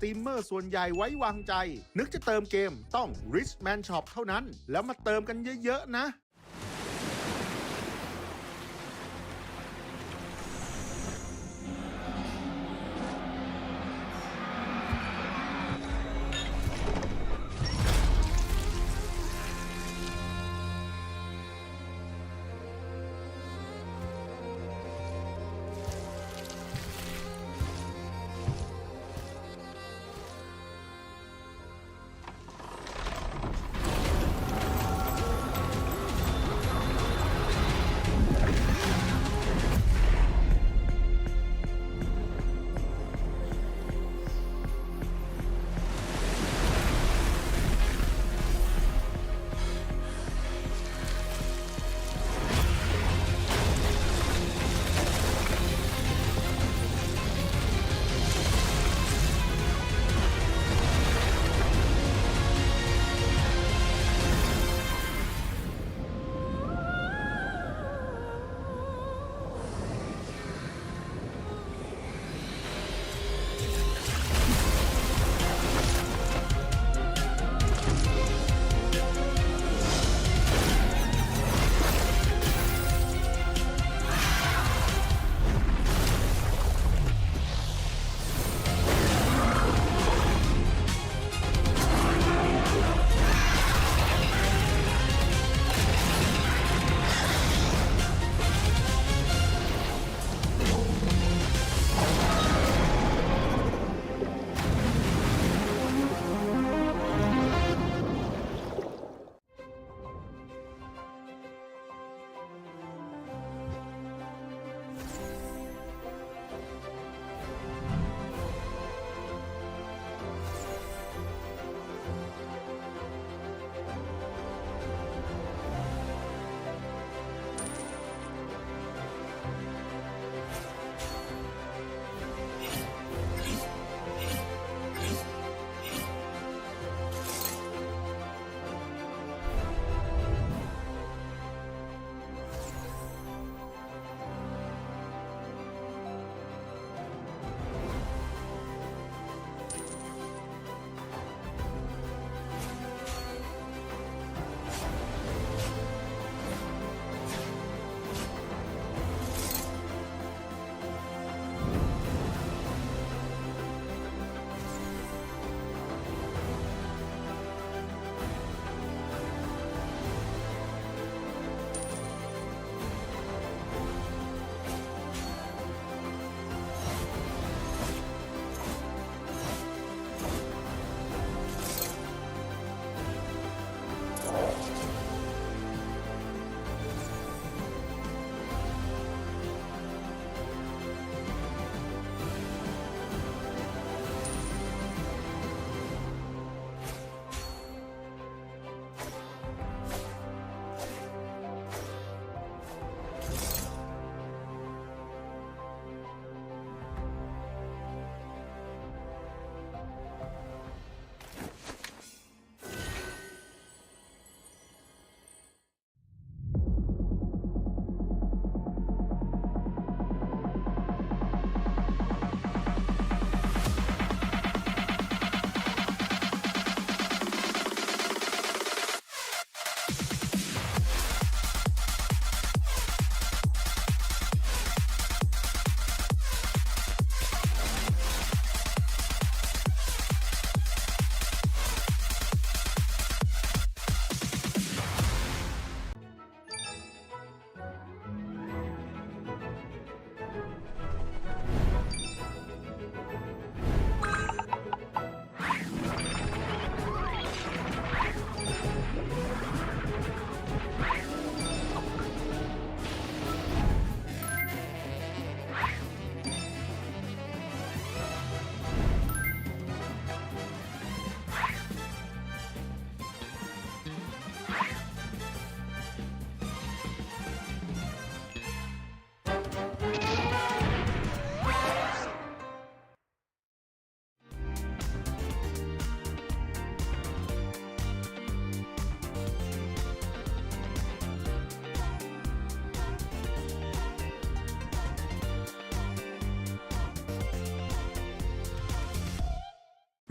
ตรีมเมอร์ส่วนใหญ่ไว้วางใจนึกจะเติมเกมต้อง Richman Shop เท่านั้นแล้วมาเติมกันเยอะๆนะ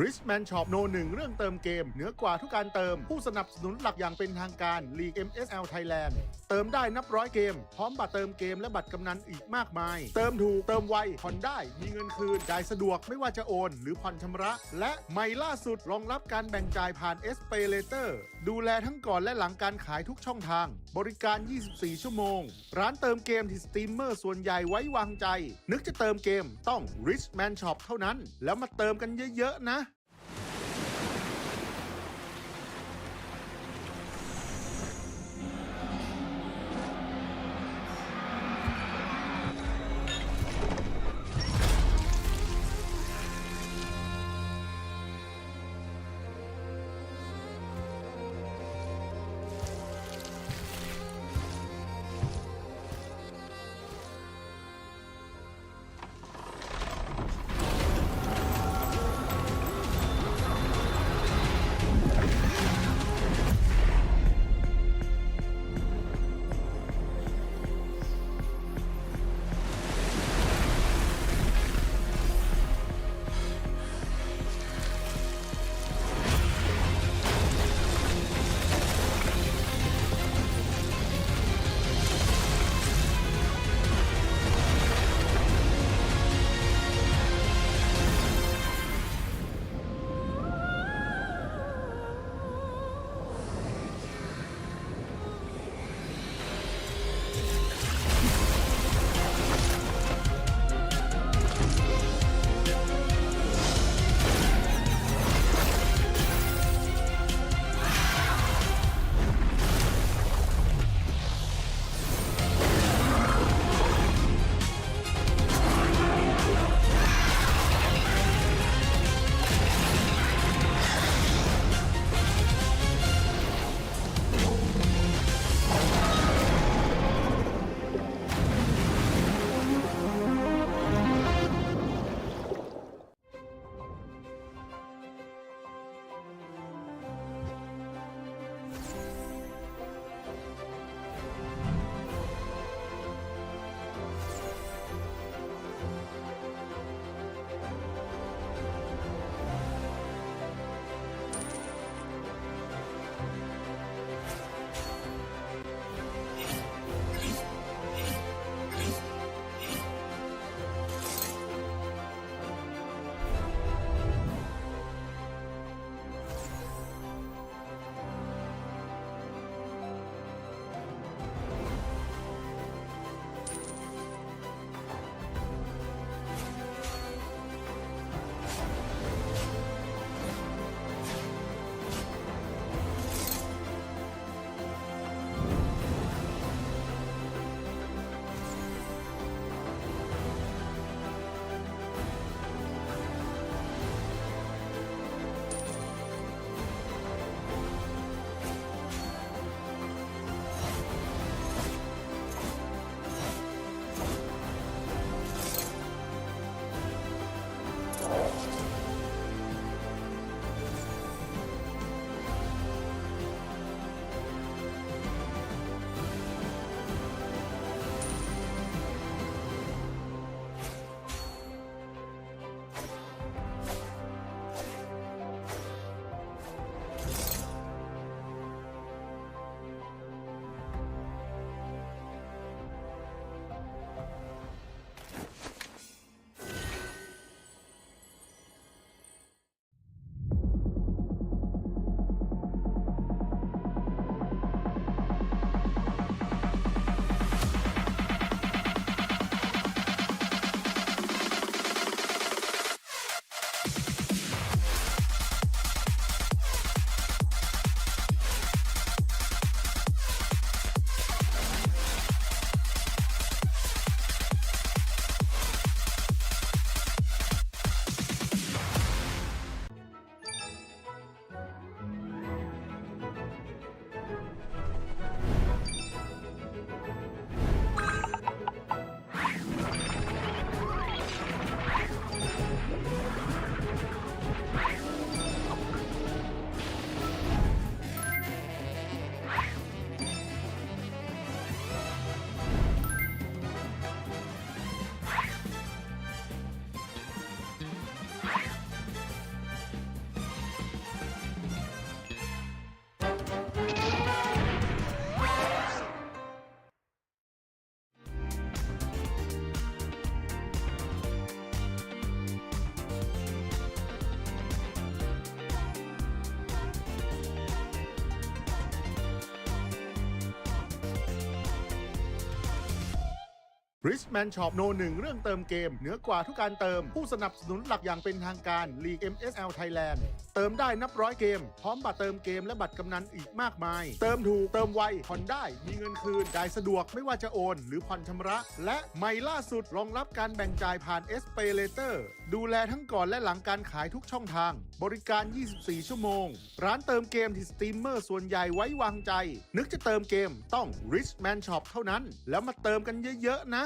Richman Shopโนหนึ่งเรื่องเติมเกมเหนือกว่าทุกการเติมผู้สนับสนุนหลักอย่างเป็นทางการ League MSL Thailand เติมได้นับร้อยเกมพร้อมบัตรเติมเกมและบัตรกำนันอีกมากมายเติมถูกเติมไวผ่อนได้มีเงินคืนจ่ายสะดวกไม่ว่าจะโอนหรือผ่อนชำระและใหม่ล่าสุดรองรับการแบ่งจ่ายผ่าน SPay Later ดูแลทั้งก่อนและหลังการขายทุกช่องทางบริการ 24 ชั่วโมงร้านเติมเกมที่สตรีมเมอร์ส่วนใหญ่ไว้วางใจนึกจะเติมเกมต้อง Richman Shop เท่านั้นแล้วมาเติมกันเยอะๆนะ Richman Shop โนหนึ่งเรื่องเติมเกมเหนือกว่าทุกการเติมผู้สนับสนุนหลักอย่างเป็นทางการ League MSL Thailand เติมได้นับร้อยเกมพร้อมบัตรเติมเกมและบัตรกำนันอีกมากมายเติมถูกเติมไวผ่อนได้มีเงินคืนจ่ายสะดวกไม่ว่าจะโอนหรือผ่อนชำระและใหม่ล่าสุดรองรับการแบ่งจ่ายผ่าน SPayLater ดูแลทั้งก่อนและหลังการขายทุกช่องทางบริการ 24 ชั่วโมงร้านเติมเกมที่สตรีมเมอร์ส่วนใหญ่ไว้วางใจนึกจะเติมเกมต้อง Richman Shop เท่านั้นแล้วมาเติมกันเยอะๆนะ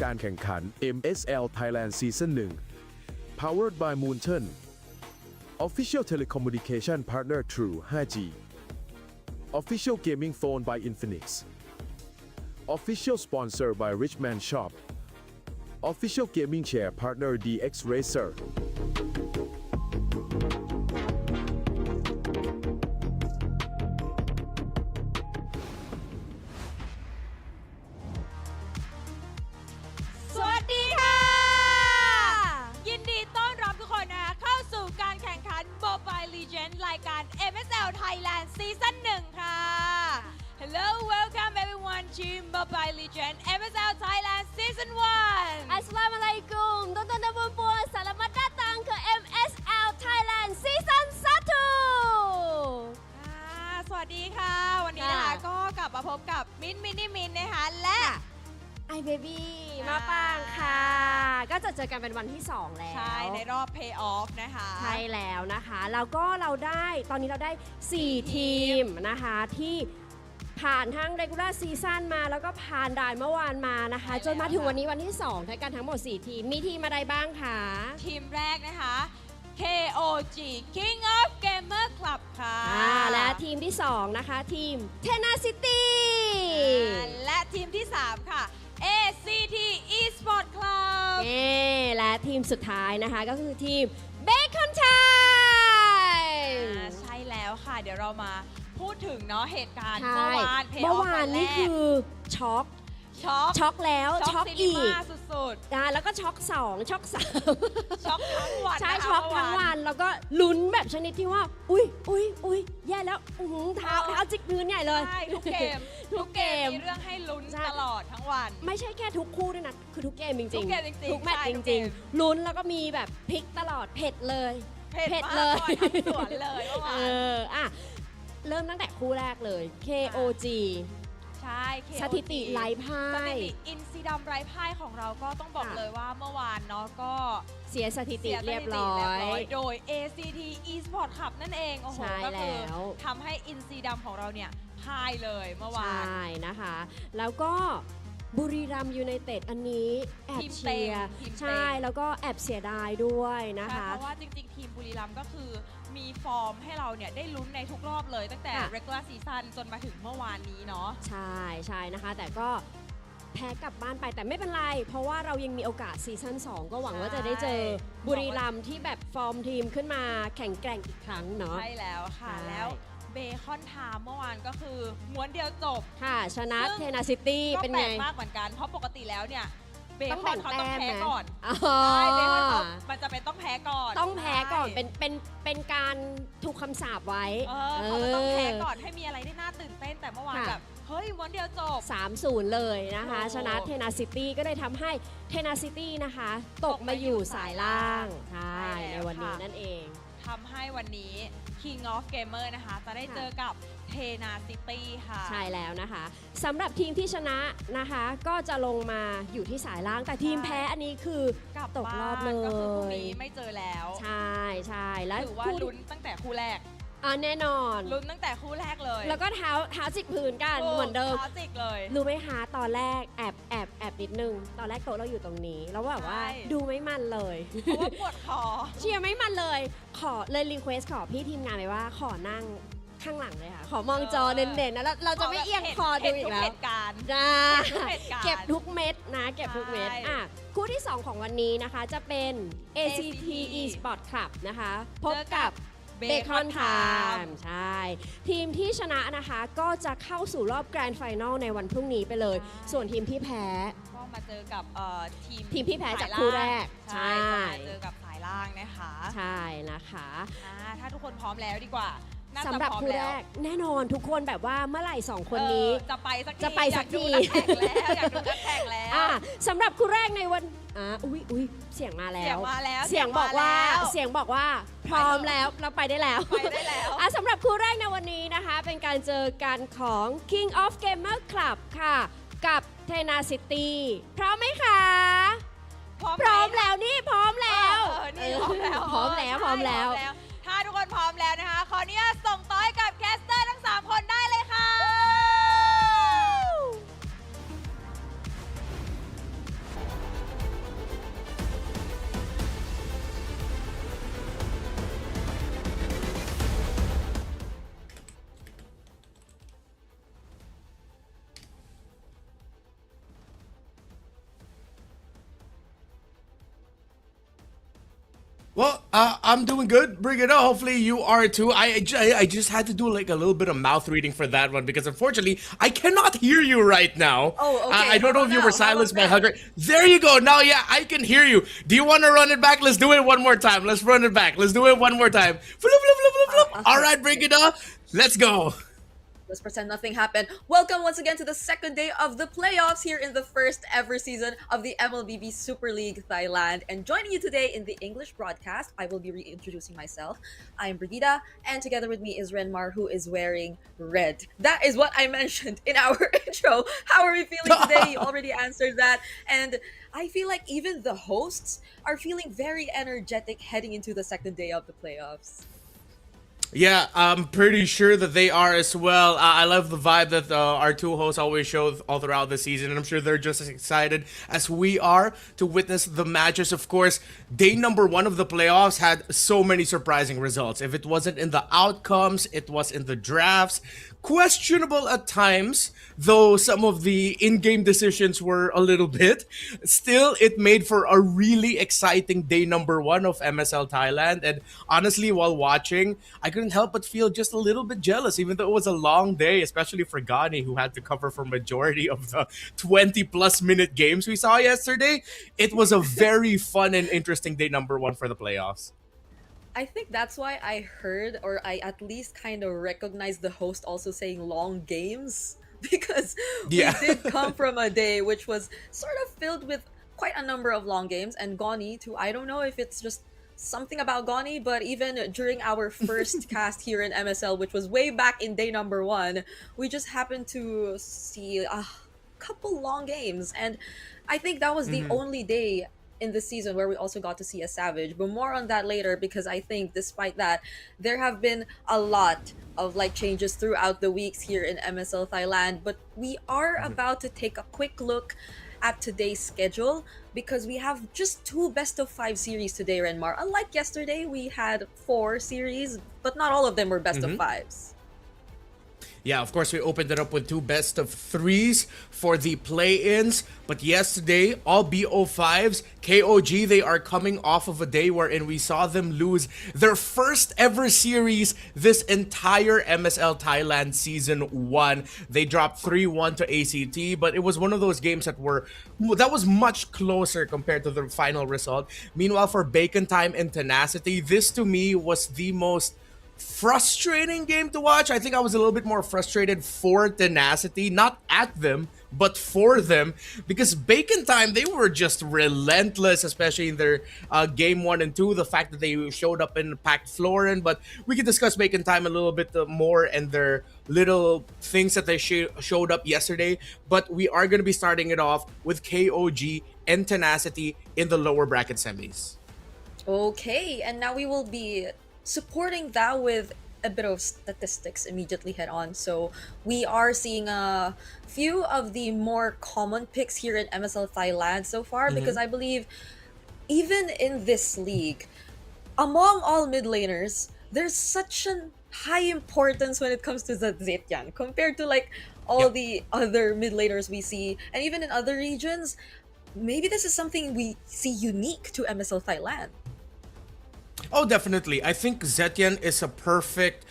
การแข่งขัน MSL Thailand Season 1 Powered by Moonton Official Telecommunication Partner True 5G Official Gaming Phone by Infinix Official Sponsor by Richman Shop Official Gaming Chair Partner DX Racerสวัสดีค่ะ ยินดีต้อนรับทุกคนนะคะเข้าสู่การแข่งขัน Mobile Legends รายการ MSL Thailand Season 1 ค่ะ Hello welcome everyone to Mobile Legends MSL Thailand Season 1 Assalamualaikum, tuan-tuan dan puan-puan. Selamat datang ke MSL Thailand Season 1. สวัสดีค่ะ วันนี้นะคะก็กลับมาพบกับมินมินิมินนะคะและ มาปางค่ะ ก็จะเจอกันเป็นวันที่ 2 แล้ว ใช่ในรอบ Pay Off นะคะ ใช่แล้วนะคะแล้วก็ตอนนี้เราได้ 4 ทีมนะคะที่ผ่านทั้ง regular season มาแล้วก็ผ่านด่านเมื่อวานมานะคะ ใช่แล้ว จนมาถึงวันนี้วันที่2ด้วยกันทั้งหมด 4 ทีม มีทีมอะไรบ้างคะ ทีมแรกนะคะ KOG King of Gamer Club ค่ะ และทีมที่ 2 นะคะ ทีม Tenacity และทีมที่ 3 ค่ะ ACT Esport Club และทีมสุดท้ายนะคะก็คือทีม Bacon Time ใช่แล้วค่ะ เดี๋ยวเรามาพูดถึงเนาะเหตุการณ์ ใช่ Pay เมื่อ Off วานนี่คือช็อก ช็อกแล้วช็อก ซี อี นี ก มาสุด แล้วก็ช็อก 2 ช็อก ๆ ช็อกทั้งวัน 3 ใช่ นะคะ ช็อกทั้ง เมื่ วันแล้วก็ลุ้นแบบชนิดที่ว่า อุ้ยแย่แล้วเท้าจิกพื้นใหญ่เลย ใช่ทุกเกม ทุกเกม มีเรื่องให้ลุ้น ใช่ ตลอดทั้งวัน ไม่ใช่แค่ทุกคู่ด้วยนะ คือทุกเกมจริงๆ ทุกเกมจริงๆ ทุกแมตช์ ใช่ จ ทุกเก ริง ม ๆ ลุ้นแล้วก็มีแบบพลิกตลอดเผ็ดเลย เผ็ด เผ็ด มาก เลย ทั้งสวนเลยเมื่อวาน อ่ะเริ่มตั้งแต่คู่แรกเลย KOG ใช่ KOG สถิติไร้พ่า ส ย ถิติอินซีดัมไร้พ่ายของเราก็ต้องบอก ค่ะ เลยว่าเมื่อวานเนาะก็ เสียสถิติ เสียสถิติ เรียบร้อย โดย ACT Esport Club นั่นเอง โอ้โห ใช่ ก็คือ แล้ว ทำให้อินซีดัมของเราเนี่ยพ่ายเลยเมื่อวาน ใช่นะคะ แล้วก็บุรีรัมย์ยูไนเต็ดอันนี้แอบ ทีมเต็ เชียร์ งทีมเต็ง ใช่ แล้วก็แอบเสียดายด้วยนะ ใช่ คะ เพราะว่าจริงๆ ทีมบุรีรัมย์ก็คือมีฟอร์มให้เราเนี่ยได้ลุ้นในทุกรอบเลย ตั้งแต่ ค่ะ regular season จนมาถึงเมื่อวานนี้เนาะ ใช่นะคะ แต่ก็แพ้กลับบ้านไปแต่ไม่เป็นไร เพราะว่าเรายังมีโอกาสซีซั่น2 ก็หวังว่าจะได้เจอบุรีรัมย์ที่แบบฟอร์มทีมขึ้นมาแข่งแกร่งอีกครั้งเนาะ ใช่แล้วค่ะ ใช่ แล้วเบคอนไทม์เมื่อวานก็คือม้วนเดียวจบ ค่ะ ชนะ ซึ่ง เทนาซิตี้ ก็ เป็น แปล ไง กมากเหมือนกัน เพราะปกติแล้วเนี่ยเบ ต้อง คอ แบ่ น ง เขา แต้ ต้อง ม แพ้ ไหม ก่อน อ๋อ ใช่เบคอนเขามันจะเป็นต้องแพ้ก่อน ต้องแพ้ก่อน ใช่ เป็นการถูกคำสาปไว้ เขาจะต้องแพ้ก่อนให้มีอะไรได้น่าตื่นเต้นแต่เมื่อวาน ค่ะ แบบเฮ้ยม้วนเดียวจบ 3-0 เลยนะคะ โอ้ ชนะเทนาซิตี้ก็เลยทำให้เทนาซิตี้นะคะ ตกมาอยู่สายล่าง ใช่ ใช่ ใน แล้ว วันนี้ ค่ะ นั่นเอง ทำให้วันนี้ King of Gamer นะคะ จะได้ ค่ะ เจอกับเทนาซิตี้ค่ะ ใช่แล้วนะคะสำหรับทีมที่ชนะนะคะ ก็จะลงมาอยู่ที่สายล่าง แต่ทีม ใช่ แพ้อันนี้คือก ลับ ตกรอบเล บ้านก็คือพรุ่ง ย นี้ไม่เจอแล้ว ใช่แล้ว ถือว่า คู่ ลุ้นตั้งแต่คู่แรก แน่นอน ลุ้นตั้งแต่คู่แรกเลย แล้วก็เท้าจิกพื้นกันเหมือนเดิม คลาสสิกเลย รู้ไหมคะตอนแรกแอบนิดนึง ตอนแรกโต๊ะเราอยู่ตรงนี้ แล้วแบบว่า ใช่ ดูไม่มันเลย เพราะว่าปวดคอ เชียร์ไม่มันเลย ขอเลยรีเควสขอพี่ทีมงานไปว่าขอนั่งข้างหลังเลยค่ะ ขอมองจอเด่นๆนะแล้วเราจะไม่เอียงคอดูอีกแล้ว เห็นทุเหตุการณ์ จ้า เห็นทุกเหตุการณ์ เก็บทุกเม็ดนะ เก็บทุกเม็ด ใช่ อ่ะคู่ที่ 2 ของวันนี้นะคะจะเป็น ACT ACT Esport Club นะคะ พบ เจอกั กับ บ เบคอน Bacon ไท Time ม์ใช่ ทีมที่ชนะนะคะก็จะเข้าสู่รอบแกรนด์ไฟนอลในวันพรุ่งนี้ไปเลย ใช่ ส่วนทีมที่แพ้ ก็มาเจอกับทีมที่แพ้จาก สยล่ง คู่แรก ใช่ ใช่ จะมาเจอกับสายล่างนะคะ ใช่นะคะ ถ้าทุกคนพร้อมแล้วดีกว่าน่าจะ สำหรับ พร้อม คู่ แล้ แร ว กแน่นอนทุกคนแบบว่าเมื่อไหร่ 2 คนนี้ จะไปสักที จะไปสักที อยากดูนักแข่งแล้ว สำหรับคู่แรกในวันอุ้ยเสียงมาแล้ เสียง ว มาแล้ว เสียงบอกว่าพร้อมแล้วเราไปได้แล้ว ไปได้แล้ว สำหรับคู่แรกในวันนี้นะคะ เป็นการเจอกันของ King of Gamer Club ค่ะ กับ Tenacity พร้อมไหมคะ พร้อมแล้วนี่พร้อมแล้ว นี่พร้อมแล้ว พร้อมแล้วพร้อมแล้ว ถ้าทุกคนพร้อมแล้วนะคะ ขออนุญาตส่งต่อให้กับแคสเตอร์ทั้ง 3 คนได้เลยค่ะ Well, I'm doing good. Bring it on. Hopefully you are too. I just had to do like a little bit of mouth reading for that one because unfortunately I cannot hear you right now. Oh, okay. I don't know How if you about were now? How silenced by about Hugger. There you go. Now, yeah, I can hear you. Do you want to run it back? Let's do it one more time. Let's run it back. Let's do it one more time. All right, bring it on. Let's go. Let's pretend nothing happened. Welcome once again to the second day of the playoffs here in the first ever season of the MLBB Super League Thailand. And joining you today in the English broadcast, I will be reintroducing myself. I am Brigida, and together with me is Renmar, who is wearing red. That is what I mentioned in our intro. How are we feeling today? You already answered that. And I feel like even the hosts are feeling very energetic heading into the second day of the playoffs. Yeah, I'm pretty sure that they are as well. I love the vibe that our two hosts always show all throughout the season, and I'm sure they're just as excited as we are to witness the matches. Of course, day number 1 of the playoffs had so many surprising results. If it wasn't in the outcomes, it was in the drafts. Questionable at times, though some of the in-game decisions were a little bit. Still, it made for a really exciting day number 1 of MSL Thailand. And honestly, while watching, I couldn't help but feel just a little bit jealous, even though it was a long day, especially for Gani, who had to cover for majority of the 20-plus minute games we saw yesterday. It was a very fun and interesting day number 1 for the playoffs. I think that's why I heard, or I at least kind of recognized the host also saying long games, because Yeah. we did come from a day which was sort of filled with quite a number of long games, and Goni too. I don't know if it's just something about Goni, but even during our first cast here in MSL, which was way back in day number 1, we just happened to see a couple long games, and I think that was the only day in the season where we also got to see a Savage, but more on that later, because I think despite that, there have been a lot of like changes throughout the weeks here in MSL Thailand. But we are about to take a quick look at today's schedule, because we have just 2 best of 5 series today, Renmar. Unlike yesterday, we had 4 series, but not all of them were best of 5s. Yeah, of course, we opened it up with 2 best of 3s for the play-ins. But yesterday, all BO5s, KOG, they are coming off of a day wherein we saw them lose their first ever series this entire MSL Thailand Season 1. They dropped 3-1 to ACT, but it was one of those games that was much closer compared to the final result. Meanwhile, for Bacon Time and Tenacity, this to me was the most frustrating game to watch. I think I was a little bit more frustrated for Tenacity, not at them, but for them, because Bacon Time, they were just relentless, especially in their game 1 and 2. The fact that they showed up in packed Florin, but we can discuss Bacon Time a little bit more and their little things that they showed up yesterday. But we are going to be starting it off with KOG and Tenacity in the lower bracket semis. Okay, and now we will be supporting that with a bit of statistics immediately head on. So we are seeing a few of the more common picks here in MSL Thailand so far, because I believe even in this league, among all mid laners, there's such a high importance when it comes to the Zetian compared to like all the other mid laners we see, and even in other regions. Maybe this is something we see unique to MSL Thailand. Oh, definitely. I think Zetian is a perfect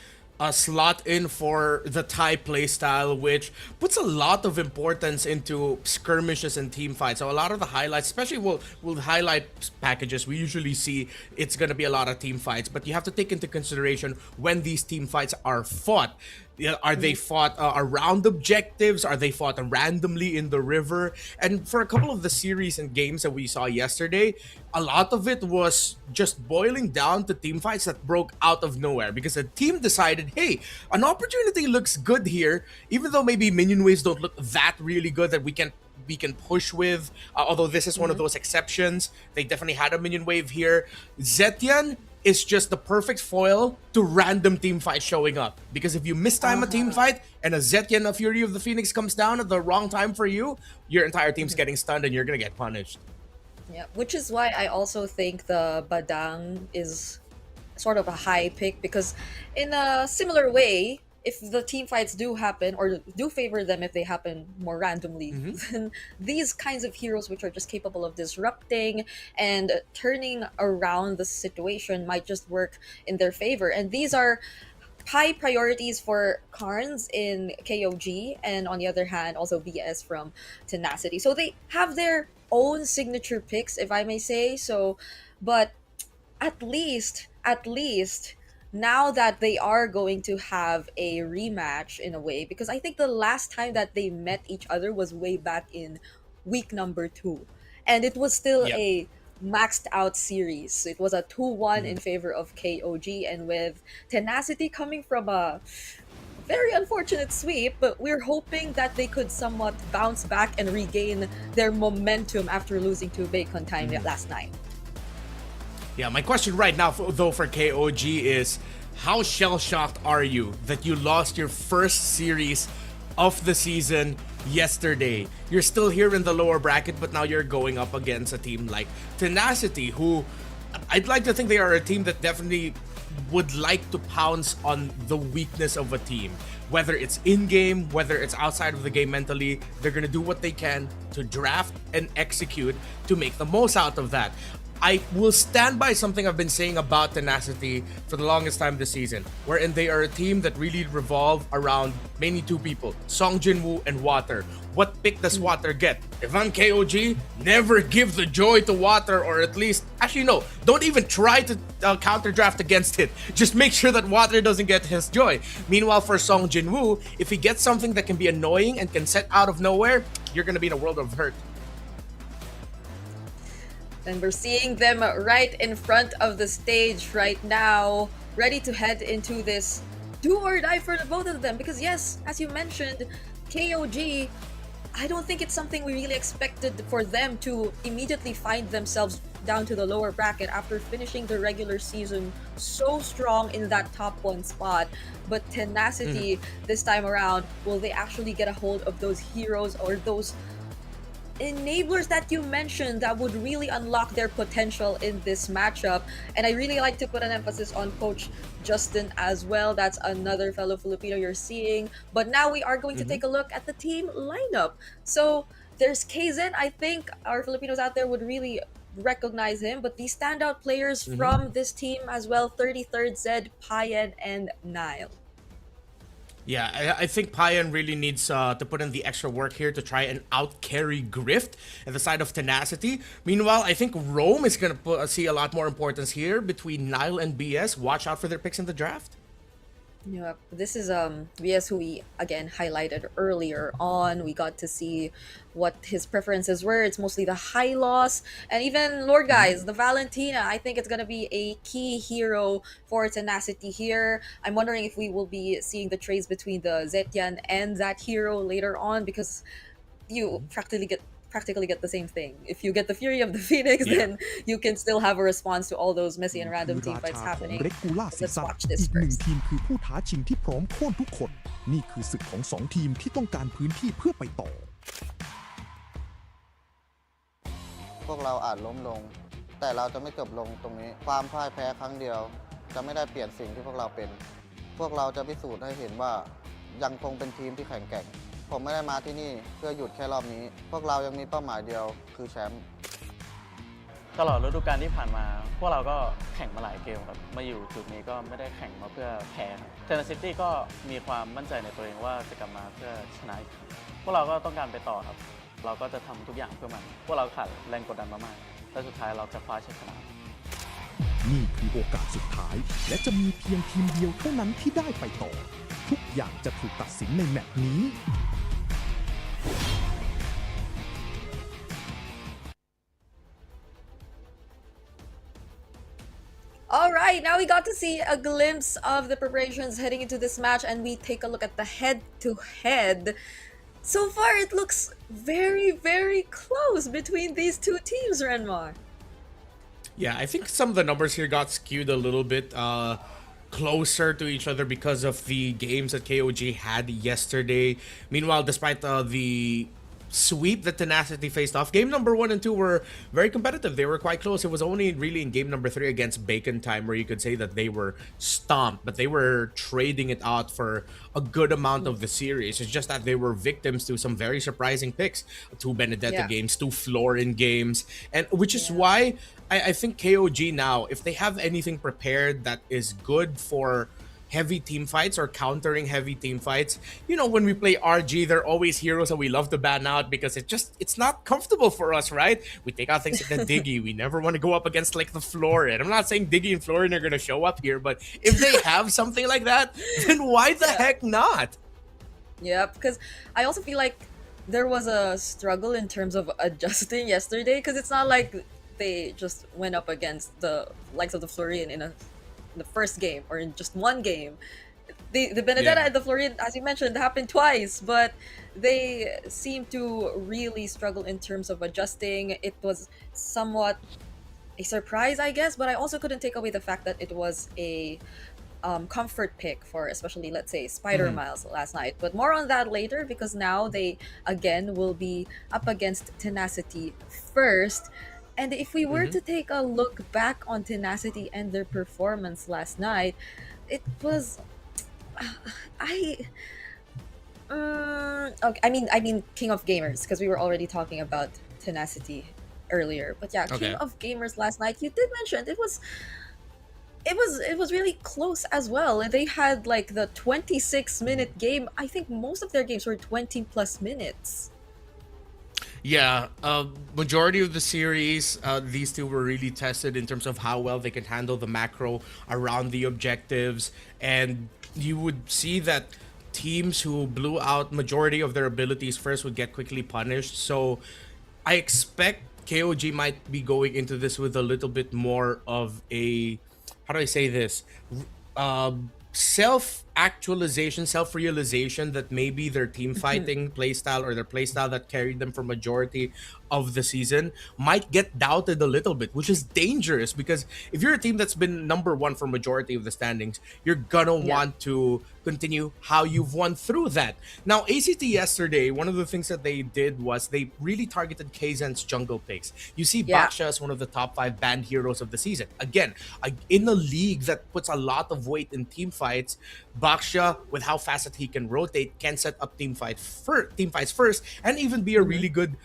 slot in for the Thai playstyle, which puts a lot of importance into skirmishes and team fights. So a lot of the highlights, especially with highlight packages, we usually see it's going to be a lot of team fights, but you have to take into consideration when these team fights are fought. Are they fought around objectives? Are they fought randomly in the river? And for a couple of the series and games that we saw yesterday, a lot of it was just boiling down to team fights that broke out of nowhere, because a team decided, hey, an opportunity looks good here, even though maybe minion waves don't look that really good that we can push with, although this is one of those exceptions. They definitely had a minion wave here. Zetian is just the perfect foil to random team fights showing up, because if you mistime a team fight and a Zetian, a Fury of the Phoenix, comes down at the wrong time for you, your entire team's getting stunned and you're gonna get punished. Yeah, which is why I also think the Badang is sort of a high pick, because in a similar way, if the team fights do happen or do favor them if they happen more randomly, then these kinds of heroes which are just capable of disrupting and turning around the situation might just work in their favor. And these are high priorities for Carnes in KOG, and on the other hand also BS from Tenacity. So they have their own signature picks, if I may say so, but at least now that they are going to have a rematch in a way, because I think the last time that they met each other was way back in week number 2, and it was still Yep. a maxed out series. It was a 2-1 in favor of KOG, and with Tenacity coming from a very unfortunate sweep, but we're hoping that they could somewhat bounce back and regain their momentum after losing to Bacon Time last night. Yeah, my question right now, though, for KOG is, how shell-shocked are you that you lost your first series of the season yesterday? You're still here in the lower bracket, but now you're going up against a team like Tenacity, who I'd like to think they are a team that definitely would like to pounce on the weakness of a team. Whether it's in-game, whether it's outside of the game mentally, they're going to do what they can to draft and execute to make the most out of that. I will stand by something I've been saying about Tenacity for the longest time this season, wherein they are a team that really revolve around mainly two people, Song Jinwoo and Water. What pick does Water get? If I'm KOG, never give the joy to Water, or at least, actually no, don't even try to counter draft against it. Just make sure that Water doesn't get his joy. Meanwhile, for Song Jinwoo, if he gets something that can be annoying and can set out of nowhere, you're gonna be in a world of hurt. And we're seeing them right in front of the stage right now, ready to head into this do or die for the both of them. Because yes, as you mentioned, KOG, I don't think it's something we really expected for them to immediately find themselves down to the lower bracket after finishing the regular season so strong in that top 1 spot. But Tenacity, this time around, will they actually get a hold of those heroes or those enablers that you mentioned that would really unlock their potential in this matchup? And I really like to put an emphasis on Coach Justin as well. That's another fellow Filipino you're seeing. But now we are going to take a look at the team lineup. So there's KZ. I think our Filipinos out there would really recognize him, but these standout players from this team as well, 33rd Zed, Payan, and Nile. Yeah, I think Payan really needs to put in the extra work here to try and out-carry Grift at the side of Tenacity. Meanwhile, I think Rome is going to see a lot more importance here between Nile and BS. Watch out for their picks in the draft. Yeah, this is VS, who we again highlighted earlier on. We got to see what his preferences were. It's mostly the high loss, and even Lord Guys, the Valentina. I think it's gonna be a key hero for Tenacity here. I'm wondering if we will be seeing the trades between the Zetian and that hero later on, because you practically get the same thing. If you get the Fury of the Phoenix, then you can still have a response to all those messy and random team fights happening. Let's watch อี this กหนึ่ง first. ทีมคือผู้ท้าชิงที่พร้อมโค่นทุกคน นี่คือศึกของสองทีมที่ต้องการพื้นที่เพื่อไปต่อ พวกเราอาจล้มลง แต่เราจะไม่จบลงตรงนี้ ความพ่ายแพ้ครั้งเดียว จะไม่ได้เปลี่ยนสิ่งที่พวกเราเป็น พวกเราจะพิสูจน์ให้เห็นว่ายังคงเป็นทีมที่แข็งแกร่ง ผมไม่ได้มาที่นี่เพื่อหยุดแค่รอบนี้ พวกเรายังมีเป้าหมายเดียวคือแชมป์ ตลอดฤดูกาลที่ผ่านมา พวกเราก็แข่งมาหลายเกมครับมาอยู่จุดนี้ก็ไม่ได้แข่งมาเพื่อแพ้ครับเทนเนสซิตี้ก็มีความมั่นใจในตัวเองว่าจะกลับมาเพื่อชนะอีกพวกเราก็ต้องการไปต่อครับเราก็จะทำทุกอย่างเพื่อมันพวกเราขาดแรงกดดันมากๆและสุดท้ายเราจะคว้าชัยชนะ นี่คือโอกาสสุดท้าย และจะมีเพียงทีมเดียวเท่านั้นที่ได้ไปต่อ ทุกอย่างจะถูกตัดสินในแมตช์นี้ All right, now we got to see a glimpse of the preparations heading into this match, and we take a look at the head-to-head. So far, it looks very, very close between these two teams, Renmar. Yeah, I think some of the numbers here got skewed a little bit closer to each other because of the games that KOG had yesterday. Meanwhile, despite the sweep that Tenacity faced off, game number 1 and 2 were very competitive. They were quite close. It was only really in game number 3 against Bacon Time where you could say that they were stomped, but they were trading it out for a good amount of the series. It's just that they were victims to some very surprising picks. 2 Benedetta games, 2 Florin games, and which is why I think KOG now, if they have anything prepared that is good for heavy team fights or countering heavy team fights. You know, when we play RG, they're always heroes that we love to ban out because it's not comfortable for us, right? We take out things like the Diggy. We never want to go up against like the Florid. I'm not saying Diggy and Florid are gonna show up here, but if they have something like that, then why the heck not? Yeah, because I also feel like there was a struggle in terms of adjusting yesterday, because it's not like they just went up against the likes of the Florian in the first game or in just one game. The Benedetta and the Florian, as you mentioned, happened twice, but they seem to really struggle in terms of adjusting. It was somewhat a surprise, I guess, but I also couldn't take away the fact that it was a comfort pick for especially, let's say, Spider Miles last night. But more on that later, because now they again will be up against Tenacity first. And if we were to take a look back on Tenacity and their performance last night, it was okay. I mean King of Gamers, because we were already talking about Tenacity earlier. But yeah, King of Gamers last night, you did mention it was really close as well. And they had like the 26-minute game. I think most of their games were 20 plus minutes. Yeah, majority of the series, these two were really tested in terms of how well they can handle the macro around the objectives. And you would see that teams who blew out majority of their abilities first would get quickly punished. So I expect KOG might be going into this with a little bit more of a, how do I say this? Self-actualization, self-realization that maybe their team fighting playstyle or their playstyle that carried them for majority of the season might get doubted a little bit, which is dangerous, because if you're a team that's been #1 for majority of the standings, you're gonna want to continue how you've won through that. Now, ACT yesterday, one of the things that they did was they really targeted Kaizen's jungle picks. You see Baksha as one of the top 5 banned heroes of the season. Again, in a league that puts a lot of weight in team fights, Baksha, with how fast that he can rotate, can set up team fights first, and even be a really good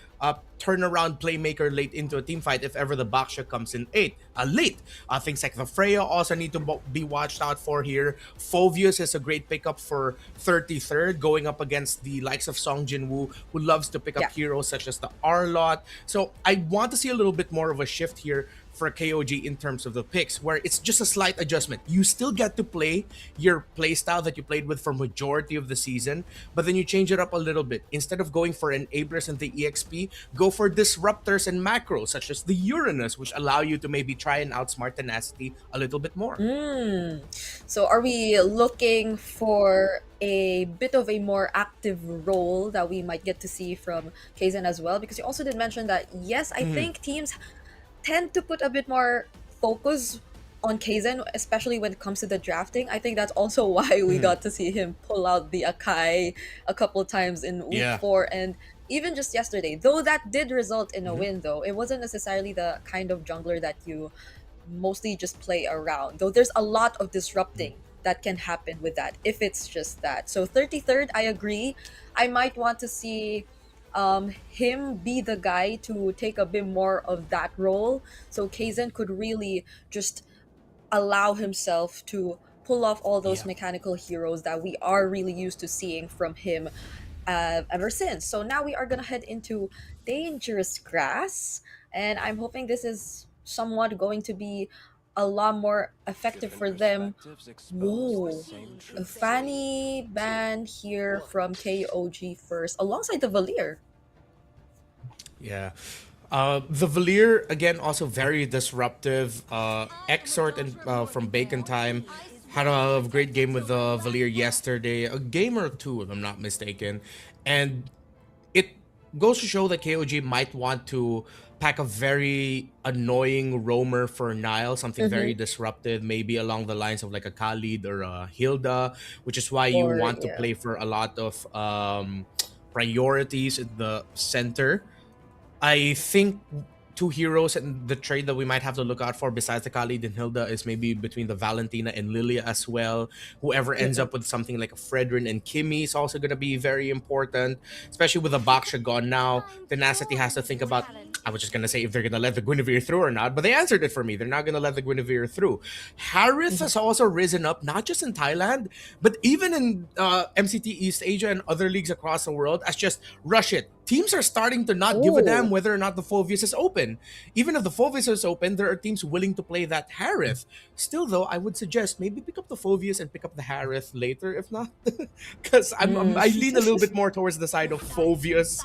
turnaround playmaker late into a team fight if ever the Baksha comes in late. Things like the Freya also need to be watched out for here. Phovius is a great pickup for 33rd, going up against the likes of Song Jinwoo, who loves to pick up heroes such as the Arlot. So I want to see a little bit more of a shift here for KOG in terms of the picks, where it's just a slight adjustment. You still get to play your playstyle that you played with for majority of the season, but then you change it up a little bit. Instead of going for enablers and the EXP, go for disruptors and macros such as the Uranus, which allow you to maybe try and outsmart Tenacity a little bit more. So are we looking for a bit of a more active role that we might get to see from Kaizen as well? Because you also did mention that, yes, I think teams tend to put a bit more focus on Kaizen, especially when it comes to the drafting. I think that's also why we got to see him pull out the Akai a couple times in week 4, and even just yesterday. Though that did result in a win, though, it wasn't necessarily the kind of jungler that you mostly just play around. Though there's a lot of disrupting that can happen with that, if it's just that. So 33rd, I agree. I might want to see him be the guy to take a bit more of that role, so Kaizen could really just allow himself to pull off all those mechanical heroes that we are really used to seeing from him ever since. So now we are gonna head into Dangerous Grass, and I'm hoping this is somewhat going to be a lot more effective for them. Whoa, a Fanny ban here from KOG first, alongside the Valier. Yeah. The Valier, again, also very disruptive. Exort and from Bacon Time had a great game with the Valier yesterday. A game or two, if I'm not mistaken. And it goes to show that KOG might want to pack a very annoying roamer for Nile, something very disruptive, maybe along the lines of like a Khalid or a Hilda, which is why you want to play for a lot of priorities in the center. I think two heroes and the trade that we might have to look out for besides the Khalid and Hilda is maybe between the Valentina and Lilia as well. Whoever ends up with something like a Fredrin and Kimmy is also going to be very important, especially with the Baksha gone now. Tenacity has to think about, I was just going to say if they're going to let the Guinevere through or not, but they answered it for me. They're not going to let the Guinevere through. Harith has also risen up, not just in Thailand, but even in MCT East Asia and other leagues across the world, as just rush it. Teams are starting to not give a damn whether or not the Phoveus is open. Even if the Phoveus is open, there are teams willing to play that Harith. Still, though, I would suggest maybe pick up the Phoveus and pick up the Harith later, if not. Because I lean a little bit more towards the side of Phoveus.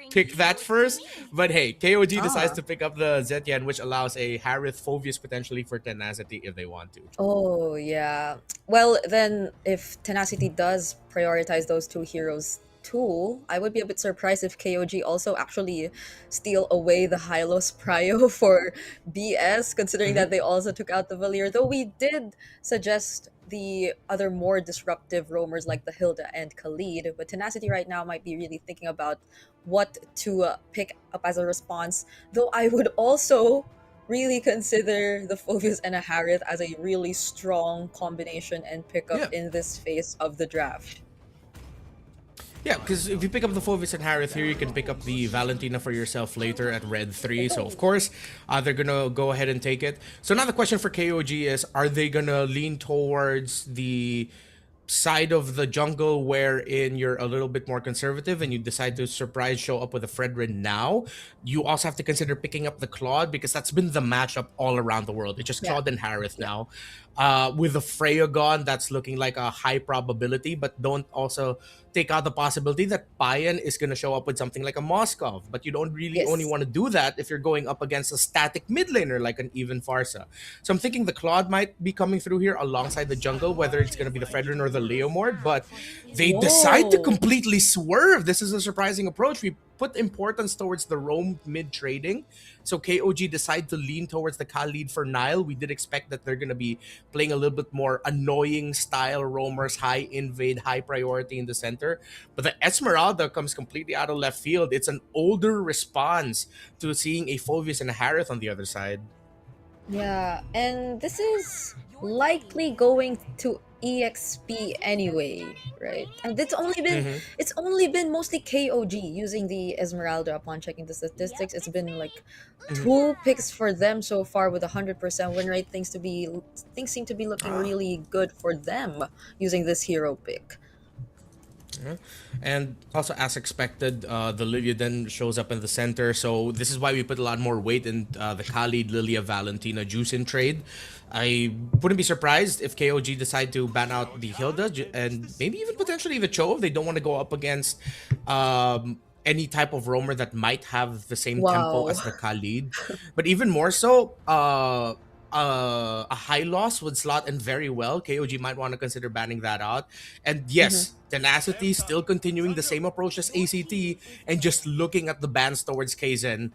Pick that first. But hey, KOG decides to pick up the Zetian, which allows a Harith Phoveus potentially for Tenacity if they want to. Oh, yeah. Well, then if Tenacity does prioritize those two heroes too, I would be a bit surprised if KOG also actually steal away the Hylos Prio for BS, considering that they also took out the Valier. Though we did suggest the other more disruptive roamers like the Hilda and Khalid, but Tenacity right now might be really thinking about what to pick up as a response. Though I would also really consider the Phoveus and a Harith as a really strong combination and pickup in this phase of the draft. Yeah, because if you pick up the Phoveus and Harith here, you can pick up the Valentina for yourself later at Red 3. So, of course, they're going to go ahead and take it. So now the question for KOG is, are they going to lean towards the side of the jungle wherein you're a little bit more conservative and you decide to surprise show up with a Fredrin now? You also have to consider picking up the Claude because that's been the matchup all around the world. It's just Claude and Harith now. With the Freya gone, that's looking like a high probability, but don't also take out the possibility that Payan is going to show up with something like a Moskov. But you don't really only want to do that if you're going up against a static mid laner like an Even Farsa. So I'm thinking the Claude might be coming through here alongside the jungle, whether it's going to be the Fredrin or the Leomord, but they decide to completely swerve. This is a surprising approach. We put importance towards the roam mid trading. So KOG decide to lean towards the Khalid for Nile. We did expect that they're going to be playing a little bit more annoying style roamers, high invade, high priority in the center. But the Esmeralda comes completely out of left field. It's an older response to seeing a Phoveus and a Harith on the other side. Yeah, and this is likely going to EXP anyway, right? And it's only been mostly KOG using the Esmeralda upon checking the statistics. It's been like 2 picks for them so far with 100% win rate. Things seem to be looking really good for them using this hero pick. Yeah. And also, as expected, the Lilia then shows up in the center. So this is why we put a lot more weight in the Khalid, Lilia, Valentina juice in trade. I wouldn't be surprised if KOG decide to ban out the Hilda and maybe even potentially the Cho if they don't want to go up against any type of roamer that might have the same tempo as the Khalid. But even more so, a high loss would slot in very well. KOG might want to consider banning that out. And yes, Tenacity still continuing the same approach as ACT and just looking at the bans towards Kaizen.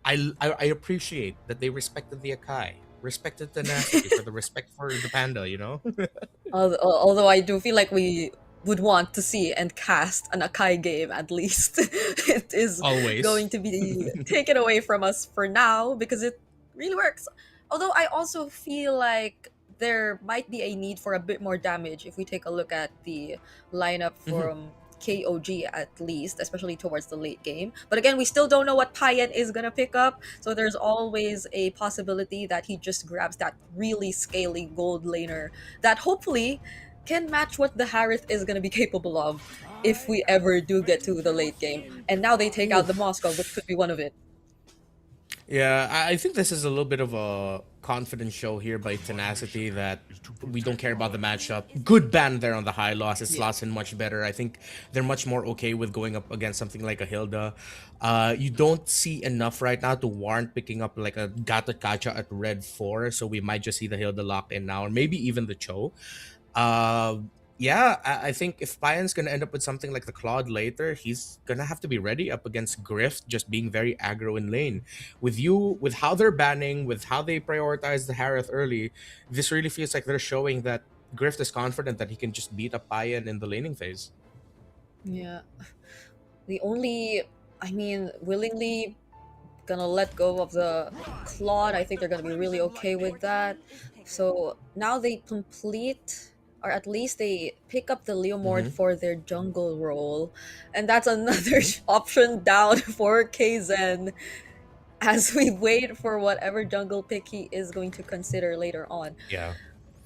I appreciate that they respected the Akai, respected Tenacity for the respect for the panda, you know? Although I do feel like we would want to see and cast an Akai game at least. It is always going to be taken away from us for now because it really works. Although I also feel like there might be a need for a bit more damage if we take a look at the lineup from KOG at least, especially towards the late game. But again, we still don't know what Payan is going to pick up. So there's always a possibility that he just grabs that really scaly gold laner that hopefully can match what the Harith is going to be capable of if we ever do get to the late game. And now they take out the Moscow, which could be one of it. Yeah, I think this is a little bit of a confidence show here by Tenacity that we don't care about the matchup. Good ban there on the high loss. It slots in much better. I think they're much more okay with going up against something like a Hilda. You don't see enough right now to warrant picking up like a Gata Kacha at red 4. So we might just see the Hilda lock in now, or maybe even the Cho. Yeah, I think if Payan's going to end up with something like the Claude later, he's going to have to be ready up against Grift, just being very aggro in lane. With how they're banning, with how they prioritize the Harith early, this really feels like they're showing that Grift is confident that he can just beat up Payan in the laning phase. Yeah. Willingly gonna let go of the Claude. I think they're gonna be really okay with that. So now they complete, or at least they pick up the Leomord for their jungle role, and that's another option down for Kaizen as we wait for whatever jungle pick he is going to consider later on. Yeah.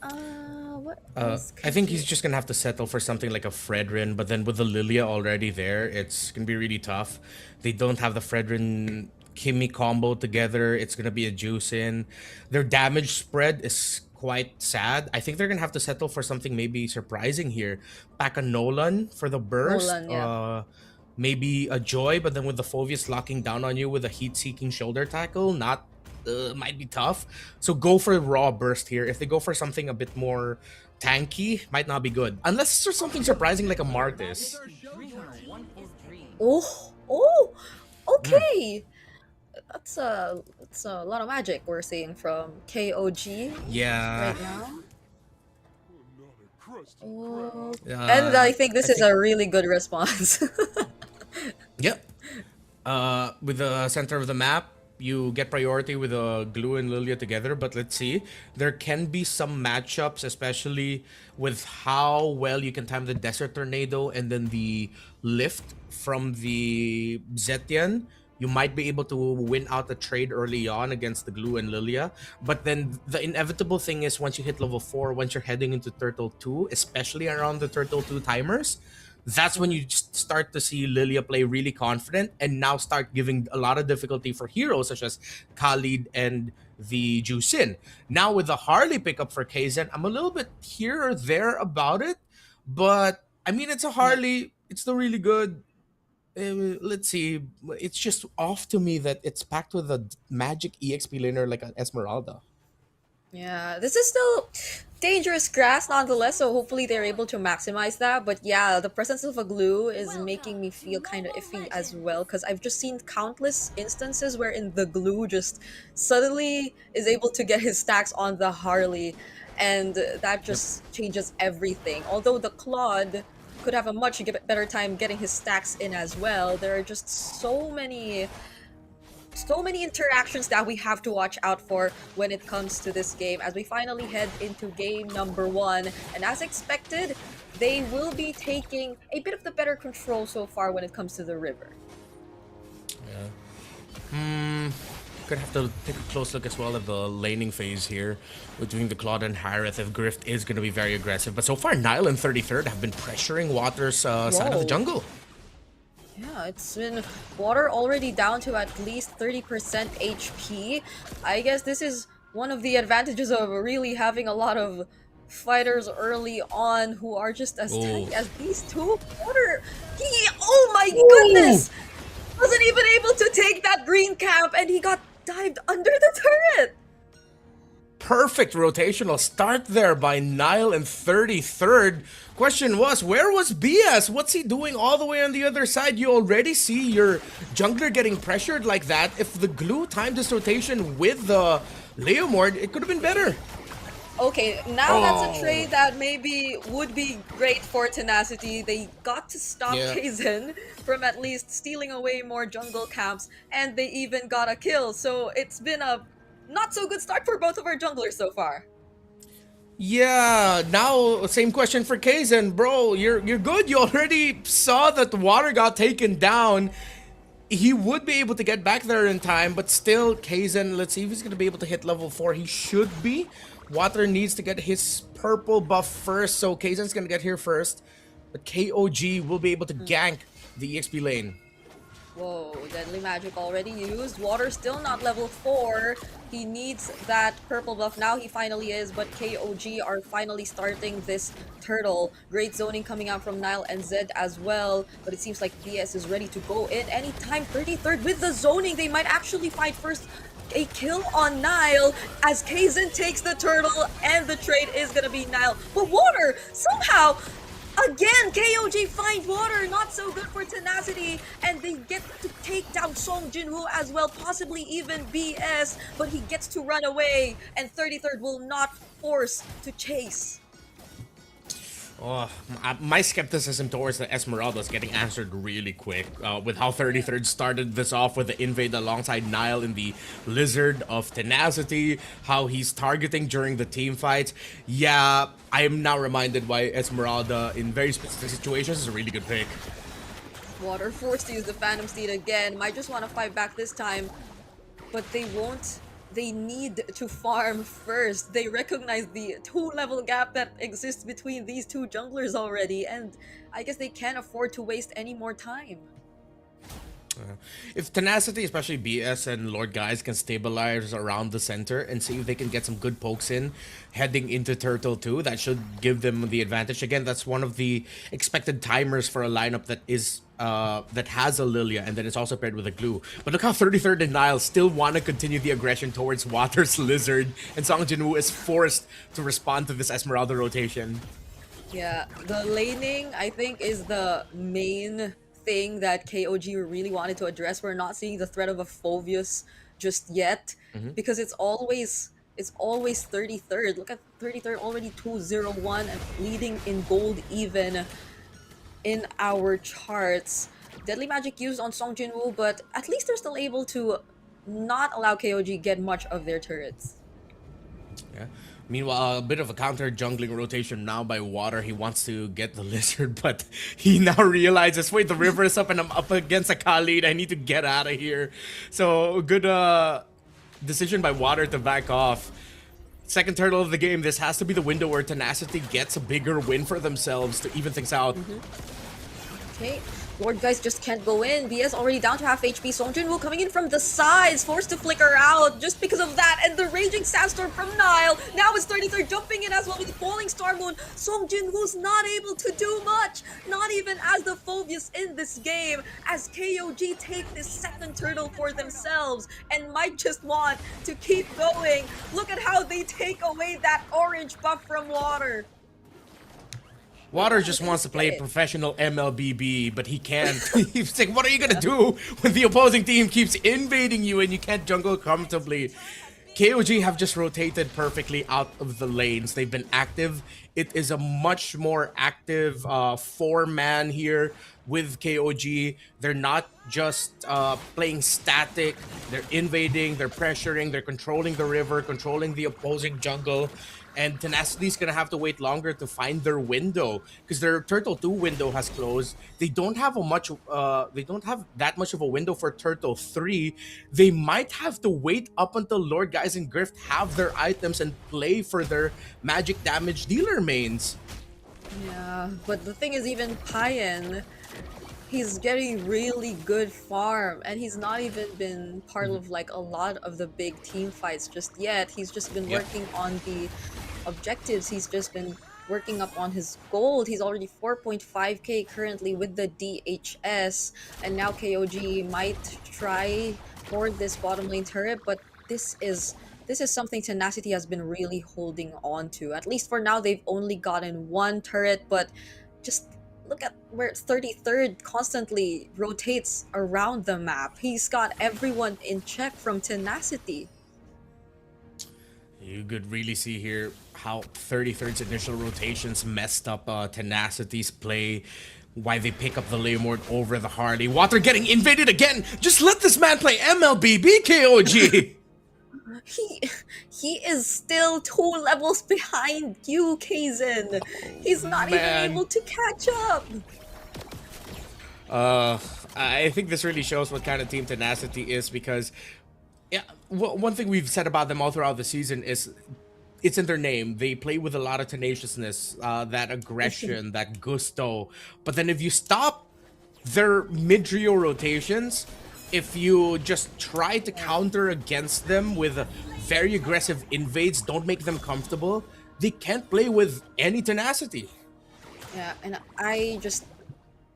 What else I could think he- he's just gonna have to settle for something like a Fredrin, but then with the Lilia already there, it's gonna be really tough. They don't have the Fredrin Kimmy combo together. It's gonna be a juice in. Their damage spread is quite sad. I think they're gonna have to settle for something maybe surprising here. Pack a Nolan for the burst. Nolan, yeah. Maybe a Joy, but then with the Phoveus locking down on you with a heat-seeking shoulder tackle, might be tough. So go for raw burst here. If they go for something a bit more tanky, might not be good. Unless there's something surprising like a Martis. Oh, okay. That's a lot of magic we're seeing from KOG Yeah. right now. Oh, Uh, and I think this I is think- a really good response. Yep. With the center of the map, you get priority with Glue and Lilia together, but let's see. There can be some matchups, especially with how well you can time the Desert Tornado and then the lift from the Zetian. You might be able to win out the trade early on against the Glue and Lilia. But then the inevitable thing is once you hit level 4, once you're heading into Turtle 2, especially around the Turtle 2 timers, that's when you just start to see Lilia play really confident and now start giving a lot of difficulty for heroes such as Khalid and the Jusin. Now with the Harley pickup for Kaizen, I'm a little bit here or there about it, but I mean, it's a Harley. It's still really good. Let's see. It's just off to me that it's packed with a magic EXP laner like an Esmeralda. Yeah, this is still dangerous grass nonetheless, so hopefully they're able to maximize that. But yeah, the presence of a glue is making me feel kind of iffy as well, because I've just seen countless instances wherein the glue just suddenly is able to get his stacks on the Harley, and that just changes everything. Although the Claude could have a much better time getting his stacks in as well, there are just so many interactions that we have to watch out for when it comes to this game as we finally head into game number 1. And as expected, they will be taking a bit of the better control so far when it comes to the river. Could have to take a close look as well at the laning phase here between the Claude and Harith if Grift is going to be very aggressive. But so far, Nile and 33rd have been pressuring Water's side of the Whoa. jungle. Yeah, it's been Water already down to at least 30% HP. I guess this is one of the advantages of really having a lot of fighters early on who are just as tanky as these two. Water, oh my goodness! Wasn't even able to take that green camp and he got dived under the turret! Perfect rotational start there by Nile and 33rd. Question was, where was BS? What's he doing all the way on the other side? You already see your jungler getting pressured like that. If the glue timed this rotation with the Leomord, it could have been better. Okay, now that's a trade that maybe would be great for Tenacity. They got to stop Kaizen from at least stealing away more jungle camps, and they even got a kill. So it's been a not so good start for both of our junglers so far. Yeah, now same question for Kaizen. Bro, you're good. You already saw that the Water got taken down. He would be able to get back there in time, but still, Kaizen, let's see if he's going to be able to hit level 4. He should be. Water needs to get his purple buff first, so Kaizen's going to get here first. But KOG will be able to gank the EXP lane. Whoa, Deadly Magic already used. Water still not level 4. He needs that purple buff. Now he finally is, but KOG are finally starting this turtle. Great zoning coming out from Nile and Zed as well. But it seems like BS is ready to go in anytime. 33rd with the zoning. They might actually find first a kill on Nile as Kaizen takes the turtle, and the trade is gonna be Nile. But Water somehow, again, KOG find Water, not so good for Tenacity, and they get to take down Song Jinwoo as well, possibly even BS, but he gets to run away, and 33rd will not force to chase. Oh, my skepticism towards the Esmeralda is getting answered really quick with how 33rd started this off with the invade alongside Nile in the Lizard of Tenacity, how he's targeting during the team fights. Yeah, I am now reminded why Esmeralda in very specific situations is a really good pick. Water forced to use the Phantom Steed again. Might just want to fight back this time, but they won't. They need to farm first. They recognize the 2-level gap that exists between these two junglers already, and I guess they can't afford to waste any more time. If Tenacity, especially BS and Lord Guys, can stabilize around the center and see if they can get some good pokes in heading into Turtle 2, that should give them the advantage. Again, that's one of the expected timers for a lineup that is that has a Lilia and then it's also paired with a glue. But look how 33rd and Nile still want to continue the aggression towards Water's Lizard, and Song Jinwoo is forced to respond to this Esmeralda rotation. Yeah, the laning, I think, is the main thing that KOG really wanted to address. We're not seeing the threat of a Phoveus just yet, because it's always 33rd. Look at 33rd already 2-0-1 and leading in gold even in our charts. Deadly Magic used on Song Jinwoo, but at least they're still able to not allow KOG get much of their turrets. Yeah. Meanwhile, a bit of a counter jungling rotation now by Water. He wants to get the Lizard, but he now realizes, wait, the river is up and I'm up against a Khalid. I need to get out of here. So, good decision by Water to back off. Second turtle of the game. This has to be the window where Tenacity gets a bigger win for themselves to even things out. Okay, Lord Guys just can't go in. BS already down to half HP. Song Jinwoo coming in from the sides, forced to flicker out just because of that. And the Raging Sandstorm from Nile. Now it's 33rd jumping in as well with the Falling Star Moon. Song Jinwoo's not able to do much, not even as the Phoveus in this game, as KOG take this second turtle for themselves and might just want to keep going. Look at how they take away that orange buff from Water. Water just wants to play professional MLBB, but he can't. He's like, what are you gonna do when the opposing team keeps invading you and you can't jungle comfortably? KOG have just rotated perfectly out of the lanes. They've been active. It is a much more active 4-man here with KOG. They're not just playing static. They're invading, they're pressuring, they're controlling the river, controlling the opposing jungle. And Tenacity's gonna have to wait longer to find their window because their Turtle 2 window has closed. They don't have that much of a window for Turtle 3. They might have to wait up until Lord Guys and Grift have their items and play for their magic damage dealer mains. Yeah, but the thing is, even Payan, he's getting really good farm, and he's not even been part of like a lot of the big team fights just yet. He's just been working on the objectives. He's just been working up on his gold. He's already 4.5k currently with the DHS, and now KOG might try for this bottom lane turret, but this is something Tenacity has been really holding on to. At least for now, they've only gotten one turret, but just look at where 33rd constantly rotates around the map. He's got everyone in check from Tenacity. You could really see here how 33rd's initial rotations messed up Tenacity's play. Why they pick up the Leomord over the Harley. Water getting invaded again! Just let this man play MLBB, KOG! He is still 2 levels behind you, Kaizen. He's not even able to catch up. I think this really shows what kind of team Tenacity is, because yeah, one thing we've said about them all throughout the season is it's in their name. They play with a lot of tenaciousness, that aggression, that gusto. But then if you stop their mid-trio rotations, if you just try to counter against them with very aggressive invades, don't make them comfortable, they can't play with any tenacity. Yeah, and I just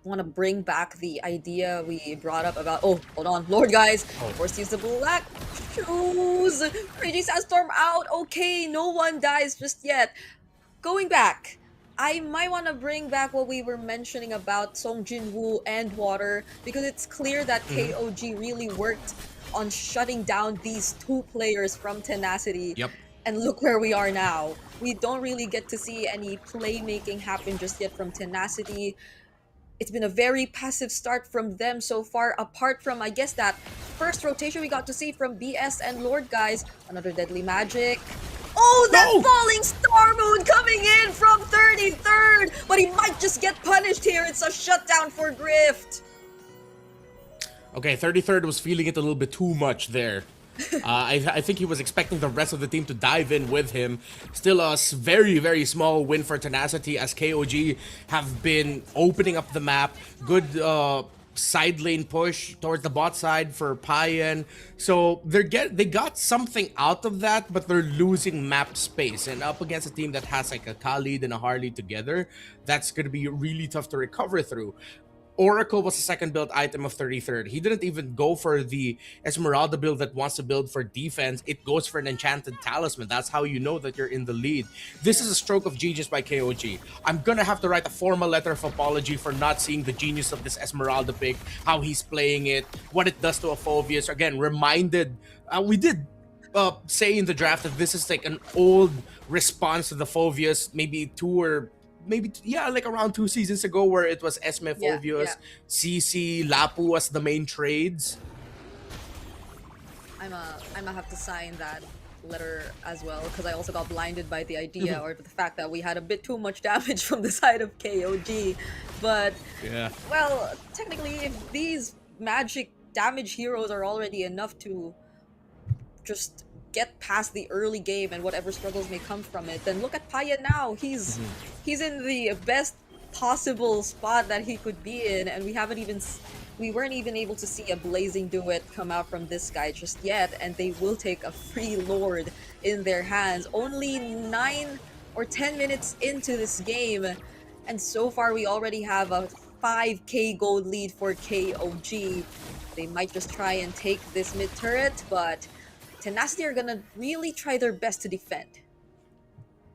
want to bring back the idea we brought up about, oh, hold on, Lord Guys, forced to use the black shoes, Raging Sandstorm out, okay, no one dies just yet. Going back, I might want to bring back what we were mentioning about Song Jinwoo and Water, because it's clear that KOG really worked on shutting down these two players from Tenacity. Yep. And look where we are now. We don't really get to see any playmaking happen just yet from Tenacity. It's been a very passive start from them so far, apart from, I guess, that first rotation we got to see from BS and Lord, guys. Another Deadly Magic. Oh, that No! Falling Star Moon coming in from 33rd! But he might just get punished here. It's a shutdown for Grift. Okay, 33rd was feeling it a little bit too much there. I think he was expecting the rest of the team to dive in with him. Still a very, very small win for Tenacity as KOG have been opening up the map. Good side lane push towards the bot side for Payan. So they got something out of that, but they're losing map space. And up against a team that has like a Khalid and a Harley together, that's going to be really tough to recover through. Oracle was the second build item of 33rd. He didn't even go for the Esmeralda build that wants to build for defense. It goes for an enchanted talisman. That's how you know that you're in the lead. This is a stroke of genius by KOG. I'm gonna have to write a formal letter of apology for not seeing the genius of this Esmeralda pick, how he's playing it, what it does to a Phoveus. Again, reminded, we did say in the draft that this is like an old response to the Phoveus, maybe like around 2 seasons ago, where it was Esme, Phoveus, CC, Lapu was the main trades. I'ma have to sign that letter as well, because I also got blinded by the idea or the fact that we had a bit too much damage from the side of KOG. But Yeah. well, technically, if these magic damage heroes are already enough to just get past the early game and whatever struggles may come from it, then look at Paya now. He's in the best possible spot that he could be in, and we weren't even able to see a blazing duet come out from this guy just yet, and they will take a free Lord in their hands. Only 9 or 10 minutes into this game, and so far we already have a 5k gold lead for KOG. They might just try and take this mid turret, but Tenacity are gonna really try their best to defend.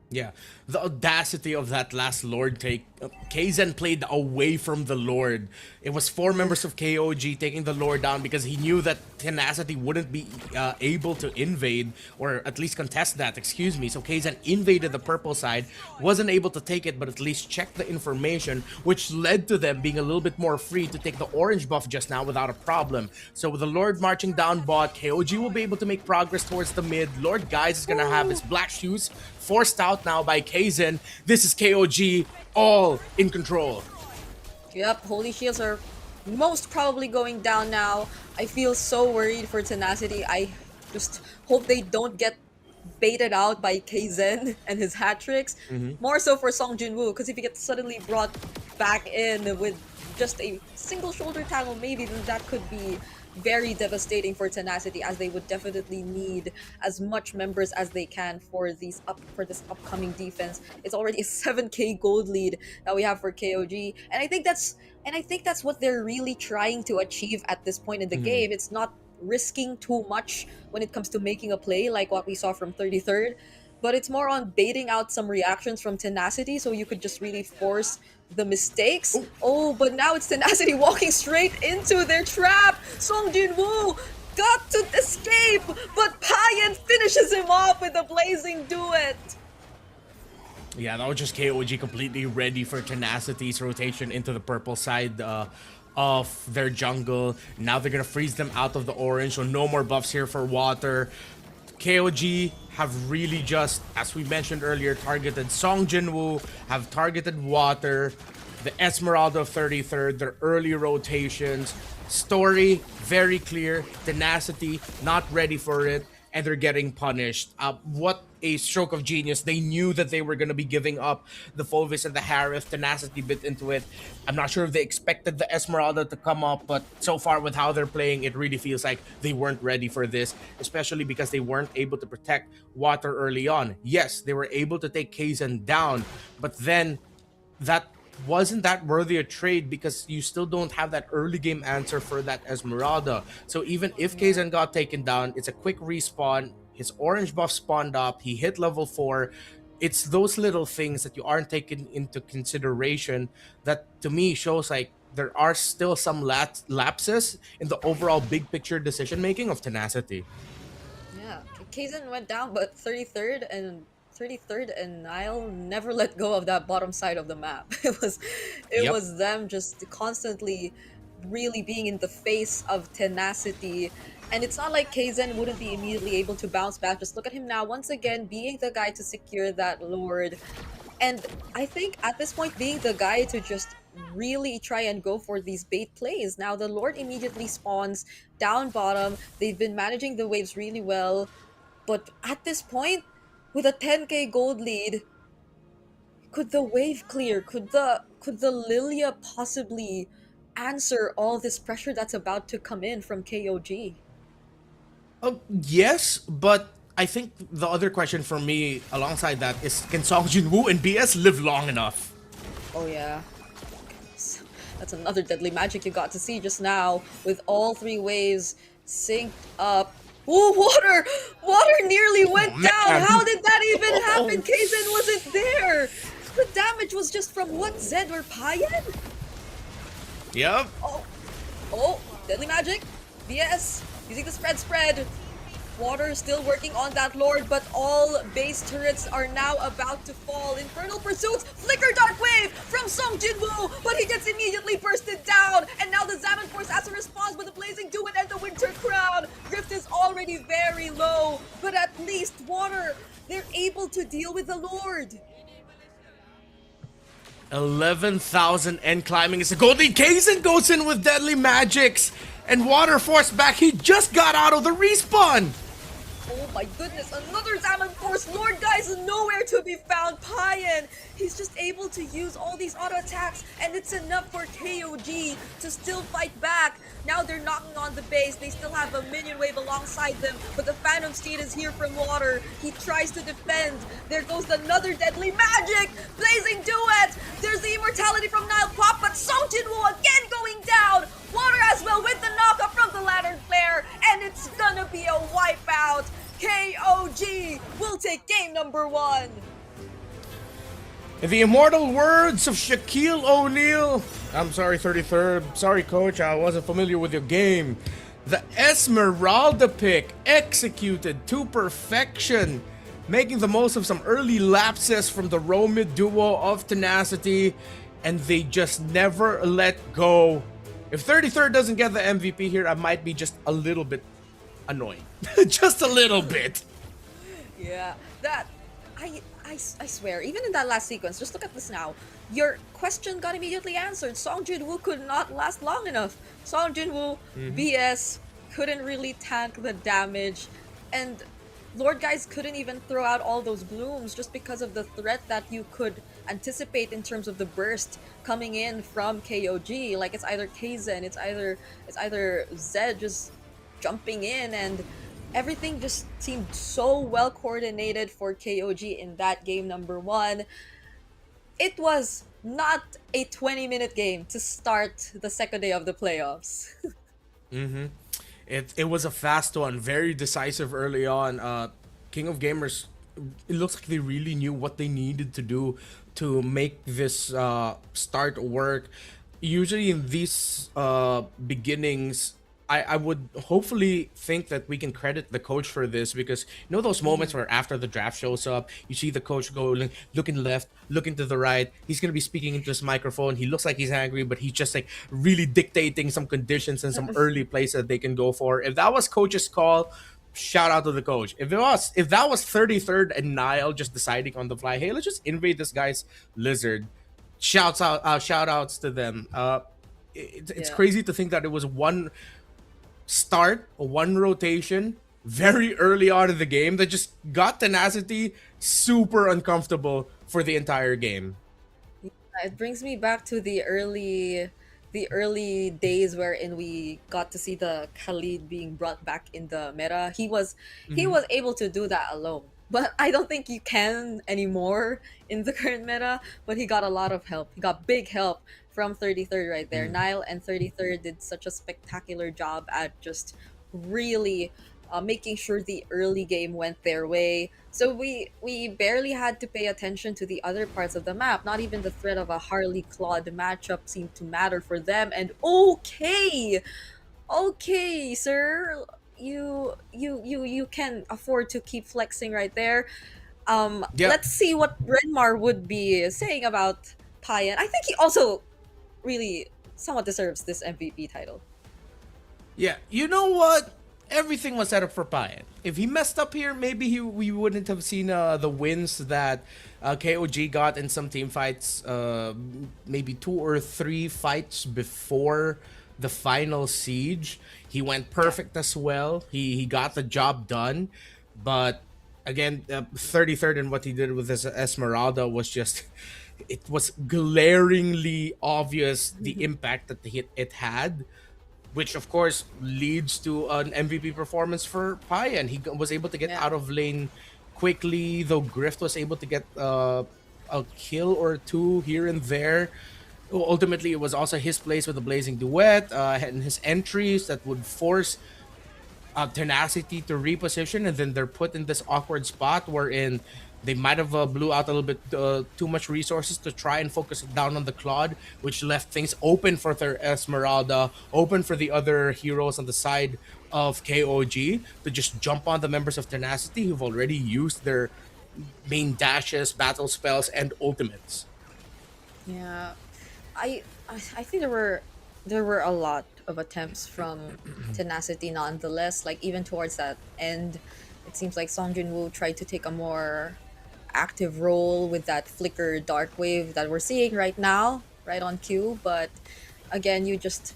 Yeah, the audacity of that last Lord take. Kaizen played away from the Lord. It was 4 members of KOG taking the Lord down because he knew that Tenacity wouldn't be able to invade, or at least contest that, excuse me. So Kaizen invaded the purple side, wasn't able to take it, but at least checked the information, which led to them being a little bit more free to take the orange buff just now without a problem. So with the Lord marching down bot, KOG will be able to make progress towards the mid. Lord Guys is gonna have his black shoes forced out now by Kaizen. This is KOG all in control. Yep, Holy Shields are most probably going down now. I feel so worried for Tenacity. I just hope they don't get baited out by Kaizen and his hat tricks. More so for Song Jinwoo, because if he gets suddenly brought back in with just a single shoulder tackle, maybe then that could be very devastating for Tenacity, as they would definitely need as much members as they can for this upcoming defense. It's already a 7k gold lead that we have for KOG, and I think that's what they're really trying to achieve at this point in the game. It's not risking too much when it comes to making a play like what we saw from 33rd, but it's more on baiting out some reactions from Tenacity, so you could just really force the mistakes. Oh, but now it's Tenacity walking straight into their trap. Song Jinwoo got to escape, but Payan finishes him off with a blazing duet. Yeah, that was just KOG completely ready for Tenacity's rotation into the purple side of their jungle. Now they're gonna freeze them out of the orange, so no more buffs here for water. KOG have really just, as we mentioned earlier, targeted Song Jinwoo, have targeted water, the Esmeralda of 33rd, their early rotations. Story, very clear. Tenacity, not ready for it, and they're getting punished. What a stroke of genius. They knew that they were going to be giving up the Phoveus and the Harith. Tenacity bit into it. I'm not sure if they expected the Esmeralda to come up, but so far with how they're playing, it really feels like they weren't ready for this, especially because they weren't able to protect water early on. Yes, they were able to take Kaizen down, but then that wasn't that worthy a trade because you still don't have that early game answer for that Esmeralda. So even if Kaizen got taken down, it's a quick respawn. His orange buff spawned up. He hit level 4. It's those little things that you aren't taking into consideration that to me shows like there are still some lapses in the overall big picture decision making of Tenacity. Yeah, Kaizen went down, but 33rd and 33rd and Nile never let go of that bottom side of the map. It Yep. was them just constantly really being in the face of tenacity. And it's not like Kaizen wouldn't be immediately able to bounce back. Just look at him now, once again, being the guy to secure that Lord. And I think at this point, being the guy to just really try and go for these bait plays. Now, the Lord immediately spawns down bottom. They've been managing the waves really well. But at this point, with a 10k gold lead, could the wave clear? Could the Lilia possibly answer all this pressure that's about to come in from KOG? Yes, but I think the other question for me alongside that is, can Song Jin-woo and BS live long enough? Oh yeah. That's another deadly magic you got to see just now with all three waves synced up. Oh, water! Water nearly went down! man. How did that even happen? Kaizen wasn't there! The damage was just from what, Zed or Payan? Yep. Oh, deadly magic. BS using the spread. Water still working on that Lord, but all base turrets are now about to fall. Infernal Pursuits, Flicker Dark Wave from Song Jin-woo, but he gets immediately bursted down. And now the Zaman Force has a response with the Blazing Duet and the Winter Crown. Grift is already very low, but at least Water, they're able to deal with the Lord. 11,000 end climbing is a gold lead. Kaizen goes in with deadly magics, and Water forced back. He just got out of the respawn. Oh my goodness, another Zaman Force! Lord guys, nowhere to be found. Payan, he's just able to use all these auto attacks, and it's enough for KOG to still fight back. Now they're knocking on the base. They still have a minion wave alongside them, but the Phantom Steed is here from Water. He tries to defend. There goes another deadly magic! Blazing Duet! There's the immortality from Nile Pop, but Song Jin-woo again going down! Water as well with the knockup from the Lantern Flare, and it's gonna be a wipeout! KOG will take game number 1! In the immortal words of Shaquille O'Neal, I'm sorry, 33rd. Sorry, coach, I wasn't familiar with your game. The Esmeralda pick executed to perfection, making the most of some early lapses from the Romid duo of Tenacity, and they just never let go. If 33rd doesn't get the MVP here, I might be just a little bit annoyed. Just a little bit. Yeah, that... I swear, even in that last sequence, just look at this now. Your question got immediately answered. Song Jin-woo could not last long enough. Song Jin-woo, BS, couldn't really tank the damage. And Lord Guys couldn't even throw out all those blooms just because of the threat that you could anticipate in terms of the burst coming in from KOG. Like, it's either Kaizen, it's either Zed just jumping in, and everything just seemed so well coordinated for KOG in that game number 1. It was not a 20-minute game to start the second day of the playoffs. It was a fast one, very decisive early on. King of Gamers, it looks like they really knew what they needed to do to make this start work. Usually in these beginnings, I would hopefully think that we can credit the coach for this, because you know those moments where after the draft shows up, you see the coach go looking left, looking to the right. He's gonna be speaking into his microphone. He looks like he's angry, but he's just like really dictating some conditions and some early plays that they can go for. If that was coach's call, shout out to the coach. If that was 33rd and Nile just deciding on the fly, hey, let's just invade this guy's lizard. Shout outs to them. It's crazy to think that it was one rotation very early on in the game that just got Tenacity super uncomfortable for the entire game. It brings me back to the early days wherein we got to see the Khalid being brought back in the meta. He was able to do that alone, but I don't think you can anymore in the current meta. But he got a lot of help. He got big help from 33rd right there. Nile and 33rd did such a spectacular job at just really making sure the early game went their way. So we barely had to pay attention to the other parts of the map. Not even the threat of a Harley Claude matchup seemed to matter for them. And okay, sir, you can afford to keep flexing right there. Yeah. Let's see what Renmar would be saying about Payan. I think he also really somewhat deserves this MVP title. Yeah, you know what? Everything was set up for Payan. If he messed up here, maybe we wouldn't have seen the wins that KOG got in some team fights. Maybe 2 or 3 fights before the final siege. He went perfect as well. He got the job done, but again, 33rd in what he did with his Esmeralda was just. It was glaringly obvious the impact that it had, which of course leads to an MVP performance for Pai, and was able to get Yeah. out of lane quickly. Though Grift was able to get a kill or two here and there. Ultimately, it was also his place with the Blazing Duet and his entries that would force Tenacity to reposition, and then they're put in this awkward spot wherein they might have blew out a little bit too much resources to try and focus down on the Claude, which left things open for their Esmeralda, open for the other heroes on the side of KOG to just jump on the members of Tenacity who've already used their main dashes, battle spells, and ultimates. Yeah, I think there were a lot of attempts from Tenacity nonetheless. Like even towards that end, it seems like Song Jin-woo tried to take a more active role with that flicker dark wave that we're seeing right now, right on cue. But again, you just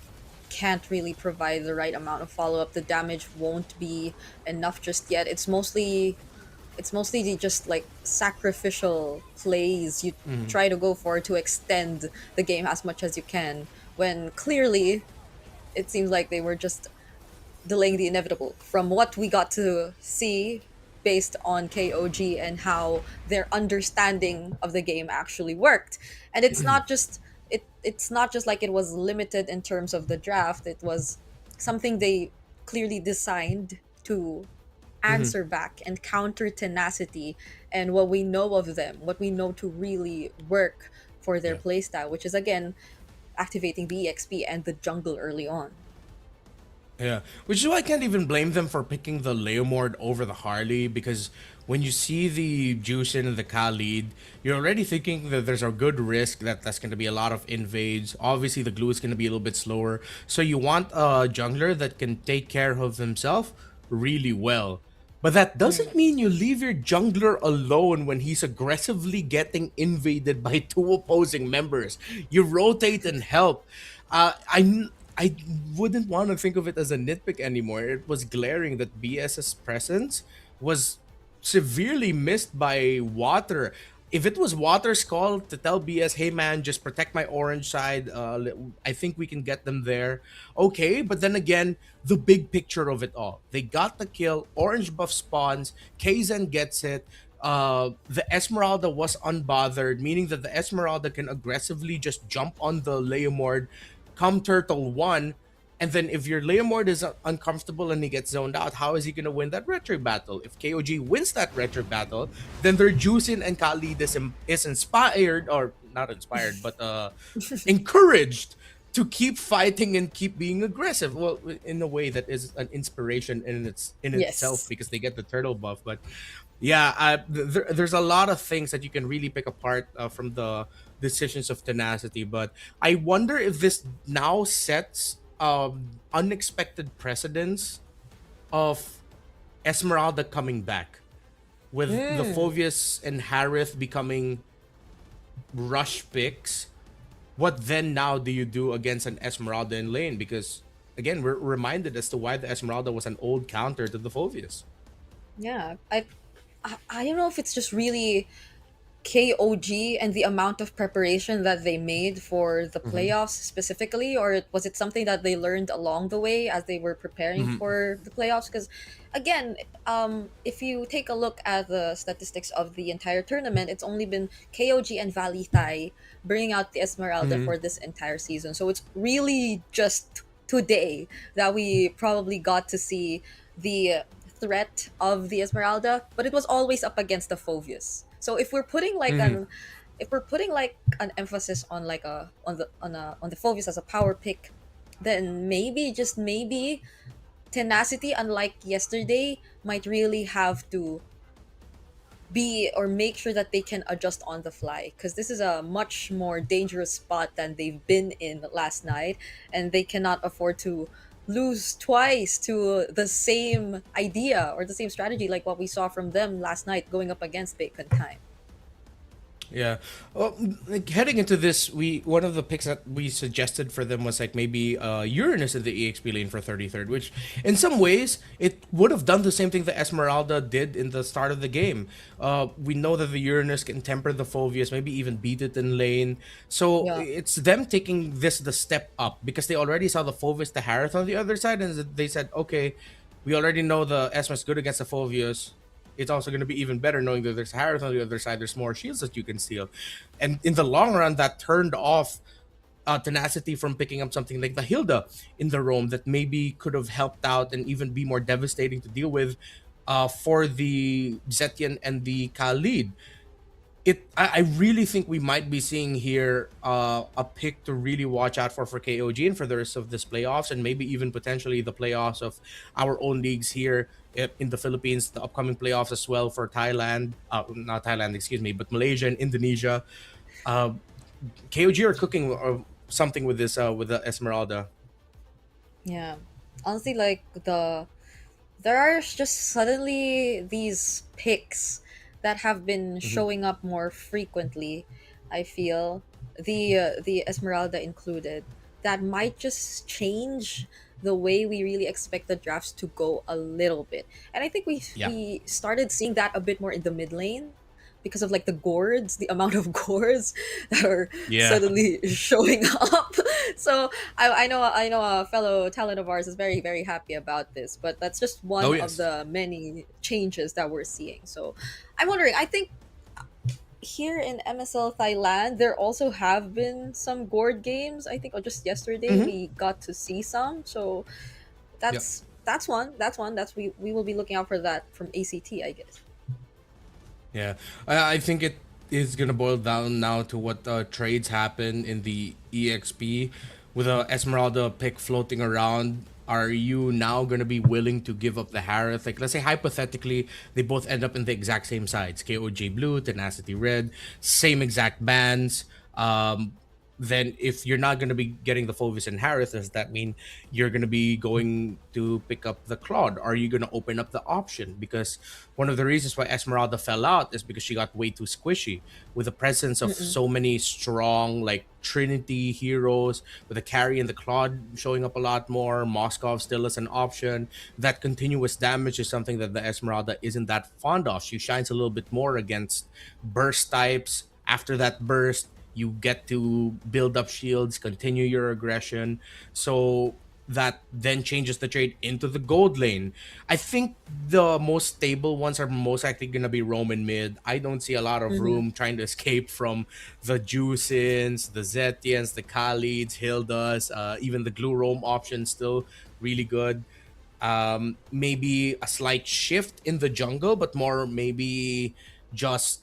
can't really provide the right amount of follow up. The damage won't be enough just yet. It's mostly the just like sacrificial plays you try to go for to extend the game as much as you can, when clearly it seems like they were just delaying the inevitable from what we got to see based on KOG and how their understanding of the game actually worked. And it's not just like it was limited in terms of the draft. It was something they clearly designed to answer back and counter Tenacity and what we know of them, what we know to really work for their Yeah. playstyle, which is again activating the EXP and the jungle early on. Yeah, which is why I can't even blame them for picking the Leomord over the Harley, because when you see the Juicin and the Khalid, you're already thinking that there's a good risk that that's going to be a lot of invades. Obviously, the glue is going to be a little bit slower, so you want a jungler that can take care of himself really well. But that doesn't mean you leave your jungler alone when he's aggressively getting invaded by two opposing members. You rotate and help. I wouldn't want to think of it as a nitpick anymore. It was glaring that BS's presence was severely missed by Water. If it was Water's call to tell BS, hey man, just protect my orange side, I think we can get them there. Okay, but then again, the big picture of it all. They got the kill, orange buff spawns, Kaizen gets it. The Esmeralda was unbothered, meaning that the Esmeralda can aggressively just jump on the Leomord, come turtle 1, and then if your Leomord is uncomfortable and he gets zoned out, how is he going to win that retro battle? If KOG wins that retro battle, then their Juicin and Khalid is inspired, or not inspired, but encouraged to keep fighting and keep being aggressive. Well, in a way that is an inspiration in itself, Yes. because they get the turtle buff. But yeah, there's a lot of things that you can really pick apart from the decisions of Tenacity. But I wonder if this now sets unexpected precedents of Esmeralda coming back, with the Phoveus and Harith becoming rush picks. What then now do you do against an Esmeralda in lane? Because again, we're reminded as to why the Esmeralda was an old counter to the Phoveus. Yeah, I don't know if it's just really KOG and the amount of preparation that they made for the playoffs specifically, or was it something that they learned along the way as they were preparing for the playoffs? Because again, if you take a look at the statistics of the entire tournament, it's only been KOG and Valley Thai bringing out the Esmeralda for this entire season. So it's really just today that we probably got to see the threat of the Esmeralda, but it was always up against the Phoveus. So if we're putting like an emphasis on like a on the Phoveus as a power pick, then maybe, just maybe, Tenacity, unlike yesterday, might really have to be or make sure that they can adjust on the fly, because this is a much more dangerous spot than they've been in last night, and they cannot afford to lose twice to the same idea or the same strategy like what we saw from them last night going up against Bacon Time. Yeah. Well, like heading into this, we one of the picks that we suggested for them was like maybe Uranus in the EXP lane for 33rd, which in some ways it would have done the same thing that Esmeralda did in the start of the game. We know that the Uranus can temper the Phoveus, maybe even beat it in lane. So Yeah. it's them taking this the step up because they already saw the Phoveus, the Harith on the other side, and they said, okay, we already know the Esma is good against the Phoveus. It's also going to be even better knowing that there's Harith on the other side. There's more shields that you can steal. And in the long run, that turned off Tenacity from picking up something like the Hilda in the roam that maybe could have helped out and even be more devastating to deal with for the Zetian and the Khalid. I really think we might be seeing here a pick to really watch out for KOG and for the rest of this playoffs, and maybe even potentially the playoffs of our own leagues here in the Philippines, the upcoming playoffs as well for Thailand, not Thailand, excuse me, but Malaysia and Indonesia. KOG are cooking something with this with the Esmeralda. Yeah. Honestly, like there are just suddenly these picks that have been showing up more frequently. I feel the Esmeralda included, that might just change the way we really expect the drafts to go a little bit. And I think we started seeing that a bit more in the mid lane because of like the gourds, the amount of gourds that are suddenly showing up. So I know a fellow talent of ours is very, very happy about this, but that's just one of the many changes that we're seeing. So I'm wondering, I think here in MSL Thailand, there also have been some gourd games. I think just yesterday we got to see some. So that's one. We will be looking out for that from ACT, I guess. Yeah, I think it is gonna boil down now to what trades happen in the EXP with a Esmeralda pick floating around. Are you now gonna be willing to give up the Harith? Like, let's say hypothetically they both end up in the exact same sides: KOJ blue, Tenacity red, same exact bans. Then if you're not going to be getting the Phoveus and Harith, does that mean you're going to be going to pick up the Claude? Are you going to open up the option? Because one of the reasons why Esmeralda fell out is because she got way too squishy with the presence of so many strong like Trinity heroes, with the carry and the Claude showing up a lot more. Moskov still as an option. That continuous damage is something that the Esmeralda isn't that fond of. She shines a little bit more against burst types. After that burst, you get to build up shields, continue your aggression. So that then changes the trade into the gold lane. I think the most stable ones are most likely going to be Roman mid. I don't see a lot of room trying to escape from the Juicins, the Zetians, the Khalids, Hildas, even the Glue Roam option still really good. Maybe a slight shift in the jungle, but more maybe just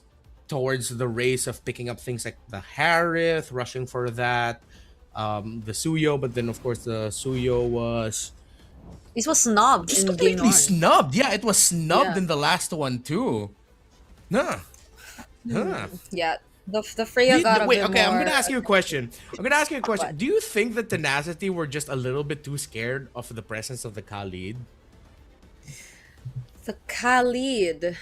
towards the race of picking up things like the Harith, rushing for that, the Suyo, but then of course the Suyo was This was snubbed just in game completely one. snubbed. Yeah, it was snubbed Yeah. in the last one too. Nah. Huh. Yeah, the Freya got a Wait, bit okay, more. I'm gonna ask you a question. What? Do you think that Tenacity were just a little bit too scared of the presence of the Khalid? The Khalid.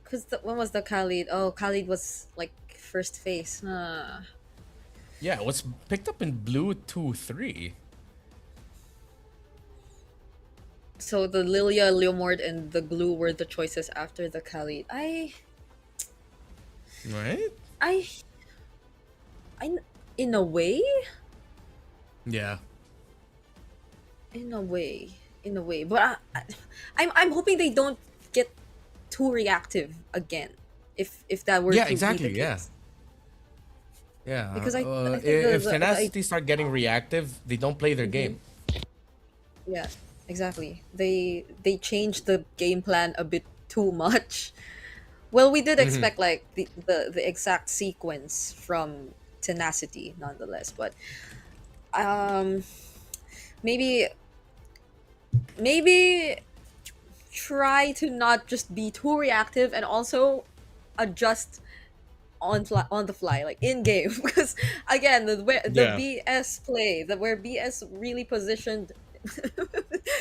Because when was the Khalid? Oh, Khalid was like first phase. Yeah, it was picked up in blue 2-3. So the Lilia, Leomord, and the Glue were the choices after the Khalid. Right? I, in a way, Yeah. but I'm hoping they don't get too reactive again. If that were Yeah, to exactly. be the Yeah. case. Yeah. Because I think if the Tenacity start getting reactive, they don't play their game. Yeah, exactly. They changed the game plan a bit too much. Well, we did expect like the exact sequence from Tenacity nonetheless, but maybe try to not just be too reactive and also adjust on the fly, like in game. Because again, the Yeah. BS play, where BS really positioned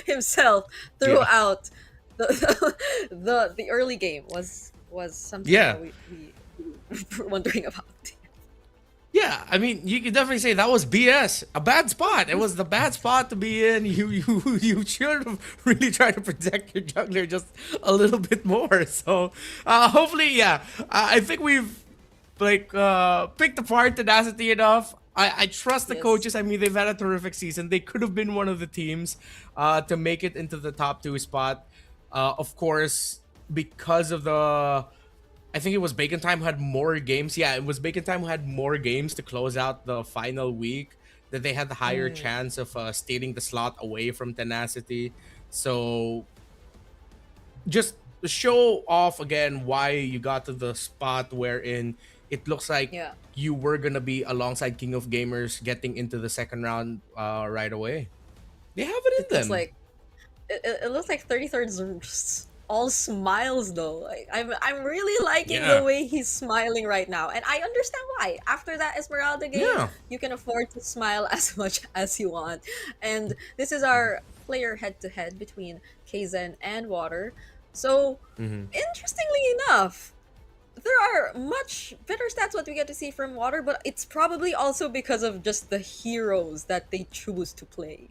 himself Yeah. throughout the early game was something Yeah. that we were wondering about. Yeah, I mean, you could definitely say that was BS. A bad spot. It was the bad spot to be in. You should have really tried to protect your jungler just a little bit more. So, hopefully, yeah. I think we've picked apart Tenacity enough. I trust the Yes. coaches. I mean, they've had a terrific season. They could have been one of the teams to make it into the top 2 spot. Of course, because of the I think it was Bacon Time who had more games. Yeah, it was Bacon Time who had more games to close out the final week, that they had the higher chance of stealing the slot away from Tenacity. So just show off again why you got to the spot wherein it looks like Yeah. you were gonna be alongside King of Gamers getting into the second round right away. They have it in It looks them. like it looks like 33rd's just all smiles though. Like I'm really liking Yeah. the way he's smiling right now, and I understand why. After that Esmeralda game, Yeah. you can afford to smile as much as you want. And this is our player head to head between Kzen and Water. So interestingly enough, there are much better stats what we get to see from Water, but it's probably also because of just the heroes that they choose to play.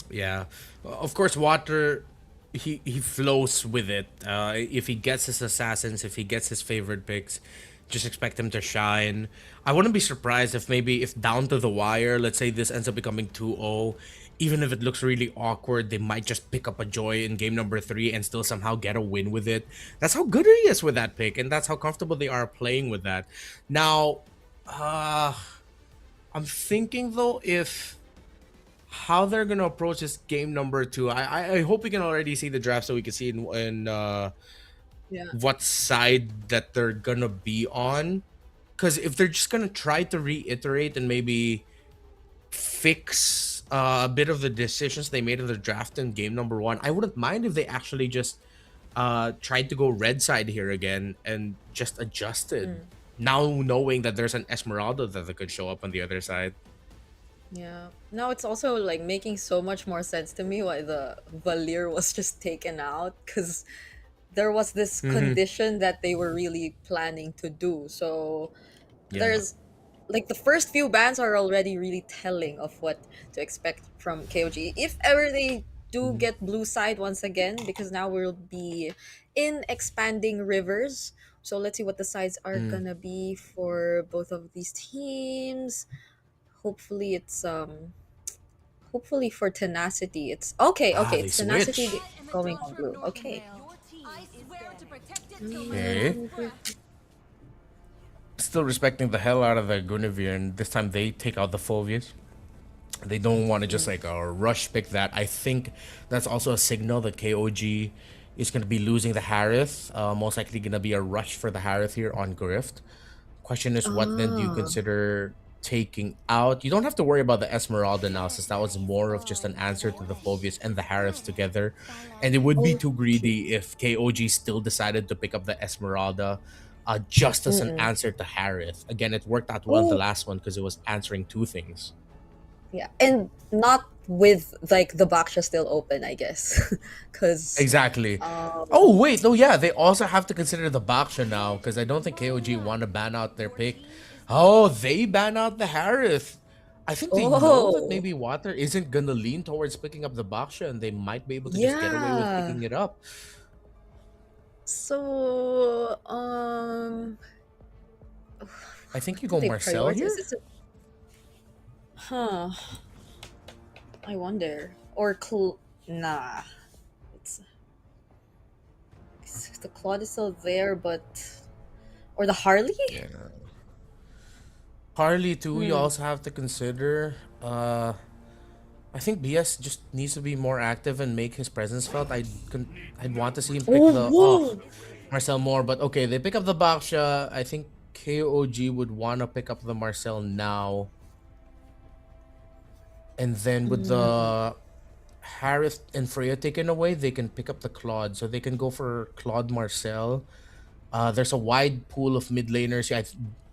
Yeah, of course, Water, he flows with it. If he gets his assassins, if he gets his favorite picks, just expect him to shine. I wouldn't be surprised if maybe if down to the wire, let's say this ends up becoming 2-0, even if it looks really awkward, they might just pick up a Joy in game number 3 and still somehow get a win with it. That's how good he is with that pick, and that's how comfortable they are playing with that. Now, I'm thinking though if how they're gonna approach this game number 2. I hope we can already see the draft so we can see in Yeah. what side that they're gonna be on. Because if they're just gonna try to reiterate and maybe fix a bit of the decisions they made in the draft in game number 1, I wouldn't mind if they actually just tried to go red side here again and just adjusted. Now knowing that there's an Esmeralda that could show up on the other side. Yeah. Now it's also like making so much more sense to me why the Valir was just taken out, because there was this condition that they were really planning to do. So Yeah. there's like the first few bans are already really telling of what to expect from KOG. If ever they do get blue side once again, because now we'll be in expanding rivers. So let's see what the sides are gonna be for both of these teams. Hopefully it's hopefully for Tenacity it's okay. They It's Tenacity switch. going on blue. Okay. Okay. Still respecting the hell out of the Guinevere, and this time they take out the Phobius. They don't want to just like rush pick that. I think that's also a signal that KOG is going to be losing the Harith. Most likely going to be a rush for the Harith here on Grift. Question is, what then do you consider taking out? You don't have to worry about the Esmeralda now, since that was more of just an answer to the Phobius and the Harith together. And it would be too greedy if KOG still decided to pick up the Esmeralda just as an answer to Harith. Again, it worked out well in the last one because it was answering 2 things. Yeah, and not with like the Baksha still open, I guess, because Exactly. Oh wait, no, yeah, they also have to consider the Baksha now, because I don't think KOG want to ban out their pick. Oh, they ban out the Harith. I think they know that maybe Water isn't gonna lean towards picking up the Baksha, and they might be able to just get away with picking it up. So I think you go they Marcel prioritize? here. Is it- Huh. I wonder. Or nah. It's the Claude is still there, but or the Harley? Yeah. Harley too, you also have to consider. I think BS just needs to be more active and make his presence felt. I'd want to see him pick Marcel more, but okay, they pick up the Baksha. I think KOG would want to pick up the Marcel now. And then with the Harith and Freya taken away, they can pick up the Claude. So they can go for Claude Marcel. There's a wide pool of mid laners.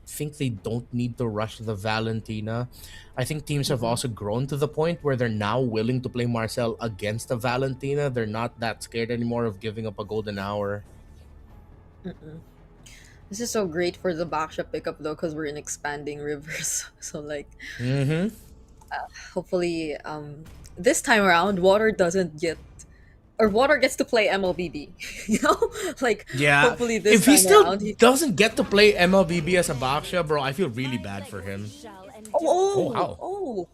Think they don't need to rush the Valentina. I think teams have also grown to the point where they're now willing to play Marcel against the Valentina. They're not that scared anymore of giving up a golden hour. This is so great for the Baksha pickup though, because we're in expanding rivers. So like, hopefully, this time around, Water doesn't get, or Water gets to play MLBB. You know, like Yeah. hopefully this If he time still around, doesn't get to play MLBB as a Baksha, bro, I feel really bad for him. Oh, wow. oh.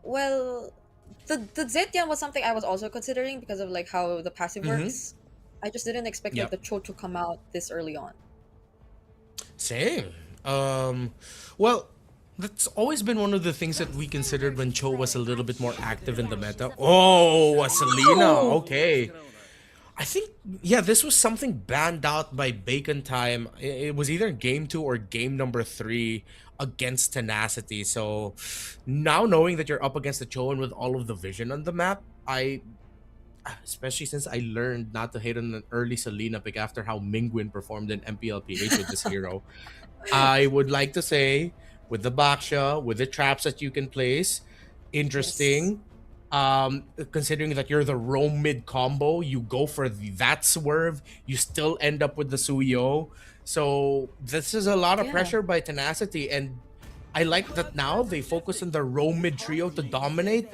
Well, the Zetian was something I was also considering because of like how the passive works. I just didn't expect like Yep. the Cho to come out this early on. Same. Well, that's always been one of the things that we considered when Cho was a little bit more active in the meta. Oh, a Selena. Okay. I think, yeah, this was something banned out by Bacon Time. It was either game 2 or game number 3 against Tenacity. So now knowing that you're up against the Cho and with all of the vision on the map, especially since I learned not to hate on an early Selena pick after how Mingwin performed in MPLPH with this hero. I would like to say, with the Baksha, with the traps that you can place, interesting. Considering that you're the roam mid combo, you go for that swerve, you still end up with the Suyo. So this is a lot of pressure by Tenacity, and I like that now they focus on the roam mid trio to dominate.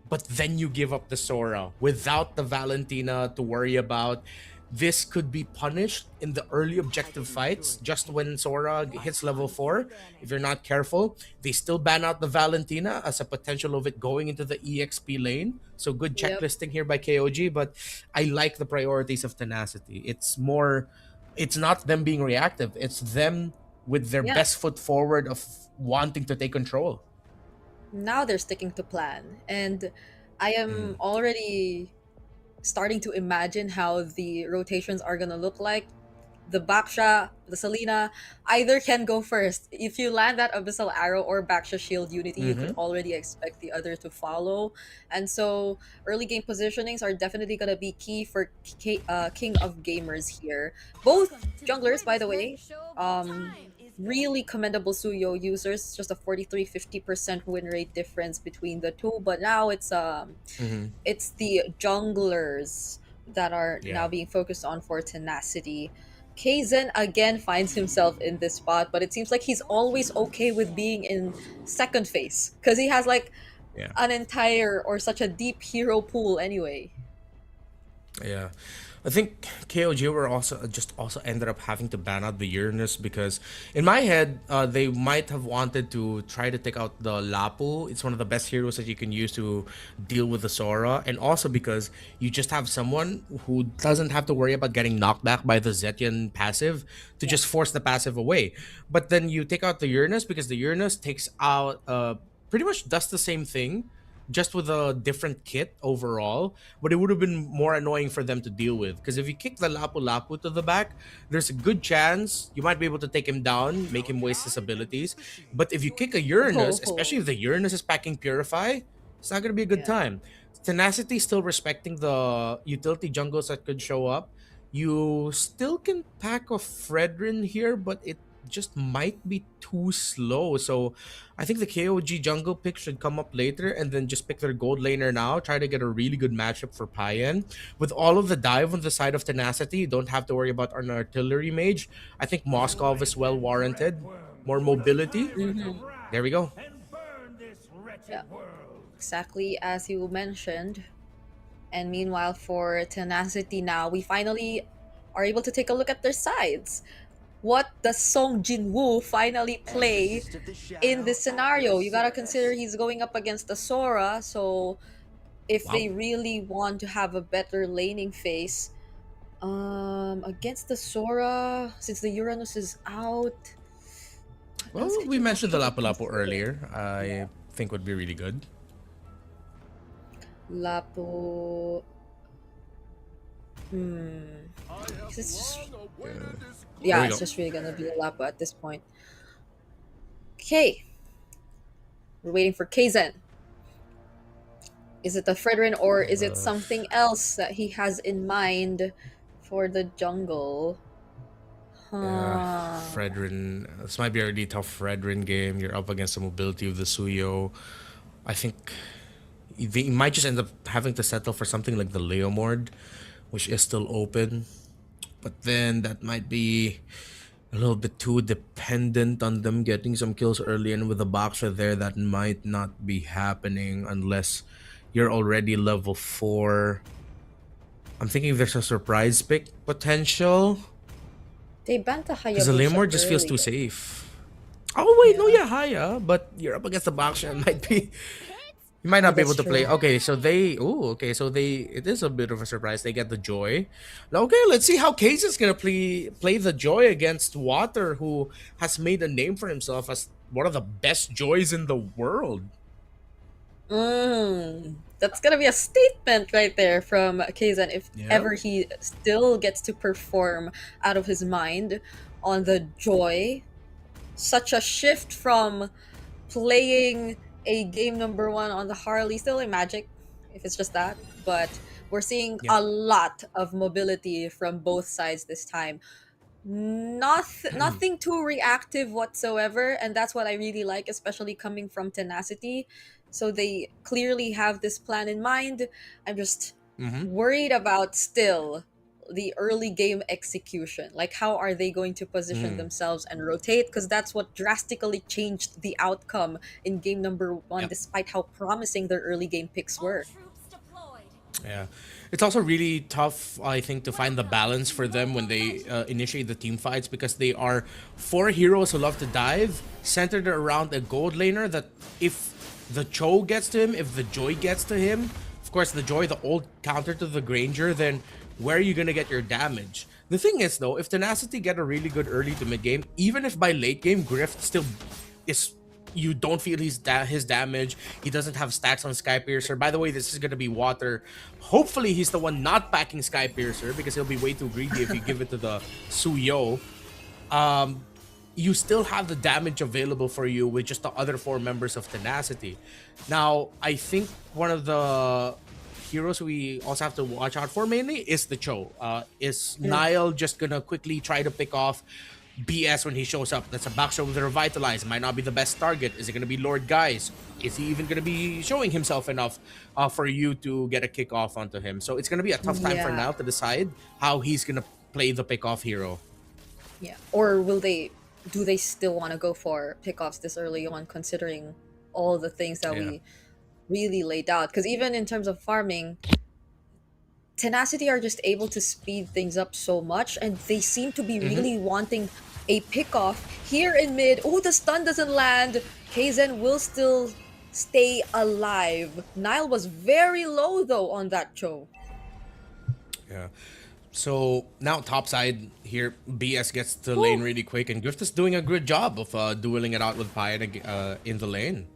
But then you give up the Sora without the Valentina to worry about. This could be punished in the early objective fights just when Sora hits level 4. If you're not careful, they still ban out the Valentina as a potential of it going into the EXP lane. So good checklisting here by KOG, but I like the priorities of Tenacity. It's not them being reactive. It's them with their best foot forward of wanting to take control. Now they're sticking to plan, and I am already starting to imagine how the rotations are gonna look like. The Baksha, the Selena, either can go first. If you land that Abyssal Arrow or Baksha Shield Unity, you could already expect the other to follow. And so early game positionings are definitely gonna be key for King of Gamers here. Both junglers, by the way, really commendable Suyo users. Just a 43-50% win rate difference between the two, but now it's the junglers that are now being focused on for Tenacity. Kaizen again finds himself in this spot, but it seems like he's always okay with being in second phase because he has like an entire or such a deep hero pool anyway. Yeah. I think KOG were also ended up having to ban out the Uranus because in my head they might have wanted to try to take out the Lapu. It's one of the best heroes that you can use to deal with the Sora, and also because you just have someone who doesn't have to worry about getting knocked back by the Zetian passive to just force the passive away. But then you take out the Uranus because the Uranus takes out pretty much does the same thing, just with a different kit overall, but it would have been more annoying for them to deal with. Because if you kick the Lapu to the back, there's a good chance you might be able to take him down, make him waste his abilities. But if you kick a Uranus, especially if the Uranus is packing Purify, it's not going to be a good time. Tenacity still respecting the utility jungles that could show up. You still can pack a Fredrin here, but it just might be too slow. So I think the KOG jungle pick should come up later and then just pick their gold laner now. Try to get a really good matchup for Payan. With all of the dive on the side of Tenacity, you don't have to worry about an artillery mage. I think Moskov is well warranted. More mobility. There we go. Yeah. Exactly as you mentioned. And meanwhile for Tenacity now, we finally are able to take a look at their sides. What does Song Jin-woo finally play in this scenario? You gotta consider he's going up against the Sora, so if they really want to have a better laning phase, against the Sora, since the Uranus is out... Well, we mentioned the Lapu earlier. I think would be really good. Lapu... It's just... Yeah, it's just really gonna be a Lapu at this point. Okay. We're waiting for Kaizen. Is it a Fredrin or is it something else that he has in mind for the jungle? Yeah, Huh. Fredrin. This might be a really tough Fredrin game. You're up against the mobility of the Suyo. I think they might just end up having to settle for something like the Leomord, which is still open. But then that might be a little bit too dependent on them getting some kills early, and with the boxer there, that might not be happening unless you're already level 4. I'm thinking there's a surprise pick potential. They banned the Because the Hayabusa Lamor just feels too early. safe. Oh wait, no, Yeah. yeah, Haya, but you're up against the boxer and might be you might not be able That's to play. true. Okay, so it is a bit of a surprise. They get the Joy. Okay, let's see how Case is gonna play the Joy against Water, who has made a name for himself as one of the best Joys in the world. That's gonna be a statement right there from Kazan if Yeah. ever he still gets to perform out of his mind on the Joy. Such a shift from playing a game number 1 on the Harley, still a Magic, if it's just that, but we're seeing Yeah. a lot of mobility from both sides this time. Nothing too reactive whatsoever, and that's what I really like, especially coming from Tenacity. So they clearly have this plan in mind. I'm just worried about still the early game execution. Like, how are they going to position themselves and rotate? Because that's what drastically changed the outcome in game number 1, Yep. despite how promising their early game picks were. Yeah, it's also really tough, I think, to find the balance for them when they initiate the team fights, because they are 4 heroes who love to dive, centered around a gold laner that if the Cho gets to him, if the Joy gets to him, of course the Joy, the old counter to the Granger, then where are you gonna get your damage? The thing is though, if Tenacity get a really good early to mid game, even if by late game Grift still is, you don't feel his damage, he doesn't have stacks on Skypiercer. By the way, this is gonna be Water. Hopefully he's the one not packing Skypiercer, because he'll be way too greedy if you give it to the Suyo. You still have the damage available for you with just the other 4 members of Tenacity. Now, I think one of the heroes we also have to watch out for mainly is the Cho. Is Nile just gonna quickly try to pick off BS when he shows up? That's a back show with a Revitalize. Might not be the best target. Is it gonna be Lord Guys? Is he even gonna be showing himself enough for you to get a kick off onto him? So it's gonna be a tough time for Yeah. Nile to decide how he's gonna play the pick off hero. Yeah. Or do they still want to go for pickoffs this early on, considering all the things that we really laid out? Because even in terms of farming, Tenacity are just able to speed things up so much, and they seem to be really wanting a pickoff here in mid. Oh, the stun doesn't land. Kaizen will still stay alive. Nile was very low though on that Cho. Yeah. So now topside here, BS gets to lane really quick, and Grift is doing a good job of dueling it out with Pyan in the lane.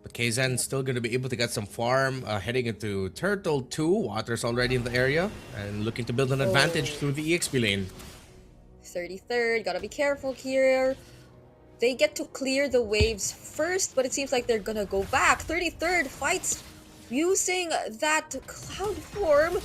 But Kaizen's still going to be able to get some farm, heading into Turtle 2. Water's already in the area, and looking to build an advantage through the EXP lane. 33rd, gotta be careful here. They get to clear the waves first, but it seems like they're gonna go back. 33rd fights using that cloud form,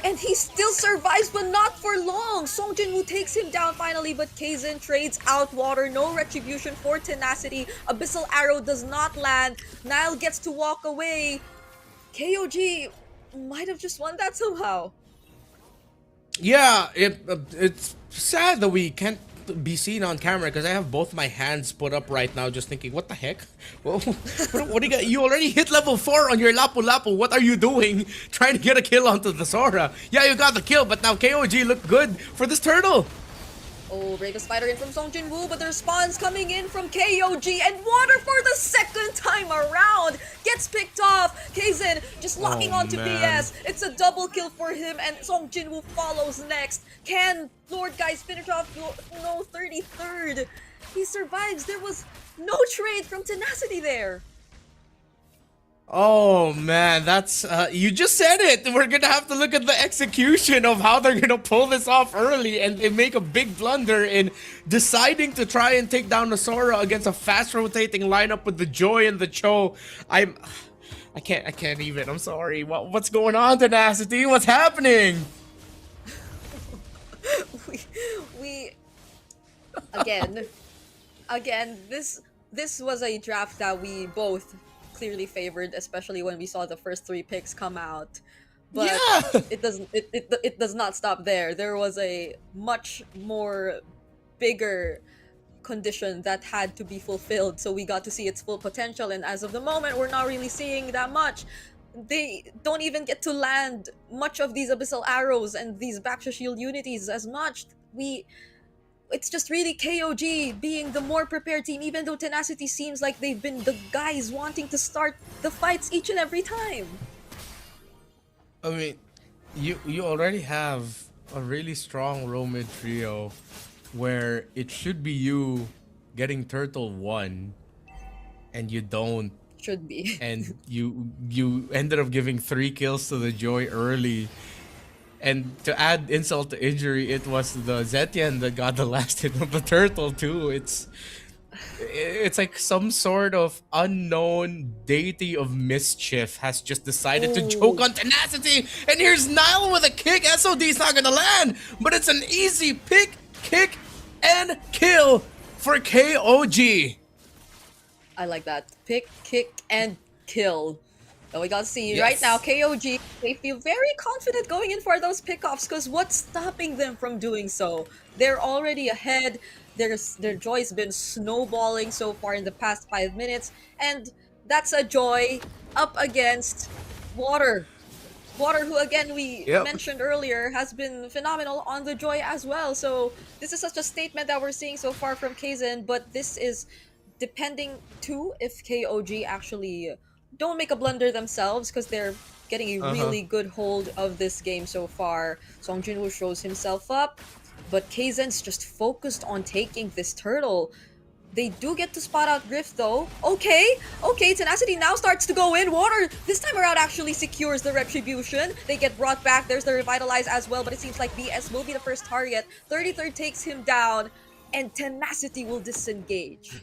and he still survives, but not for long. Song Jin-woo takes him down finally, but Kaizen trades out Water. No retribution for Tenacity. Abyssal Arrow does not land. Nile gets to walk away. KOG might have just won that somehow. Yeah, it's sad that we can't be seen on camera, because I have both my hands put up right now just thinking, what the heck? Well, what do you got? You already hit level 4 on your Lapu Lapu. What are you doing? Trying to get a kill onto the Sora. Yeah, you got the kill, but now KOG look good for this turtle. Oh, Brave Spider in from Song Jin-woo, but the response coming in from KOG, and Water for the second time around gets picked off. Kaizen just locking onto man. BS. It's a double kill for him, and Song Jin-woo follows next. Can Lord Guys finish off? No, 33rd. He survives. There was no trade from Tenacity there. Oh man, that's you just said it. We're gonna have to look at the execution of how they're gonna pull this off early, and they make a big blunder in deciding to try and take down the Sora against a fast rotating lineup with the Joy and the Cho. I'm I can't even. I'm sorry. What's going on, Tenacity? What's happening? we again, this was a draft that we both clearly favored, especially when we saw the first 3 picks come out. But Yeah. it does not stop there. There was a much more bigger condition that had to be fulfilled, so we got to see its full potential, and as of the moment we're not really seeing that much. They don't even get to land much of these abyssal arrows and these Baxter Shield unities as much. It's just really KOG being the more prepared team, even though Tenacity seems like they've been the guys wanting to start the fights each and every time. I mean, you already have a really strong row mid trio where it should be you getting Turtle 1 and you don't, Should be. and you ended up giving 3 kills to the Joy early. And to add insult to injury, it was the Zetian that got the last hit of the Turtle too. It's like some sort of unknown deity of mischief has just decided to choke on Tenacity. And here's Nile with a kick. SOD's not gonna land, but it's an easy pick, kick, and kill for KOG. I like that. Pick, kick, and kill. And we got to see Yes. right now, KOG, they feel very confident going in for those pickoffs, because what's stopping them from doing so? They're already ahead. Their joy's been snowballing so far in the past 5 minutes, and that's a Joy up against Water. Water, who again we mentioned earlier, has been phenomenal on the Joy as well. So this is such a statement that we're seeing so far from Kaizen, but this is depending too if KOG actually don't make a blunder themselves, because they're getting a really good hold of this game so far. Song Jinwoo shows himself up, but Kaizen's just focused on taking this turtle. They do get to spot out Griff though. Okay, Tenacity now starts to go in. Water this time around actually secures the Retribution. They get brought back. There's the Revitalize as well, but it seems like BS will be the first target. 33rd takes him down, and Tenacity will disengage.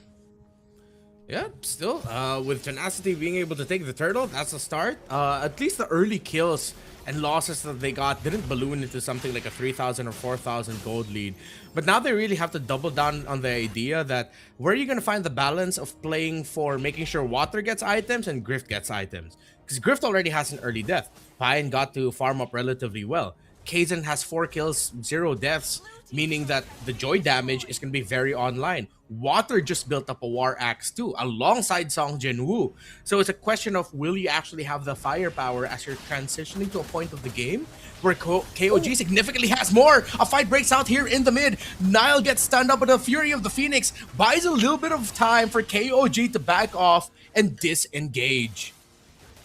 Yeah, still, with Tenacity being able to take the turtle, that's a start. At least the early kills and losses that they got didn't balloon into something like a 3,000 or 4,000 gold lead. But now they really have to double down on the idea that where are you going to find the balance of playing for making sure Water gets items and Grift gets items? Because Grift already has an early death. Pine got to farm up relatively well. Kaizen has 4 kills, 0 deaths, meaning that the Joy damage is going to be very online. Water just built up a War Axe too, alongside Song Jinwoo. So it's a question of, will you actually have the firepower as you're transitioning to a point of the game where KOG significantly has more? A fight breaks out here in the mid. Nile gets stunned up, but the Fury of the Phoenix buys a little bit of time for KOG to back off and disengage.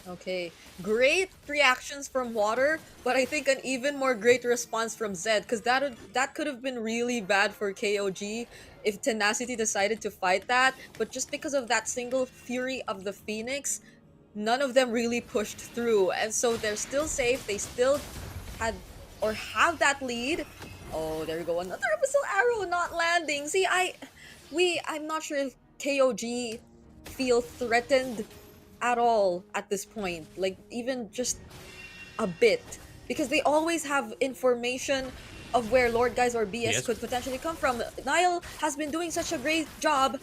Okay, great reactions from Water, but I think an even more great response from Zed, because that could have been really bad for KOG if Tenacity decided to fight that. But just because of that single Fury of the Phoenix, none of them really pushed through, and so they're still safe. They still had or have that lead. Oh, there we go, another Abyssal Arrow not landing. See, I'm not sure if KOG feel threatened at all at this point, like even just a bit, because they always have information of where Lord Guys or BS could potentially come from. Nile has been doing such a great job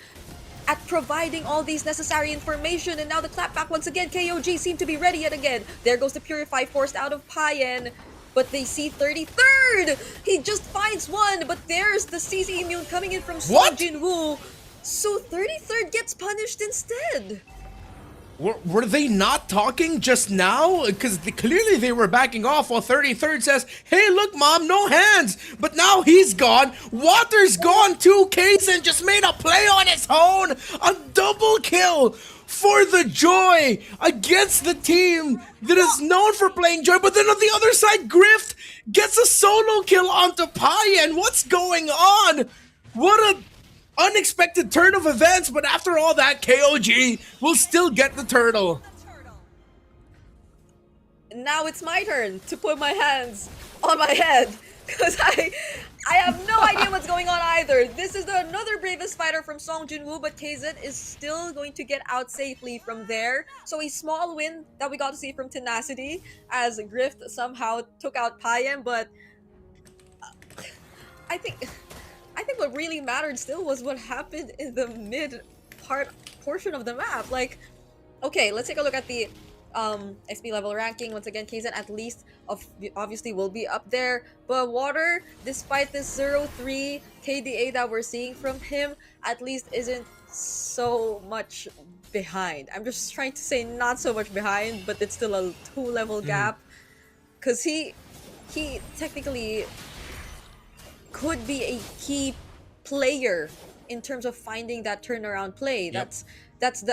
at providing all these necessary information, and now the clapback once again. KOG seem to be ready yet again. There goes the Purify, forced out of Payen, but they see 33rd. He just finds one, but there's the CC immune coming in from Song Jinwoo, so 33rd gets punished instead. Were they not talking just now? Because clearly they were backing off while 33rd says, hey, look, Mom, no hands. But now he's gone. Water's gone too. Kaizen just made a play on his own. A double kill for the Joy against the team that is known for playing Joy. But then on the other side, Grift gets a solo kill onto Payen. What's going on? What a unexpected turn of events, but after all that, KOG will still get the turtle. Now it's my turn to put my hands on my head, Because I have no idea what's going on either. This is another bravest fighter from Song Junwoo, but KZ is still going to get out safely from there. So a small win that we got to see from Tenacity as Grift somehow took out Payen, but I think what really mattered still was what happened in the mid portion of the map. Like, okay, let's take a look at the XP level ranking. Once again, KZ at least obviously will be up there, but Water, despite this 0-3 KDA that we're seeing from him, at least isn't so much behind. I'm just trying to say not so much behind, but it's still a 2-level gap, because he technically could be a key player in terms of finding that turnaround play. Yep.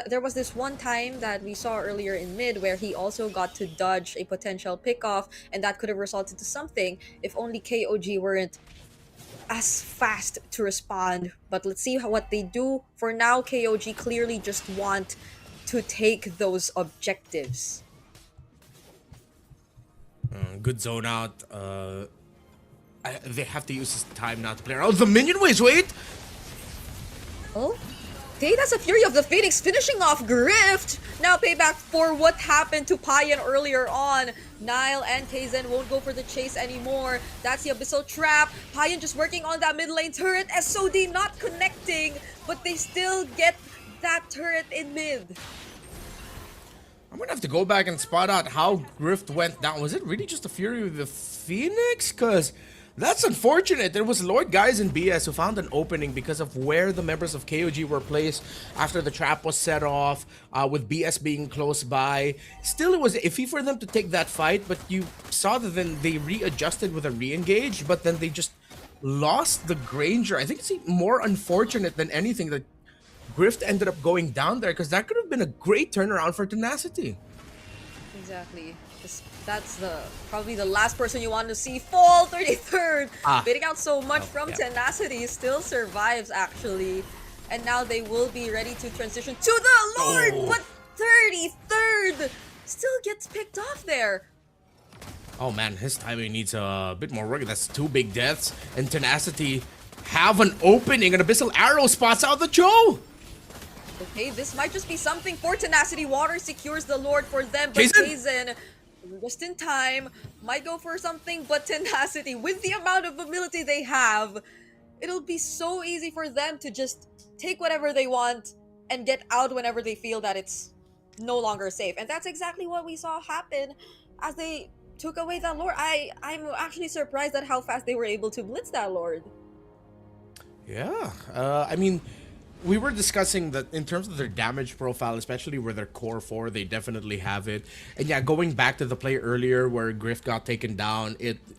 There was this one time that we saw earlier in mid where he also got to dodge a potential pickoff, and that could have resulted to something if only KOG weren't as fast to respond. But let's see what they do. For now, KOG clearly just want to take those objectives. Good zone out. They have to use this time now to play around. Oh, the minion waves, wait! Oh? Okay, that's a Fury of the Phoenix finishing off Grift. Now payback for what happened to Payen earlier on. Nile and Kaizen won't go for the chase anymore. That's the Abyssal Trap. Payen just working on that mid lane turret. SOD not connecting, but they still get that turret in mid. I'm gonna have to go back and spot out how Grift went down. Was it really just a Fury of the Phoenix? Because that's unfortunate. There was Lord Guys and BS who found an opening because of where the members of KOG were placed after the trap was set off, with BS being close by. Still, it was iffy for them to take that fight, but you saw that then they readjusted with a re-engage, but then they just lost the Granger. I think it's more unfortunate than anything that Grift ended up going down there, because that could have been a great turnaround for Tenacity. Exactly. That's probably the last person you want to see fall. 33rd, bidding out so much from Tenacity, still survives actually, and now they will be ready to transition to the Lord. But 33rd still gets picked off there. Oh man, his timing needs a bit more work. That's 2 big deaths, and Tenacity have an opening. An Abyssal Arrow spots out the Joe. Okay, this might just be something for Tenacity. Water secures the Lord for them, but Kaizen just in time might go for something, but Tenacity, with the amount of ability they have, it'll be so easy for them to just take whatever they want and get out whenever they feel that it's no longer safe. And that's exactly what we saw happen as they took away that Lord. I'm actually surprised at how fast they were able to blitz that Lord. Yeah, I mean, we were discussing that in terms of their damage profile, especially where their core 4, they definitely have it. And yeah, going back to the play earlier where Grift got taken down,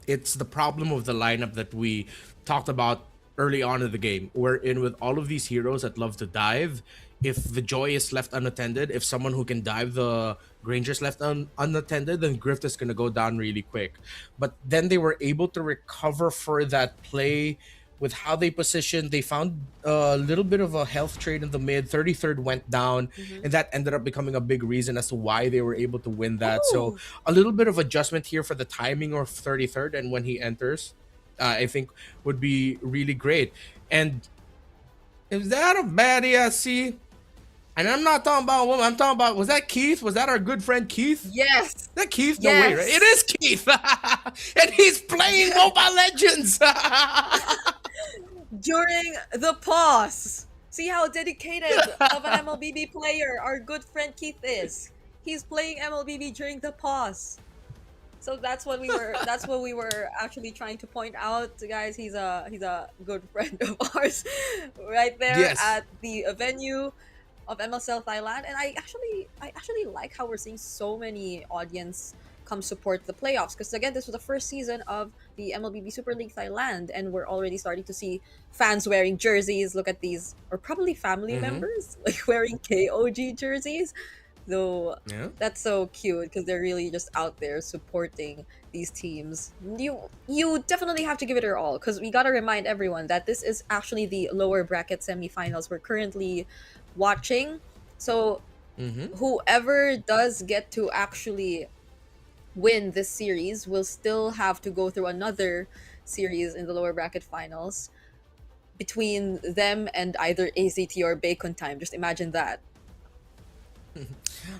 it's the problem of the lineup that we talked about early on in the game. Wherein with all of these heroes that love to dive, if the Joy is left unattended, if someone who can dive the Granger's left unattended, then Grift is going to go down really quick. But then they were able to recover for that play with how they positioned. They found a little bit of a health trade in the mid. 33rd went down, and that ended up becoming a big reason as to why they were able to win that. So a little bit of adjustment here for the timing of 33rd, and when he enters, I think would be really great. And is that a bad ESC? And I'm not talking about a woman. I'm talking about, was that Keith? Was that our good friend Keith? Yes. Is that Keith? No way, right? It is Keith. And he's playing Mobile Legends. During the pause. See how dedicated of an MLBB player our good friend Keith is. He's playing MLBB during the pause. So that's what we were actually trying to point out, guys. He's a good friend of ours right there at the venue of MSL Thailand. And I actually like how we're seeing so many audience come support the playoffs, because again, this was the first season of the MLBB Super League Thailand, and we're already starting to see fans wearing jerseys. Look at these, or probably family members like wearing KOG jerseys. Though that's so cute, because they're really just out there supporting these teams. You definitely have to give it your all, because we gotta remind everyone that this is actually the lower bracket semifinals we're currently watching. So whoever does get to actually win this series will still have to go through another series in the lower bracket finals between them and either AZT or Bacon Time. Just imagine that.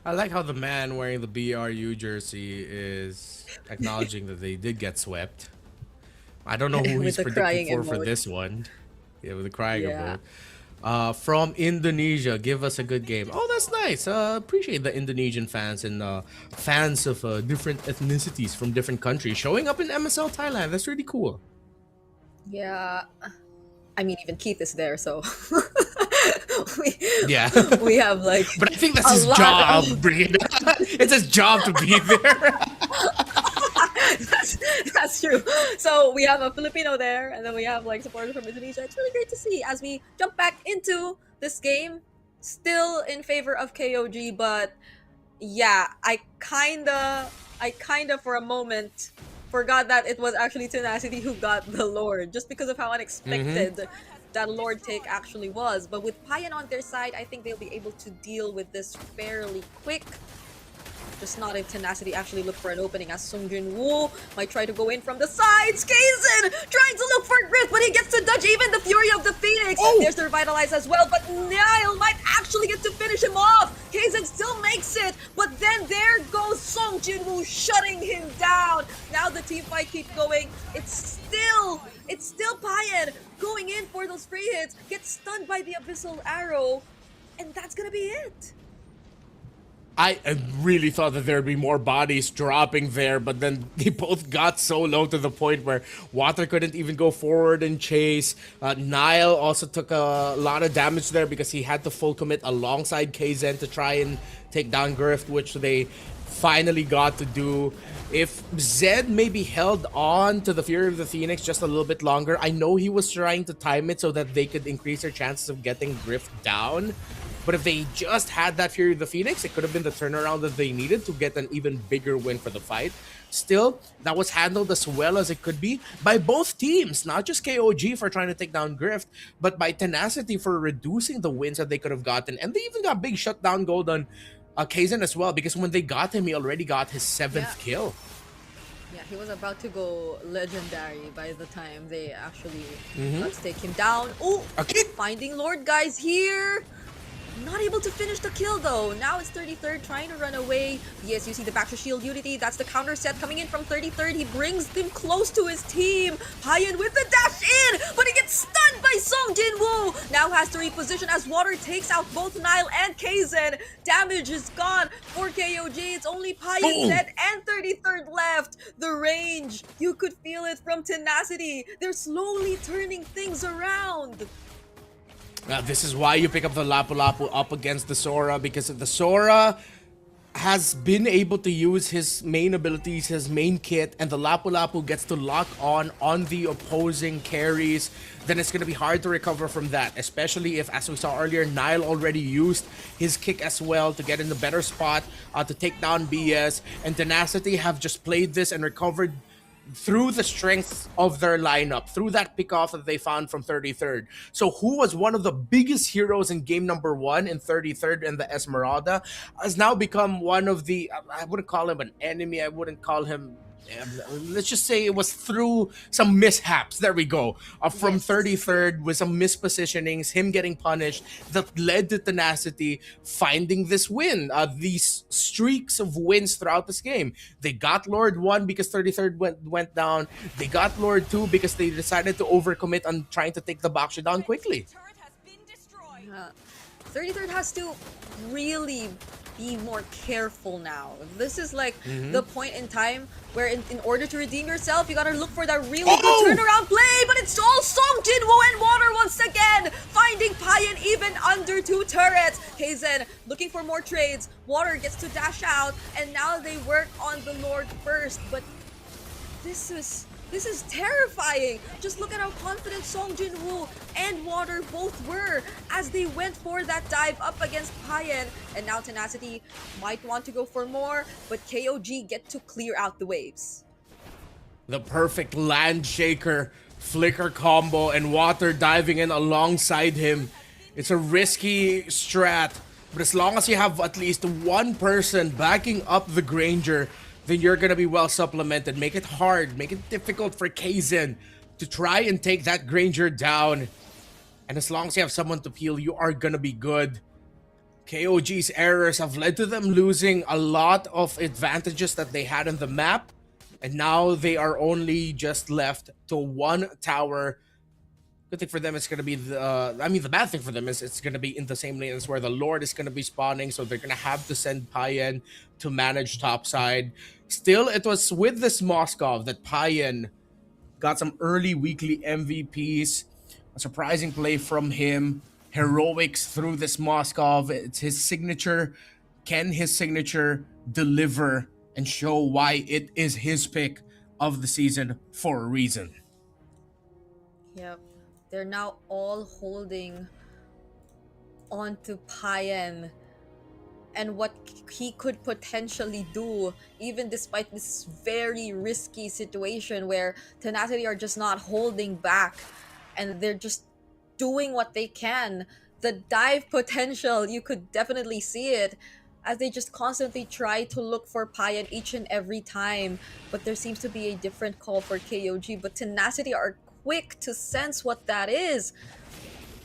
I like how the man wearing the BRU jersey is acknowledging that they did get swept. I don't know who With he's the predicting crying for emote. this one. Yeah, with the crying Yeah. emote. From Indonesia, give us a good game. Oh, that's nice. Appreciate the Indonesian fans and fans of different ethnicities from different countries showing up in MSL Thailand. That's really cool. Yeah. I mean, even Keith is there, so we, Yeah. we have like. But I think that's a his lot job, of- Breen. It's his job to be there. that's true. So we have a Filipino there, and then we have like supporters from Indonesia. It's really great to see as we jump back into this game. Still in favor of KOG, but yeah, I kinda for a moment forgot that it was actually Tenacity who got the Lord, just because of how unexpected that Lord take actually was. But with Payan on their side, I think they'll be able to deal with this fairly quick. Just not if Tenacity actually look for an opening, as Sung Jin Woo might try to go in from the sides. Kaizen trying to look for Griff, but he gets to dodge even the Fury of the Phoenix. There's the Revitalize as well, but Nile might actually get to finish him off. Kaizen still makes it, but then there goes Sung Jin Woo shutting him down. Now the team fight keeps going. It's still Payan going in for those free hits, gets stunned by the Abyssal Arrow, and that's gonna be it. I really thought that there'd be more bodies dropping there, but then they both got so low to the point where Water couldn't even go forward and chase. Nile also took a lot of damage there because he had to full commit alongside Kzen to try and take down Grift, which they finally got to do. If Zed maybe held on to the Fury of the Phoenix just a little bit longer, I know he was trying to time it so that they could increase their chances of getting Grift down. But if they just had that Fury of the Phoenix, it could have been the turnaround that they needed to get an even bigger win for the fight. Still, that was handled as well as it could be by both teams, not just KOG for trying to take down Grift, but by Tenacity for reducing the wins that they could have gotten. And they even got big shutdown gold on Kaizen as well, because when they got him, he already got his 7th kill. Yeah, he was about to go legendary by the time they actually got to take him down. Oh, finding Lord guys here. Not able to finish the kill though. Now it's 33rd trying to run away. Yes, you see the back to shield Unity. That's the counter set coming in from 33rd. He brings them close to his team. Payan with the dash in, but he gets stunned by Song Jin Woo. Now has to reposition as Water takes out both Nile and Kaizen. Damage is gone for KOG. It's only Payan, Zed, and 33rd left. The range, you could feel it from Tenacity. They're slowly turning things around. This is why you pick up the Lapu Lapu up against the Sora, because the Sora has been able to use his main abilities, his main kit, and the Lapu Lapu gets to lock on the opposing carries. Then it's going to be hard to recover from that, especially if, as we saw earlier, Nile already used his kick as well to get in the better spot to take down BS, and Tenacity have just played this and recovered through the strength of their lineup, through that pick-off that they found from 33rd. So who was one of the biggest heroes in game number 1 in 33rd and the Esmeralda has now become one of the, I wouldn't call him an enemy, I wouldn't call him, let's just say it was through some mishaps, there we go, from 33rd with some mispositionings, him getting punished, that led to Tenacity finding this win, these streaks of wins throughout this game. They got Lord 1 because 33rd went down, they got Lord 2 because they decided to overcommit on trying to take the Baksha down quickly. 33rd has to really be more careful now. This is like the point in time where in order to redeem yourself, you gotta look for that really good turnaround play, but it's all Song Jin Woo and Water once again, finding Payan even under 2 turrets. Kaizen looking for more trades. Water gets to dash out, and now they work on the Lord first, but this is terrifying. Just look at how confident Song Jin Woo and Water both were as they went for that dive up against Payan. And now Tenacity might want to go for more, but KOG get to clear out the waves. The perfect land shaker, flicker combo, and Water diving in alongside him. It's a risky strat, but as long as you have at least one person backing up the Granger, then you're gonna be well supplemented. Make it hard, make it difficult for Kaizen to try and take that Granger down. And as long as you have someone to peel, you are gonna be good. KOG's errors have led to them losing a lot of advantages that they had in the map. And now they are only just left to one tower. Good thing for them is going to be the bad thing for them is it's going to be in the same lane as where the Lord is going to be spawning. So they're going to have to send Payan to manage topside. Still, it was with this Moskov that Payan got some early weekly MVPs. A surprising play from him. Heroics through this Moskov. It's his signature. Can his signature deliver and show why it is his pick of the season for a reason? Yep. They're now all holding onto Payan and what he could potentially do, even despite this very risky situation where Tenacity are just not holding back and they're just doing what they can. The dive potential, you could definitely see it as they just constantly try to look for Payan each and every time. But there seems to be a different call for KOG, but Tenacity are quick to sense what that is.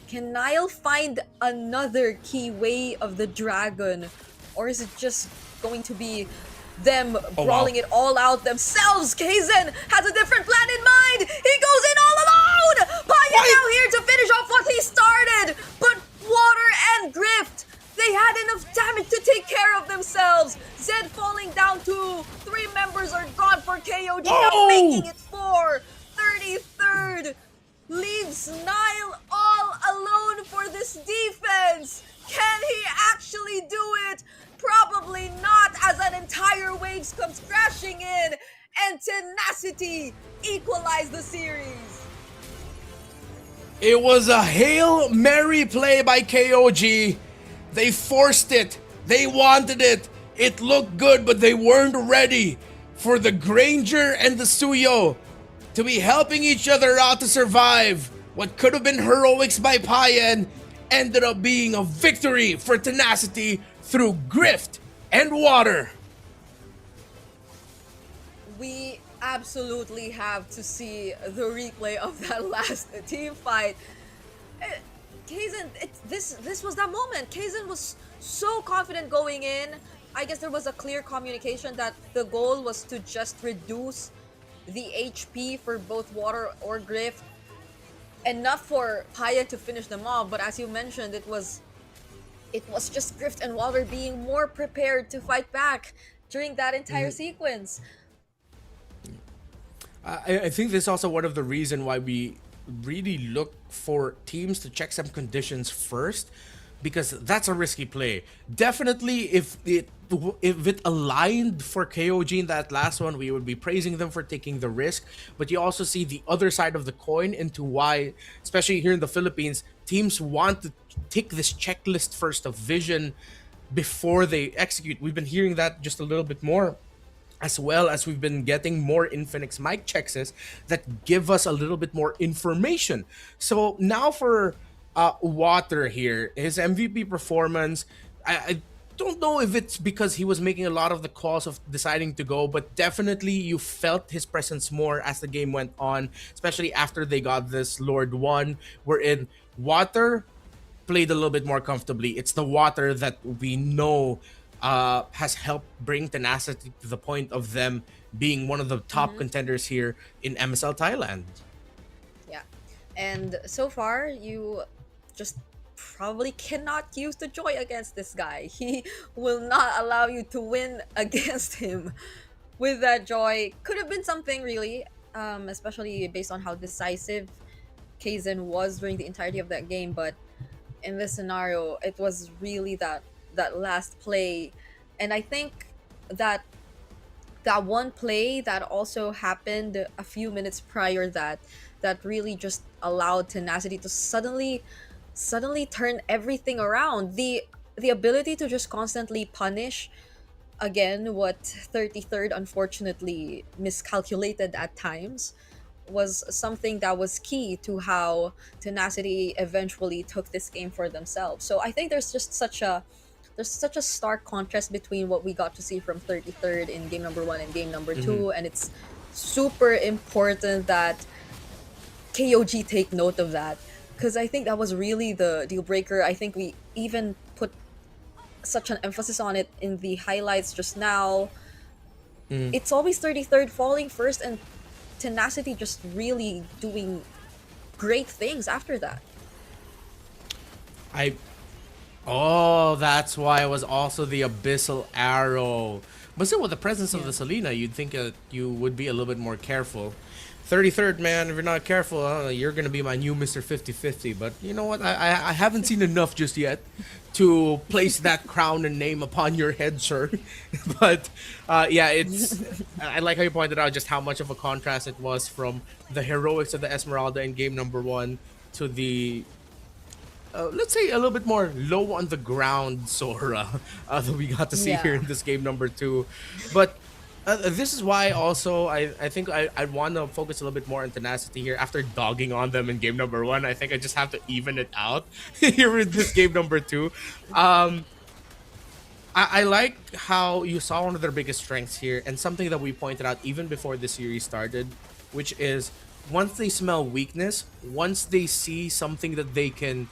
Can Niall find another key way of the dragon? Or is it just going to be them brawling it all out themselves? Kaizen has a different plan in mind! He goes in all alone! Payan now here to finish off what he started! But Water and Grift, they had enough damage to take care of themselves! Zed falling down too! 3 members are gone for KOG, now making it 4! 33rd leaves Niall all alone for this defense. Can he actually do it? Probably not, as an entire wave comes crashing in and Tenacity equalize the series. It was a Hail Mary play by KOG. They forced it. They wanted it. It looked good, but they weren't ready for the Granger and the Suyo to be helping each other out to survive. What could have been heroics by Payan ended up being a victory for Tenacity through Grift and Water. We absolutely have to see the replay of that last team fight. Kaizen, this was that moment. Kaizen was so confident going in. I guess there was a clear communication that the goal was to just reduce the HP for both Water or Grift, enough for Payan to finish them off. But as you mentioned, it was just Grift and Water being more prepared to fight back during that entire sequence. I think this is also one of the reasons why we really look for teams to check some conditions first, because that's a risky play. Definitely, if it aligned for KOG in that last one, we would be praising them for taking the risk. But you also see the other side of the coin into why, especially here in the Philippines, teams want to tick this checklist first of vision before they execute. We've been hearing that just a little bit more, as well as we've been getting more Infinix mic checks that give us a little bit more information. So now for Water here, his MVP performance, I don't know if it's because he was making a lot of the calls of deciding to go, but definitely you felt his presence more as the game went on, especially after they got this Lord 1, wherein Water played a little bit more comfortably. It's the Water that we know has helped bring Tenacity to the point of them being one of the top contenders here in MSL Thailand. Yeah, and so far you just probably cannot use the joy against this guy. He will not allow you to win against him with that joy. Could have been something really, especially based on how decisive Kaizen was during the entirety of that game, but in this scenario it was really that last play. And I think that one play that also happened a few minutes prior that really just allowed Tenacity to suddenly turn everything around. The ability to just constantly punish, again, what 33rd unfortunately miscalculated at times, was something that was key to how Tenacity eventually took this game for themselves. So I think there's just such a there's such a stark contrast between what we got to see from 33rd in game number 1 and game number 2, and it's super important that KOG take note of that, because I think that was really the deal breaker. I think we even put such an emphasis on it in the highlights just now. It's always 33rd falling first and Tenacity just really doing great things after that. Oh, that's why it was also the Abyssal Arrow. But still, with the presence of the Selena, you'd think you would be a little bit more careful. 33rd, man, if you're not careful, you're going to be my new Mr. 50-50. But you know what? I haven't seen enough just yet to place that crown and name upon your head, sir. But yeah, I like how you pointed out just how much of a contrast it was from the heroics of the Esmeralda in game number 1 to the let's say a little bit more low on the ground Sora that we got to see here in this game number 2. But this is why also I think I want to focus a little bit more on Tenacity here. After dogging on them in game number 1, I think I just have to even it out here with this game number 2. I like how you saw one of their biggest strengths here, and something that we pointed out even before the series started, which is once they smell weakness, once they see something that they can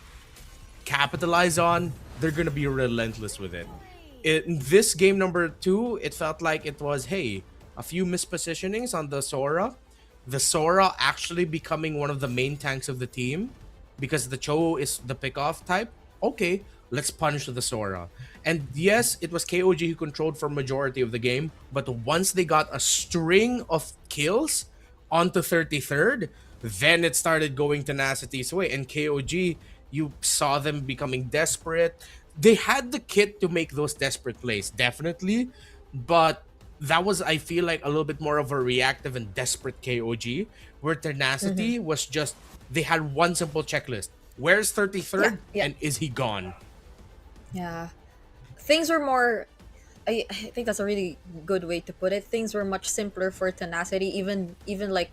capitalize on, they're gonna be relentless with it. In this game number 2, it felt like it was, hey, a few mispositionings on the Sora actually becoming one of the main tanks of the team because the Cho is the pick-off type. Okay, let's punish the Sora. And yes, it was KOG who controlled for majority of the game, but once they got a string of kills onto 33rd, then it started going Tenacity's way. And KOG, you saw them becoming desperate. They had the kit to make those desperate plays, definitely, but that was, I feel like, a little bit more of a reactive and desperate KOG, where Tenacity was just, they had one simple checklist. Where's 33rd? And is he gone? Yeah. Things were more, I think that's a really good way to put it. Things were much simpler for Tenacity, even like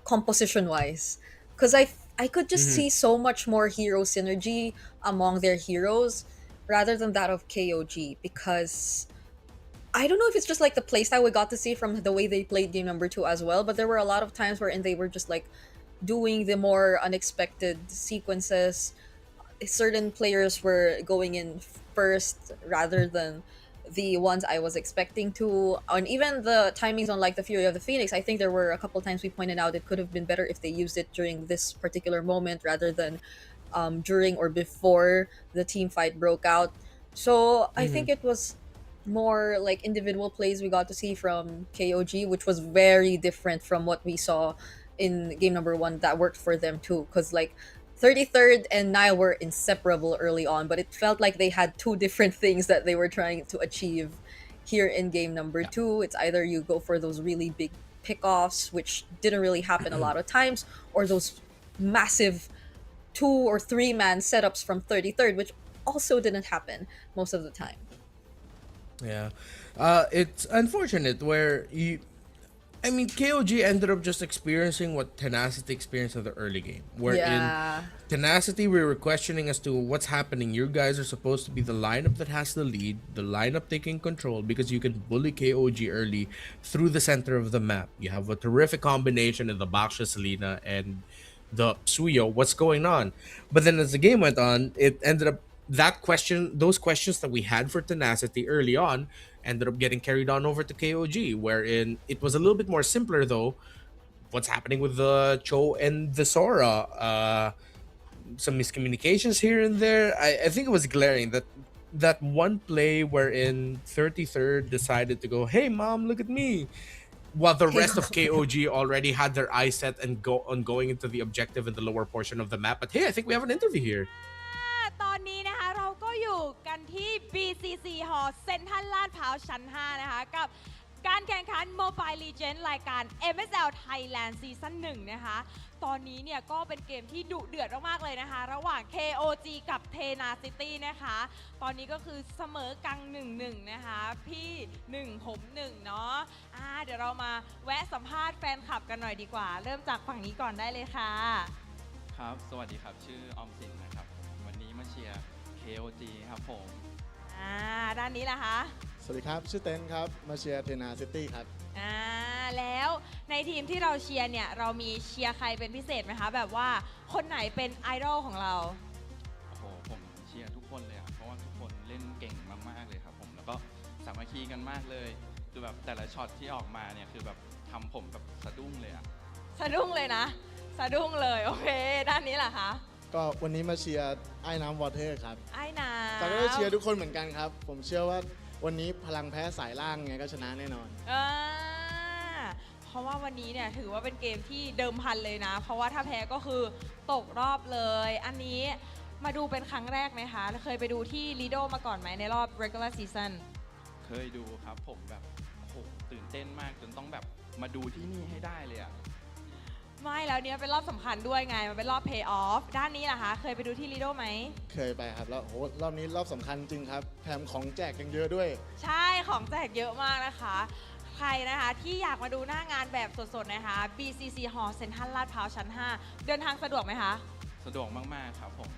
composition wise, because I could just see so much more hero synergy among their heroes rather than that of KOG, because I don't know if it's just like the playstyle we got to see from the way they played game number 2 as well, but there were a lot of times wherein they were just like doing the more unexpected sequences. Certain players were going in first rather than the ones I was expecting to. And even the timings on like the Fury of the Phoenix, I think there were a couple times we pointed out it could have been better if they used it during this particular moment rather than during or before the team fight broke out. So I think it was more like individual plays we got to see from KOG, which was very different from what we saw in game number 1 that worked for them too. Because like 33rd and Nile were inseparable early on, but it felt like they had two different things that they were trying to achieve here in game number 2. It's either you go for those really big pickoffs, which didn't really happen a lot of times, or those massive 2 or 3 man setups from 33rd, which also didn't happen most of the time. Yeah. It's unfortunate where KOG ended up just experiencing what Tenacity experienced in the early game. Where in Tenacity, we were questioning as to what's happening. You guys are supposed to be the lineup that has the lead, the lineup taking control, because you can bully KOG early through the center of the map. You have a terrific combination of the Baksha, Selena, and the Suyo. What's going on? But then as the game went on, it ended up those questions that we had for Tenacity early on ended up getting carried on over to KOG, wherein it was a little bit more simpler though. What's happening with the Cho and the Sora? Some miscommunications here and there. I think it was glaring that one play wherein 33rd decided to go, "Hey mom, look at me," while the rest of KOG already had their eyes set and going into the objective in the lower portion of the map. But hey, I think we have an interview here. ตอนนี้นะคะเราก็อยู่กันที่ BCC Hall เซ็นทรัลลาดพร้าวชั้น 5 นะคะกับการแข่งขัน Mobile Legends รายการ MSL Thailand Season 1 นะคะตอนนี้เนี่ยก็เป็นเกมที่ดุเดือดมากๆเลยนะคะระหว่าง KOG กับ Tenacity นะคะตอนนี้ก็คือเสมอกัง 1-1 นะคะพี่1ผม1เนาะเดี๋ยวเรามาแวะสัมภาษณ์แฟนคลับกันหน่อยดีกว่าเริ่มจากฝั่งนี้ก่อนได้เลยค่ะ ครับสวัสดีครับชื่อออมสินนะครับวันนี้มาเชียร์ KOG KOG ครับผม ด้านนี้ล่ะคะ สวัสดีครับ ชื่อเต้นครับ มาเชียร์เทนาซิตี้ครับ แล้วในทีมที่เราเชียร์เนี่ย เรามีเชียร์ใครเป็นพิเศษไหมคะ แบบว่าคนไหนเป็นไอดอลของเรา โอ้โห ผมเชียร์ทุกคนเลยครับ เพราะว่าทุกคนเล่นเก่งมากๆเลยครับผม แล้วก็สามัคคีกันมากเลย คือแบบแต่ละช็อตที่ออกมาเนี่ย คือแบบทำผมแบบสะดุ้งเลยอะ สะดุ้งเลยนะ สะดุ้งเลย โอเค ด้านนี้ล่ะคะ ก็วันนี้มาเชียร์ไอ้น้ำวอเตอร์ครับ ไอ้น้ แต่ก็เชียร์ทุกคนเหมือนกันครับ ผมเชื่อว่าวันนี้พลังแพ้สายล่างไงก็ชนะแน่นอน เพราะว่าวันนี้เนี่ยถือว่าเป็นเกมที่เดิมพันเลยนะ เพราะว่าถ้าแพ้ก็คือตกรอบเลย อันนี้มาดูเป็นครั้งแรกไหมคะ เคยไปดูที่ลีโดมาก่อนไหมในรอบ regular season เคยดูครับผมแบบโอ้โหตื่นเต้นมากจนต้องแบบมาดูที่นี่ให้ได้เลยอะ ไม่แล้วเนี่ยเป็นรอบสำคัญด้วยไง มันเป็นรอบ pay off ด้านนี้ล่ะคะ เคยไปดูที่ลีโดไหม เคยไปครับ แล้วโหรอบนี้รอบสำคัญจริงครับ แถมของแจกยังเยอะด้วย ใช่ ของแจกเยอะมากนะคะ ใครนะคะที่อยากมาดูหน้างานแบบสดๆนะคะ BCC Hall เซ็นทรัลลาดพร้าวชั้น 5 เดินทางสะดวกไหมคะ สะดวกมากๆครับผม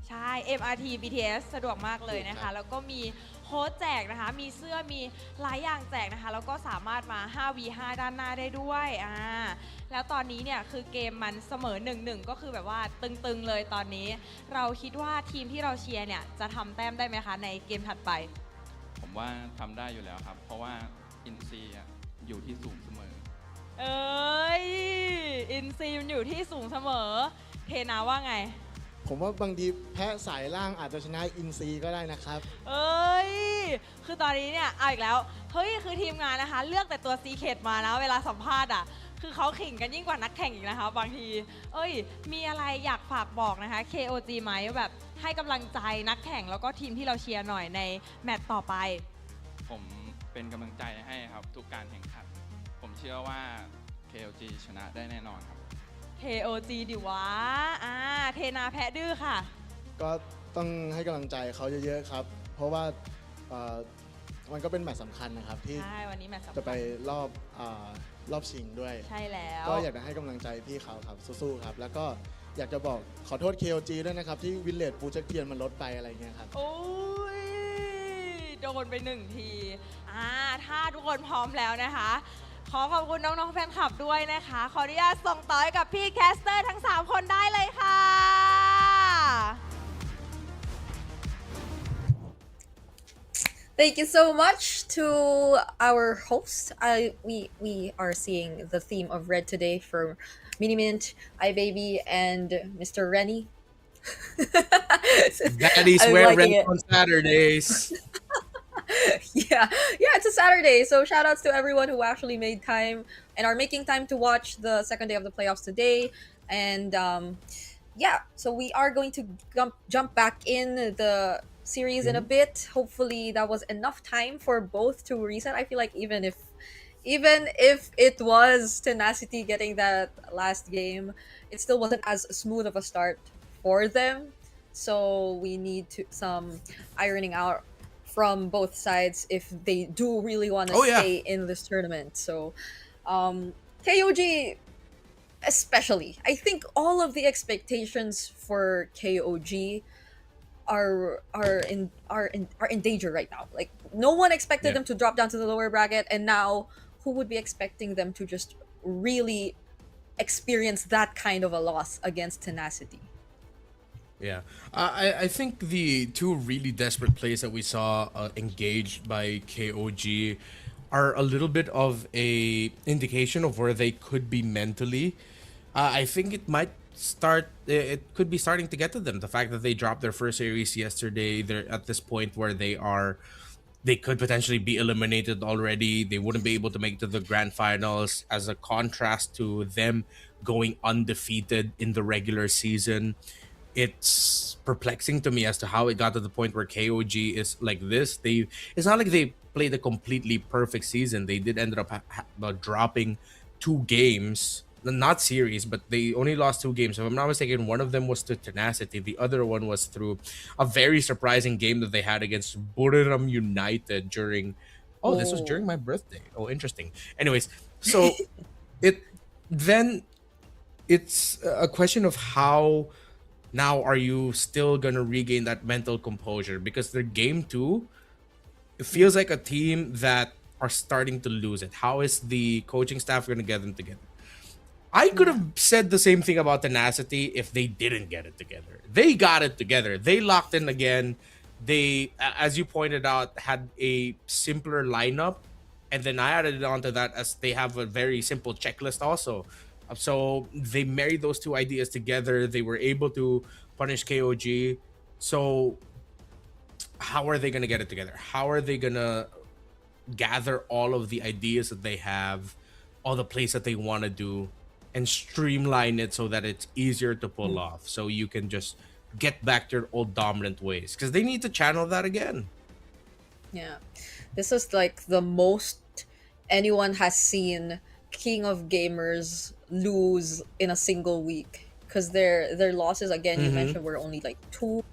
ใช่ MRT BTS สะดวกมากเลยนะ ครั คะ บ แล้วก็มีโค้ดแจกนะคะ มีเสื้อ มีหลายอย่างแจกนะคะ แล้วก็สามารถมา 5v5 ด้านหน้าได้ด้วยแล้วตอนนี้เนี่ยคือเกมมันเสมอ 1-1 ก็คือแบบว่าตึงๆเลยตอนนี้ เราคิดว่าทีมที่เราเชียร์เนี่ยจะทำแต้มได้ไหมคะในเกมถัดไป ผมว่าทำได้อยู่แล้วครับ เพราะว่าอินซีอยู่ที่สูงเสมอ เอ้ย อินซีมันอยู่ที่สูงเสมอ เทนาว่าไง ผมว่าบางทีแพ้สายล่างอาจจะชนะอินซีก็ได้นะครับ เอ้ย คือตอนนี้เนี่ยเอาอีกแล้ว เฮ้ย คือทีมงานนะคะ เลือกแต่ตัวซีเคดมานะ เวลาสัมภาษณ์อ่ะ คือเขาขิงกันยิ่งกว่านักแข่งอีกนะคะ บางที เอ้ย มีอะไรอยากฝากบอกนะคะ KOG ไหมแบบให้กำลังใจนักแข่งแล้วก็ทีมที่เราเชียร์หน่อยในแมตต์ต่อไป ผมเป็นกำลังใจให้ครับทุกการแข่งขัน ผมเชื่อว่า KLG ชนะได้แน่นอนครับ KOG ดิวะเทนาแพ้ดื้อค่ะ ก็ต้องให้กำลังใจเขาเยอะๆครับ เพราะว่ามันก็เป็นแมตช์สำคัญนะครับที่ ใช่ วันนี้แมตช์สำคัญ จะไปรอบชิงด้วย ใช่แล้ว ก็อยากจะให้กำลังใจพี่เขาครับสู้ๆครับ แล้วก็อยากจะบอกขอโทษ KOG ด้วยนะครับ ที่วิลเลจปูจักเทียนมันลดไปอะไรเงี้ยครับ โอ้ย โดนไป1 ทีถ้าทุกคนพร้อมแล้วนะคะ ขอขอบคุณน้องๆแฟนคลับด้วยนะคะ ขออนุญาตส่งต่อให้กับพี่แคสเตอร์ทั้ง 3 คนได้เลยค่ะ Thank you so much to our host. We are seeing the theme of red today from Mini Mint, iBaby, and Mr. Rennie. Daddies I'm wear liking red it. on Saturdays. yeah, it's a Saturday, so shout outs to everyone who actually made time and are making time to watch the second day of the playoffs today. And so we are going to jump back in the series in a bit. Hopefully that was enough time for both to reset. I feel like even if it was Tenacity getting that last game, it still wasn't as smooth of a start for them. So we need some ironing out from both sides if they do really want to stay in this tournament. So KOG especially, I think all of the expectations for KOG are in danger right now. Like no one expected them to drop down to the lower bracket, and now who would be expecting them to just really experience that kind of a loss against Tenacity? Yeah, I think the two really desperate plays that we saw engaged by KOG are a little bit of a indication of where they could be mentally. I think it could be starting to get to them. The fact that they dropped their first series yesterday, they're at this point where they could potentially be eliminated already. They wouldn't be able to make it to the grand finals, as a contrast to them going undefeated in the regular season. It's perplexing to me as to how it got to the point where KOG is like this. It's not like they played a completely perfect season. They did end up dropping 2 games, not series, but they only lost 2 games. If I'm not mistaken, one of them was to Tenacity. The other one was through a very surprising game that they had against Buriram United during... Oh, this was during my birthday. Oh, interesting. Anyways, so it's a question of how Now, are you still gonna regain that mental composure? Because their game two, it feels like a team that are starting to lose it. How is the coaching staff gonna get them together? I could Yeah. have said the same thing about Tenacity if they didn't get it together. They got it together. They locked in again. They, as you pointed out, had a simpler lineup. And then I added onto that as they have a very simple checklist also. So they married those two ideas together. They were able to punish KOG. So how are they going to get it together? How are they going to gather all of the ideas that they have, all the plays that they want to do, and streamline it so that it's easier to pull off, so you can just get back to your old dominant ways, because they need to channel that again. Yeah. This is like the most anyone has seen King of Gamers lose in a single week. Because their losses, again, you mentioned, were only like two.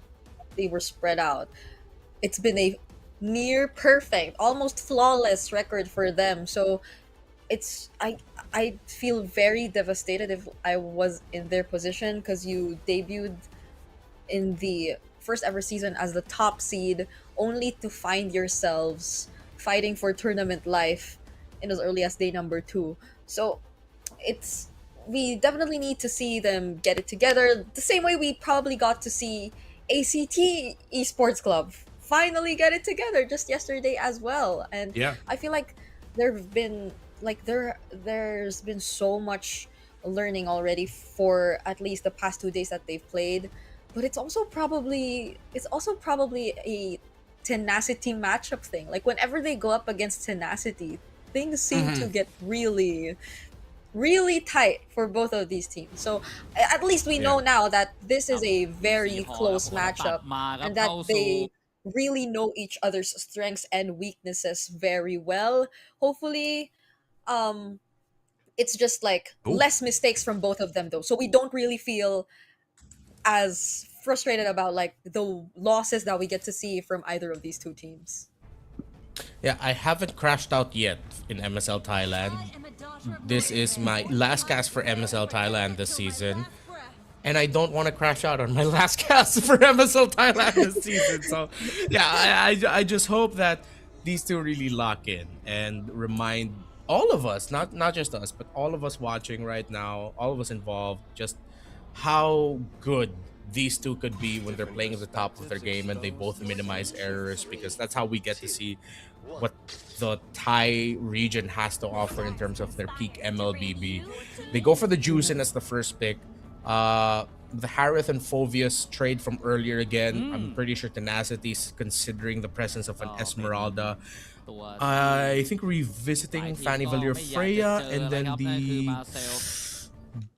They were spread out. It's been a near perfect, almost flawless record for them. So it's I feel very devastated if I was in their position, because you debuted in the first ever season as the top seed, only to find yourselves fighting for tournament life in as early as day number 2. So it's we definitely need to see them get it together the same way we probably got to see ACT Esports Club finally get it together just yesterday as well. And Yeah. I feel like there've been like there's been so much learning already for at least the past 2 days that they've played, but it's also probably a Tenacity matchup thing. Like whenever they go up against Tenacity, things seem to get really really tight for both of these teams. So at least we know now that this is a very close matchup, and that they really know each other's strengths and weaknesses very well. Hopefully, it's just like less mistakes from both of them though, so we don't really feel as frustrated about like the losses that we get to see from either of these two teams. Yeah, I haven't crashed out yet in MSL Thailand. This is my last cast for MSL Thailand this season. And I don't want to crash out on my last cast for MSL Thailand this season. So, yeah, I just hope that these two really lock in and remind all of us, not just us, but all of us watching right now, all of us involved, just how good these two could be when they're playing at the top of their game and they both minimize errors, because that's how we get to see what the Thai region has to offer in terms of their peak MLBB. They go for the Juicin as the first pick. The Harith and Phovius trade from earlier again. I'm pretty sure Tenacity's considering the presence of an Esmeralda. I think revisiting Fanny Valier Freya, and then the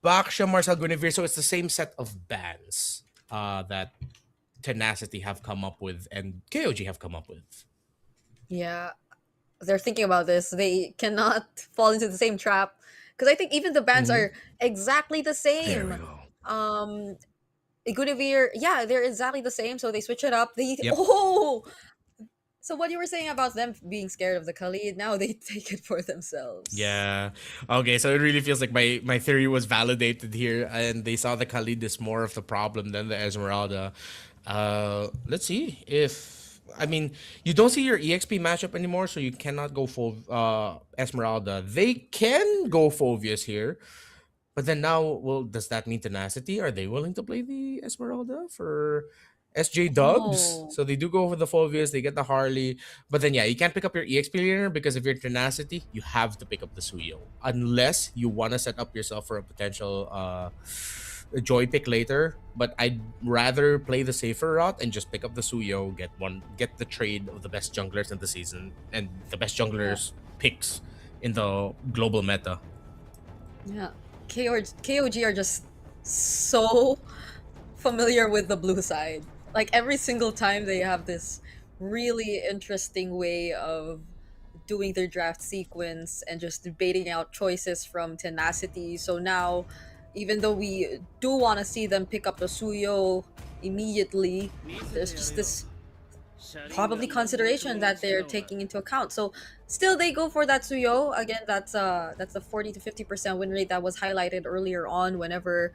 Baksha Marcel Guinevere. So it's the same set of bans that Tenacity have come up with and KOG have come up with. Yeah, they're thinking about this. They cannot fall into the same trap, because I think even the bands are exactly the There we same. go. Guinevere, yeah, they're exactly the same. So they switch it up. Yep. So what you were saying about them being scared of the Khalid, now they take it for themselves. Yeah. Okay, so it really feels like my theory was validated here, and they saw the Khalid is more of the problem than the Esmeralda. Let's see if, I mean, you don't see your EXP matchup anymore, so you cannot go full Esmeralda. They can go Phovius here, but then now, well, does that mean Tenacity? Are they willing to play the Esmeralda for SJ Dubs? Oh. So they do go for the Phovius, they get the Harley, but then yeah, you can't pick up your EXP laner, because if you're Tenacity, you have to pick up the Suyo, unless you want to set up yourself for a potential joy pick later. But I'd rather play the safer route and just pick up the Suyo, get the trade of the best junglers in the season and the best junglers picks in the global meta. Yeah, KOG are just so familiar with the blue side. Like every single time they have this really interesting way of doing their draft sequence and just debating out choices from Tenacity. So now, even though we do want to see them pick up the Suyo immediately, there's just this probably consideration that they're taking into account. So still they go for that Suyo. Again, that's the 40 to 50% win rate that was highlighted earlier on whenever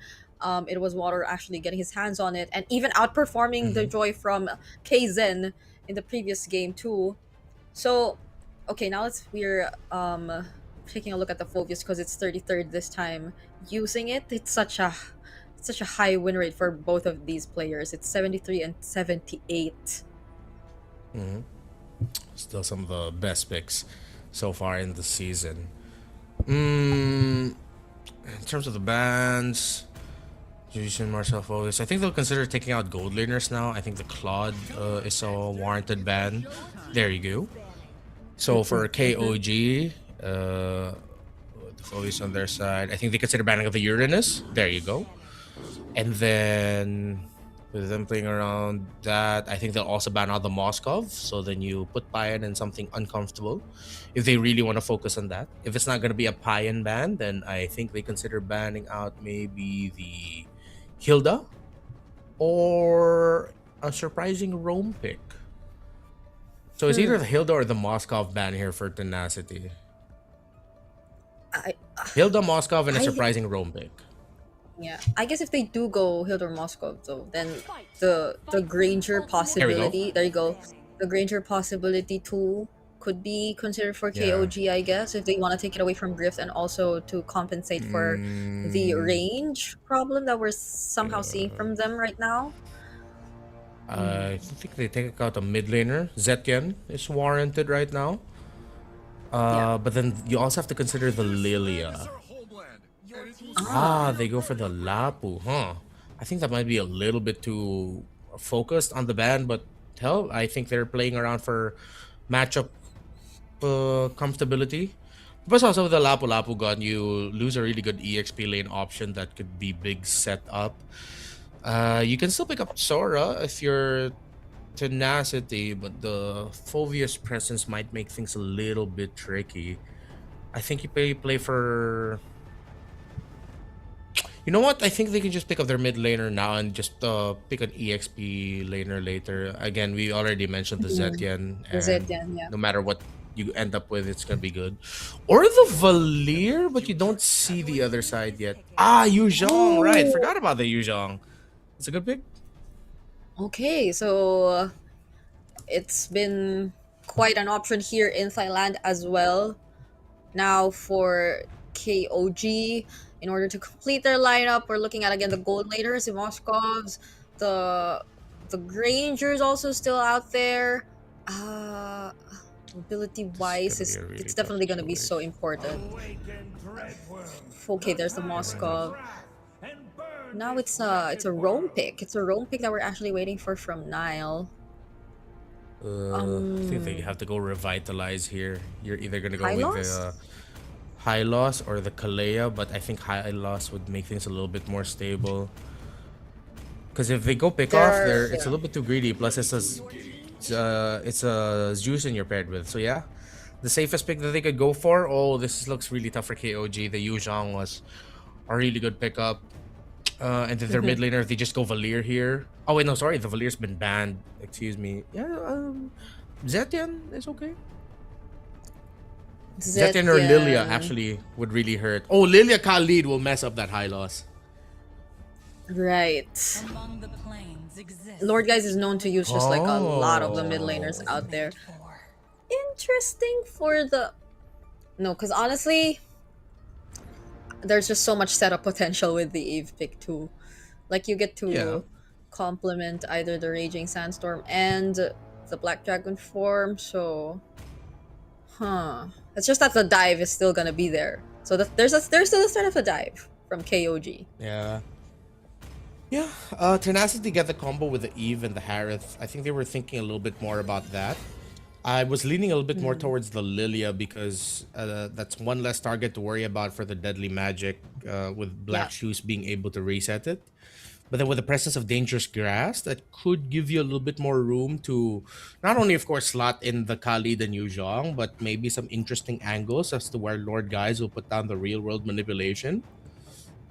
It was Water actually getting his hands on it and even outperforming the Joy from Kzen in the previous game too. So, okay, now we're taking a look at the Phobius because it's 33rd this time. Using it, it's such a high win rate for both of these players. It's 73 and 78. Still some of the best picks so far in the season. In terms of the bans, Jason, Marcel Focus, I think they'll consider taking out gold laners now. I think the Claude is a warranted ban. There you go. So for KOG, the Focus on their side, I think they consider banning of the Uranus. There you go. And then with them playing around that, I think they'll also ban out the Moskov. So then you put Payan in something uncomfortable if they really want to focus on that. If it's not going to be a Payan ban, then I think they consider banning out maybe the Hilda or a surprising roam pick. So it's either the Hilda or the Moskov ban here for Tenacity. Hilda, Moskov, and a surprising roam pick. Yeah, I guess if they do go Hildur Moskov though, then the Granger possibility. There you go. The Granger possibility too could be considered for KOG, I guess, if they want to take it away from Grift and also to compensate for the range problem that we're somehow seeing from them right now. I think they take out a mid laner. Zetien is warranted right now. But then you also have to consider the Lilia. They go for the Lapu, huh? I think that might be a little bit too focused on the ban, but hell, I think they're playing around for matchup comfortability. But also with the Lapu Lapu gun, you lose a really good EXP lane option that could be big setup. You can still pick up Sora if you're Tenacity, but the Phobius presence might make things a little bit tricky. I think you play for... You know what? I think they can just pick up their mid laner now and just pick an EXP laner later. Again, we already mentioned the Zetien. And no matter what you end up with, it's going to be good. Or the Valir, but you don't see the other side yet. Yu Zhong, right. Forgot about the Yu Zhong. It's a good pick. Okay, so it's been quite an option here in Thailand as well. Now for KOG, in order to complete their lineup, we're looking at again the gold laners, the Moskovs, the Grangers also still out there. Ability wise, it's definitely going to be so important. Okay, there's the Moskov. Now it's a roam pick. It's a roam pick that we're actually waiting for from Nile. I think they have to go revitalize here. You're either gonna go Hylos? with the Hylos or the Kalea, but I think Hylos would make things a little bit more stable. Because if they go pick off, it's a little bit too greedy. Plus, it's a Zeus in you're paired with. So yeah, the safest pick that they could go for. Oh, this looks really tough for KOG. The Yu Zhang was a really good pickup. And then their mid laner, if they just go Valir here. Oh wait, no, sorry, the Valir's been banned. Excuse me. Yeah, Zetien is okay. Zetien or Lilia actually would really hurt. Oh, Lilia Khalid will mess up that high loss. Right. Lord Guys is known to use just like a lot of the mid laners out there. Interesting for the... No, because honestly, there's just so much setup potential with the Eve pick too. Like you get to complement either the Raging Sandstorm and the Black Dragon form, so... It's just that the dive is still gonna be there. So there's still a start of a dive from KOG. Yeah. Tenacity get the combo with the Eve and the Harith. I think they were thinking a little bit more about that. I was leaning a little bit more towards the Lilia because that's one less target to worry about for the Deadly Magic with Black Shoes being able to reset it. But then with the presence of Dangerous Grass, that could give you a little bit more room to not only, of course, slot in the Khalid and Yu Zhong, but maybe some interesting angles as to where Lord Guys will put down the real-world manipulation.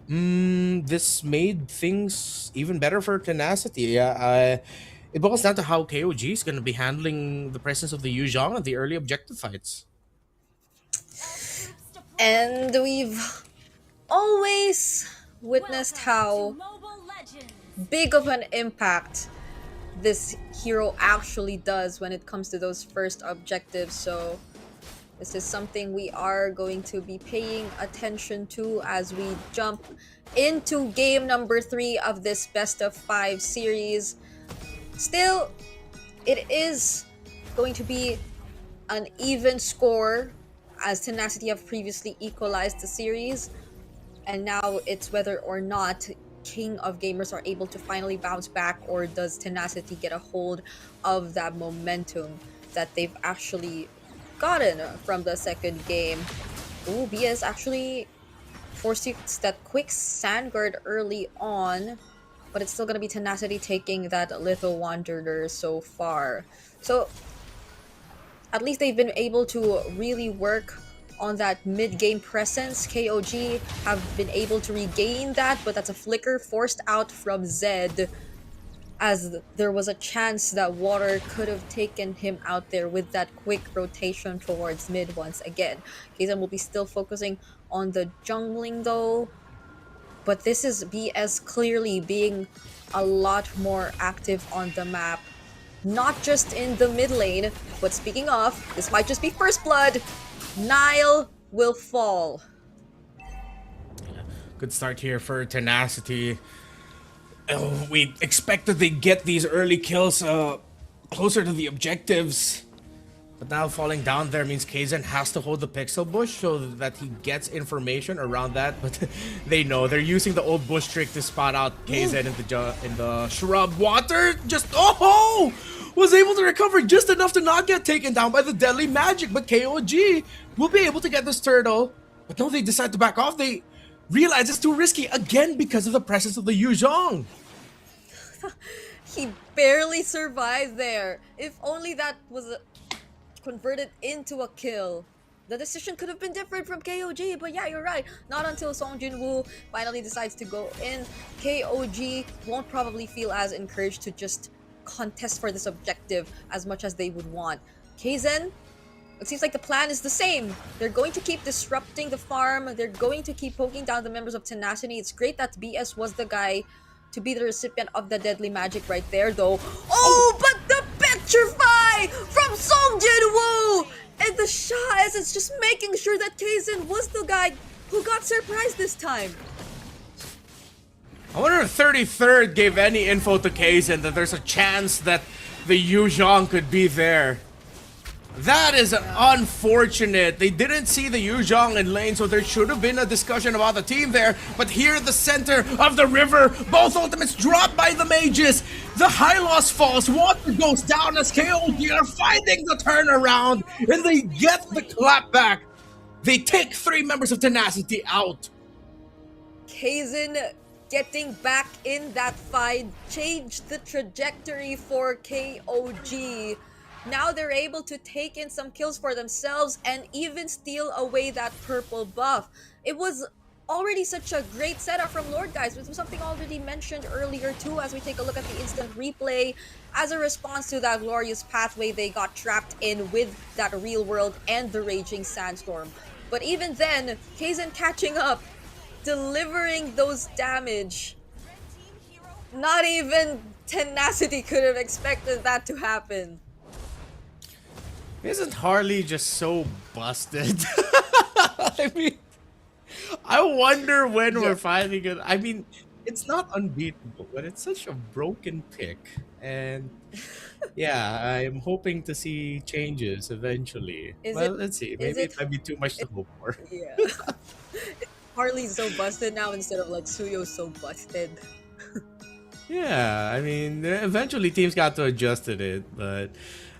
This made things even better for Tenacity. It boils down to how KOG is going to be handling the presence of the Yu Zhong and the early objective fights. And we've always witnessed how big of an impact this hero actually does when it comes to those first objectives. So this is something we are going to be paying attention to as we jump into game number 3 of this best of 5 series. Still, it is going to be an even score as Tenacity have previously equalized the series, and now it's whether or not King of Gamers are able to finally bounce back, or does Tenacity get a hold of that momentum that they've actually gotten from the second game. Ooh, BS actually forced that quick sand guard early on, but it's still going to be Tenacity taking that Little Wanderer so far. So at least they've been able to really work on that mid-game presence. KOG have been able to regain that, but that's a flicker forced out from Zed, as there was a chance that Water could have taken him out there with that quick rotation towards mid once again. Kazan will be still focusing on the jungling though, but this is BS clearly being a lot more active on the map. Not just in the mid lane, but speaking of, this might just be first blood. Nile will fall. Good start here for Tenacity. Oh, we expected they'd get these early kills closer to the objectives. But now falling down there means Kazan has to hold the pixel bush so that he gets information around that. But they know they're using the old bush trick to spot out Kazan in the shrub. Water just was able to recover just enough to not get taken down by the deadly magic. But KOG will be able to get this turtle. But no, they decide to back off. They realize it's too risky again because of the presence of the Yu Zhong. He barely survived there. If only that was converted into a kill, the decision could have been different from KOG. But yeah, you're right. Not until Song Jin-woo finally decides to go in. KOG won't probably feel as encouraged to just contest for this objective as much as they would want. Kazan, it seems like the plan is the same. They're going to keep disrupting the farm. They're going to keep poking down the members of Tenacity. It's great that BS was the guy to be the recipient of the deadly magic right there, though. Oh, but the petrify from Song Jin-woo! And the Shah is just making sure that Kazan was the guy who got surprised this time. I wonder if 33rd gave any info to Kazan that there's a chance that the Yu Zhong could be there. That is unfortunate. They didn't see the Yu Zhong in lane, so there should have been a discussion about the team there. But here at the center of the river, both ultimates dropped by the mages. The high loss falls, water goes down as KOG are finding the turnaround, and they get the clap back. They take 3 members of Tenacity out. Kazan getting back in that fight changed the trajectory for KOG. Now they're able to take in some kills for themselves and even steal away that purple buff. It was already such a great setup from Lord, guys. This was something already mentioned earlier too, as we take a look at the instant replay. As a response to that glorious pathway they got trapped in with that real world and the raging sandstorm. But even then, Kazan catching up, delivering those damage. Not even Tenacity could have expected that to happen. Isn't Harley just so busted? I mean, I wonder when we're finally gonna... I mean, it's not unbeatable, but it's such a broken pick. And yeah, I'm hoping to see changes eventually. Let's see. Maybe it might be too much to hope for. Yeah. Harley's so busted now instead of like Suyo's so busted. Yeah, I mean, eventually teams got to adjust to it, but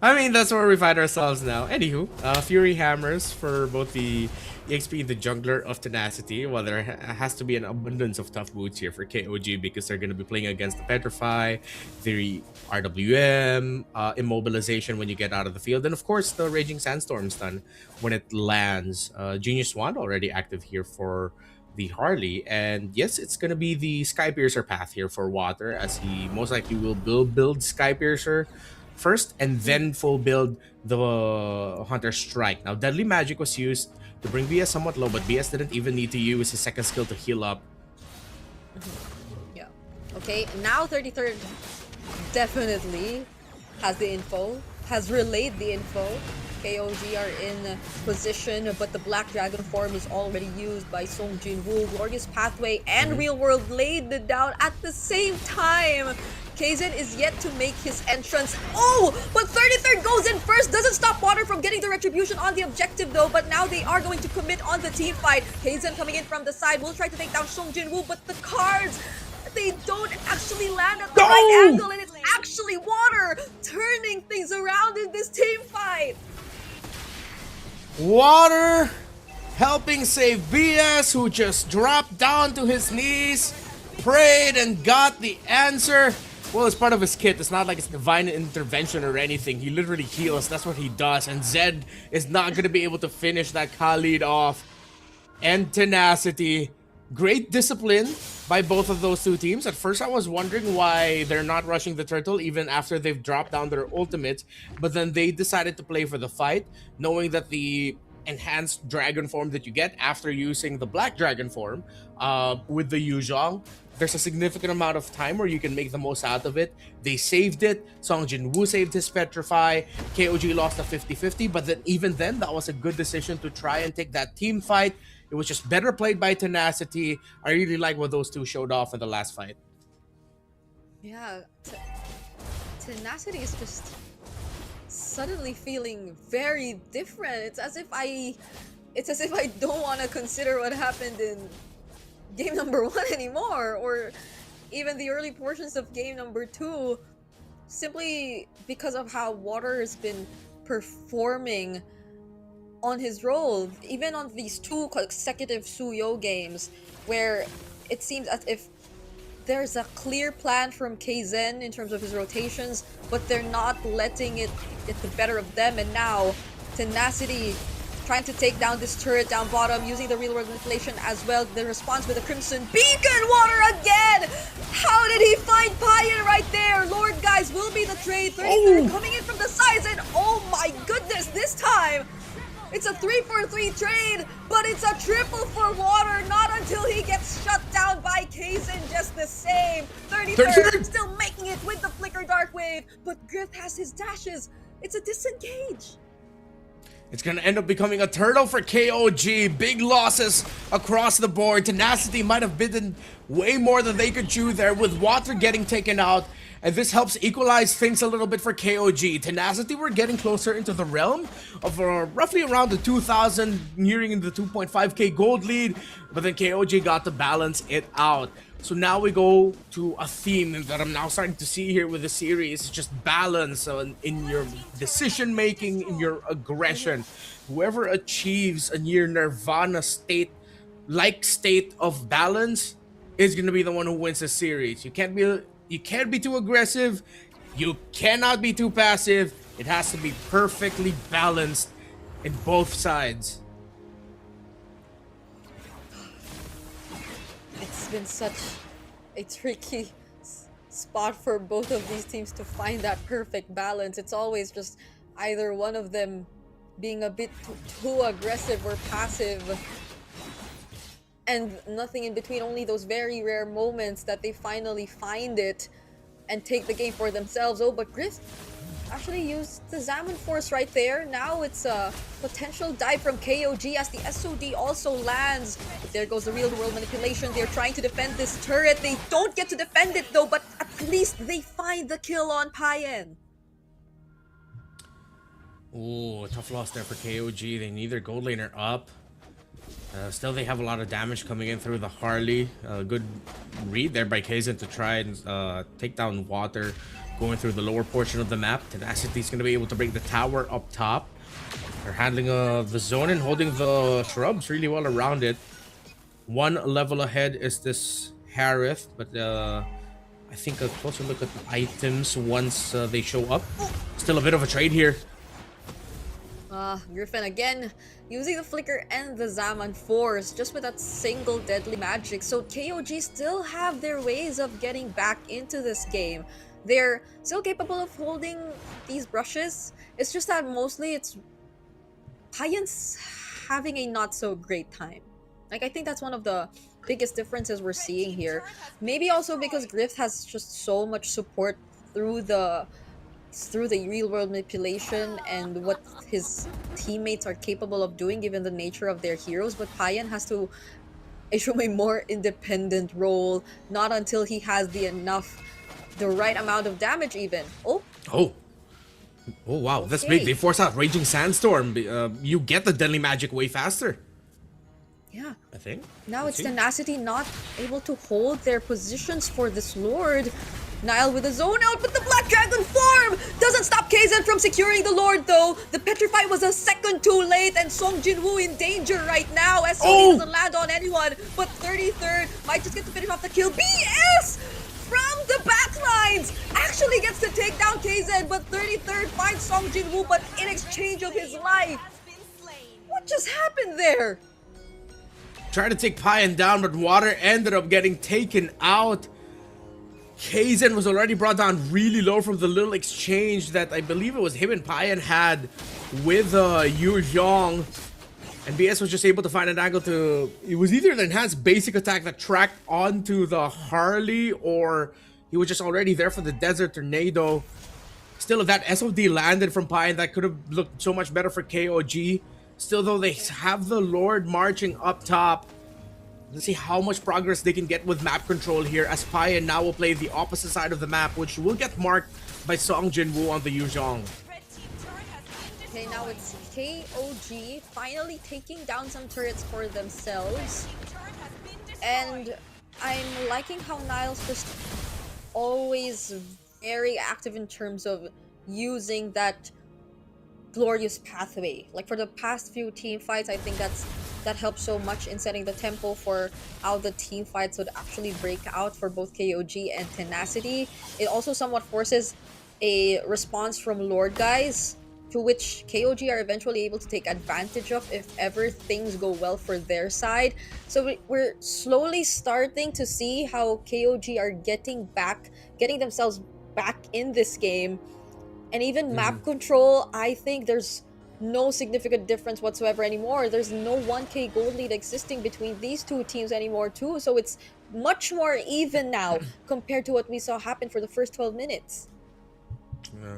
I mean, that's where we find ourselves now. Anywho, Fury Hammers for both the EXP and the Jungler of Tenacity, while there has to be an abundance of tough boots here for KOG because they're going to be playing against the Petrify, the RWM, Immobilization when you get out of the field, and of course the Raging Sandstorm stun when it lands. Genius Wand already active here for the Harley, and yes, it's gonna be the Skypiercer path here for Water, as he most likely will build Skypiercer first and then full build the Hunter Strike. Now Deadly Magic was used to bring BS somewhat low, but BS didn't even need to use his second skill to heal up. Yeah. Okay, now 33rd definitely has the info, has relayed the info. KOG are in position, but the Black Dragon form is already used by Song Jin-woo. Glorious Pathway and Real World laid it down at the same time. Kaizen is yet to make his entrance. Oh, but 33rd goes in first. Doesn't stop Water from getting the retribution on the objective though, but now they are going to commit on the team fight. Kaizen coming in from the side will try to take down Song Jin-woo, but the cards, they don't actually land at the right angle, and it's actually Water turning things around in this team fight. Water helping save BS, who just dropped down to his knees, prayed and got the answer. Well, it's part of his kit. It's not like it's divine intervention or anything. He literally heals. That's what he does. And Zed is not going to be able to finish that Khalid off. And tenacity. Great discipline by both of those two teams. At first, I was wondering why they're not rushing the turtle even after they've dropped down their ultimates. But then they decided to play for the fight, knowing that the enhanced dragon form that you get after using the black dragon form with the Yuzhong, there's a significant amount of time where you can make the most out of it. They saved it. Song Jin-woo saved his Petrify. KOG lost a 50-50, but then even then, that was a good decision to try and take that team fight. It was just better played by tenacity. I really like what those two showed off in the last fight. Yeah, tenacity is just suddenly feeling very different. It's as if I don't want to consider what happened in game number 1 anymore, or even the early portions of game number 2, simply because of how Water has been performing on his role, even on these 2 consecutive Suyo games, where it seems as if there's a clear plan from Kaizen in terms of his rotations, but they're not letting it get the better of them. And now tenacity trying to take down this turret down bottom, using the real world manipulation as well. The response with the Crimson Beacon. Water again! How did he find Payan right there? Lord guys will be the trade. 33rd coming in from the sides, and oh my goodness, this time it's a 3-for-3 trade, but it's a triple for Water, not until he gets shut down by Kaizen just the same. 33rd still making it with the Flicker Dark Wave, but Griff has his dashes. It's a disengage. It's going to end up becoming a turtle for KOG. Big losses across the board. Tenacity might have bitten way more than they could chew there, with Water getting taken out. And this helps equalize things a little bit for KOG. Tenacity were getting closer into the realm of roughly around the 2,000, nearing the 2.5k gold lead. But then KOG got to balance it out. So now we go to a theme that I'm now starting to see here with the series. It's just balance in your decision making, in your aggression. Whoever achieves a near nirvana state of balance is going to be the one who wins the series. You can't be too aggressive. You cannot be too passive. It has to be perfectly balanced in both sides. It's been such a tricky spot for both of these teams to find that perfect balance. It's always just either one of them being a bit too aggressive or passive, and nothing in between. Only those very rare moments that they finally find it and take the game for themselves. Oh, but Griff actually used the Zaman Force right there. Now it's a potential dive from KOG as the SOD also lands. But there goes the real world manipulation. They're trying to defend this turret. They don't get to defend it though, but at least they find the kill on Payan. Oh, tough loss there for KOG. They need their gold laner up. Still, they have a lot of damage coming in through the Harley. Good read there by Kaizen to try and take down Water going through the lower portion of the map. Tenacity is going to be able to bring the tower up top. They're handling the zone and holding the shrubs really well around it. One level ahead is this Harith, but I think a closer look at the items once they show up. Still a bit of a trade here. Griffin again using the Flicker and the Zaman Force just with that single deadly magic. So KOG still have their ways of getting back into this game. They're still capable of holding these brushes. It's just that mostly it's Payan's having a not so great time. Like, I think that's one of the biggest differences we're seeing here. Maybe also because Griff has just so much support through the real world manipulation and what his teammates are capable of doing given the nature of their heroes, but Payan has to assume a more independent role, not until he has the right amount of damage even. Oh wow, that's big. They force out Raging Sandstorm. You get the deadly magic way faster. Yeah. I think. Now it's Tenacity not able to hold their positions for this Lord. Nile with a zone out, but the Black Dragon form doesn't stop KZ from securing the Lord though. The Petrify was a second too late, and Song Jinwoo in danger right now as Sony doesn't land on anyone. But 33rd might just get to finish off the kill. BS from the backlines actually gets to take down KZ, but 33rd finds Song Jinwoo, but in exchange of his life. What just happened there? Tried to take Payan down, but Water ended up getting taken out. Kaizen was already brought down really low from the little exchange that I believe it was him and Payan had with Yu Zhong. And BS was just able to find an angle to... It was either an enhanced basic attack that tracked onto the Harley, or he was just already there for the Desert Tornado. Still, if that SOD landed from Payan, that could have looked so much better for KOG. Still, though, they have the Lord marching up top. Let's see how much progress they can get with map control here, as Payan now will play the opposite side of the map, which will get marked by Song Jinwoo on the Yu Zhong. Okay, now it's KOG finally taking down some turrets for themselves. And I'm liking how Niles just always very active in terms of using that glorious pathway. Like for the past few team fights, I think that helps so much in setting the tempo for how the team fights would actually break out for both KOG and Tenacity. It also somewhat forces a response from Lord guys, to which KOG are eventually able to take advantage of if ever things go well for their side. So we're slowly starting to see how KOG are getting themselves back in this game. And even map control, I think there's no significant difference whatsoever anymore. There's no 1k gold lead existing between these two teams anymore too. So it's much more even now compared to what we saw happen for the first 12 minutes. Yeah.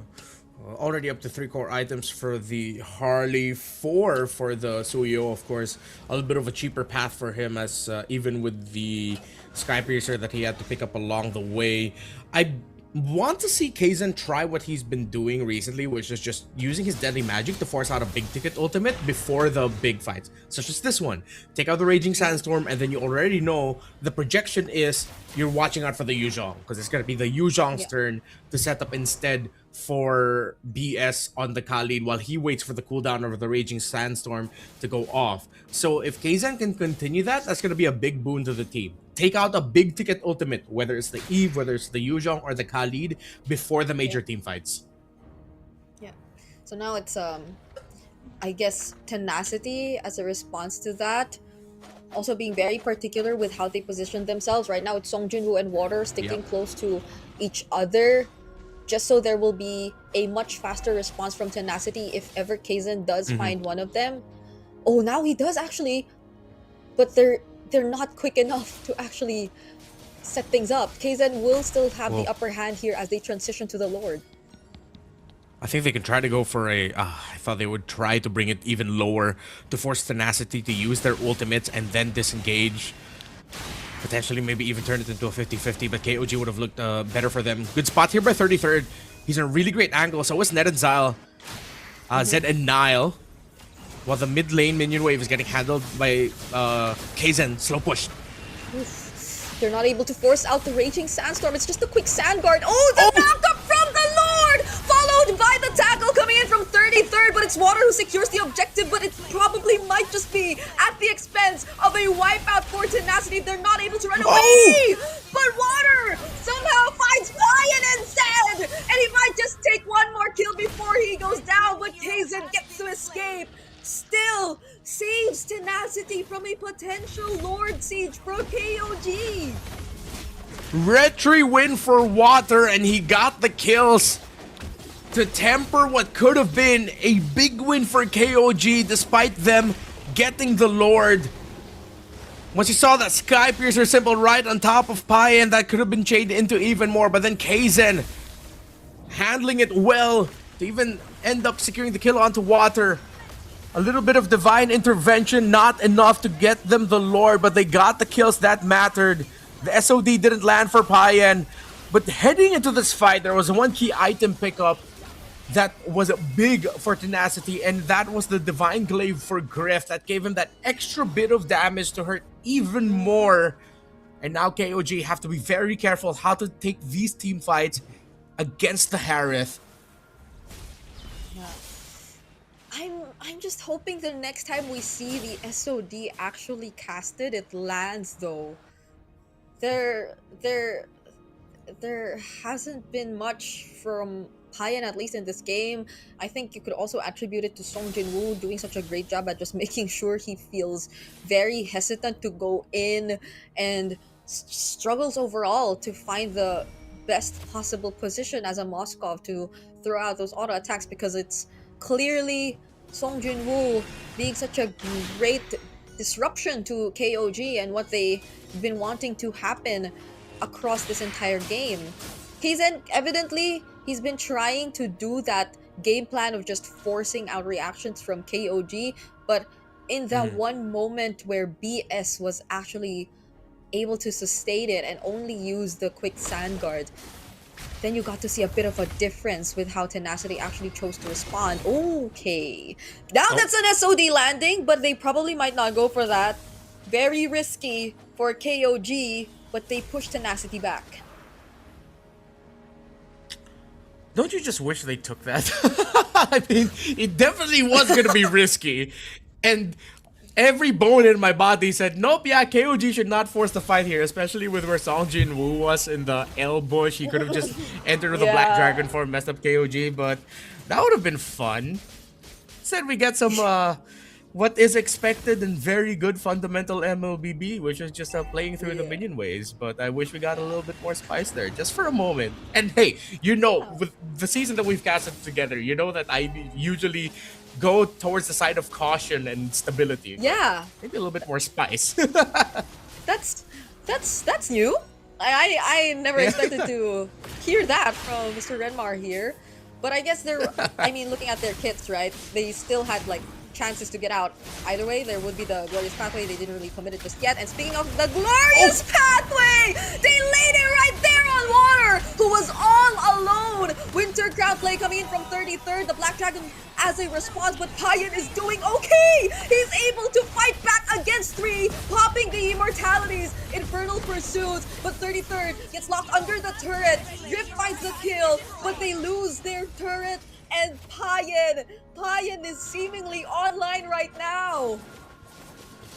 Already up to 3 core items for the Harley, 4 for the Suyo, of course. A little bit of a cheaper path for him, as even with the Skypiercer that he had to pick up along the way. I want to see Kaizen try what he's been doing recently, which is just using his deadly magic to force out a big ticket ultimate before the big fights, such as this one. Take out the Raging Sandstorm, and then you already know the projection is you're watching out for the Yu Zhong, because it's going to be the Yu Zhong's turn to set up instead for BS on the Khalid while he waits for the cooldown of the Raging Sandstorm to go off. So if Kaizen can continue that, that's going to be a big boon to the team. Take out a big ticket ultimate, whether it's the Eve, whether it's the Yu Zhong or the Khalid, before the major team fights. Yeah. So now it's I guess Tenacity as a response to that. Also being very particular with how they position themselves. Right now it's Song Jinwoo and Water sticking close to each other, just so there will be a much faster response from Tenacity if ever Kaizen does find one of them. Oh, now he does actually, but they're not quick enough to actually set things up. Kaizen will still have the upper hand here as they transition to the Lord. I think they can try to go for a... I thought they would try to bring it even lower to force Tenacity to use their ultimates and then disengage. Potentially maybe even turn it into a 50-50, but KOG would have looked better for them. Good spot here by 33rd. He's in a really great angle. So is Ned and Zyle. Zed and Nile. While the mid lane minion wave is getting handled by Kaizen. Slow push. Oof. They're not able to force out the Raging Sandstorm. It's just a quick Sand Guard. Oh, the knock-up from the Lord! Followed by the tackle coming in from 33rd, but it's Water who secures the objective, but it probably might just be at the expense of a wipeout for Tenacity. They're not able to run away! But Water somehow finds Payan instead! And he might just take one more kill before he goes down, but Kaizen gets to escape. Still saves Tenacity from a potential Lord Siege for KOG. Retry win for Water, and he got the kills to temper what could have been a big win for KOG despite them getting the Lord. Once you saw that Sky Piercer symbol right on top of Payan, that could have been chained into even more, but then Kaizen handling it well to even end up securing the kill onto Water. A little bit of divine intervention, not enough to get them the Lord, but they got the kills that mattered. The SOD didn't land for Payan, but heading into this fight, there was one key item pickup that was big for Tenacity, and that was the Divine Glaive for Griff that gave him that extra bit of damage to hurt even more. And now KOG have to be very careful how to take these team fights against the Harith. Yeah. I'm just hoping the next time we see the SOD actually casted, it lands though. There hasn't been much from Payan, at least in this game. I think you could also attribute it to Song Jin-woo doing such a great job at just making sure he feels very hesitant to go in and struggles overall to find the best possible position as a Moskov to throw out those auto attacks, because it's clearly Song Jin-woo being such a great disruption to KOG and what they've been wanting to happen across this entire game. Evidently, he's been trying to do that game plan of just forcing out reactions from KOG, but in that one moment where BS was actually able to sustain it and only use the quick sand guard, then you got to see a bit of a difference with how Tenacity actually chose to respond. Okay, now that's an SOD landing, but they probably might not go for that. Very risky for KOG, but they push Tenacity back. Don't you just wish they took that? I mean, it definitely was going to be risky. And every bone in my body said, nope, yeah, KOG should not force the fight here, especially with where Song Jin-woo was in the L bush. He could have just entered with a Black Dragon form, messed up KOG, but that would have been fun. Instead, we get some what is expected and very good fundamental MLBB, which is just playing through the minion waves. But I wish we got a little bit more spice there, just for a moment. And hey, you know, with the season that we've casted together, you know that I usually go towards the side of caution and stability. Yeah. Maybe a little bit more spice. That's new. I never expected to hear that from Mr. Renmar here. But I guess I mean, looking at their kits, right? They still had like chances to get out. Either way, there would be the Glorious Pathway. They didn't really commit it just yet. And speaking of the Glorious Pathway, they laid it right there on Water, who was all alone. Winter Crowd play coming in from 33rd. The Black Dragon as a response, but Payan is doing okay. He's able to fight back against 3, popping the Immortalities. Infernal pursues, but 33rd gets locked under the turret. Drift finds the kill, but they lose their turret. And Payan is seemingly online right now.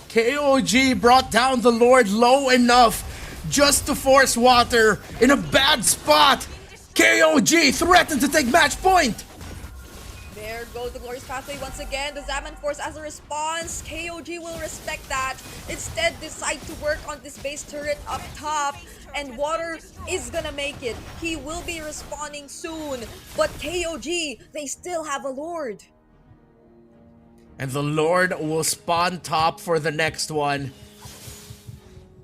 KOG brought down the Lord low enough just to force Water in a bad spot. KOG threatened to take match point. There goes the Glorious Pathway once again. The Zaman Force as a response. KOG will respect that. Instead, decide to work on this base turret up top. And Water is gonna make it. He will be respawning soon. But KOG, they still have a Lord. And the Lord will spawn top for the next one.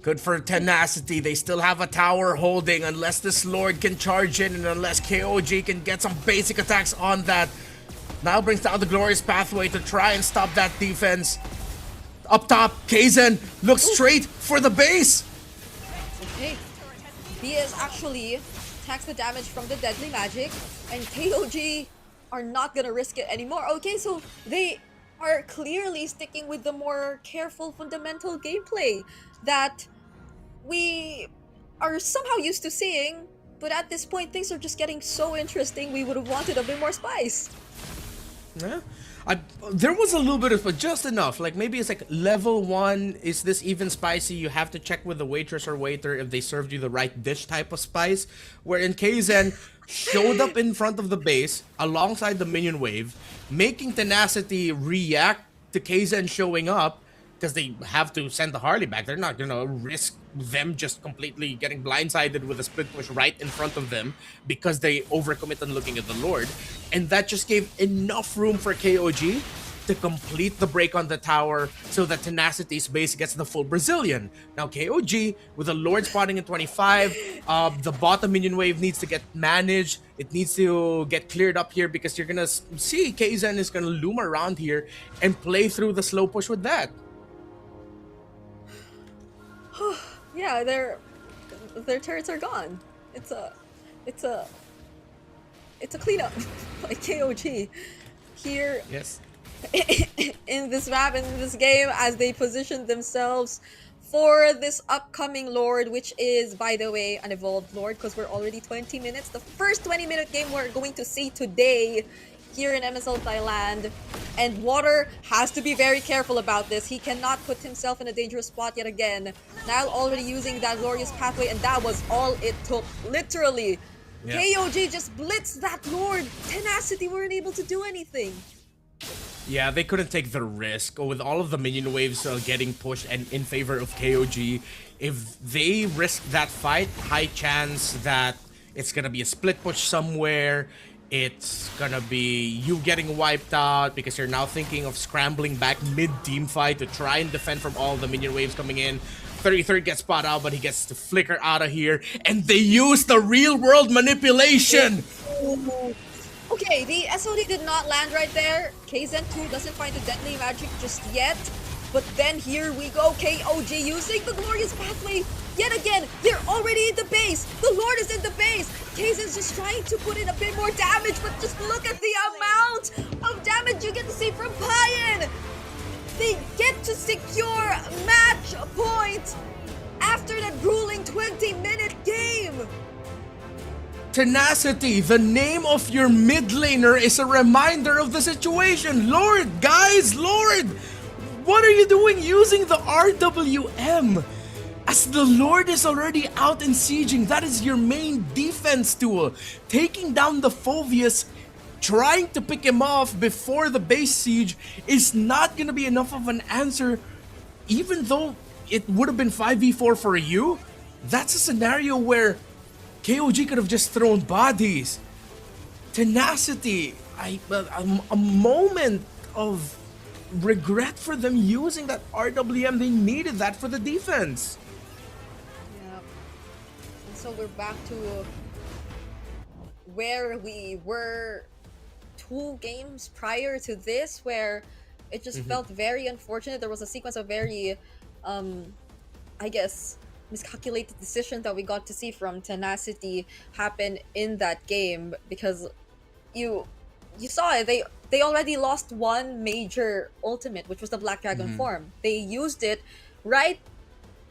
Good for Tenacity. They still have a tower holding unless this Lord can charge in and unless KOG can get some basic attacks on that. Now brings down the Glorious Pathway to try and stop that defense. Up top, Kaizen looks straight for the base. Okay. BS actually attacks the damage from the Deadly Magic, and KOG are not gonna risk it anymore. Okay, so they are clearly sticking with the more careful fundamental gameplay that we are somehow used to seeing, but at this point things are just getting so interesting. We would have wanted a bit more spice. Yeah. There was a little bit of, but just enough. Like maybe it's like level 1, is this even spicy? You have to check with the waitress or waiter if they served you the right dish type of spice. Wherein Kaizen showed up in front of the base alongside the minion wave, making Tenacity react to Kaizen showing up because they have to send the Harley back. They're not gonna risk them just completely getting blindsided with a split push right in front of them because they overcommit on looking at the Lord. And that just gave enough room for KOG to complete the break on the tower so that Tenacity's base gets the full Brazilian. Now KOG, with the Lord spotting in 25, the bottom minion wave needs to get managed. It needs to get cleared up here because you're gonna see KZen is gonna loom around here and play through the slow push with that. Yeah, their turrets are gone. It's a cleanup by KOG here. Yes. In this map, in this game, as they position themselves for this upcoming Lord, which is, by the way, an evolved Lord, because we're already 20 minutes. The first 20-minute game we're going to see today here in MSL Thailand. And Water has to be very careful about this. He cannot put himself in a dangerous spot yet again. Nile already using that glorious pathway, and that was all it took, literally. Yeah. KOG just blitzed that Lord. Tenacity weren't able to do anything. Yeah, they couldn't take the risk with all of the minion waves getting pushed and in favor of KOG. If they risk that fight, high chance that it's gonna be a split push somewhere. It's gonna be you getting wiped out because you're now thinking of scrambling back mid-team fight to try and defend from all the minion waves coming in. 33rd gets spot out, but he gets to flicker out of here. And they use the real-world manipulation! Okay, the SOD did not land right there. KZen 2 doesn't find the deadly magic just yet. But then here we go, KOG using the glorious pathway. Yet again, they're already in the base. The Lord is in the base. KZen's just trying to put in a bit more damage, but just look at the amount of damage you get to see from Payan. They get to secure match point after that grueling 20-minute game. Tenacity, the name of your mid laner is a reminder of the situation. Lord, guys, Lord, what are you doing using the RWM? As the Lord is already out and sieging, that is your main defense tool. Taking down the Phoveus, trying to pick him off before the base siege is not gonna be enough of an answer. Even though it would have been 5v4 for you, that's a scenario where KOG could have just thrown bodies. Tenacity, a moment of regret for them using that RWM. They needed that for the defense. Yeah. And so we're back to where we were 2 games prior to this, where it just felt very unfortunate. There was a sequence of very, I guess, miscalculated decisions that we got to see from Tenacity happen in that game, because you saw it. They already lost one major ultimate, which was the Black Dragon form. They used it right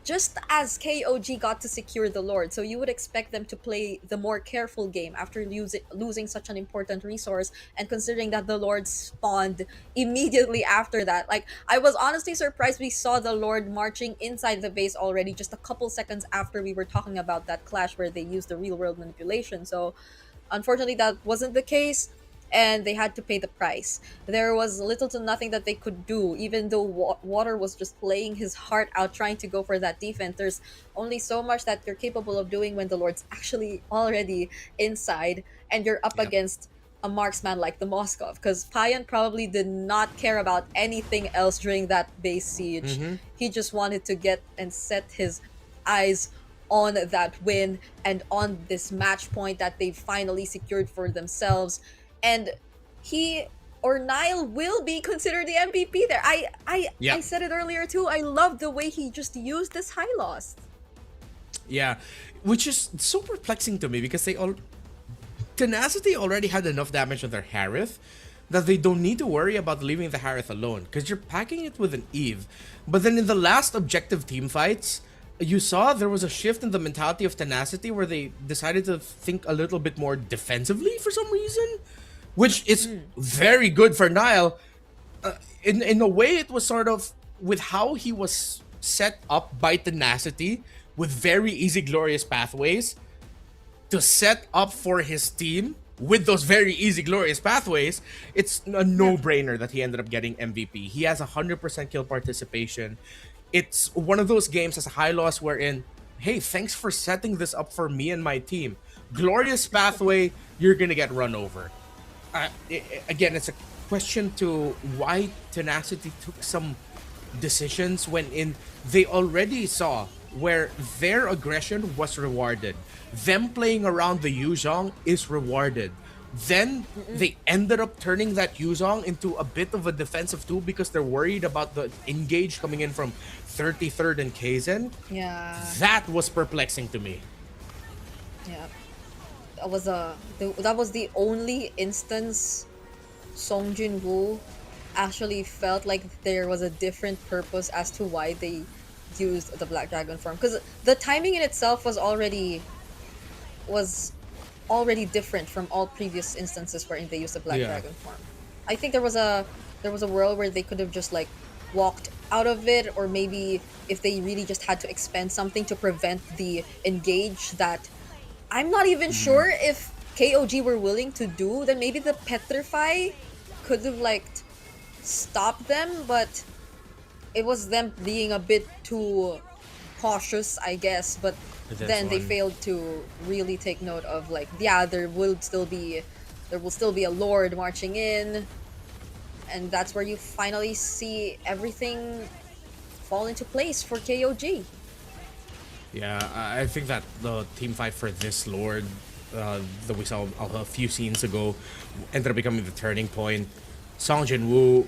just as KOG got to secure the Lord. So you would expect them to play the more careful game after losing such an important resource, and considering that the Lord spawned immediately after that. Like, I was honestly surprised we saw the Lord marching inside the base already just a couple seconds after we were talking about that clash where they used the real world manipulation. So unfortunately that wasn't the case, and they had to pay the price. There was little to nothing that they could do, even though Water was just playing his heart out trying to go for that defense. There's only so much that you're capable of doing when the Lord's actually already inside and you're up against a marksman like the Moskov, because Payan probably did not care about anything else during that base siege. He just wanted to get and set his eyes on that win and on this match point that they finally secured for themselves. And he or Nile will be considered the MVP there. I said it earlier too. I love the way he just used this high loss. Yeah, which is so perplexing to me because Tenacity already had enough damage on their Harith that they don't need to worry about leaving the Harith alone, because you're packing it with an Eve. But then in the last objective team fights, you saw there was a shift in the mentality of Tenacity where they decided to think a little bit more defensively for some reason, which is very good for Nile. In a way, it was sort of with how he was set up by Tenacity with very easy, glorious pathways to set up for his team with those very easy, glorious pathways. It's a no-brainer that he ended up getting MVP. He has 100% kill participation. It's one of those games as a high loss wherein, hey, thanks for setting this up for me and my team. Glorious pathway, you're gonna get run over. again, it's a question to why Tenacity took some decisions when they already saw where their aggression was rewarded. Them playing around the Yuzhong is rewarded. Then they ended up turning that Yuzhong into a bit of a defensive tool because they're worried about the engage coming in from 33rd and Kaizen. Yeah. That was perplexing to me. Yeah. That was the only instance Song Jin-woo actually felt like there was a different purpose as to why they used the Black Dragon form, because the timing in itself was already different from all previous instances wherein they used the Black Dragon form. I think there was a world where they could have just like walked out of it, or maybe if they really just had to expend something to prevent the engage that I'm not even sure if KOG were willing to do, then maybe the Petrify could have like stopped them, but it was them being a bit too cautious, I guess. But then they failed to really take note of like, yeah, there will still be a Lord marching in, and that's where you finally see everything fall into place for KOG. Yeah, I think that the team fight for this Lord that we saw a few scenes ago ended up becoming the turning point. Song Jin-woo,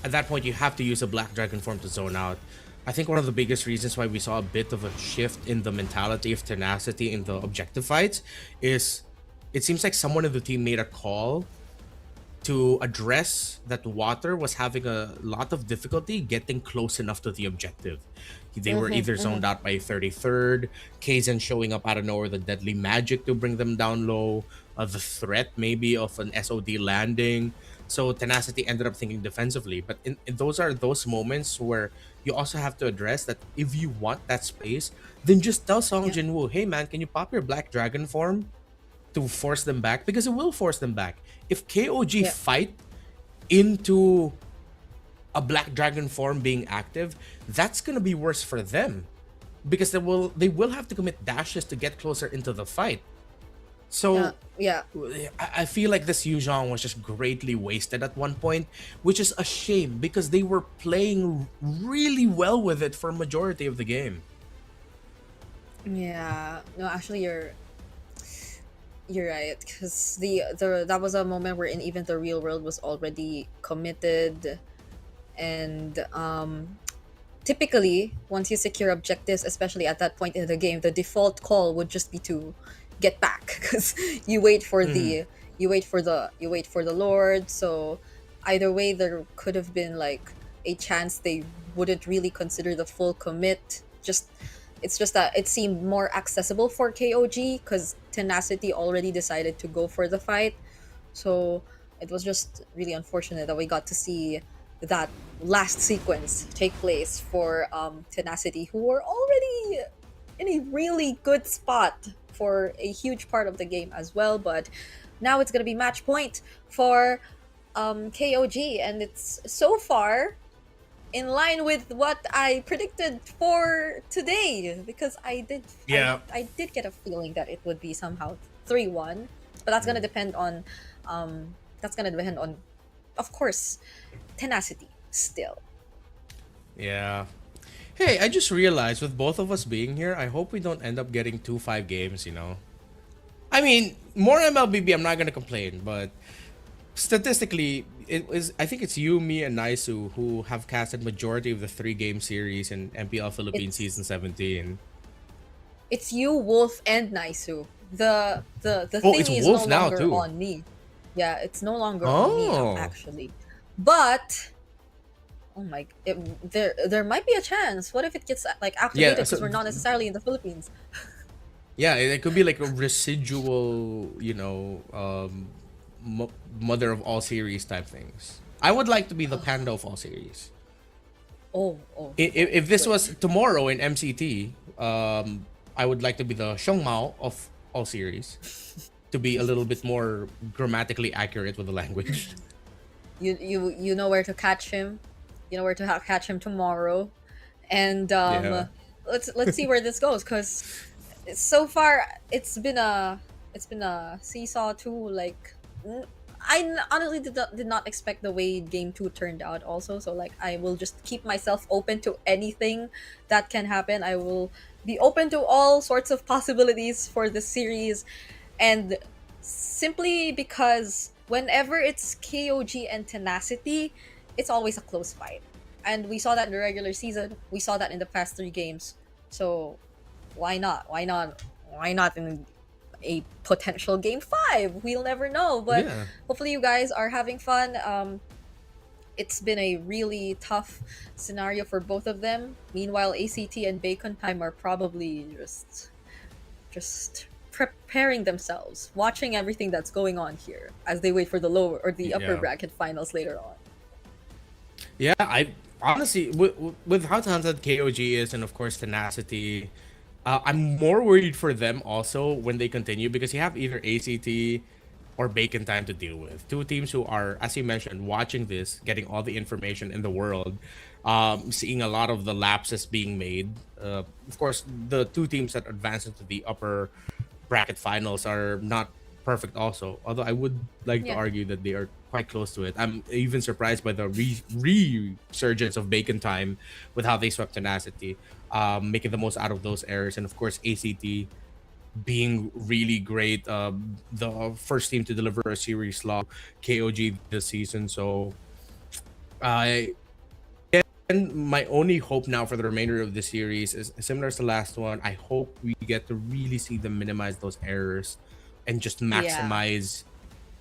at that point, you have to use a Black Dragon form to zone out. I think one of the biggest reasons why we saw a bit of a shift in the mentality of Tenacity in the objective fights is it seems like someone in the team made a call to address that Water was having a lot of difficulty getting close enough to the objective. They were either zoned out by 33rd, Kaizen showing up out of nowhere, the deadly magic to bring them down low, the threat maybe of an SOD landing. So Tenacity ended up thinking defensively. But in those are those moments where you also have to address that if you want that space, then just tell Song Jin-woo, hey man, can you pop your Black Dragon form to force them back? Because it will force them back. If KOG fight into a Black Dragon form being active, that's gonna be worse for them, because they will have to commit dashes to get closer into the fight. So I feel like this Yuzhong was just greatly wasted at one point, which is a shame because they were playing really well with it for a majority of the game. Yeah, no, actually, you're right, because that was a moment where even the real world was already committed, and typically once you secure objectives, especially at that point in the game, the default call would just be to get back, because you wait for the Lord. So either way, there could have been like a chance they wouldn't really consider the full commit. It's just that it seemed more accessible for KOG because Tenacity already decided to go for the fight. So it was just really unfortunate that we got to see that last sequence take place for Tenacity, who were already in a really good spot for a huge part of the game as well. But now it's going to be match point for KOG, and it's so far in line with what I predicted for today, because I did get a feeling that it would be somehow 3-1, but that's gonna depend on of course Tenacity still. Yeah. Hey, I just realized with both of us being here, I hope we don't end up getting 2-5 games, you know. I mean, more MLBB, I'm not gonna complain, but statistically, I think it's you, me, and Naisu who have casted majority of the 3-game series in MPL Philippines season 17. It's you, Wolf, and Naisu. The thing is Wolf no longer too. on me. Yeah, it's no longer on me now, actually. But oh my, there might be a chance. What if it gets like activated because we're not necessarily in the Philippines? Yeah, it could be like a residual, you know, mother of all series type things. I would like to be the panda of all series. Oh. If this was tomorrow in MCT, I would like to be the Xiongmao of all series, to be a little bit more grammatically accurate with the language. You know where to catch him. You know where to catch him tomorrow, and let's see where this goes, because so far it's been a seesaw too. Like honestly did not expect the way game 2 turned out also, so like I will just keep myself open to anything that can happen. I will be open to all sorts of possibilities for the series, and simply because whenever it's KOG and Tenacity, it's always a close fight. And we saw that in the regular season, we saw that in the past 3 games. So why not? Why not in a potential game 5? We'll never know. But Yeah. hopefully you guys are having fun. It's been a really tough scenario for both of them. Meanwhile, ACT and Bacon Time are probably just preparing themselves, watching everything that's going on here as they wait for the lower or the upper Yeah. bracket finals later on. Yeah, I honestly, with how talented KOG is, and of course Tenacity, I'm more worried for them also when they continue, because you have either ACT or Bacon Time to deal with. Two teams who are, as you mentioned, watching this, getting all the information in the world, seeing a lot of the lapses being made. Of course, the two teams that advance into the upper bracket finals are not perfect also, although I would like to Yeah. argue that they are quite close to it. I'm even surprised by the resurgence of Bacon Time with how they swept Tenacity, making the most out of those errors, and of course ACT being really great, the first team to deliver a series log KOG this season. So I and my only hope now for the remainder of the series is similar to the last one. I hope we get to really see them minimize those errors and just maximize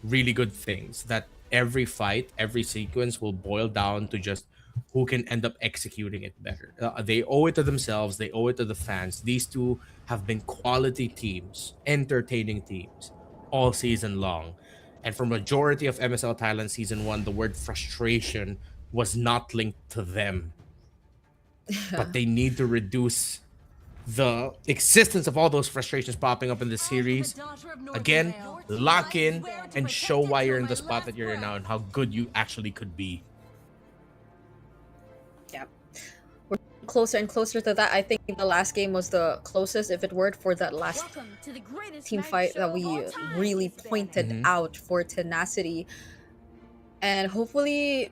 really good things. That every fight, every sequence will boil down to just who can end up executing it better. They owe it to themselves, they owe it to the fans. These two have been quality teams, entertaining teams all season long. And for majority of MSL Thailand season 1, the word frustration was not linked to them. But they need to reduce the existence of all those frustrations popping up in the series. Again, lock in and show why you're in the spot that you're in now and how good you actually could be. Yeah. We're closer and closer to that. I think the last game was the closest, if it weren't for that last team fight that we really pointed out for Tenacity. And hopefully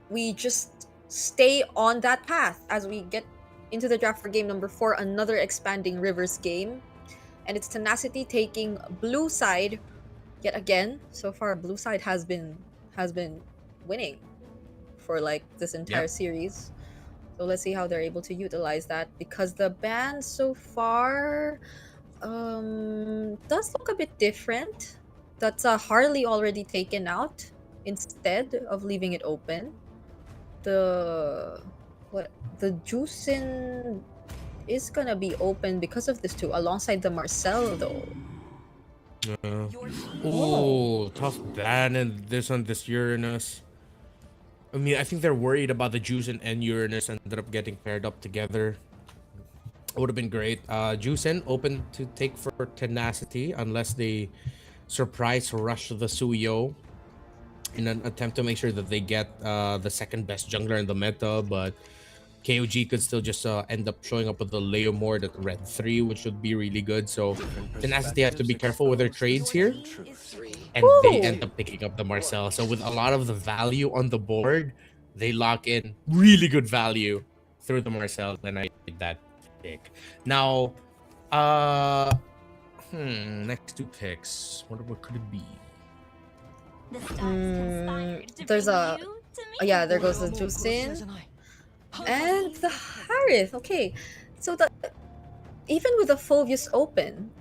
we just stay on that path as we get into the draft for game number 4, another expanding Rivers game. And it's Tenacity taking blue side yet again. So far, blue side has been winning for like this entire series. So let's see how they're able to utilize that, because the ban so far does look a bit different. That's a Harley already taken out instead of leaving it open. The Juicin is gonna be open because of this too, alongside the Marcel though. Oh, tough ban and this Uranus. I mean, I think they're worried about the Juicin and Uranus ended up getting paired up together. It would have been great. Juicin open to take for Tenacity unless they surprise rush the Suyo in an attempt to make sure that they get the second best jungler in the meta, but KOG could still just end up showing up with the Leomord at red 3, which would be really good. So Tenacity have to be careful with their trades here. And they end up picking up the Marcel. So with a lot of the value on the board, they lock in really good value through the Marcel, and I did that pick. Now, next 2 picks. What could it be? There's a there goes the Juicin and the Harith. Okay, so even with the Fulvius open,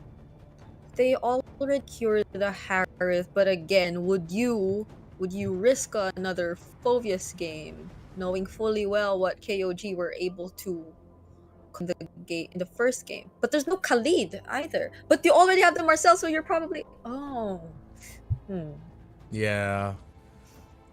they already cured the Harith. But again, would you risk another Fulvius game, knowing fully well what KOG were able to in the first game? But there's no Khalid either. But you already have the Marcel, so you're probably Yeah.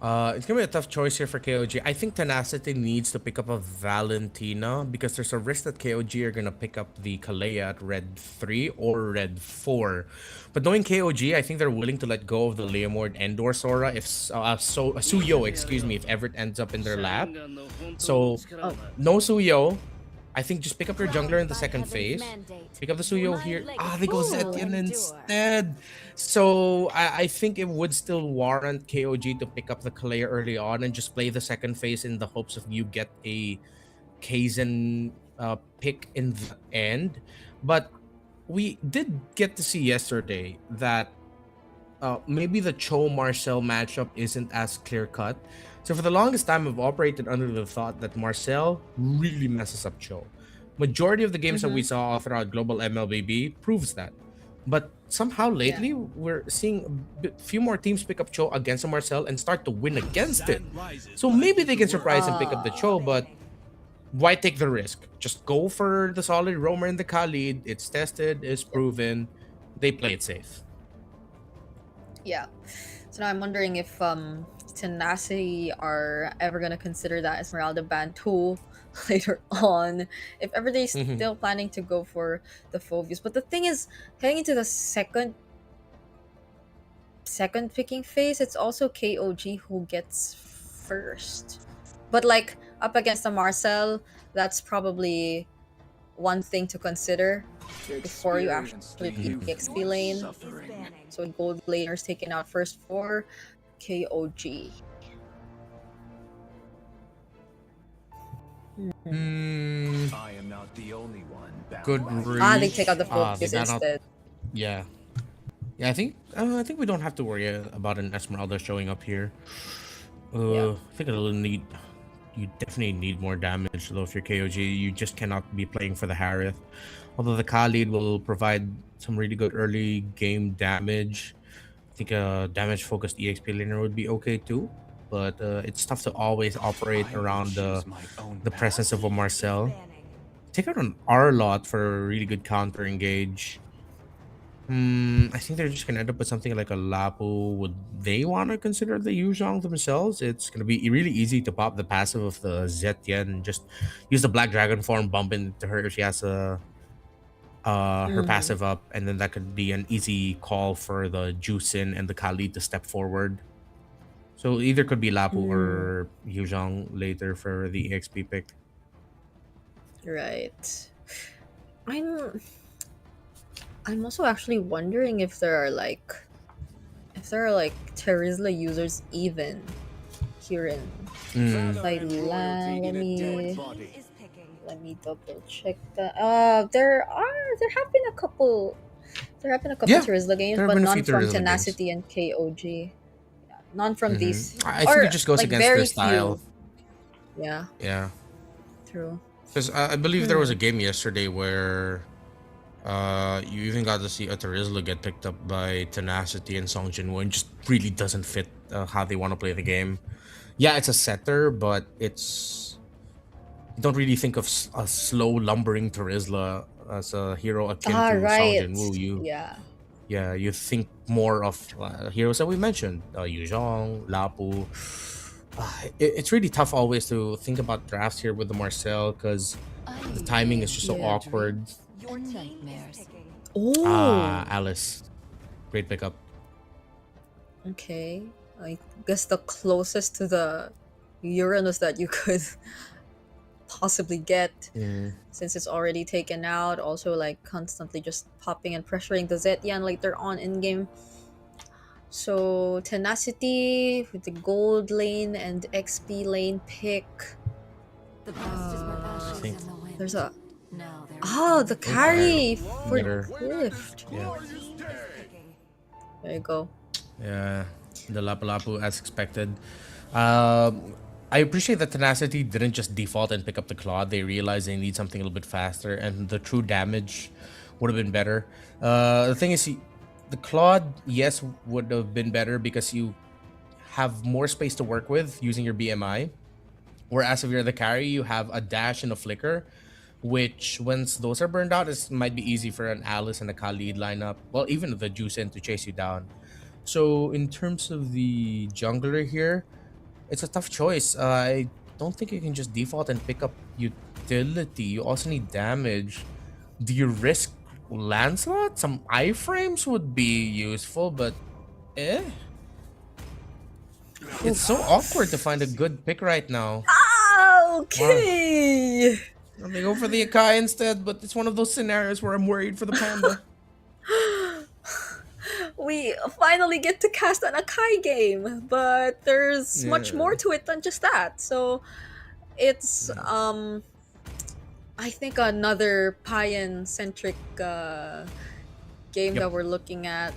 It's gonna be a tough choice here for KOG. I think Tenacity needs to pick up a Valentina, because there's a risk that KOG are gonna pick up the Kalea at red 3 or red 4. But knowing KOG, I think they're willing to let go of the Leomord and or Sora if Suyo, excuse me, if Everett ends up in their lap. So no Suyo. I think just pick up your jungler in the second phase. Pick up the Suyo here. They go Zetian instead. So I think it would still warrant KOG to pick up the Kalea early on and just play the second phase in the hopes of you get a Kaizen pick in the end. But we did get to see yesterday that maybe the Cho Marcel matchup isn't as clear cut. So for the longest time, I've operated under the thought that Marcel really messes up Cho. Majority of the games that we saw throughout Global MLBB proves that. But somehow lately, we're seeing a few more teams pick up Cho against Marcel and start to win against it. So maybe they can surprise and pick up the Cho, but why take the risk? Just go for the solid roamer in the Khalid. It's tested, it's proven. They play it safe. Yeah. So now I'm wondering if Tenacity are ever gonna consider that Esmeralda ban too later on. If ever they still planning to go for the Phobius. But the thing is, heading into the second picking phase, it's also KOG who gets first. But like up against the Marcel, that's probably one thing to consider before you actually pick the XP lane. So gold laners taken out first for KOG. I am not the only one. Good They take out the focus instead. Yeah. I think we don't have to worry about an Esmeralda showing up here. I think you definitely need more damage though. If you're KOG, you just cannot be playing for the Harith. Although the Khalid will provide some really good early game damage. I think a damage focused EXP laner would be okay too. But it's tough to always operate around the presence of a Marcel. Take out an R-Lot for a really good counter engage. I think they're just gonna end up with something like a Lapu. Would they want to consider the Yuzhong themselves? It's gonna be really easy to pop the passive of the Zetian and just use the Black Dragon form, bump into her if she has her passive up, and then that could be an easy call for the Juicin and the Khalid to step forward. So either could be Lapu or Yuzhong later for the EXP pick. Right. I'm also actually wondering if there are like Terizla users even here in Thailand. Let me double check that. There have been a couple Terizla games, but none from Tenacity and KOG. Yeah, none from these. I think it just goes against their style. Few. Yeah. True. Because I believe there was a game yesterday where you even got to see a Terizla get picked up by Tenacity and Song Jinwoo, and just really doesn't fit how they want to play the game. Yeah, it's a setter, but it's... You don't really think of a slow, lumbering Terizla as a hero akin to Song Jinwoo. You think more of heroes that we mentioned, Yuzhong, Lapu. It's really tough always to think about drafts here with the Marcel because the timing is just so awkward. Alice. Great pickup. Okay. I guess the closest to the Uranus that you could possibly get since it's already taken out. Also like constantly just popping and pressuring the Zetian later on in game. So Tenacity with the gold lane and XP lane pick. There's a the carry for Clift. Yeah. There you go. Yeah, the Lapu Lapu as expected. I appreciate that Tenacity didn't just default and pick up the Claw. They realized they need something a little bit faster, and the true damage would have been better. The thing is, the Claw, yes, would have been better because you have more space to work with using your BMI. Whereas if you're the carry, you have a dash and a flicker, which once those are burned out, it might be easy for an Alice and a Khalid lineup. Well, even the Juicin to chase you down. So in terms of the jungler here, it's a tough choice. I don't think you can just default and pick up utility. You also need damage. Do you risk Lancelot? Some iframes would be useful, but it's so awkward to find a good pick right now. Okay. They go for the Akai instead, but it's one of those scenarios where I'm worried for the Panda. We finally get to cast an Akai game, but there's much Yeah. more to it than just that. So it's I think another Payan centric game Yep. that we're looking at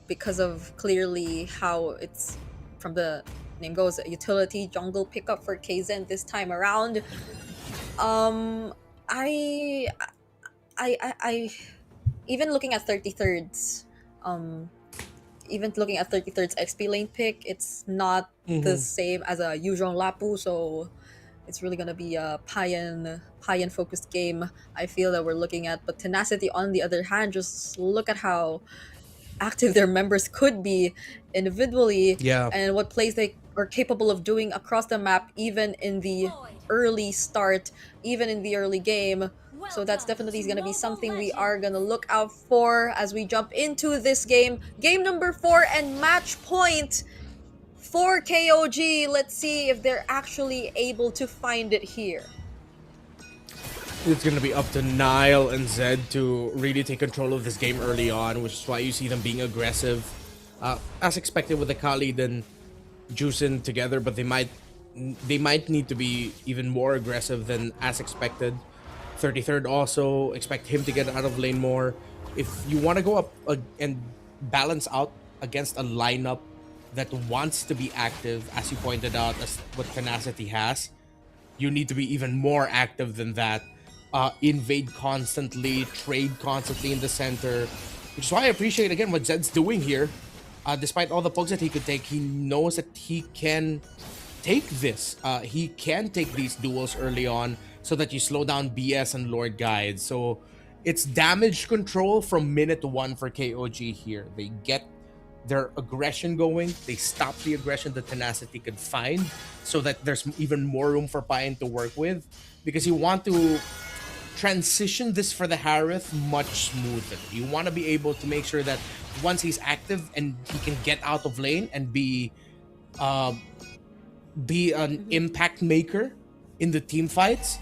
because of clearly how it's, from the name goes, a utility jungle pickup for Kaizen this time around. I I even looking at 33rds, even looking at 33rds XP lane pick, it's not the same as a Yuzhong Lapu, so it's really gonna be a Payan focused game, I feel, that we're looking at. But Tenacity, on the other hand, just look at how active their members could be individually, Yeah. and what plays they are capable of doing across the map, even in the early start, even in the early game. So that's definitely going to be something we are going to look out for as we jump into this game. Game number 4 and match point for KOG. Let's see if they're actually able to find it here. It's going to be up to Nile and Zed to really take control of this game early on, which is why you see them being aggressive. As expected with the Khalid and Juicin together, but they might need to be even more aggressive than as expected. 33rd also, expect him to get out of lane more. If you want to go up and balance out against a lineup that wants to be active, as you pointed out, as what Tenacity has, you need to be even more active than that. Invade constantly, trade constantly in the center, which is why I appreciate again what Zed's doing here. Despite all the pokes that he could take, he knows that he can take this. He can take these duels early on so that you slow down BS and Lord Guides. So it's damage control from minute 1 for KOG here. They get their aggression going. They stop the aggression that Tenacity could find so that there's even more room for Payan to work with, because you want to transition this for the Harith much smoother. You want to be able to make sure that once he's active and he can get out of lane and be an impact maker in the team fights,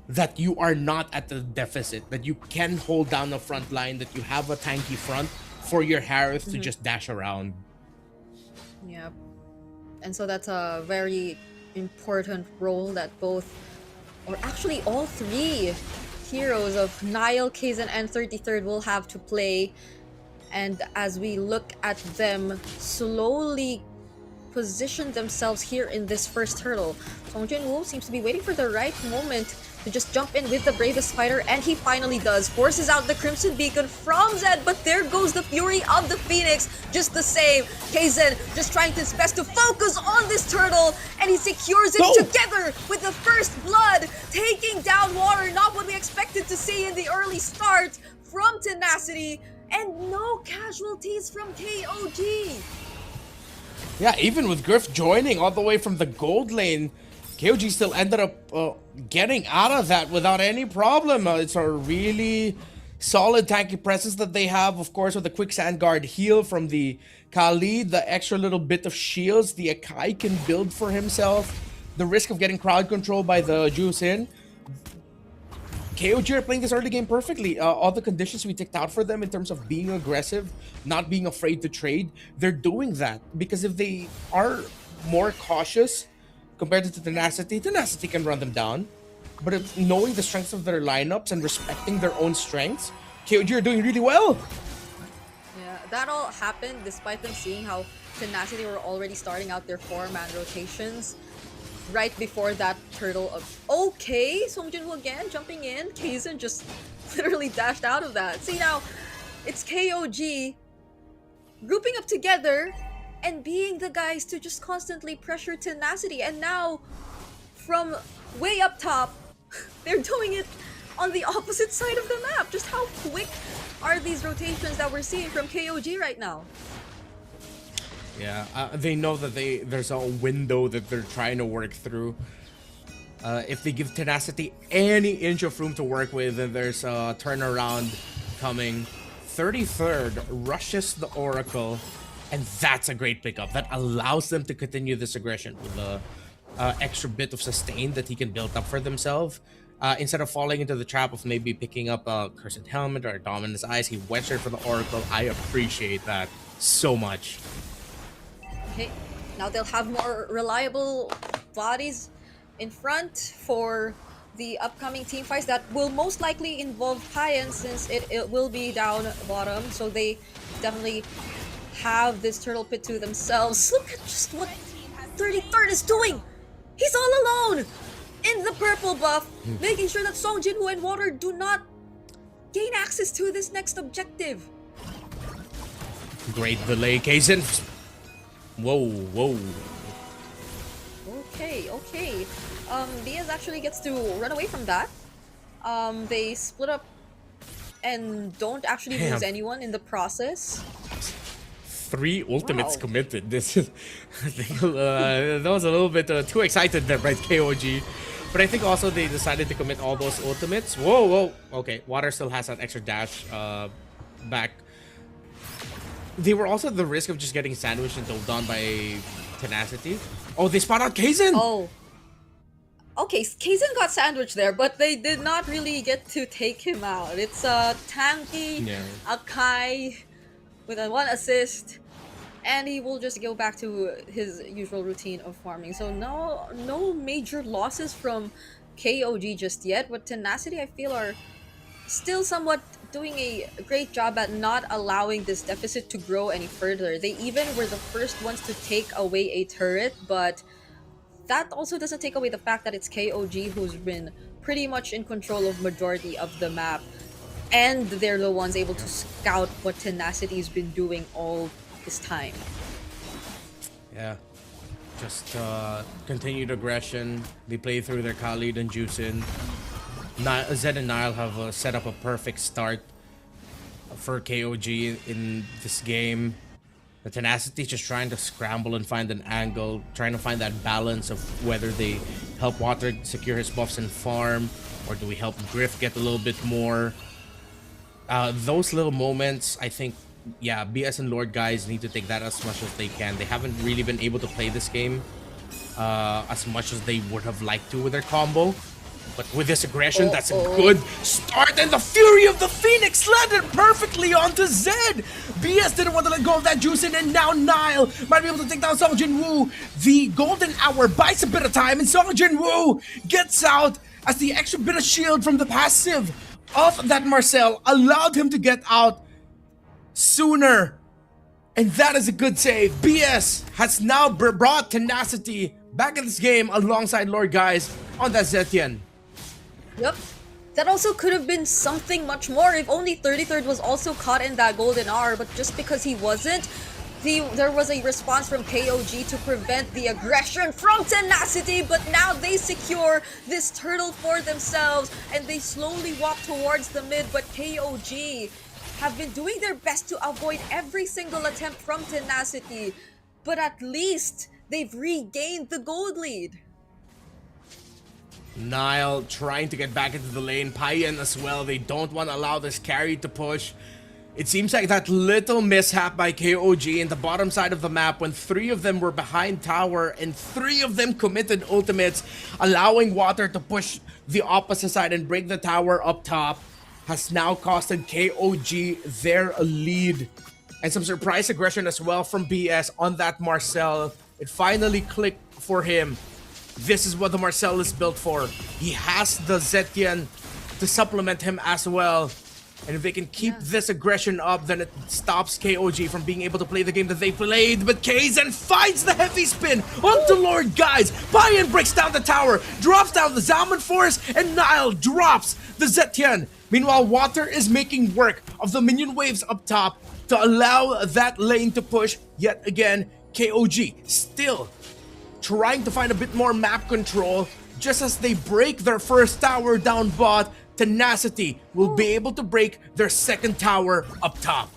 that you are not at the deficit, that you can hold down the front line, that you have a tanky front for your Harith to just dash around. Yep. And so that's a very important role that both, or actually all three heroes of Nile, Kaizen, and 33rd will have to play. And as we look at them slowly position themselves here in this first hurdle, Song Jin-woo seems to be waiting for the right moment to just jump in with the bravest fighter, and he finally does. Forces out the Crimson Beacon from Zed, but there goes the Fury of the Phoenix just the same. Kaizen just trying his best to focus on this turtle, and he secures it together with the first blood, taking down Water. Not what we expected to see in the early start from Tenacity, and no casualties from KOG. Yeah, even with Griff joining all the way from the gold lane, KOG still ended up getting out of that without any problem. It's a really solid tanky presence that they have, of course, with the quicksand guard heal from the Khalid, the extra little bit of shields the Akai can build for himself, the risk of getting crowd control by the Juicin. KOG are playing this early game perfectly. All the conditions we ticked out for them in terms of being aggressive, not being afraid to trade, they're doing that. Because if they are more cautious compared to Tenacity, Tenacity can run them down. But if knowing the strengths of their lineups and respecting their own strengths, KOG are doing really well. Yeah, that all happened despite them seeing how Tenacity were already starting out their 4-man rotations right before that turtle of... Okay, Song Jin-woo again jumping in. Kaizen just literally dashed out of that. See now, it's KOG grouping up together and being the guys to just constantly pressure Tenacity. And now, from way up top, they're doing it on the opposite side of the map. Just how quick are these rotations that we're seeing from KOG right now? Yeah, they know that there's a window that they're trying to work through. If they give Tenacity any inch of room to work with, then there's a turnaround coming. 33rd rushes the Oracle, and that's a great pickup. That allows them to continue this aggression with the extra bit of sustain that he can build up for themselves. Instead of falling into the trap of maybe picking up a Cursed Helmet or a Dominus Eyes, he went straight for the Oracle. I appreciate that so much. Okay, now they'll have more reliable bodies in front for the upcoming team fights that will most likely involve Payan, since it will be down bottom. So they definitely have this turtle pit to themselves. Look at just what 33rd is doing! He's all alone in the purple buff, making sure that Song Jinwoo and Water do not gain access to this next objective. Great delay, Kaizen. Whoa, whoa. Okay. Diaz actually gets to run away from that. They split up and don't actually lose anyone in the process. 3 ultimates Wow. committed. This is, I think, that was a little bit too excited there by KOG. But I think also they decided to commit all those ultimates. Whoa, whoa. Okay, Water still has that extra dash back. They were also at the risk of just getting sandwiched until done by Tenacity. Oh, they spot out Kaizen! Oh. Okay, Kaizen got sandwiched there, but they did not really get to take him out. It's Tanky, Akai with a 1 assist, and he will just go back to his usual routine of farming. So no major losses from KOG just yet, but Tenacity, I feel, are still somewhat doing a great job at not allowing this deficit to grow any further. They even were the first ones to take away a turret, but that also doesn't take away the fact that it's KOG who's been pretty much in control of majority of the map, and they're the ones able to scout what Tenacity's been doing all this time. Yeah. Just continued aggression. They play through their Khalid and Juicin. Zed and Nile have set up a perfect start for KOG in this game. The Tenacity is just trying to scramble and find an angle, trying to find that balance of whether they help Water secure his buffs and farm, or do we help Griff get a little bit more. Those little moments, I think, yeah, BS and Lord guys need to take that as much as they can. They haven't really been able to play this game as much as they would have liked to with their combo. But with this aggression, that's a good start, and the Fury of the Phoenix landed perfectly onto Zed! BS didn't want to let go of that Juicin, and now Nile might be able to take down Song Jinwoo. The golden hour buys a bit of time, and Song Jinwoo gets out as the extra bit of shield from the passive of that Marcel allowed him to get out sooner. And that is a good save. BS has now brought Tenacity back in this game alongside Lord guys on that Zetian. Yep. That also could have been something much more if only 33rd was also caught in that golden hour, but just because he wasn't, there was a response from KOG to prevent the aggression from Tenacity, but now they secure this turtle for themselves and they slowly walk towards the mid, but KOG have been doing their best to avoid every single attempt from Tenacity, but at least they've regained the gold lead. Nile trying to get back into the lane, Payan as well. They don't want to allow this carry to push. It seems like that little mishap by KOG in the bottom side of the map when 3 of them were behind tower and 3 of them committed ultimates, allowing Water to push the opposite side and break the tower up top, has now costed KOG their lead. And some surprise aggression as well from BS on that Marcel. It finally clicked for him. This is what the Marcel is built for. He has the Zetian to supplement him as well. And if they can keep this aggression up, then it stops KOG from being able to play the game that they played. But Kaizen finds the heavy spin onto Lord guys. Payan breaks down the tower, drops down the Zalman Force, and Nile drops the Zetian. Meanwhile, Water is making work of the minion waves up top to allow that lane to push. Yet again, KOG still trying to find a bit more map control. Just as they break their first tower down bot, Tenacity will be able to break their second tower up top.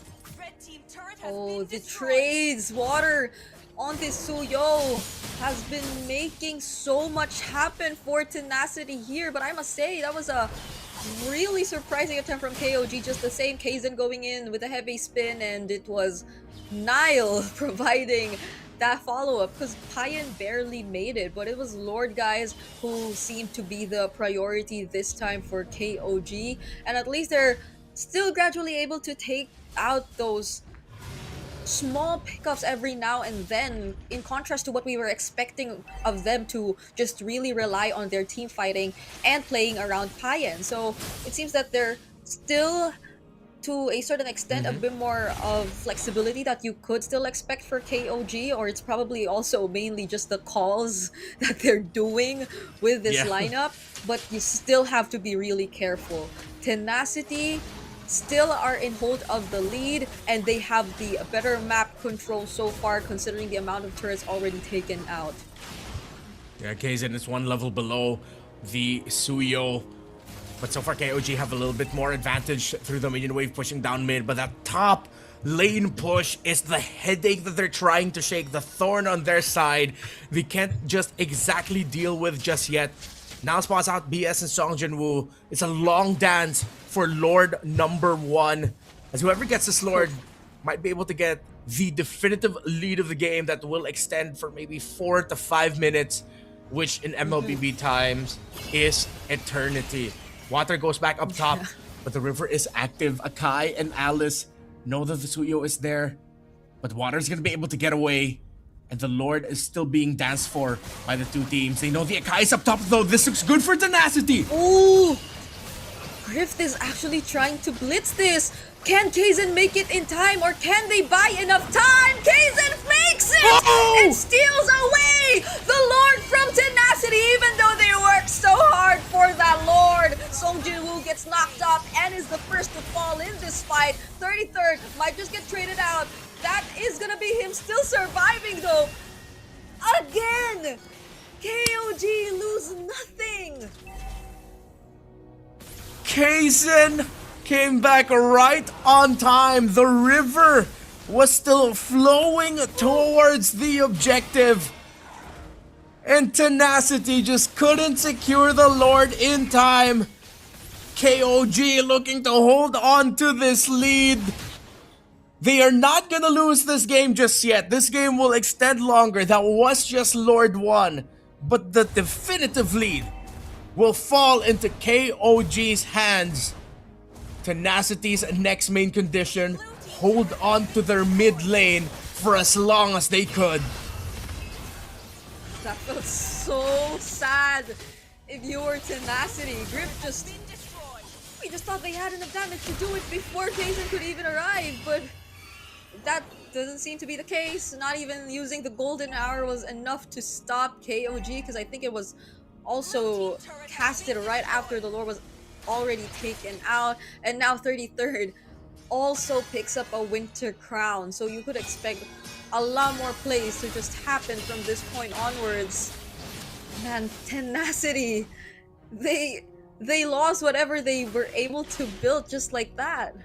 Oh, the trades! Water on this Suyo has been making so much happen for Tenacity here, but I must say that was a really surprising attempt from KOG. Just the same, Kaizen going in with a heavy spin, and it was Nile providing that follow-up because Payan barely made it, but it was Lord guys who seemed to be the priority this time for KOG, and at least they're still gradually able to take out those small pickups every now and then, in contrast to what we were expecting of them to just really rely on their team fighting and playing around Payan. So it seems that they're still, to a certain extent, a bit more of flexibility that you could still expect for KOG, or it's probably also mainly just the calls that they're doing with this lineup, but you still have to be really careful. Tenacity still are in hold of the lead, and they have the better map control so far considering the amount of turrets already taken out. Yeah, Kaizen is one level below the Suyo. But so far, KOG have a little bit more advantage through the minion wave pushing down mid. But that top lane push is the headache that they're trying to shake, the thorn on their side. They can't just exactly deal with just yet. Now spots out BS and Song Jinwoo. It's a long dance for Lord number 1. As whoever gets this Lord might be able to get the definitive lead of the game that will extend for maybe 4 to 5 minutes, which in MLBB times is eternity. Water goes back up top, but the river is active. Akai and Alice know that the Suyo is there, but Water's gonna be able to get away, and the Lord is still being danced for by the two teams. They know the Akai is up top though. This looks good for Tenacity. Ooh! Grift is actually trying to blitz this. Can Kaizen make it in time, or can they buy enough time? Kaizen makes it and steals away the Lord from Tenacity, even though they worked so hard for that Lord. Song Jinwoo gets knocked off and is the first to fall in this fight. 33rd might just get traded out. That is gonna be him still surviving though. Again! KOG lose nothing. Kaizen came back right on time. The river was still flowing towards the objective, and Tenacity just couldn't secure the Lord in time. KOG looking to hold on to this lead. They are not gonna lose this game just yet. This game will extend longer. That was just Lord 1, but the definitive lead will fall into KOG's hands. Tenacity's next main condition: hold on to their mid lane for as long as they could. That felt so sad. If you were Tenacity, Grip we just thought they had enough damage to do it before Kaizen could even arrive, but that doesn't seem to be the case. Not even using the golden hour was enough to stop KOG, because I think it was also casted right after the Lord was already taken out. And now 33rd also picks up a Winter Crown, so you could expect a lot more plays to just happen from this point onwards. Man, Tenacity, they lost whatever they were able to build just like that.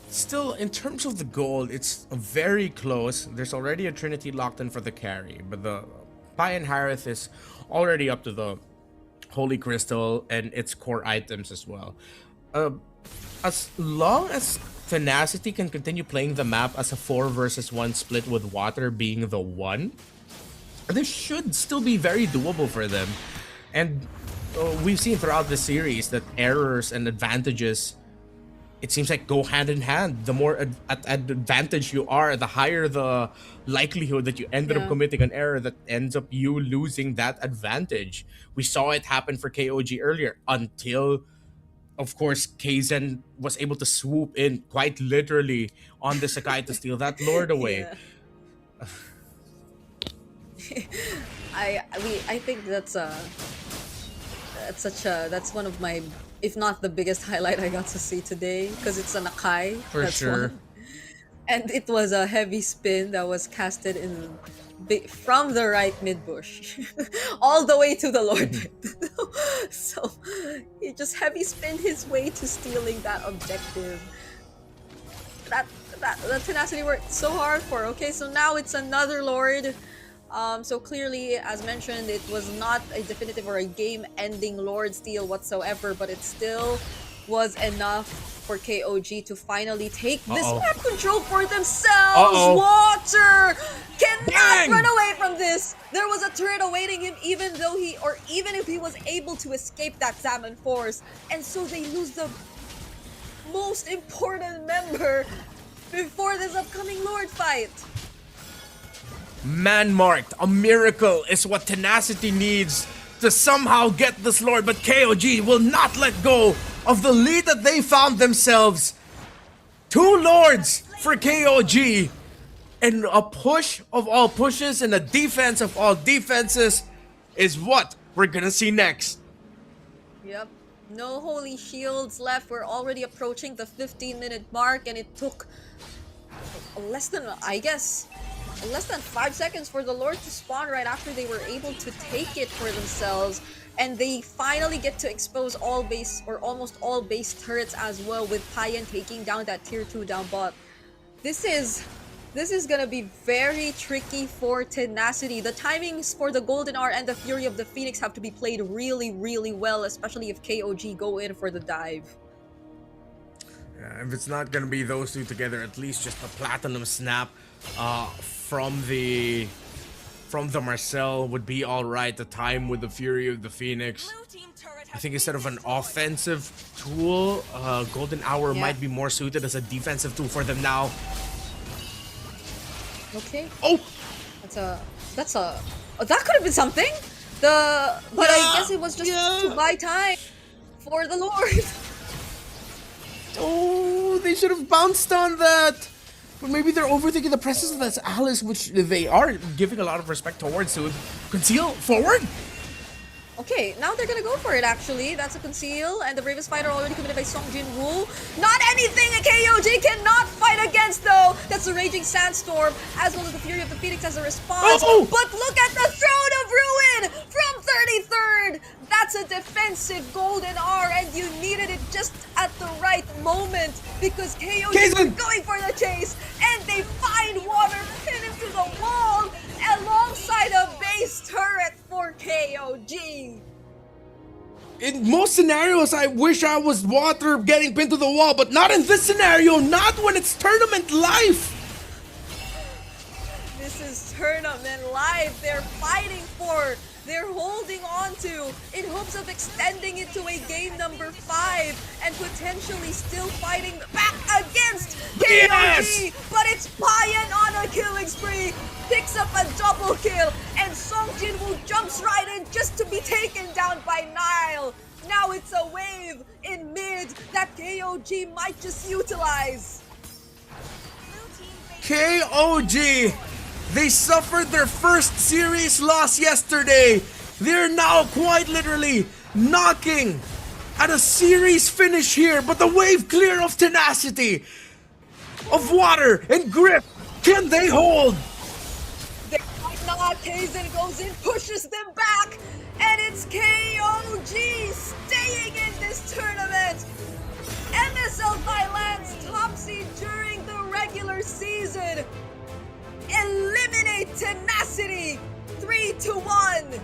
Still, in terms of the gold, it's very close. There's already a Trinity locked in for the carry, but the Pai and Harith is already up to the Holy Crystal and its core items as well. As long as Tenacity can continue playing the map as a 4 versus 1 split with Water being the 1, this should still be very doable for them. And we've seen throughout the series that errors and advantages, it seems like, go hand in hand. The more at advantage you are, the higher the likelihood that you ended up committing an error that ends up you losing that advantage. We saw it happen for KOG earlier, until, of course, Kaizen was able to swoop in quite literally on the Sakai to steal that Lord away. I think that's one of my, if not the biggest highlight I got to see today, because it's an Akai. For sure. One. And it was a heavy spin that was casted in from the right mid bush all the way to the Lord mid. So he just heavy spin his way to stealing that objective. That Tenacity worked so hard for. Okay, so now it's another Lord. So clearly, as mentioned, it was not a definitive or a game-ending Lord steal whatsoever, but it's still was enough for KOG to finally take this Uh-oh. map control for themselves. Uh-oh. Water cannot Bang! run away from this. There was a turret awaiting him, even if he was able to escape that salmon force, and so they lose the most important member before this upcoming Lord fight. Man-marked, a miracle is what Tenacity needs to somehow get this Lord, but KOG will not let go of the lead that they found themselves. 2 Lords for KOG, and a push of all pushes and a defense of all defenses is what we're gonna see next. Yep. No holy shields left. We're already approaching the 15-minute mark, and it took less than 5 seconds for the Lord to spawn right after they were able to take it for themselves. And they finally get to expose all base, or almost all base turrets as well, with Payan taking down that tier 2 down bot. This is gonna be very tricky for Tenacity. The timings for the Golden Hour and the Fury of the Phoenix have to be played really, really well, especially if KOG go in for the dive. If it's not gonna be those two together, at least just a Platinum Snap from the Marcel would be alright. The time with the Fury of the Phoenix, I think instead of an offensive tool, Golden Hour might be more suited as a defensive tool for them now. Okay. Oh! That could have been something! But I guess it was just to buy time for the Lord. Oh, they should have bounced on that! But maybe they're overthinking the presence of that Alice, which they are giving a lot of respect towards. So conceal forward. Okay, now they're gonna go for it actually. That's a conceal, and the bravest fighter already committed by Song Jin-woo. Not anything a KOG cannot fight against though! That's the Raging Sandstorm, as well as the Fury of the Phoenix as a response. Oh! But look at the Throne of Ruin from 33rd! That's a defensive Golden R, and you needed it just at the right moment, because KOG were going for the chase, and they find water, pin him to the wall, alongside a base turret for KOG. In most scenarios, I wish I was water getting pinned to the wall, but not in this scenario, not when it's tournament life. This is tournament life. They're fighting for, they're holding on to, in hopes of extending it to a game number 5 and potentially still fighting back against KOG. Yes! But it's Payan on a killing spree, picks up a double kill, and Song Jin-woo jumps right in just to be taken down by Nile. Now it's a wave in mid that KOG might just utilize. KOG, they suffered their first series loss yesterday. They're now quite literally knocking at a series finish here, but the wave clear of Tenacity, of Water and Grip, can they hold? They might not. Kaizen goes in, pushes them back, and it's KOG staying in this tournament. MSL Thailand's top seed during the regular season eliminate Tenacity 3-1.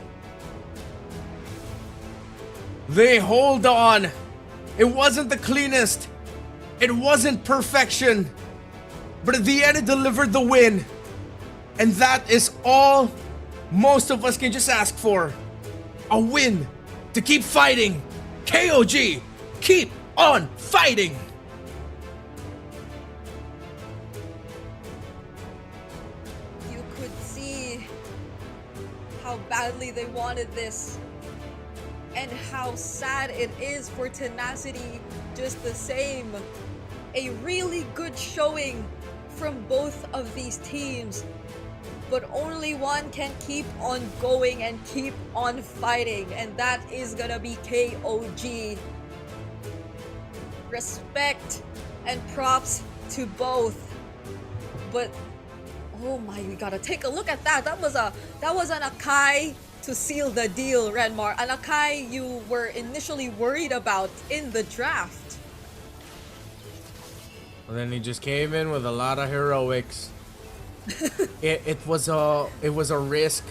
They hold on. It wasn't the cleanest. It wasn't perfection. But at the end, it delivered the win. And that is all most of us can just ask for. A win to keep fighting. KOG, keep on fighting. You could see how badly they wanted this, and how sad it is for Tenacity just the same. A really good showing from both of these teams, but only one can keep on going and keep on fighting, and that is gonna be KOG. Respect and props to both, but oh my, we gotta take a look at that. That was an Akai to seal the deal, Renmar. An Akai you were initially worried about in the draft. And then he just came in with a lot of heroics. it was a risk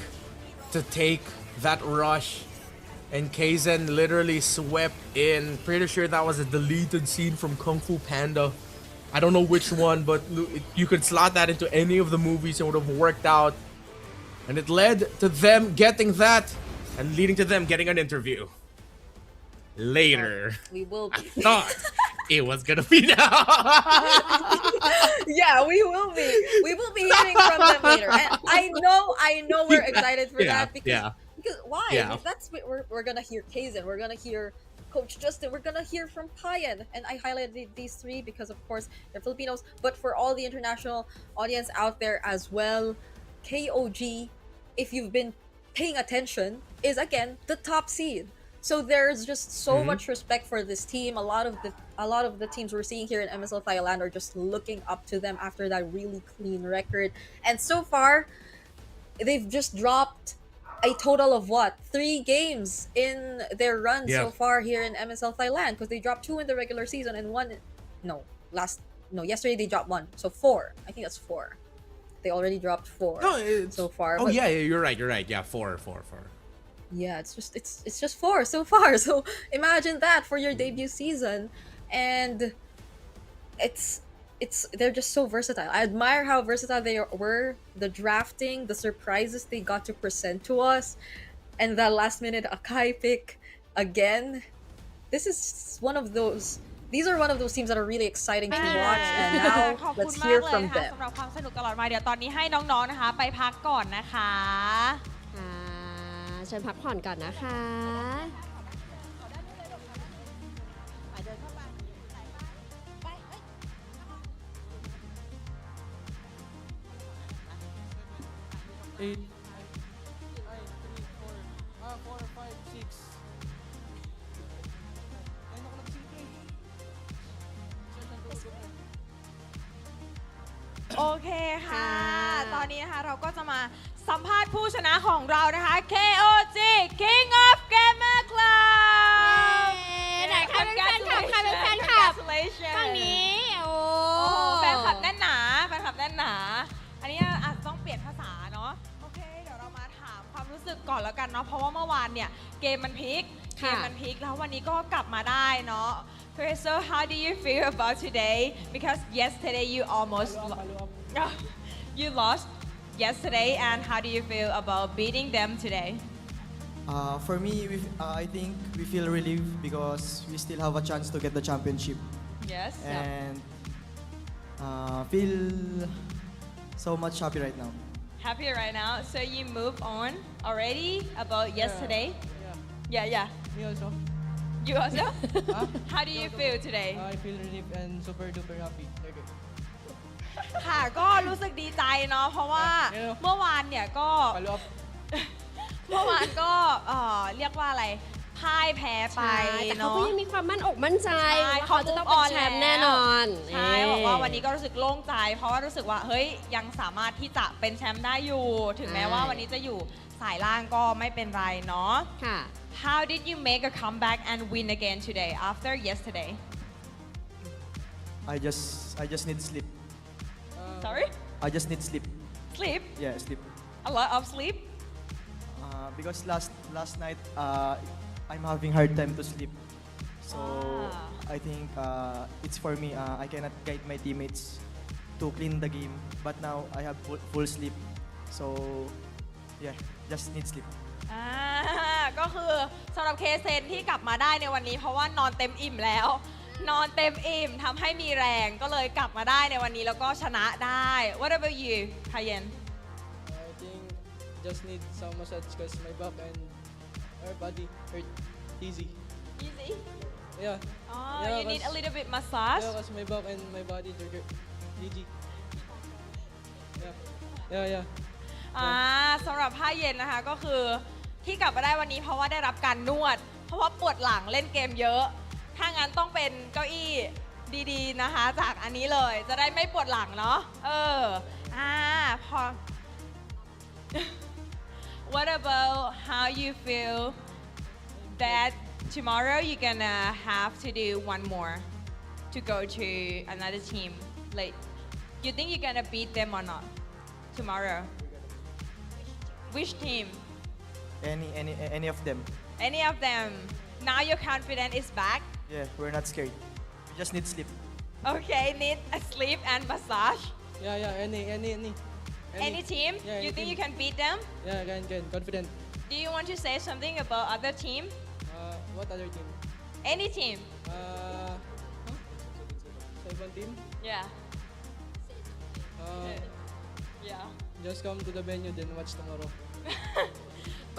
to take that rush and Kaizen literally swept in. Pretty sure that was a deleted scene from Kung Fu Panda. I don't know which one, but you could slot that into any of the movies and it would have worked out. And it led to them getting that and leading to them getting an interview. Later. We will I be. thought it was gonna be now. Yeah, we will be. We will be hearing from them later. And I know we're excited for that because why? Yeah. That's what we're gonna hear Kaizen, we're gonna hear Coach Justin, we're gonna hear from Payan. And I highlighted these three because of course they're Filipinos, but for all the international audience out there as well, KOG, if you've been paying attention, is again the top seed. So there's just so much respect for this team. A lot of the teams we're seeing here in MSL Thailand are just looking up to them after that really clean record. And so far, they've just dropped a total of 3 games in their run so far here in MSL Thailand, because they dropped 2 in the regular season and yesterday they dropped 1. So 4. I think that's 4. They already dropped 4 so far. Oh yeah, you're right. Yeah, 4. Yeah, it's just 4 so far. So imagine that for your debut season, and they're just so versatile. I admire how versatile they were. The drafting, the surprises they got to present to us, and that last minute Akai pick again. These are one of those teams that are really exciting to watch, and ขอบ now คุณ let's มาก hear เลย from ค่ะ them. สำหรับความสนุกตลอดมาเดี๋ยวตอนนี้ให้น้องๆนะคะไปพักก่อนนะคะ เชิญพักผ่อนก่อนนะคะ โอเคค่ะ ตอนนี้นะคะเราก็จะมาสัมภาษณ์ผู้ชนะของเรานะคะ KOG King of Gamer Club ไหนใครเป็นแฟนคลับฝั่งนี้ โอ้ แฟนคลับแน่นหนาอันนี้อาจจะต้องเปลี่ยนภาษาเนาะโอเคเดี๋ยวเรามาถามความรู้สึกก่อนแล้วกันเนาะเพราะว่าเมื่อวานเนี่ยเกมมันพลิกแล้ววันนี้ก็กลับมาได้เนาะ Okay, so how do you feel about today? Because yesterday you almost you lost yesterday, and how do you feel about beating them today? For me, I think we feel relieved because we still have a chance to get the championship. Yes. And feel so much happy right now. Happy right now. So you move on already about yesterday? Yeah. Me also. You also? How do you feel today? I feel relieved and super duper happy. Okay. ค่ะก็รู้สึกดีใจเนาะเพราะว่าเมื่อวานเนี่ยก็ Follow up. เมื่อวานก็เรียกว่าอะไรพ่ายแพ้ไป แต่เขา เนาะ ก็ยังมีความมั่นอกมั่นใจ ใช่ ว่าเขาจะต้องเป็นแชมป์แน่นอน ใช่บอกว่าวันนี้ก็รู้สึกโล่งใจ เพราะว่ารู้สึกว่าเฮ้ยยังสามารถที่จะเป็นแชมป์ได้อยู่ ถึงแม้ว่าวันนี้จะอยู่สายล่างก็ไม่เป็นไรเนาะ ค่ะ How did you make a comeback and win again today after yesterday? I just need sleep. Sorry? I just need sleep. Sleep? Yeah, sleep. A lot of sleep? Because last night I'm having hard time to sleep. So I think it's for me. I cannot guide my teammates to clean the game. But now I have full sleep. So yeah, just need sleep. ก็คือสำหรับเคเซนที่กลับมาได้ในวันนี้เพราะว่านอนเต็มอิ่มแล้ว นอนเต็มอิ่มทำให้มีแรงก็เลยกลับมาได้ในวันนี้แล้วก็ชนะได้ What about you, Kayen? I think just need some massage because my back and our body hurt easy. Easy? Yeah. Oh, you need a little bit massage? Yeah, because my back and my body hurt easy. Yeah. สำหรับผ้าเย็นนะคะก็คือที่กลับมาได้วันนี้เพราะว่าได้รับการนวด เพราะว่าปวดหลังเล่นเกมเยอะ ถ้างั้นต้องเป็นเก้าอี้ดีๆนะคะจากอันนี้เลยจะได้ไม่ปวดหลังเนาะพอ What about how you feel that tomorrow you're gonna have to do one more to go to another team? Like, you think you're gonna beat them or not tomorrow? Which team? Any of them. Any of them. Now your confidence is back. Yeah, we're not scared. We just need sleep. Okay, need a sleep and massage. Yeah, any Any team? Yeah, You any think you team. can beat them? Yeah, can confident. Do you want to say something about other team? What other team? Any team? Huh? 7 team. Yeah. Uh, Yeah. just come to the venue then watch tomorrow.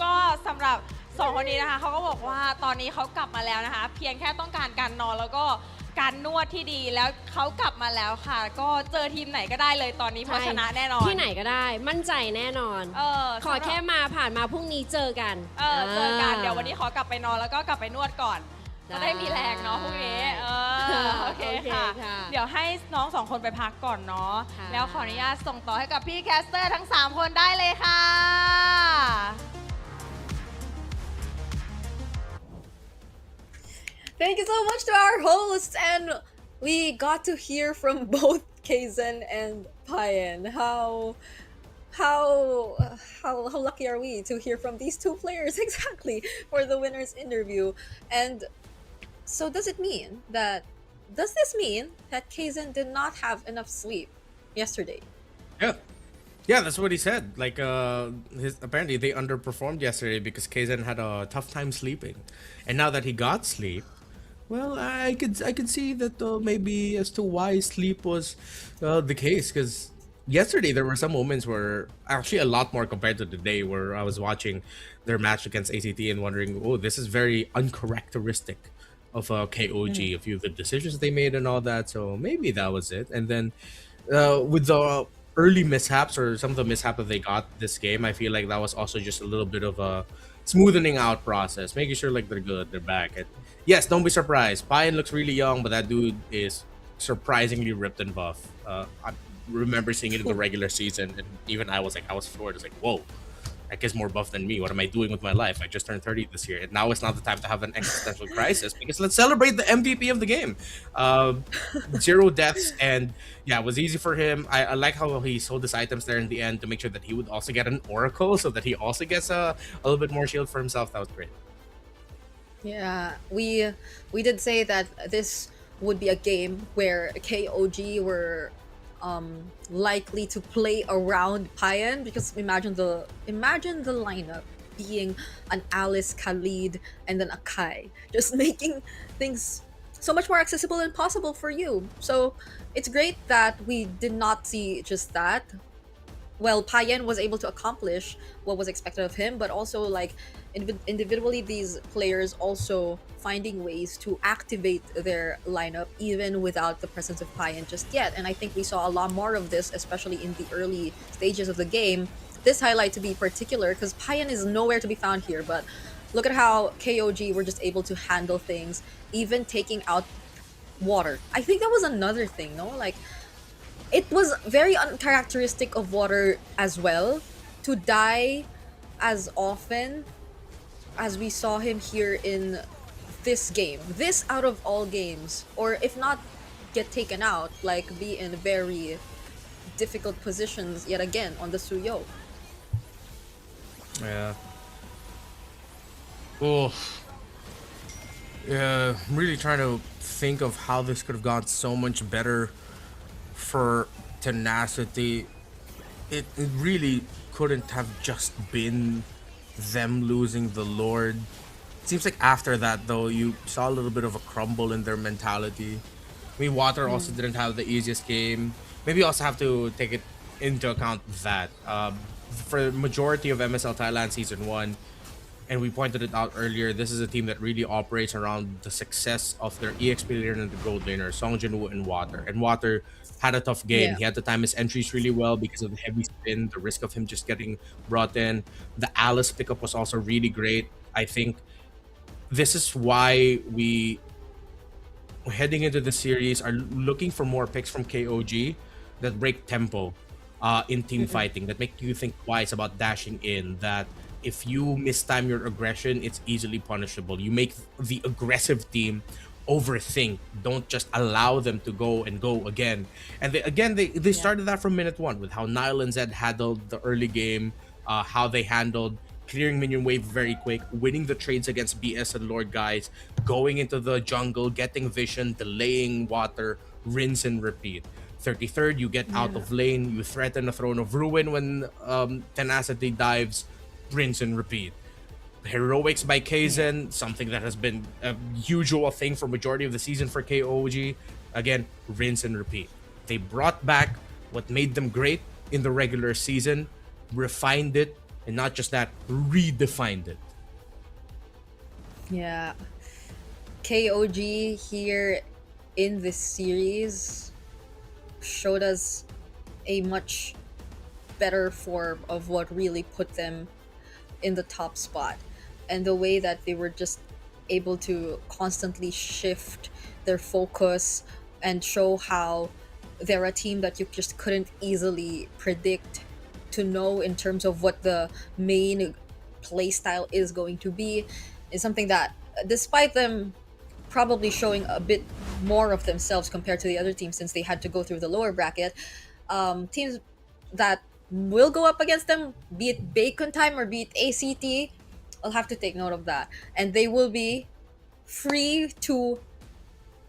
ก็สำหรับสองคนนี้นะคะเขาก็บอกว่าตอนนี้เขากลับมาแล้วนะคะ เพียงแค่ต้องการการนอนแล้วก็การนวดที่ดีแล้วเขากลับมาแล้วค่ะ ก็เจอทีมไหนก็ได้เลยตอนนี้เพราะชนะแน่นอน ที่ไหนก็ได้มั่นใจแน่นอน ขอแค่มาผ่านมาพรุ่งนี้เจอกัน เจอกันเดี๋ยววันนี้ขอกลับไปนอนแล้วก็กลับไปนวดก่อนจะได้มีแรงเนาะพรุ่งนี้โอเคค่ะ เดี๋ยวให้น้องสองคนไปพักก่อนเนาะแล้วขออนุญาตส่งต่อให้กับพี่แคสเตอร์ทั้ง3คนได้เลยค่ะ Thank you so much to our hosts, and we got to hear from both Kaizen and Payan. How lucky are we to hear from these two players exactly for the winners interview? And so does this mean that Kaizen did not have enough sleep yesterday? Yeah, that's what he said. Like, apparently they underperformed yesterday because Kaizen had a tough time sleeping, and now that he got sleep, well, I could see that maybe as to why sleep was the case. Because yesterday there were some moments where actually a lot more compared to today, where I was watching their match against ACT and wondering, oh, this is very uncharacteristic of KOG. A few of the decisions they made and all that. So maybe that was it. And then with the early mishaps or some of the mishaps that they got this game, I feel like that was also just a little bit of a smoothening out process, making sure like they're good, they're back. And yes, don't be surprised. Payan looks really young, but that dude is surprisingly ripped and buff. I remember seeing it in the regular season, and even I was floored. I was like, whoa, that kid's more buff than me. What am I doing with my life? I just turned 30 this year, and now it's not the time to have an existential crisis, because let's celebrate the MVP of the game. 0 deaths, and yeah, it was easy for him. I like how he sold his items there in the end to make sure that he would also get an Oracle, so that he also gets a little bit more shield for himself. That was great. Yeah, we did say that this would be a game where KOG were likely to play around Payan, because imagine the lineup being an Alice, Khalid, and then a Kai, just making things so much more accessible and possible for you. So it's great that we did not see just that. Well, Payan was able to accomplish what was expected of him, but also like individually these players also finding ways to activate their lineup even without the presence of Payan just yet. And I think we saw a lot more of this, especially in the early stages of the game. This highlight to be particular because Payan is nowhere to be found here, but look at how KOG were just able to handle things, even taking out water. I think that was another thing, no? Like, it was very uncharacteristic of water as well to die as often as we saw him here in this game. This out of all games, or if not get taken out, like be in very difficult positions yet again on the Suyo. Yeah. Oh. Yeah, I'm really trying to think of how this could have gone so much better for Tenacity. It really couldn't have just been them losing the Lord. It seems like after that, though, you saw a little bit of a crumble in their mentality. I mean, Water also didn't have the easiest game. Maybe you also have to take it into account that for the majority of MSL Thailand Season 1, and we pointed it out earlier, this is a team that really operates around the success of their EXP laner and the gold laner, Song Jinwoo and Water. And Water had a tough game. Yeah. He had to time his entries really well because of the heavy spin, the risk of him just getting brought in. The Alice pickup was also really great. I think this is why we, heading into the series, are looking for more picks from KOG that break tempo in team fighting, that make you think twice about dashing in, that if you mistime your aggression, it's easily punishable. You make the aggressive team overthink. Don't just allow them to go and go again. And they started that from minute 1 with how Nile and Zed handled the early game, how they handled clearing minion wave very quick, winning the trades against BS and Lord guys, going into the jungle, getting vision, delaying water, rinse and repeat. 33rd, you get out of lane, you threaten the Throne of Ruin when Tenacity dives, rinse and repeat. Heroics by Kaizen, something that has been a usual thing for majority of the season for KOG. Again, rinse and repeat. They brought back what made them great in the regular season, refined it, and not just that, redefined it. Yeah. KOG here in this series showed us a much better form of what really put them in the top spot, and the way that they were just able to constantly shift their focus and show how they're a team that you just couldn't easily predict to know in terms of what the main play style is going to be, is something that, despite them probably showing a bit more of themselves compared to the other teams since they had to go through the lower bracket, teams that will go up against them, be it Bacon Time or be it ACT, I'll have to take note of that. And they will be free to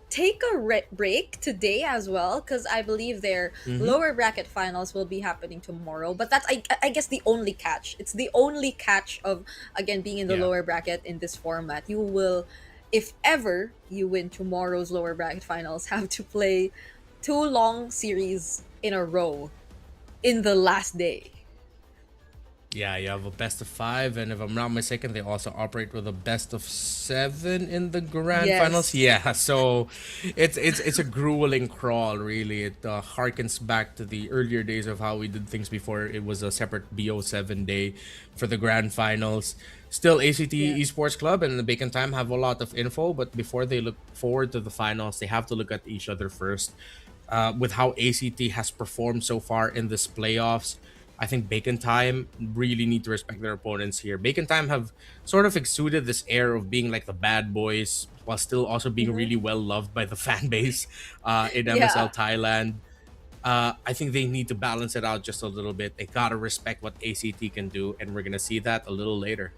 take a break today as well, because I believe their lower bracket finals will be happening tomorrow. But that's, I guess, the only catch. It's the only catch of, again, being in the lower bracket in this format. You will, if ever you win tomorrow's lower bracket finals, have to play 2 long series in a row in the last day. Yeah, you have a best of 5, and if I'm not mistaken, they also operate with a best of 7 in the grand finals. Yeah, so it's a grueling crawl, really. It harkens back to the earlier days of how we did things before. It was a separate BO7 day for the grand finals. Still, ACT Esports Club and the Bacon Time have a lot of info, but before they look forward to the finals, they have to look at each other first. With how ACT has performed so far in this playoffs, I think Bacon Time really need to respect their opponents here. Bacon Time have sort of exuded this air of being like the bad boys while still also being really well loved by the fan base in MSL Thailand. I think they need to balance it out just a little bit. They gotta respect what ACT can do, and we're gonna see that a little later.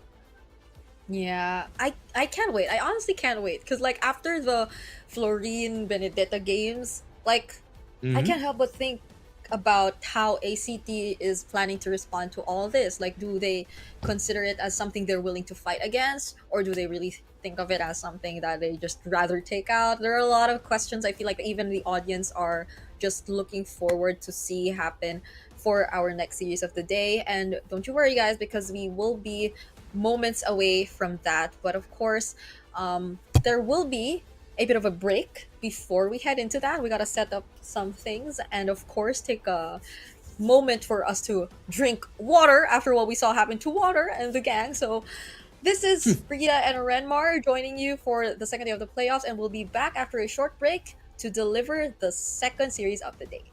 Yeah, I can't wait. I honestly can't wait, because like after the Florine Benedetta games, like I can't help but think about how ACT is planning to respond to all this. Like, do they consider it as something they're willing to fight against, or do they really think of it as something that they just rather take out? There are a lot of questions. I feel like even the audience are just looking forward to see happen for our next series of the day. And don't you worry, guys, because we will be moments away from that. But of course, there will be a bit of a break before we head into that. We got to set up some things and of course take a moment for us to drink water after what we saw happen to Water and the gang. So this is Rita and Renmar joining you for the second day of the playoffs, and we'll be back after a short break to deliver the second series of the day.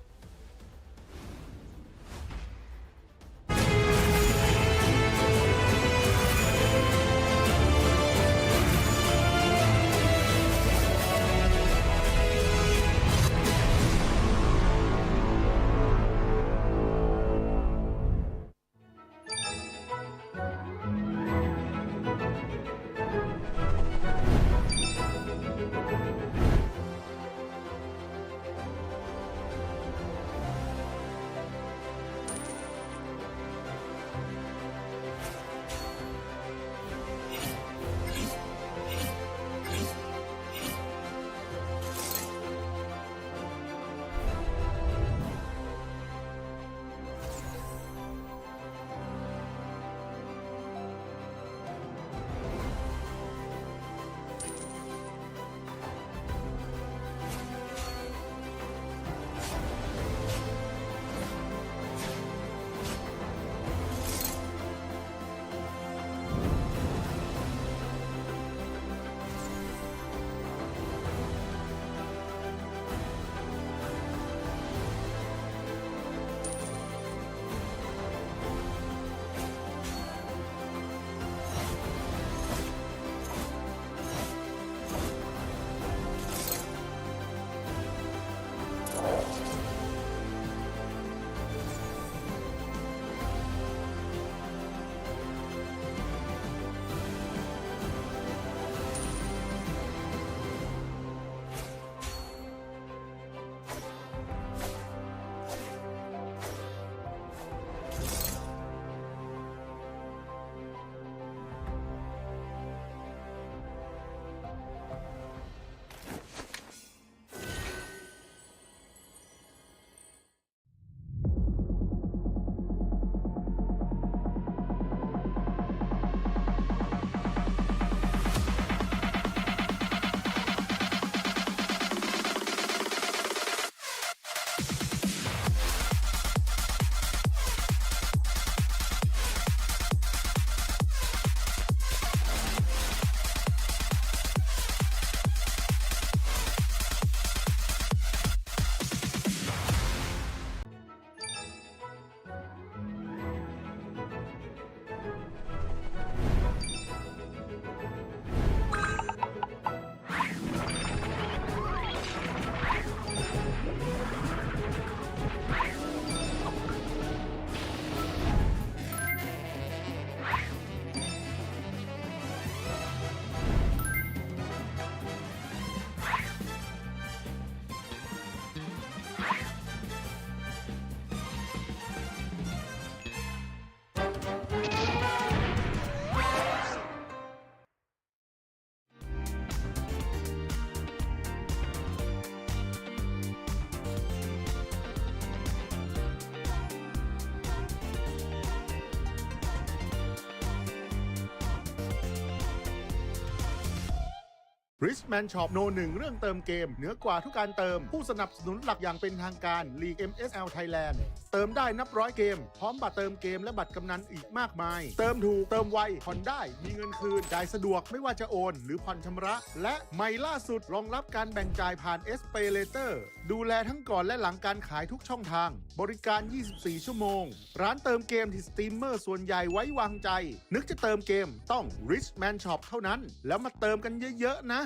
Richman Shop โนหนึ่งเรื่องเติมเกมเหนือกว่าทุกการเติมผู้สนับสนุนหลักอย่างเป็นทางการ League MSL Thailand เติมได้นับร้อยเกมพร้อมบัตรเติมเกมและบัตรกำนันอีกมากมายเติมถูกเติมไวผ่อนได้มีเงินคืนจ่ายสะดวกไม่ว่าจะโอนหรือผ่อนชำระและใหม่ล่าสุดรองรับการแบ่งจ่ายผ่าน SPayLater ดูแลทั้งก่อนและหลังการขายทุกช่องทางบริการ 24 ชั่วโมงร้านเติมเกมที่สตรีมเมอร์ส่วนใหญ่ไว้วางใจนึกจะเติมเกมต้อง Richman Shop เท่านั้นแล้วมาเติมกันเยอะๆนะ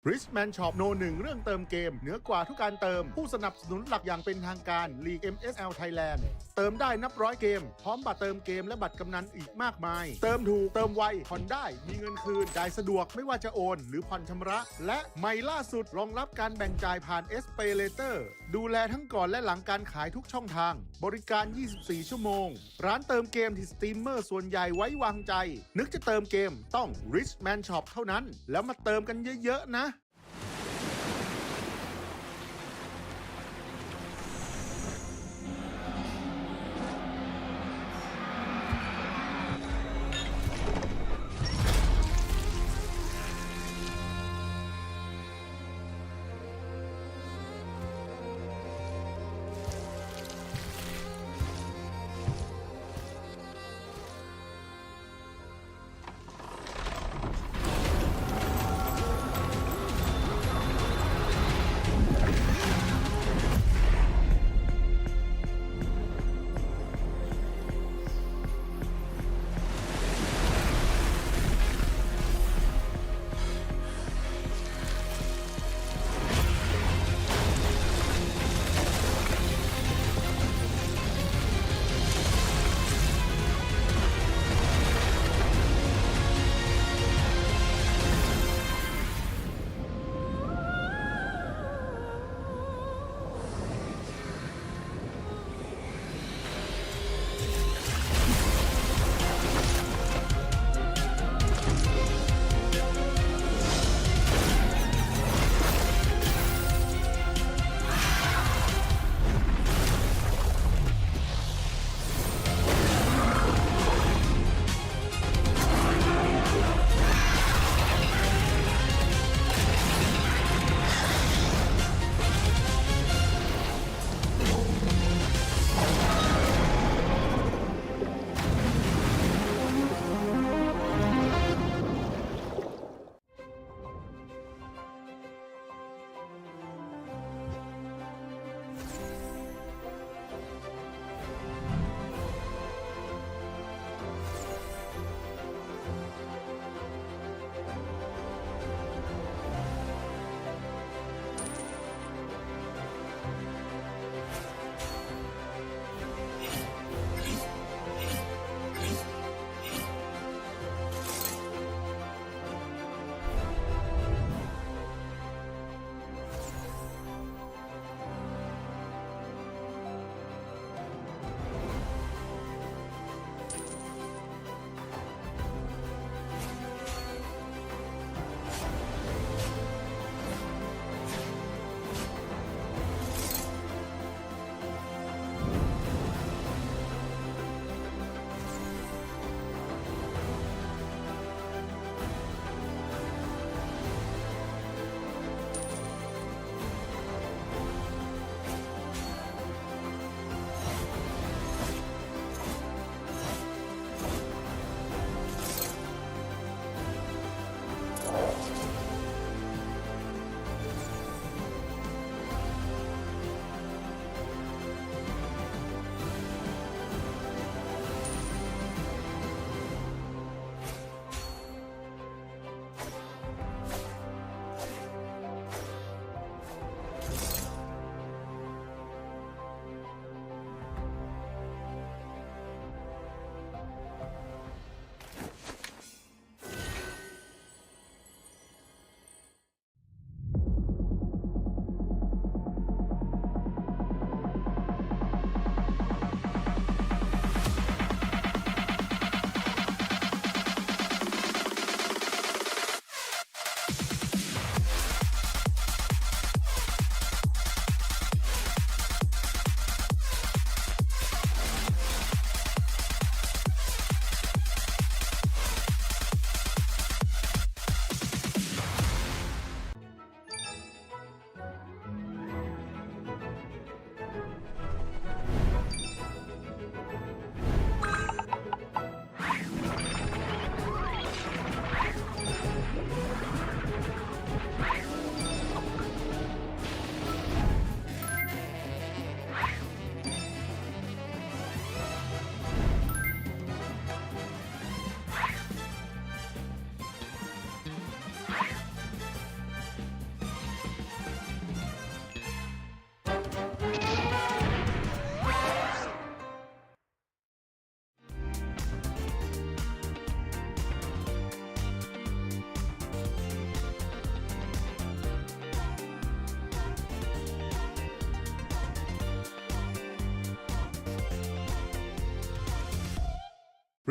Richman Shop โน1เรื่องเติมเกมเหนือกว่าทุกการเติมผู้สนับสนุนหลักอย่างเป็นทางการลีก MSL Thailand เติมได้นับร้อยเกมพร้อมบัตรเติมเกมและบัตรกำนันอีกมากมายเติมถูกเติมไวผ่อนได้มีเงินคืนจ่ายสะดวกไม่ว่าจะโอนหรือผ่อนชำระและใหม่ล่าสุดรองรับการแบ่งจ่ายผ่าน SPayLater ดูแลทั้งก่อนและหลังการขายทุกช่องทางบริการ 24 ชั่วโมงร้านเติมเกมที่สตรีมเมอร์ส่วนใหญ่ไว้วางใจนึกจะเติมเกมต้อง Richman Shop เท่านั้นแล้วมาเติมกันเยอะๆนะ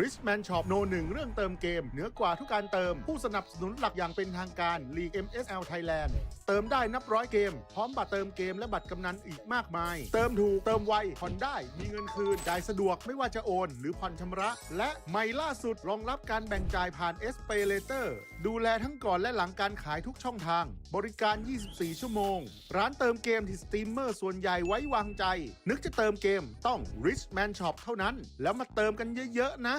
Richman Shop โนหนึ่งเรื่องเติมเกมเหนือกว่าทุกการเติมผู้สนับสนุนหลักอย่างเป็นทางการ League MSL Thailand เติมได้นับร้อยเกมพร้อมบัตรเติมเกมและบัตรกำนันอีกมากมายเติมถูกเติมไวผ่อนได้มีเงินคืนจ่ายสะดวกไม่ว่าจะโอนหรือผ่อนชำระและใหม่ล่าสุดรองรับการแบ่งจ่ายผ่าน SPayLater ดูแลทั้งก่อนและหลังการขายทุกช่องทางบริการ 24 ชั่วโมงร้านเติมเกมที่สตรีมเมอร์ส่วนใหญ่ไว้วางใจนึกจะเติมเกมต้อง Richman Shop เท่านั้นแล้วมาเติมกันเยอะๆนะ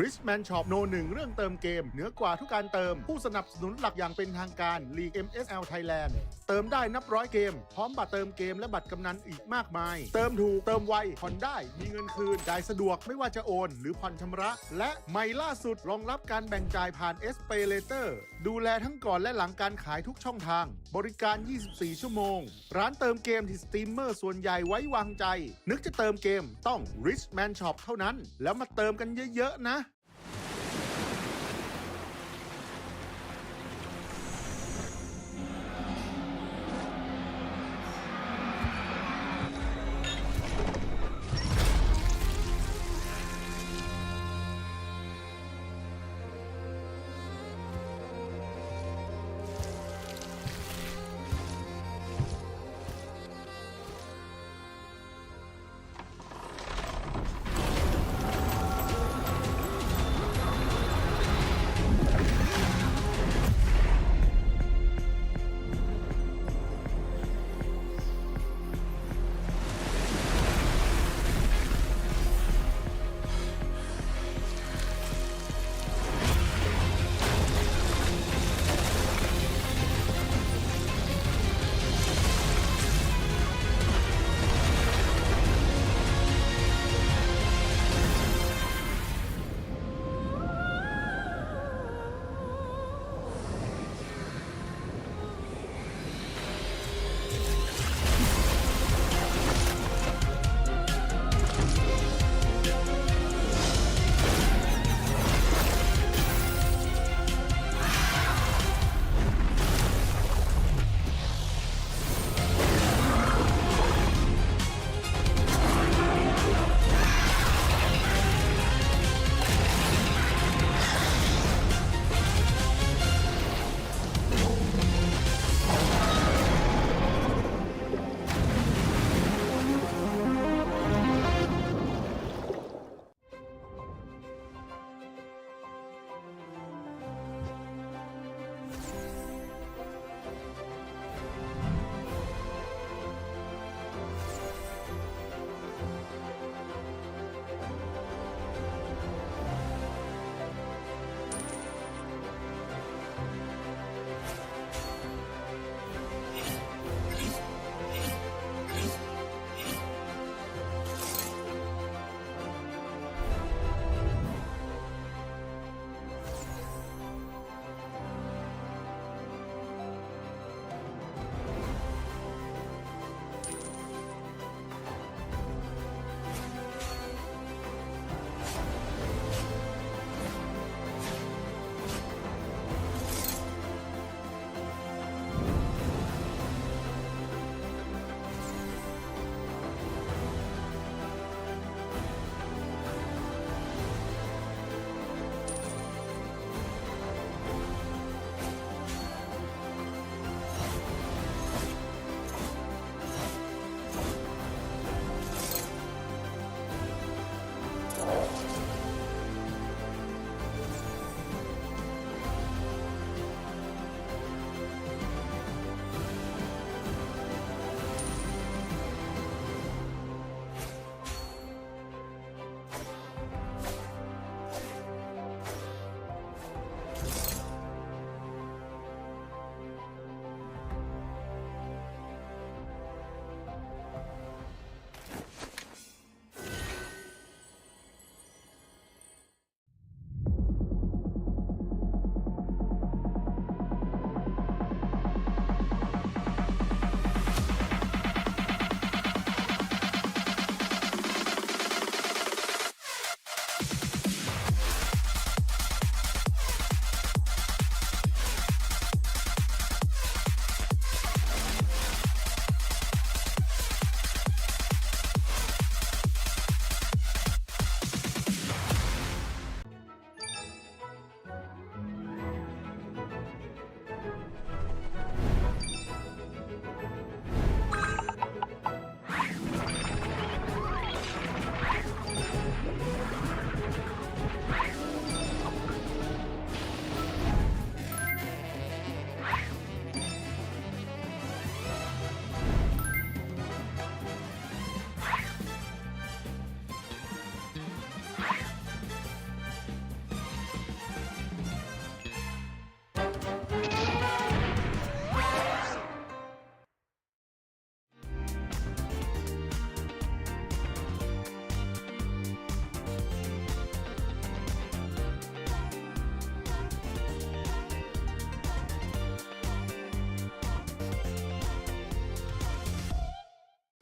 Richman Shop โนหนึ่งเรื่องเติมเกมเหนือกว่าทุกการเติมผู้สนับสนุนหลักอย่างเป็นทางการ League MSL Thailand เติมได้นับร้อยเกมพร้อมบัตรเติมเกมและบัตรกำนันอีกมากมาย เติมถูกเติมไวผ่อนได้มีเงินคืนจ่ายสะดวกไม่ว่าจะโอนหรือผ่อนชำระ และใหม่ล่าสุดรองรับการแบ่งจ่ายผ่าน SPayLater ดูแลทั้งก่อนและหลังการขายทุกช่องทางบริการ 24 ชั่วโมงร้านเติมเกมที่สตรีมเมอร์ส่วนใหญ่ไว้วางใจนึกจะเติมเกมต้อง Richman Shop เท่านั้นแล้วมาเติมกันเยอะๆนะ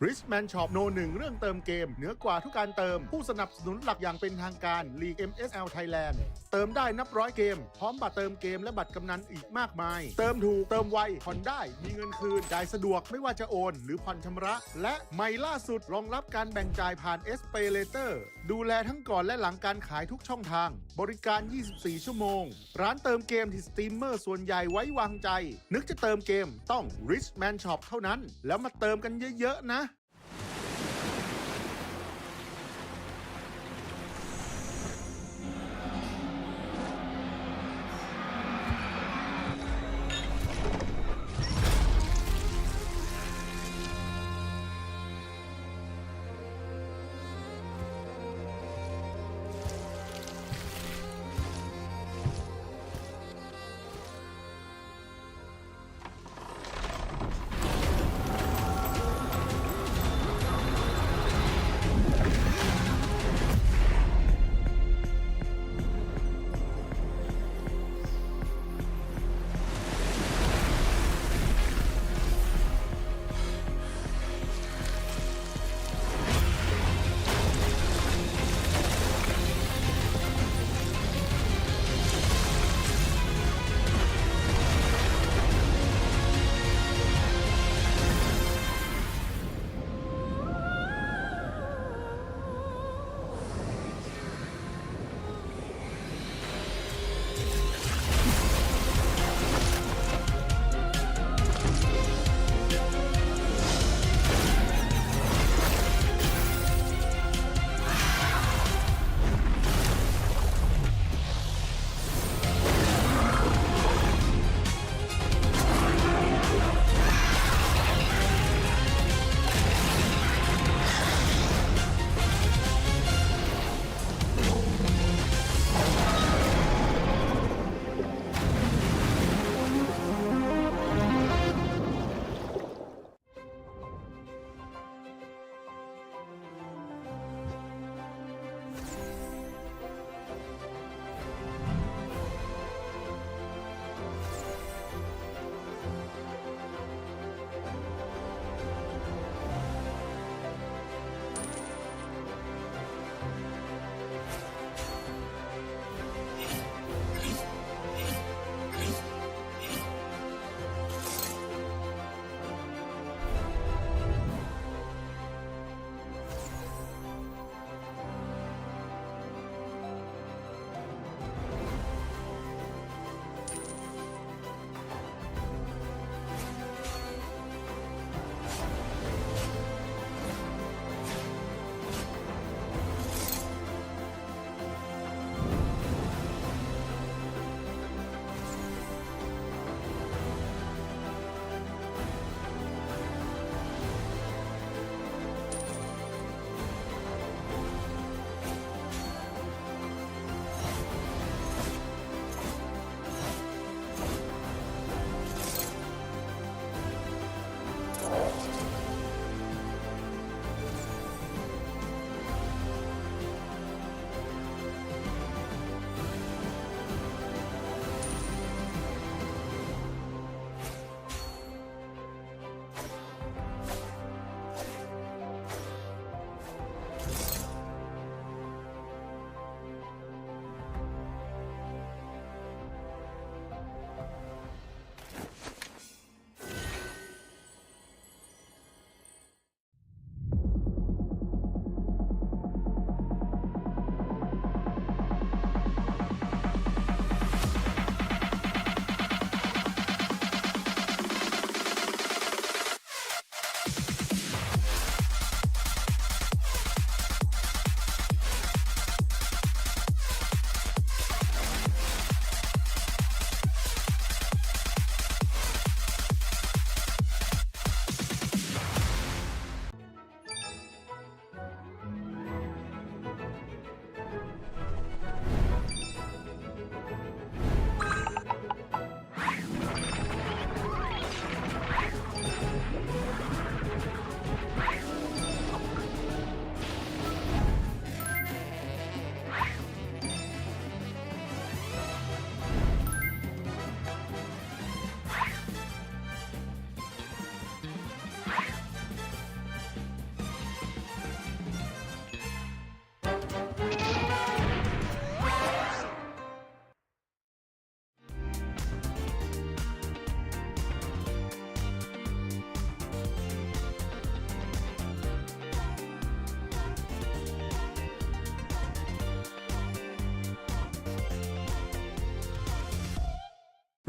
Richman Shop โนหนึ่งเรื่องเติมเกมเหนือกว่าทุกการเติมผู้สนับสนุนหลักอย่างเป็นทางการ League MSL Thailand เติมได้นับร้อยเกมพร้อมบัตรเติมเกมและบัตรกำนันอีกมากมายเติมถูกเติมไวผ่อนได้มีเงินคืนจ่ายสะดวกไม่ว่าจะโอนหรือผ่อนชำระและใหม่ล่าสุดรองรับการแบ่งจ่ายผ่าน SPay Later ดูแลทั้งก่อนและหลังการขายทุกช่องทางบริการ 24 ชั่วโมงร้านเติมเกมที่สตรีมเมอร์ส่วนใหญ่ไว้วางใจนึกจะเติมเกมต้อง Richman Shop เท่านั้นแล้วมาเติมกันเยอะๆนะ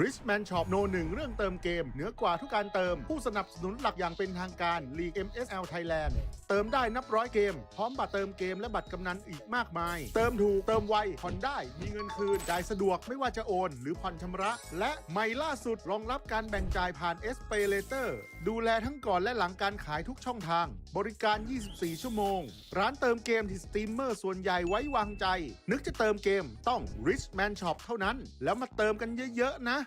Richman Shop โน1เรื่องเติมเกมเหนือกว่าทุกการเติมผู้สนับสนุนหลักอย่างเป็นทางการลีก MSL Thailand เติมได้นับร้อยเกมพร้อมบัตรเติมเกมและบัตรกำนันอีกมากมายเติมถูกเติมไวผ่อนได้มีเงินคืนจ่ายสะดวกไม่ว่าจะโอนหรือผ่อนชำระและใหม่ล่าสุดรองรับการแบ่งจ่ายผ่าน SPayLater ดูแลทั้งก่อนและหลังการขายทุกช่องทางบริการ 24 ชั่วโมงร้านเติมเกมที่สตรีมเมอร์ส่วนใหญ่ไว้วางใจนึกจะเติมเกมต้อง Richman Shop เท่านั้นแล้วมาเติมกันเยอะๆนะ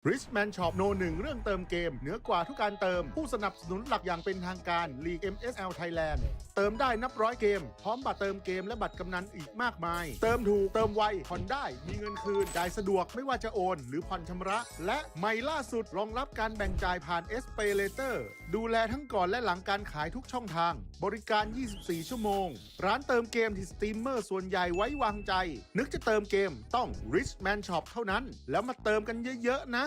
Richman Shop โนหนึ่งเรื่องเติมเกมเหนือกว่าทุกการเติมผู้สนับสนุนหลักอย่างเป็นทางการ League MSL Thailand เติมได้นับร้อยเกมพร้อมบัตรเติมเกมและบัตรกำนันอีกมากมายเติมถูกเติมไวผ่อนได้มีเงินคืนจ่ายสะดวกไม่ว่าจะโอนหรือผ่อนชำระและใหม่ล่าสุดรองรับการแบ่งจ่ายผ่าน SPay Later ดูแลทั้งก่อนและหลังการขายทุกช่องทางบริการ 24 ชั่วโมงร้านเติมเกมที่สตรีมเมอร์ส่วนใหญ่ไว้วางใจนึกจะเติมเกมต้อง Richman Shop เท่านั้นแล้วมาเติมกันเยอะๆนะ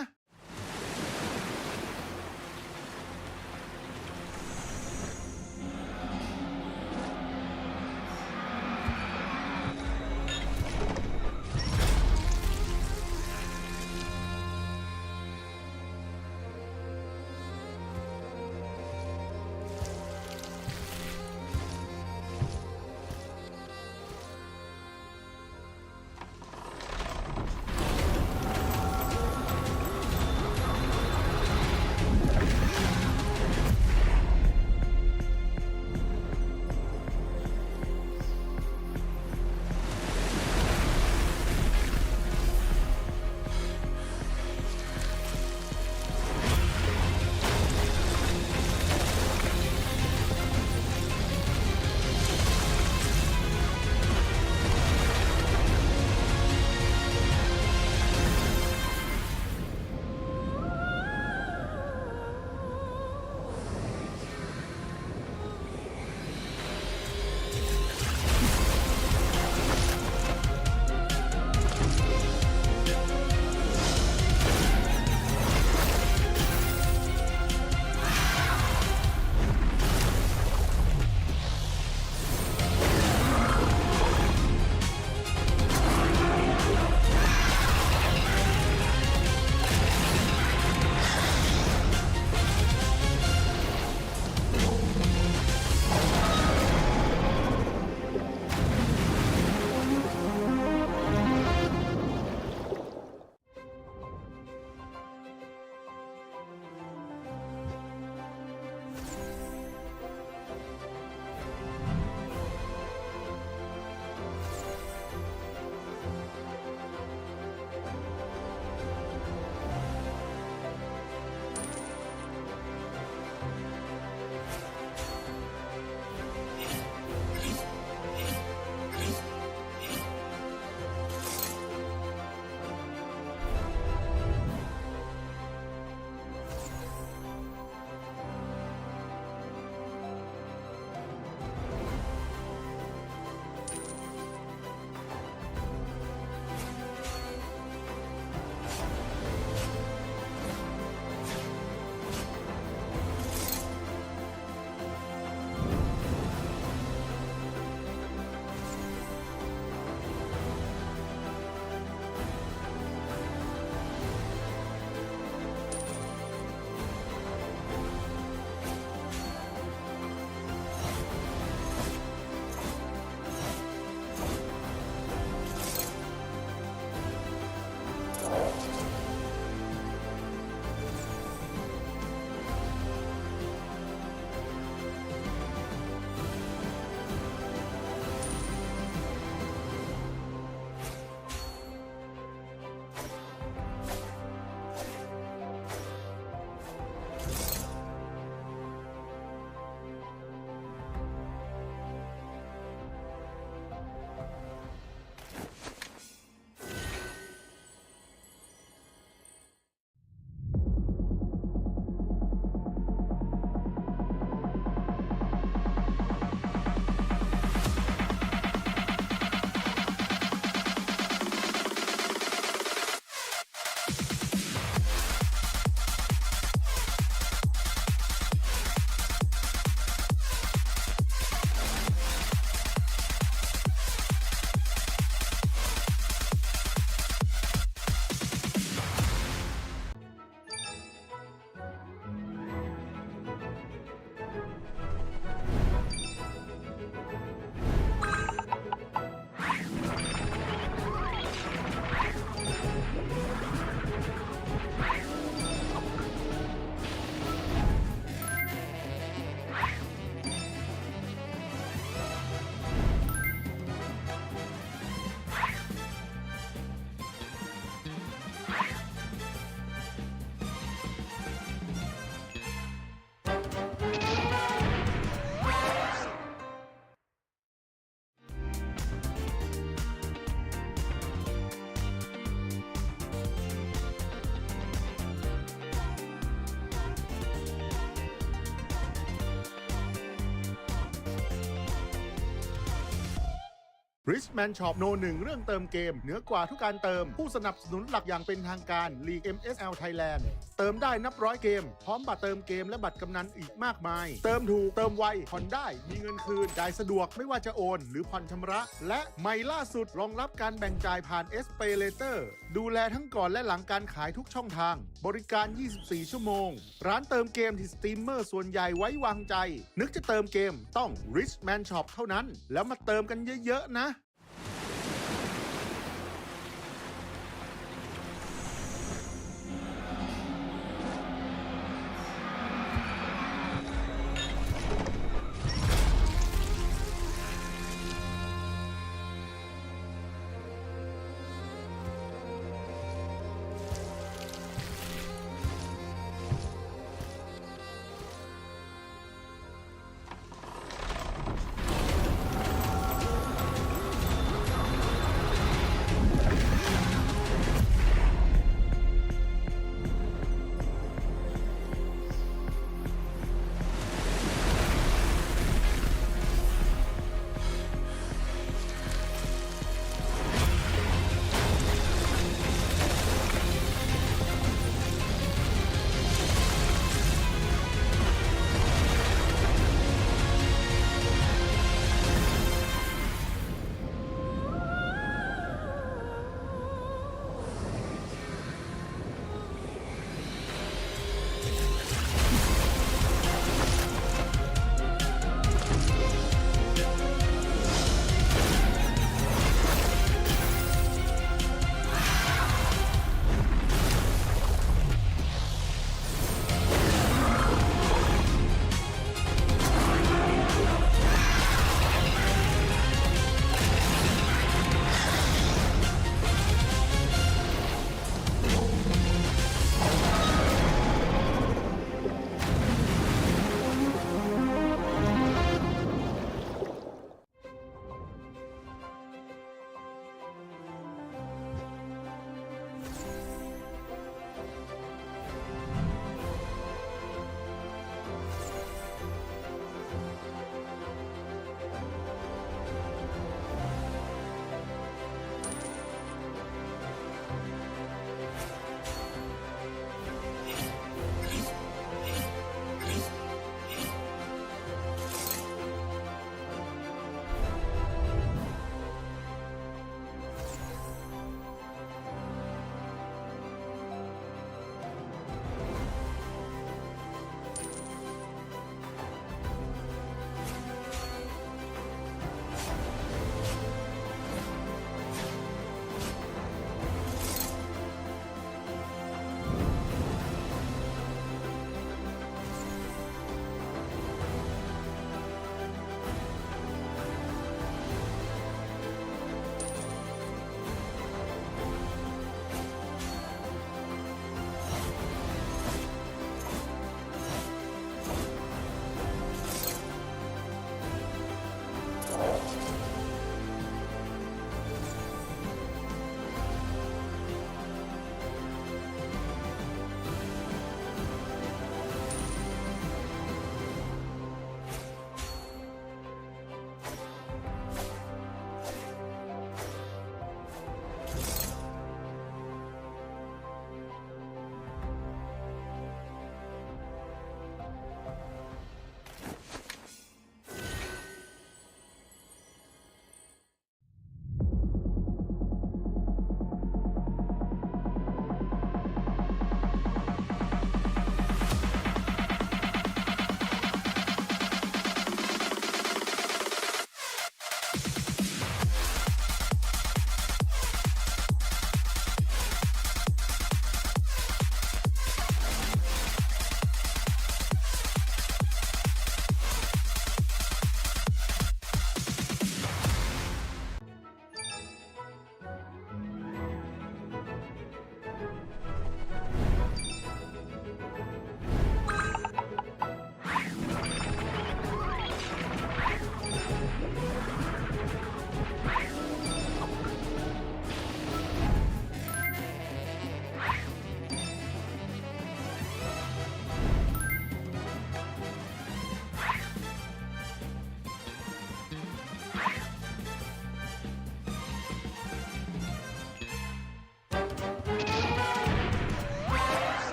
Richman Shop โนหนึ่งเรื่องเติมเกมเหนือกว่าทุกการเติมผู้สนับสนุนหลักอย่างเป็นทางการ League MSL Thailand เติมได้นับร้อยเกมพร้อมบัตรเติมเกมและบัตรกำนันอีกมากมายเติมถูกเติมไวผ่อนได้มีเงินคืนจ่ายสะดวกไม่ว่าจะโอนหรือผ่อนชำระและใหม่ล่าสุดรองรับการแบ่งจ่ายผ่าน SPayLater ดูแลทั้งก่อนและหลังการขายทุกช่องทางบริการ 24 ชั่วโมงร้านเติมเกมที่สตรีมเมอร์ส่วนใหญ่ไว้วางใจนึกจะเติมเกมต้อง Richman Shop เท่านั้นแล้วมาเติมกันเยอะๆนะ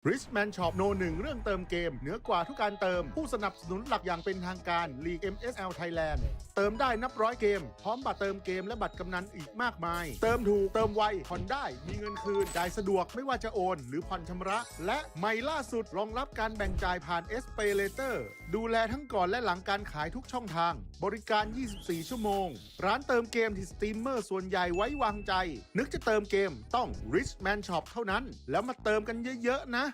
Richman Shop โนหนึ่งเรื่องเติมเกมเหนือกว่าทุกการเติมผู้สนับสนุนหลักอย่างเป็นทางการ League MSL Thailand เติมได้นับร้อยเกมพร้อมบัตรเติมเกมและบัตรกำนันอีกมากมาย เติมถูกเติมไวผ่อนได้มีเงินคืนจ่ายสะดวกไม่ว่าจะโอนหรือผ่อนชำระ และใหม่ล่าสุดรองรับการแบ่งจ่ายผ่าน SPay Later ดูแลทั้งก่อนและหลังการขายทุกช่องทางบริการ 24 ชั่วโมงร้านเติมเกมที่สตรีมเมอร์ส่วนใหญ่ไว้วางใจนึกจะเติมเกมต้อง Richman Shop เท่านั้นแล้วมาเติมกันเยอะๆนะ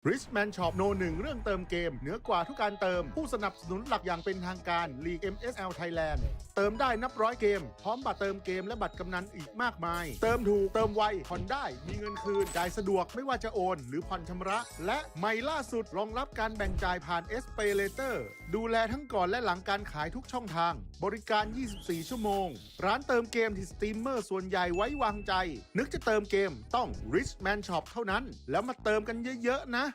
Richman Shop โน1เรื่องเติมเกมเหนือกว่าทุกการเติมผู้สนับสนุนหลักอย่างเป็นทางการ League MSL Thailand เติมได้นับร้อยเกมพร้อมบัตรเติมเกมและบัตรกำนันอีกมากมายเติมถูกเติมไวผ่อนได้มีเงินคืนจ่ายสะดวกไม่ว่าจะโอนหรือผ่อนชำระและใหม่ล่าสุดรองรับการแบ่งจ่ายผ่าน SPayLater ดูแลทั้งก่อนและหลังการขายทุกช่องทางบริการ 24 ชั่วโมงร้านเติมเกมที่สตรีมเมอร์ส่วนใหญ่ไว้วางใจนึกจะเติมเกมต้อง Richman Shop เท่านั้นแล้วมาเติมกันเยอะๆนะ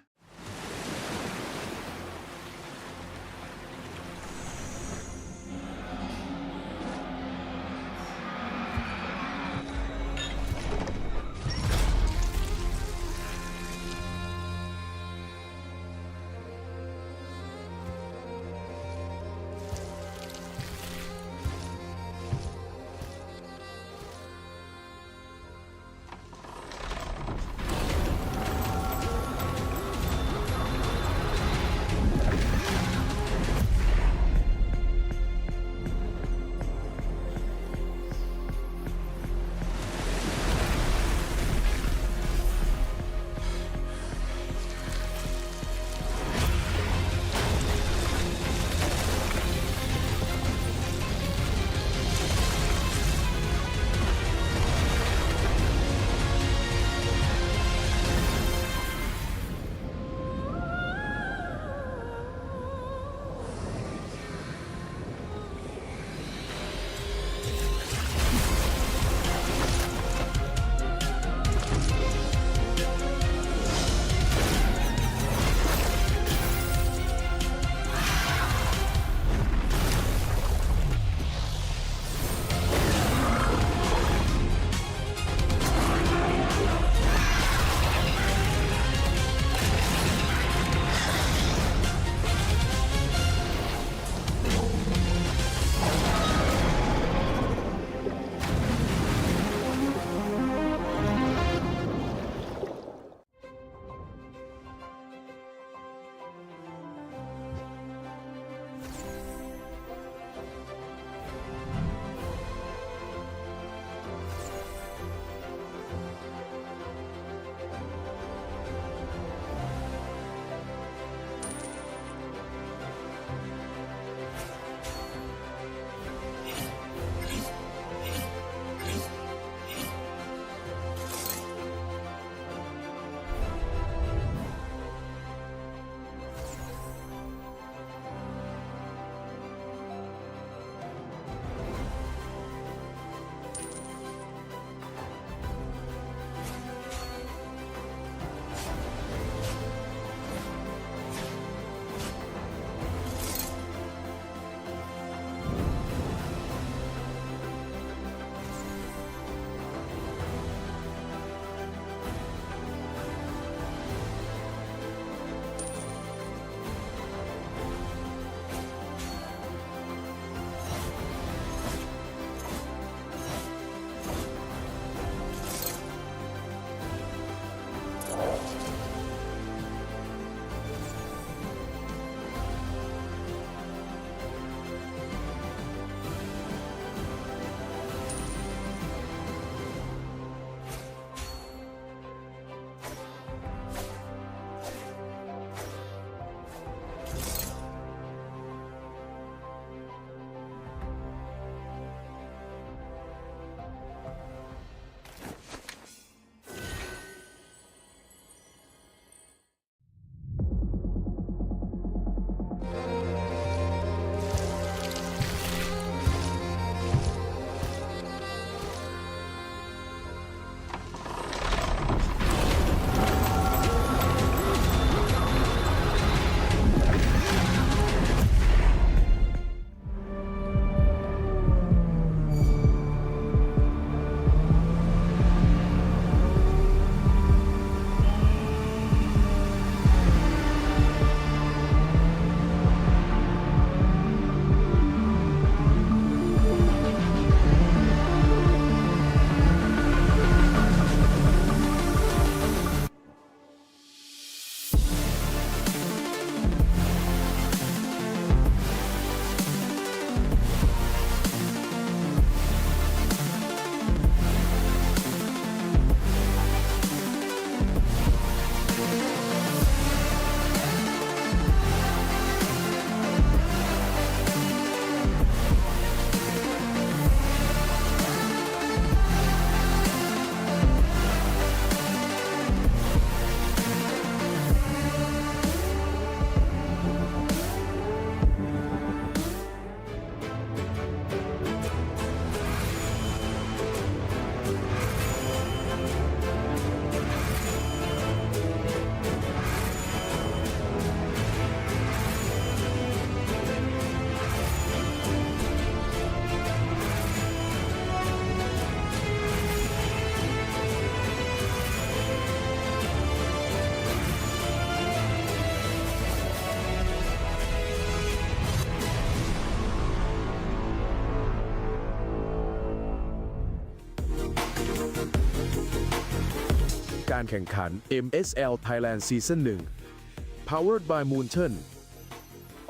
การแข่งขัน MSL Thailand Season 1 Powered by Moonton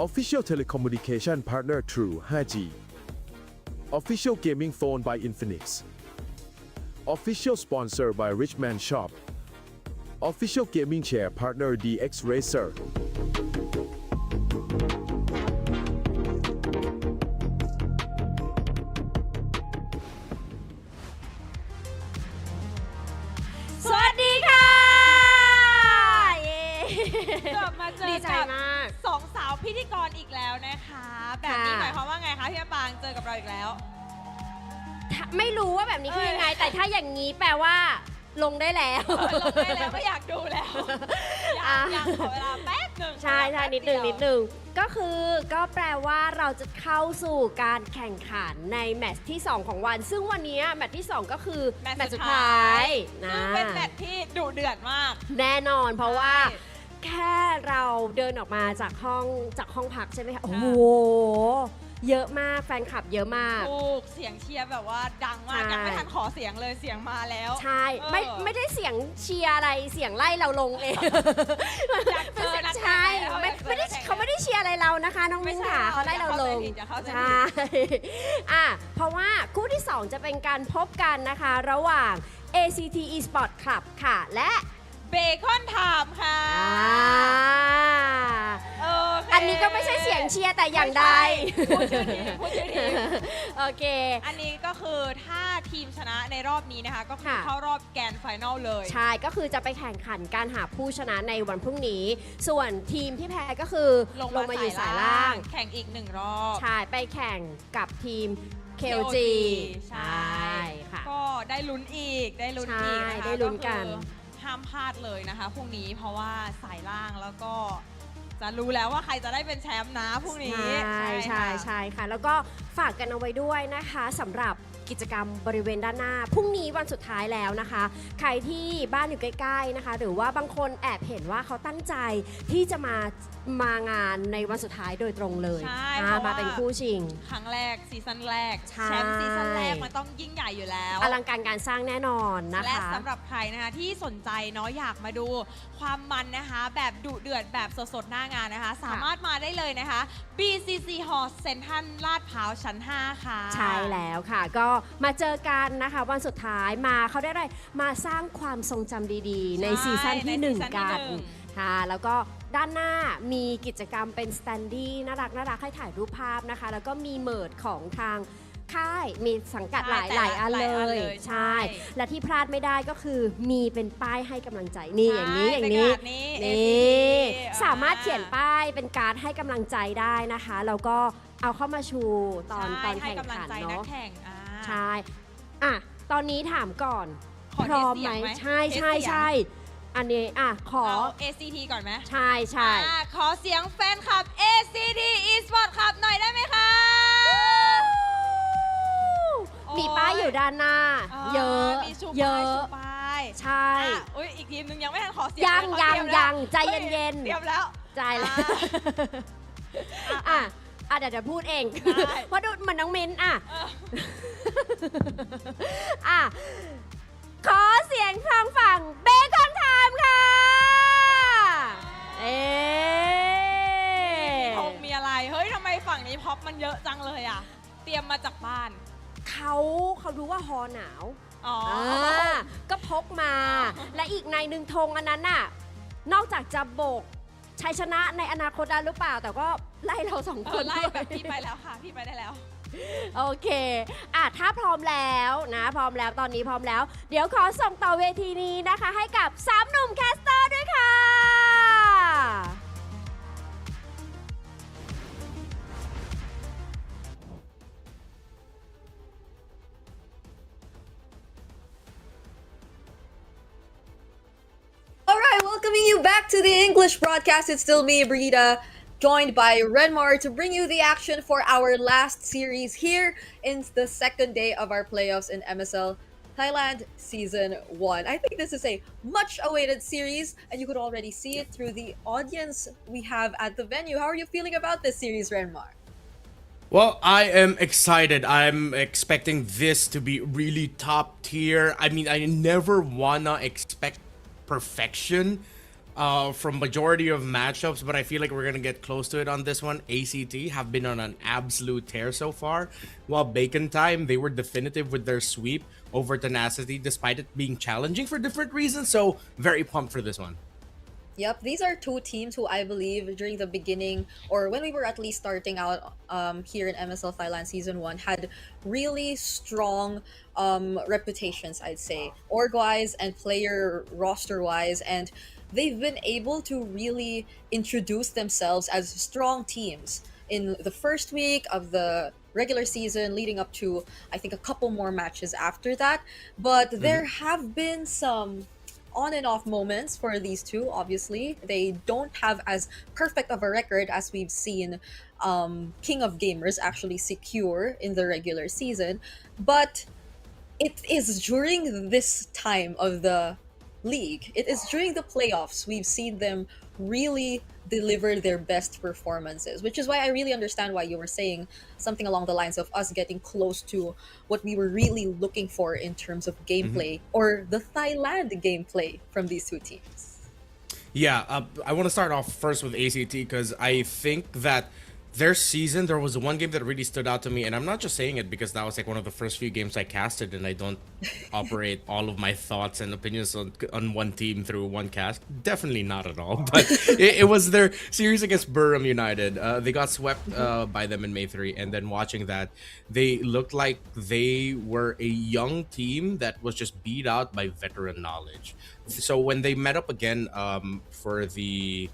Official Telecommunication Partner True 5G Official Gaming Phone by Infinix Official Sponsor by Richman Shop Official Gaming Chair Partner DX Racerสวัสดีค่ะ เย้ กลับมาเจอ ดีใจ กับ มาก สองสาวพิธีกรอีกแล้วนะคะ แบบนี้ ค่ะ หมายความว่าไงคะพี่ปางเจอกับเราอีกแล้ว ไม่รู้ว่าแบบนี้คือยังไง แต่ถ้าอย่างนี้แปลว่าลงได้แล้ว ลงได้แล้วก็อยากดูแล้ว อยากขอเวลาแป๊บหนึ่ง ใช่ใช่ แป๊บ นิดหนึ่ง เยว นิดหนึ่งก็คือก็แปลว่าเราจะเข้าสู่การแข่งขันในแมตช์ที่ 2 ของวัน ซึ่งวันนี้แมตช์ที่ 2 ก็คือแมตช์สุดท้ายนะ ซึ่งเป็นแมตช์ที่ดุเดือดมาก แน่นอนเพราะว่า ใช่ แค่เราเดินออกมาจากห้องพักใช่ไหมคะ โอ้โห เยอะมากแฟนคลับเยอะมาก ถูกเสียงเชียร์แบบว่าดังมาก ใช่ ยังไม่ทันขอเสียงเลยเสียงมาแล้ว ใช่ไม่ได้เสียงเชียร์อะไรเสียงไล่เราลงเอง อยากเจอนักแข่ง ใช่ แล้ว ไม่ได้เขาไม่ได้เชียร์อะไรเรานะคะน้องมิ้นค่ะเขาไล่เราลง อย่าเข้าใจผิด ใช่อ่ะเพราะว่าคู่ที่ 2 จะเป็นการพบกันนะคะ ระหว่าง ACT Esport Club ค่ะ และ เบคอนไทม์ค่ะ โอเค อันนี้ก็ไม่ใช่เสียงเชียร์แต่อย่างใด พูดชื่อทีมพูดชื่อทีม โอเค อันนี้ก็คือถ้าทีมชนะในรอบนี้นะคะ ก็คือ ค่ะ เข้ารอบแกรนด์ไฟนอลเลย ใช่ ก็คือจะไปแข่งขันการหาผู้ชนะในวันพรุ่งนี้ ส่วนทีมที่แพ้ก็คือลงมาอยู่สายล่าง แข่งอีก1 รอบ ใช่ ไปแข่งกับทีม KOG ใช่ ค่ะ ก็ได้ลุ้นอีกได้ลุ้น ใช่ อีกนะคะ ได้ลุ้นกัน คือห้ามพลาดเลยนะคะพรุ่งนี้เพราะว่าสายล่างแล้วก็จะรู้แล้วว่าใครจะได้เป็นแชมป์นะพรุ่งนี้ ใช่ใช่ ค่ะ ใช่ค่ะ แล้วก็ฝากกันเอาไว้ด้วยนะคะสำหรับกิจกรรมบริเวณด้านหน้าพรุ่งนี้วันสุดท้ายแล้วนะคะ ใครที่บ้านอยู่ใกล้ๆนะคะ หรือว่าบางคนแอบเห็นว่าเขาตั้งใจที่จะมางานในวันสุดท้ายโดยตรงเลย ใช่ อ่า เพราะว่า มาเป็นคู่ชิง ครั้งแรกซีซั่นแรก ใช่ แชมป์ซีซั่นแรกมันต้องยิ่งใหญ่อยู่แล้ว อลังการการสร้างแน่นอนนะคะ และสำหรับใครนะคะที่สนใจเนาะอยากมาดูความมันนะคะแบบดุเดือดแบบสดๆหน้างานนะคะ สามารถมาได้เลยนะคะ BCC Hall เซ็นทรัลลาดพร้าวชั้น 5 ค่ะ ใช่แล้วค่ะ ก็มาเจอกันนะคะวันสุดท้ายมาเขาได้อะไรมาสร้างความทรงจำดีๆ ในซีซั่นที่ 1 กันค่ะ แล้วก็ด้านหน้ามีกิจกรรมเป็นสแตนดี้น่ารักให้ถ่ายรูปภาพนะคะ แล้วก็มีเมิร์ดของทางค่ายมีสังกัดหลายอันเลย ใช่ และที่พลาดไม่ได้ก็คือมีเป็นป้ายให้กำลังใจนี่อย่างนี้อย่างนี้ นี่สามารถเขียนป้ายเป็นการ์ดให้กำลังใจได้นะคะ แล้วก็เอาเข้ามาชูตอน ใช่ แข่งขัน ให้กำลังใจนัก เนาะ แข่งใช่อ่ะตอนนี้ถามก่อน ขอ พร้อม เทสเสี ไหม ยงไหม ใช่ เทส ใช่ เสียง ใช่อันนี้อ่ะขอ เอา ACT ก่อนไหม ใช่ใช่ ขอเสียงแฟนคลับ ACT Esport ครับหน่อยได้ไหมคะ มีป้ายอยู่ด้านหน้า เยอะ มีชู เย ป้าย อะ ชูป้าย ใช่ อุ้ยอีกทีมนึงยังไม่ทันขอเสียง ยัง เลย ยัง ขาตรีมแล้ว ยังใจเย็นๆ เตรียมแล้ว ใจแล้วอ่ะเดี๋ยวพูดเอง ได้ เพราะดูเหมือนน้องมิ้นอ่ะอ่ะ ขอเสียงทางฝั่งเบคอนไทม์ค่ะ เอ๊ มีธงมีอะไร เฮ้ยทำไมฝั่งนี้พ็อปมันเยอะจังเลยอ่ะ เตรียมมาจากบ้าน เขารู้ว่าฮอหนาว อ๋อ ก็พกมา และอีกในหนึ่งธงอันนั้นน่ะ นอกจากจะโบกชัยชนะในอนาคตได้หรือเปล่า แต่ก็ไล่เราสองคน ไล่ ด้วย แบบพี่ไปแล้วค่ะ พี่ไปได้แล้ว โอเคอ่ะถ้าพร้อมแล้วนะ พร้อมแล้ว ตอนนี้พร้อมแล้ว เดี๋ยวขอส่งต่อเวทีนี้นะคะ ให้กับ 3 หนุ่มแคสเตอร์ด้วยค่ะ All right, welcoming you back to the English broadcast. It's still me, Brita, joined by Renmar to bring you the action for our last series here in the second day of our playoffs in MSL Thailand Season 1. I think this is a much awaited series, and you could already see it through the audience we have at the venue. How are you feeling about this series, Renmar? Well, I am excited. I'm expecting this to be really top tier. I mean, I never wanna expect perfection from majority of matchups, but I feel like we're gonna get close to it on this one. ACT have been on an absolute tear so far, while Bacon Time, they were definitive with their sweep over Tenacity, despite it being challenging for different reasons. So very pumped for this one. Yep, these are two teams who I believe during the beginning, or when we were at least starting out here in MSL Thailand Season 1, had really strong reputations, I'd say, org-wise and player roster-wise, and they've been able to really introduce themselves as strong teams in the first week of the regular season, leading up to, I think, a couple more matches after that. But there have been some on and off moments for these two. Obviously, they don't have as perfect of a record as we've seen King of Gamers actually secure in the regular season, but it is during this time of the league, it is during the playoffs we've seen them really deliver their best performances, which is why I really understand why you were saying something along the lines of us getting close to what we were really looking for in terms of gameplay, or the Thailand gameplay from these two teams. Yeah, I want to start off first with ACT because I think that their season, there was one game that really stood out to me, and I'm not just saying it because that was like one of the first few games I casted, and I don't operate all of my thoughts and opinions on one team through one cast. Definitely not at all. But it was their series against Burram United. They got swept by them in May 3, and then watching that, they looked like they were a young team that was just beat out by veteran knowledge. So when they met up again for the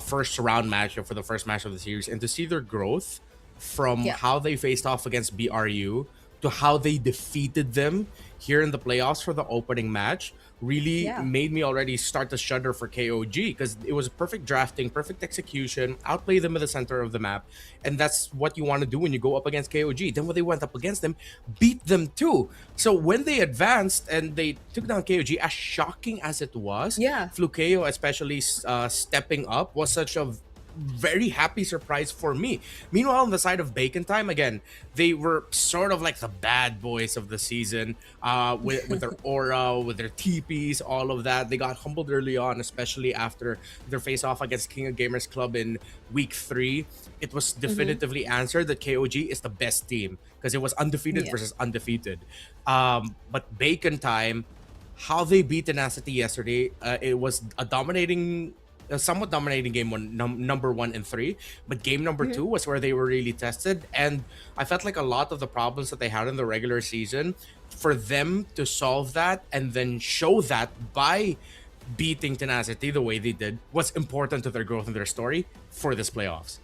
first round match, or for the first match of the series, and to see their growth from how they faced off against BRU to how they defeated them here in the playoffs for the opening match really made me already start to shudder for KOG, because it was perfect drafting, perfect execution, outplay them at the center of the map, and that's what you want to do when you go up against KOG. Then when they went up against them, beat them too. So when they advanced and they took down KOG, as shocking as it was, Flukeo especially stepping up was such a very happy surprise for me. Meanwhile, on the side of Bacon Time, again, they were sort of like the bad boys of the season, with their aura, with their TPs, all of that. They got humbled early on, especially after their face-off against King of Gamers Club in week 3. It was definitively answered that KOG is the best team, because it was undefeated versus undefeated. But Bacon Time, how they beat Tenacity yesterday, it was a somewhat dominating game number 1 and 3, but game number 2 was where they were really tested, and I felt like a lot of the problems that they had in the regular season, for them to solve that and then show that by beating Tenacity the way they did, was important to their growth and their story for this playoffs.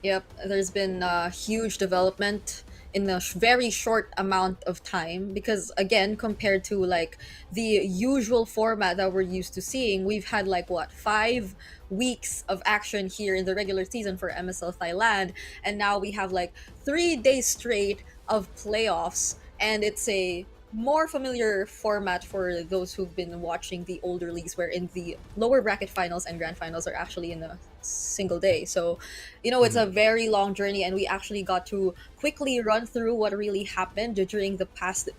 Yep, there's been a huge development in a very short amount of time, because again, compared to like the usual format that we're used to seeing, we've had like 5 weeks of action here in the regular season for MSL Thailand, and now we have like 3 days straight of playoffs, and it's a more familiar format for those who've been watching the older leagues, wherein the lower bracket finals and grand finals are actually in a single day. So, you know, it's a very long journey, and we actually got to quickly run through what really happened during the past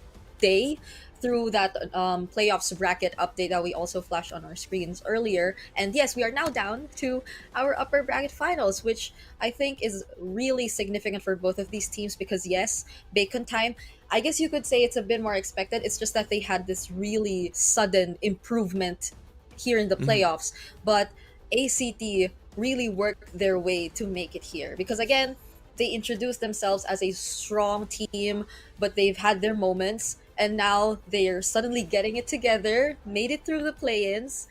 day through that playoffs bracket update that we also flashed on our screens earlier. And yes, we are now down to our upper bracket finals, which I think is really significant for both of these teams, because yes, Bacon Time, I guess you could say it's a bit more expected. It's just that they had this really sudden improvement here in the playoffs. But ACT really worked their way to make it here, because again, they introduced themselves as a strong team, but they've had their moments, and now they're suddenly getting it together, made it through the play-ins,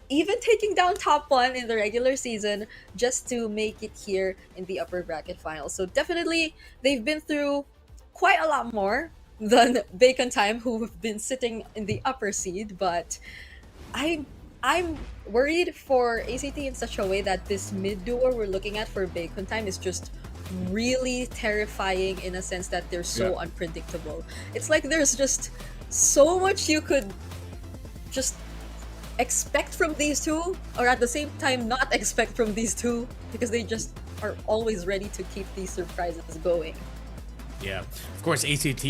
even taking down top 1 in the regular season just to make it here in the upper bracket finals. So definitely they've been through quite a lot more than Bacon Time, who have been sitting in the upper seed, but I'm worried for ACT in such a way that this mid duo we're looking at for Bacon Time is just really terrifying, in a sense that they're so unpredictable. It's like there's just so much you could just expect from these two, or at the same time not expect from these two, because they just are always ready to keep these surprises going. Yeah, of course, ACT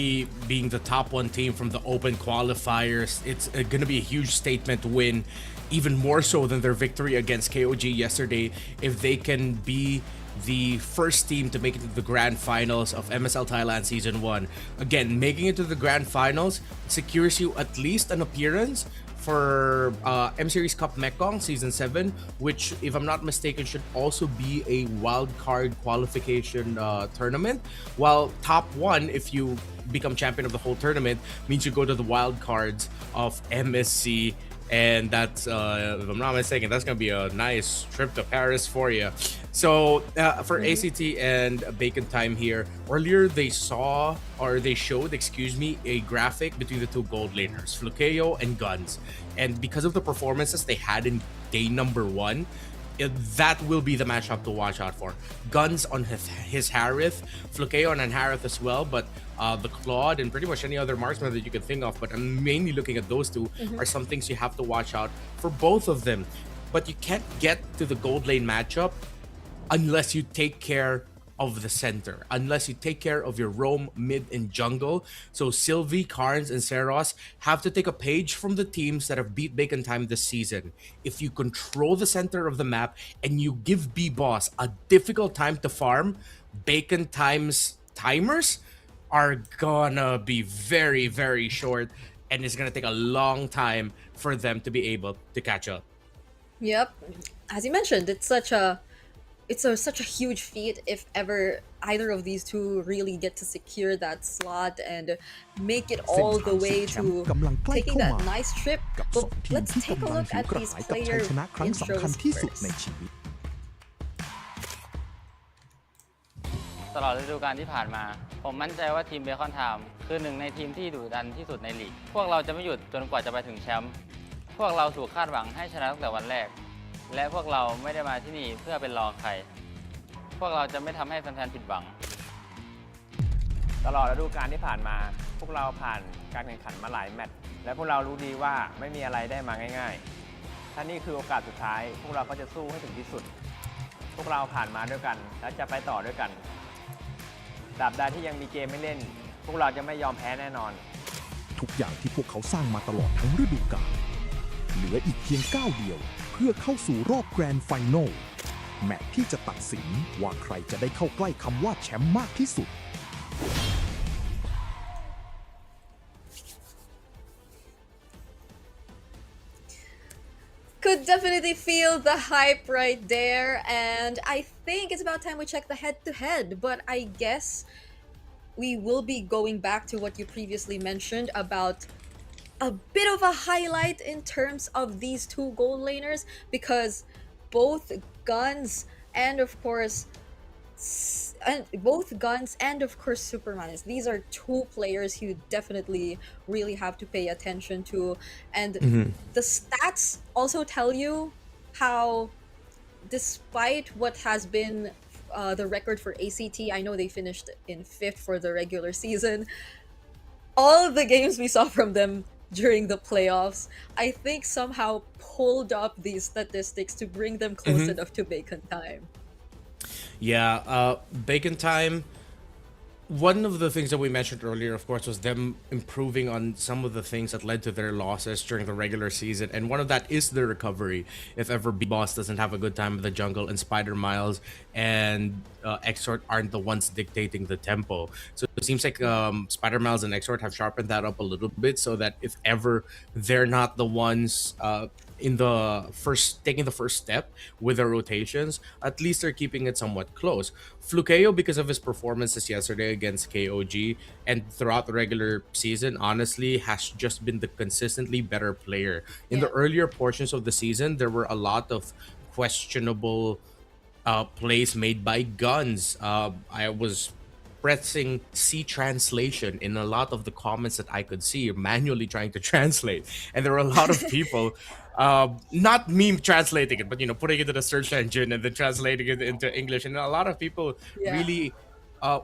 being the top one team from the open qualifiers, it's going to be a huge statement win, even more so than their victory against KOG yesterday, if they can be the first team to make it to the grand finals of MSL Thailand Season 1. Again, making it to the grand finals secures you at least an appearance for M Series Cup Mekong Season 7, which, if I'm not mistaken, should also be a wild card qualification tournament. While top one, if you become champion of the whole tournament, means you go to the wild cards of MSC. And that's, if I'm not mistaken, that's going to be a nice trip to Paris for you. So for ACT and Bacon Time here, earlier they showed, a graphic between the two gold laners, Flukeo and Guns. And because of the performances they had in day number 1, that will be the matchup to watch out for. Guns on his Harith, Flukeo on Harith as well, but the Claude and pretty much any other marksman that you can think of, but I'm mainly looking at those two, are some things you have to watch out for both of them. But you can't get to the gold lane matchup unless you take care of the center, unless you take care of your roam, mid, and jungle. So Sylvie, Carnes, and Seros have to take a page from the teams that have beat Bacon Time this season. If you control the center of the map and you give B-Boss a difficult time to farm, Bacon Time's timers are gonna be very, very short, and it's gonna take a long time for them to be able to catch up. Yep, as you mentioned, it's such a huge feat if ever either of these two really get to secure that slot and make it all the way to taking that nice trip. But let's take a look at these player ชนะครั้งสำคัญ intros ที่สุด first. ในชีวิต ตลอดฤดูกาลที่ผ่านมา ผมมั่นใจว่าทีมเบคอนไทม์คือหนึ่งในทีมที่ดุดันที่สุดในลีก พวกเราจะไม่หยุดจนกว่าจะไปถึงแชมป์ พวกเราถูกคาดหวังให้ชนะตั้งแต่วันแรก และพวกเราไม่ได้มาที่นี่เพื่อเป็นรองใคร พวกเราจะไม่ทำให้แฟนๆผิดหวัง ตลอดฤดูกาลที่ผ่านมา พวกเราผ่านการแข่งขันมาหลายแมตช์และพวกเรารู้ดีว่าไม่มีอะไรได้มาง่ายๆ ถ้านี่คือโอกาสสุดท้าย พวกเราก็จะสู้ให้ถึงที่สุด พวกเราผ่านมาด้วยกันและจะไปต่อด้วยกันตราบใดที่ยังมีเกมไม่เล่น พวกเราจะไม่ยอมแพ้แน่นอน ทุกอย่างที่พวกเขาสร้างมาตลอดทั้งฤดูกาลเหลืออีกเพียงก้าวเดียวเพื่อเข้าสู่รอบแกรนด์ไฟนอลแมตช์ที่จะตัดสินว่าใครจะได้เข้าใกล้คำว่าแชมป์มากที่สุด Could definitely feel the hype right there, and I think it's about time we check the head-to-head, but I guess we will be going back to what you previously mentioned about a bit of a highlight in terms of these two gold laners, because both Guns and of course Supermanis, these are two players you definitely really have to pay attention to, and the stats also tell you how, despite what has been the record for ACT, I know they finished in 5th for the regular season, all of the games we saw from them during the playoffs, I think somehow pulled up these statistics to bring them close enough to Bacon Time. Yeah, Bacon Time, one of the things that we mentioned earlier, of course, was them improving on some of the things that led to their losses during the regular season. And one of that is the recovery. If ever B-Boss doesn't have a good time in the jungle and Spider Miles and Exort aren't the ones dictating the tempo. So it seems like Spider Miles and Exort have sharpened that up a little bit so that if ever they're not the ones taking the first step with their rotations, at least they're keeping it somewhat close. Flukeo, because of his performances yesterday against KOG and throughout the regular season, honestly has just been the consistently better player. In the earlier portions of the season, there were a lot of questionable plays made by Guns. I was pressing C translation in a lot of the comments that I could see, manually trying to translate, and there were a lot of people not me translating it, but putting it in the search engine and then translating it into English, and a lot of people really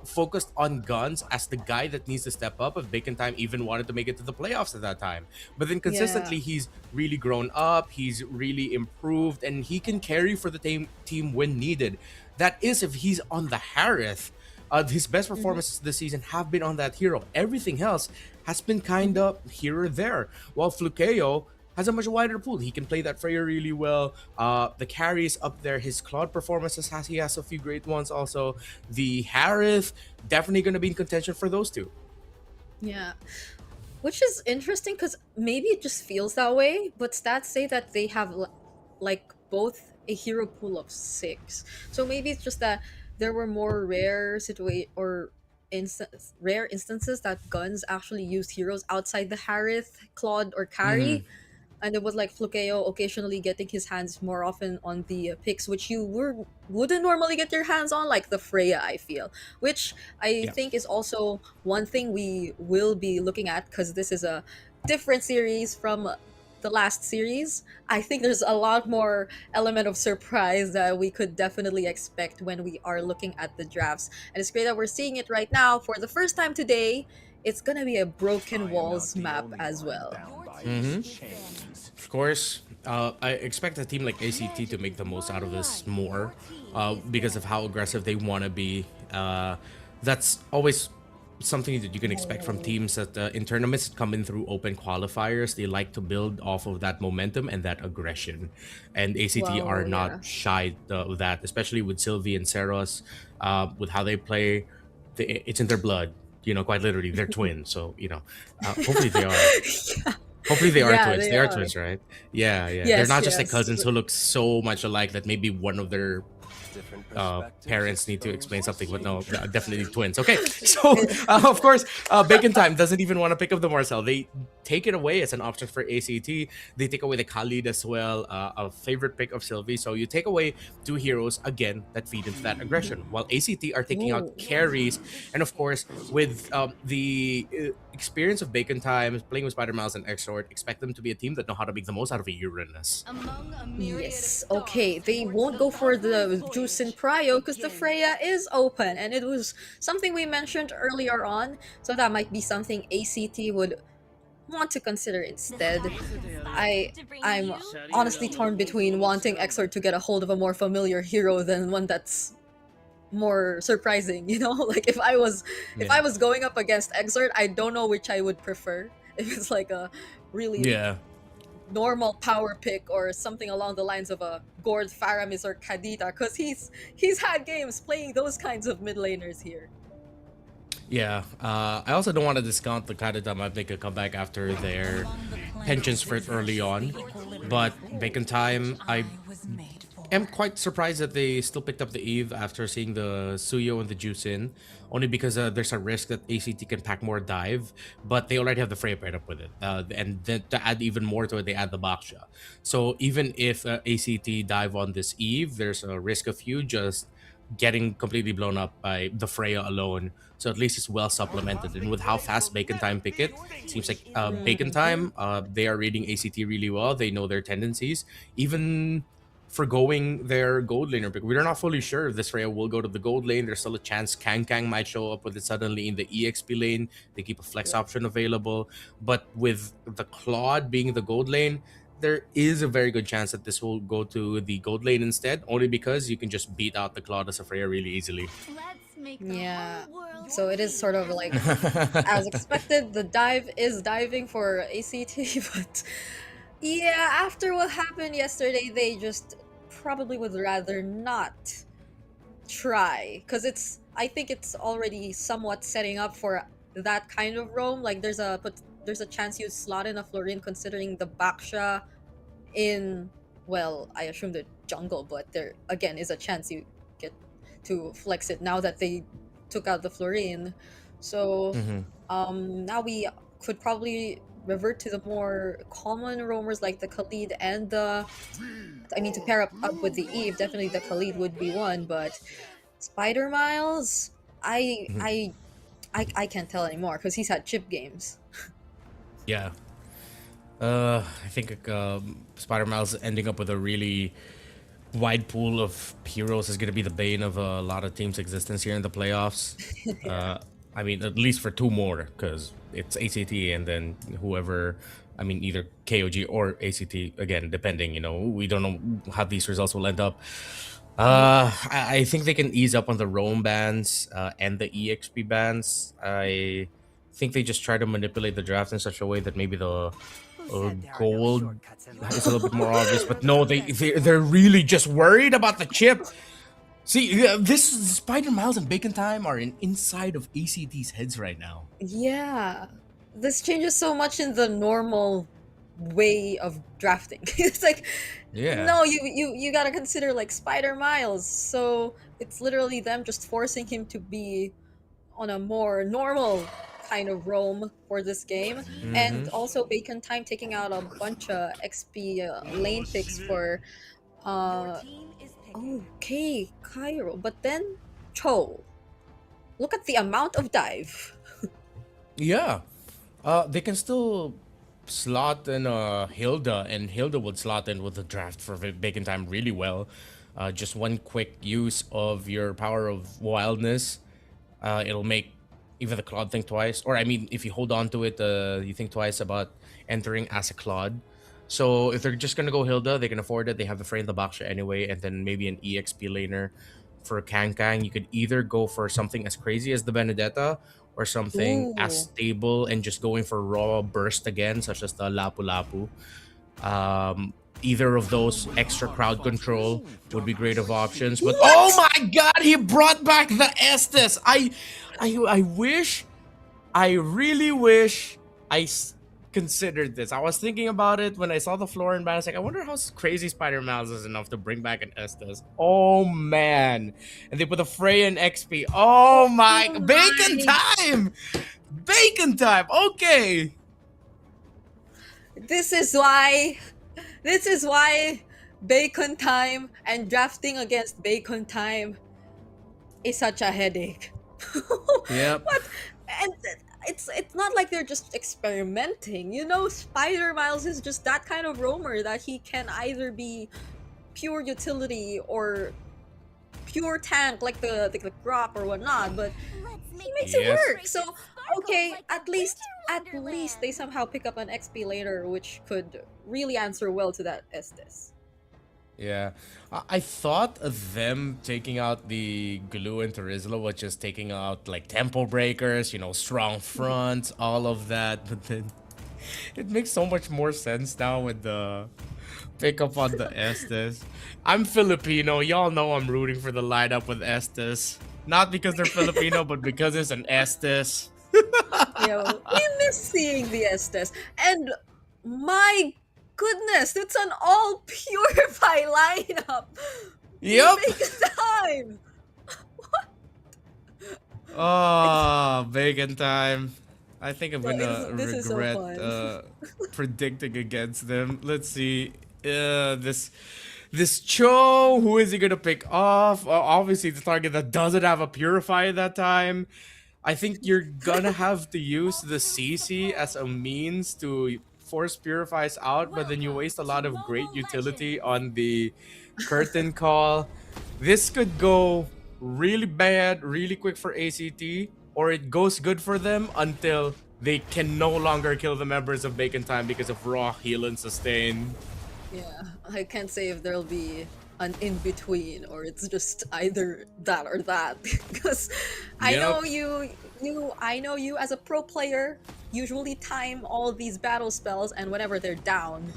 focused on Guns as the guy that needs to step up. If Bacon Time even wanted to make it to the playoffs at that time, but then consistently he's really grown up, he's really improved, and he can carry for the team when needed. That is, if he's on the Harith. His best performances this season have been on that hero. Everything else has been kind of here or there. While Flukeo has a much wider pool. He can play that Freya really well. The carries up there. His Claude performances he has a few great ones also. The Harith definitely going to be in contention for those two. Yeah. Which is interesting because maybe it just feels that way, but stats say that they have like both a hero pool of 6. So maybe it's just that there were more rare instances that Guns actually used heroes outside the Harith, Claude, or Carry. And it was like Flukeo occasionally getting his hands more often on the picks, which you wouldn't normally get your hands on, like the Freya, I feel. Which I think is also one thing we will be looking at, because this is a different series from the last series. I think there's a lot more element of surprise that we could definitely expect when we are looking at the drafts. And it's great that we're seeing it right now for the first time today. It's gonna be a Broken Walls map as well. Of course, I expect a team like ACT to make the most out of this more because of how aggressive they want to be. That's always something that you can expect from teams that in tournaments come in through open qualifiers. They like to build off of that momentum and that aggression, and ACT are not shy of that, especially with Sylvie and Seros, with how they play. It's in their blood, quite literally. They're twins, so hopefully they are. Hopefully they are twins. They are twins, right? Yeah. They're not just like cousins who look so much alike that maybe one of their parents need to explain something, but no, definitely twins. Okay, so of course, Bacon Time doesn't even want to pick up the Marcel. They take it away as an option for ACT. They take away the Khalid as well, a favorite pick of Sylvie. So you take away 2 heroes again that feed into that aggression, while ACT are taking out carries. And of course, with the experience of Bacon Time playing with Spider Miles and Exort, expect them to be a team that know how to make the most out of a Uranus. Yes, okay, they won't go for the Juice in Prio because the Freya is open, and it was something we mentioned earlier on, so that might be something ACT would want to consider instead. I'm honestly torn between wanting Exort to get a hold of a more familiar hero than one that's more surprising, like if I was going up against Exort, I don't know which I would prefer. If it's like a really normal power pick or something along the lines of a Gord, Faramis, or Kadita, because he's had games playing those kinds of mid laners here. Yeah, I also don't want to discount the Kadita might make a comeback after their pensions for it early on, but Bacon Time, I am quite surprised that they still picked up the Eve after seeing the Suyo and the Juice in, only because there's a risk that ACT can pack more dive, but they already have the Freya paired up with it. And then to add even more to it, they add the Baksha. So even if ACT dive on this Eve, there's a risk of you just getting completely blown up by the Freya alone. So at least it's well supplemented. And with how fast Bacon Time pick it, seems like Bacon Time, they are reading ACT really well. They know their tendencies. Even forgoing their gold laner pick. We're not fully sure if this Freya will go to the gold lane. There's still a chance Kang might show up with it suddenly in the EXP lane. They keep a flex option available. But with the Claude being the gold lane, there is a very good chance that this will go to the gold lane instead, only because you can just beat out the Claude as a Freya really easily. Yeah, so it is sort of like as expected. The dive is diving for ACT, but yeah, after what happened yesterday, they just probably would rather not try, because I think it's already somewhat setting up for that kind of roam. Like there's a chance you slot in a Florin considering the Baksha in, well, I assume the jungle, but there again is a chance you get to flex it now that they took out the Florin. So now we could probably revert to the more common roamers like the Khalid and to pair up with the Eve, definitely the Khalid would be one, but Spider Miles, I can't tell anymore because he's had chip games. Yeah. I think Spider Miles ending up with a really wide pool of heroes is going to be the bane of a lot of teams' existence here in the playoffs. I mean, at least for 2 more, because it's ACT and then whoever, I mean, either KOG or ACT, again, depending, we don't know how these results will end up. I think they can ease up on the roam bans and the EXP bans. I think they just try to manipulate the draft in such a way that maybe the gold is a little bit more obvious, but no, they're really just worried about the chip. See, this Spider Miles and Bacon Time are inside of ACT's heads right now. Yeah, this changes so much in the normal way of drafting. It's like, Yeah. no, you gotta consider like Spider Miles. So it's literally them just forcing him to be on a more normal kind of roam for this game, and also Bacon Time taking out a bunch of XP lane picks for okay, Cairo, but then Cho. Look at the amount of dive. Yeah. They can still slot in Hilda, and Hilda would slot in with the draft for Bacon Time really well. Just one quick use of your power of wildness, it'll make even the Claude think twice. Or I mean, if you hold on to it, you think twice about entering as a Claude. So if they're just gonna go Hilda, they can afford it. They have the Frey in the Baksha anyway, and then maybe an EXP laner for Kang Kang. You could either go for something as crazy as the Benedetta, or something as stable and just going for raw burst again, such as the Lapu Lapu. Either of those extra crowd control would be great of options. But oh my god, he brought back the Estes. I really wish I considered this. I was thinking about it when I saw the Florin ban. I was like, I wonder how crazy Spider Miles is enough to bring back an Estes. Oh man. And they put a Frey in XP. Oh my, Bacon Time! Bacon Time! Okay. This is why Bacon Time and drafting against Bacon Time is such a headache. Yep. What? And it's not like they're just experimenting. Spider Miles is just that kind of roamer that he can either be pure utility or pure tank like the Grop or whatnot, but he makes it work. So okay, at least they somehow pick up an XP later, which could really answer well to that Estes. Yeah, I thought of them taking out the Glue and Terizla was just taking out like tempo breakers, strong fronts, all of that. But then it makes so much more sense now with the pickup on the Estes. I'm Filipino, y'all know I'm rooting for the lineup with Estes. Not because they're Filipino, but because it's an Estes. Yeah, we miss seeing the Estes, and my goodness, it's an all Purify lineup. Yep. Bacon Time. Oh, Bacon Time. I think I'm gonna this is so regret fun. predicting against them. Let's see. This Cho, who is he gonna pick off? Obviously, the target that doesn't have a Purify at that time. I think you're gonna have to use the CC as a means to force Purifies out, but then you waste a lot of great utility on the curtain call. This could go really bad, really quick for ACT, or it goes good for them until they can no longer kill the members of Bacon Time because of raw heal and sustain. Yeah, I can't say if there'll be an in-between or it's just either that or that. Because I know you as a pro player usually time all these battle spells and whenever they're down.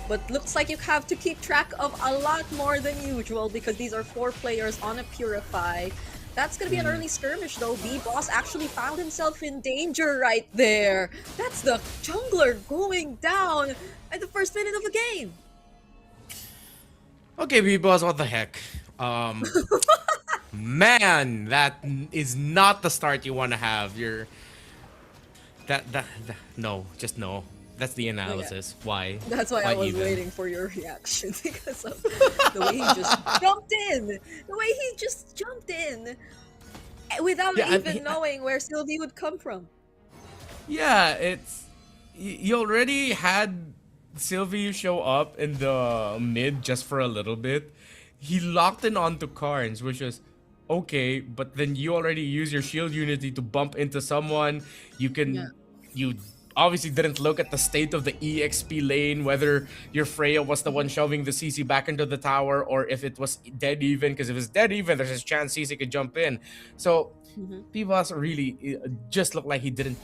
But looks like you have to keep track of a lot more than usual because these are 4 players on a Purify. That's gonna be an early skirmish though. B-Boss actually found himself in danger right there. That's the jungler going down at the first minute of the game. Okay, B-Boss, what the heck? Man, that is not the start you want to have. No, just no. That's the analysis. Yeah. Why? That's why I was waiting for your reaction because of the way he just jumped in. The way he just jumped in without even knowing where Sylvie would come from. Yeah, you already had Sylvie show up in the mid just for a little bit. he locked in onto Karns, which is okay, but then you already use your shield unity to bump into someone. You can, you obviously didn't look at the state of the EXP lane, whether your Freya was the one shoving the CC back into the tower or if it was dead even, because if it's dead even, there's a chance CC could jump in. So Pivas really just looked like he didn't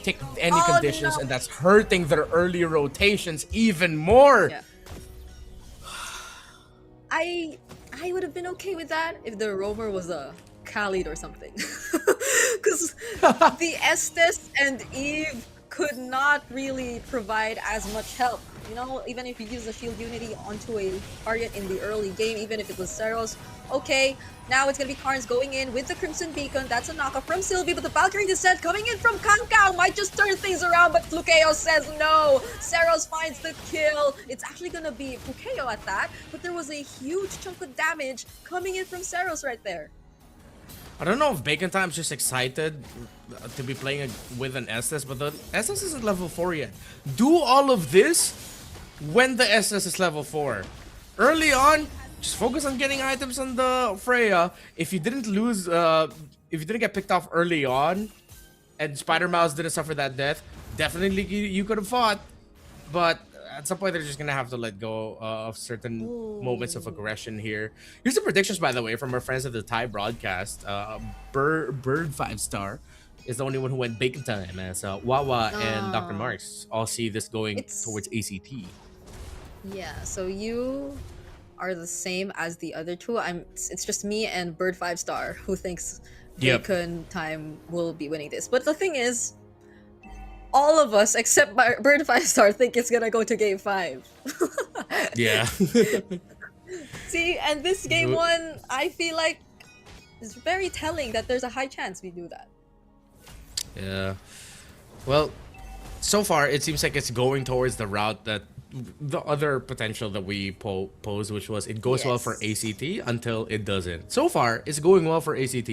take any conditions, and that's hurting their early rotations even more. Yeah. I would have been okay with that if the roamer was a Khalid or something. Because the Estes and Eve could not really provide as much help. You know, even if you use the shield unity onto a target in the early game, even if it was Seros, okay, now it's gonna be Karns going in with the Crimson Beacon. That's a knockoff from Sylvie, but the Valkyrie Descent coming in from Kankao might just turn things around, but Flukeo says no. Seros finds the kill. It's actually gonna be Flukeo at that, but there was a huge chunk of damage coming in from Seros right there. I don't know if Bacon Time's just excited to be playing with an SS, but the SS isn't level 4 yet. Do all of this when the SS is level 4. Early on, just focus on getting items on the Freya. If you didn't lose, if you didn't get picked off early on, and Spider Mouse didn't suffer that death, definitely you could have fought. But at some point, they're just gonna have to let go of certain moments of aggression here. Here's the predictions, by the way, from our friends at the Thai broadcast. Bird 5-star is the only one who went Bacon Time, as Wawa and Dr. Marks all see this going towards ACT. Yeah, so you are the same as the other two. It's just me and Bird 5-star who thinks Bacon Time will be winning this. But the thing is, all of us except Bird 5-star think it's gonna go to game 5. Yeah. See, and this game 1, I feel like is very telling that there's a high chance we do that. Yeah. Well, so far it seems like it's going towards the route that the other potential that we posed, which was it goes well for ACT until it doesn't. So far, it's going well for ACT,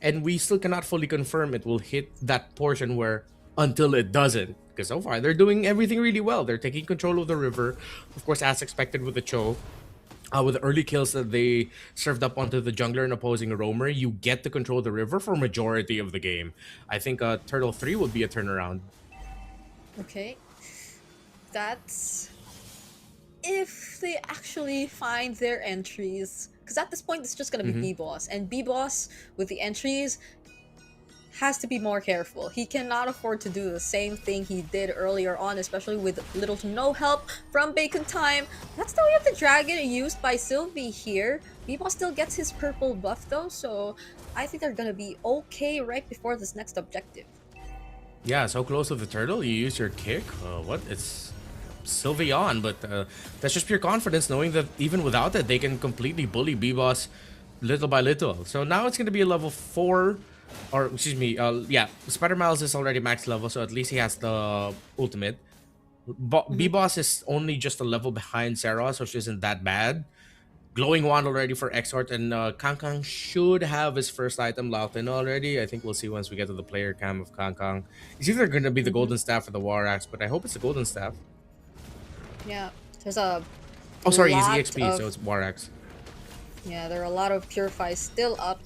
and we still cannot fully confirm it will hit that portion where until it doesn't. Because so far, they're doing everything really well. They're taking control of the river, of course, as expected with the Cho. With the early kills that they served up onto the jungler and opposing roamer, you get to control the river for majority of the game. I think Turtle 3 would be a turnaround. Okay. That's if they actually find their entries. Because at this point, it's just going to be B-Boss. And B-Boss, with the entries, has to be more careful. He cannot afford to do the same thing he did earlier on, especially with little to no help from Bacon Time. That's the way of the dragon used by Sylvie here. B-Boss still gets his purple buff though, so I think they're gonna be okay right before this next objective. Yeah, so close to the turtle, you use your kick. What? It's Sylvie on, but that's just pure confidence, knowing that even without it, they can completely bully B-Boss little by little. So now it's gonna be a level 4. Or, excuse me, yeah, Spider Miles is already max level, so at least he has the ultimate. B-Boss is only just a level behind Sarah, so she isn't that bad. Glowing Wand already for Exort, and Kangkang should have his first item locked in already. I think we'll see once we get to the player cam of Kangkang. It's either going to be the Golden Staff or the War Axe, but I hope it's the Golden Staff. Yeah, there's a Oh, sorry, he's EXP, so it's War Axe. Yeah, there are a lot of Purifies still up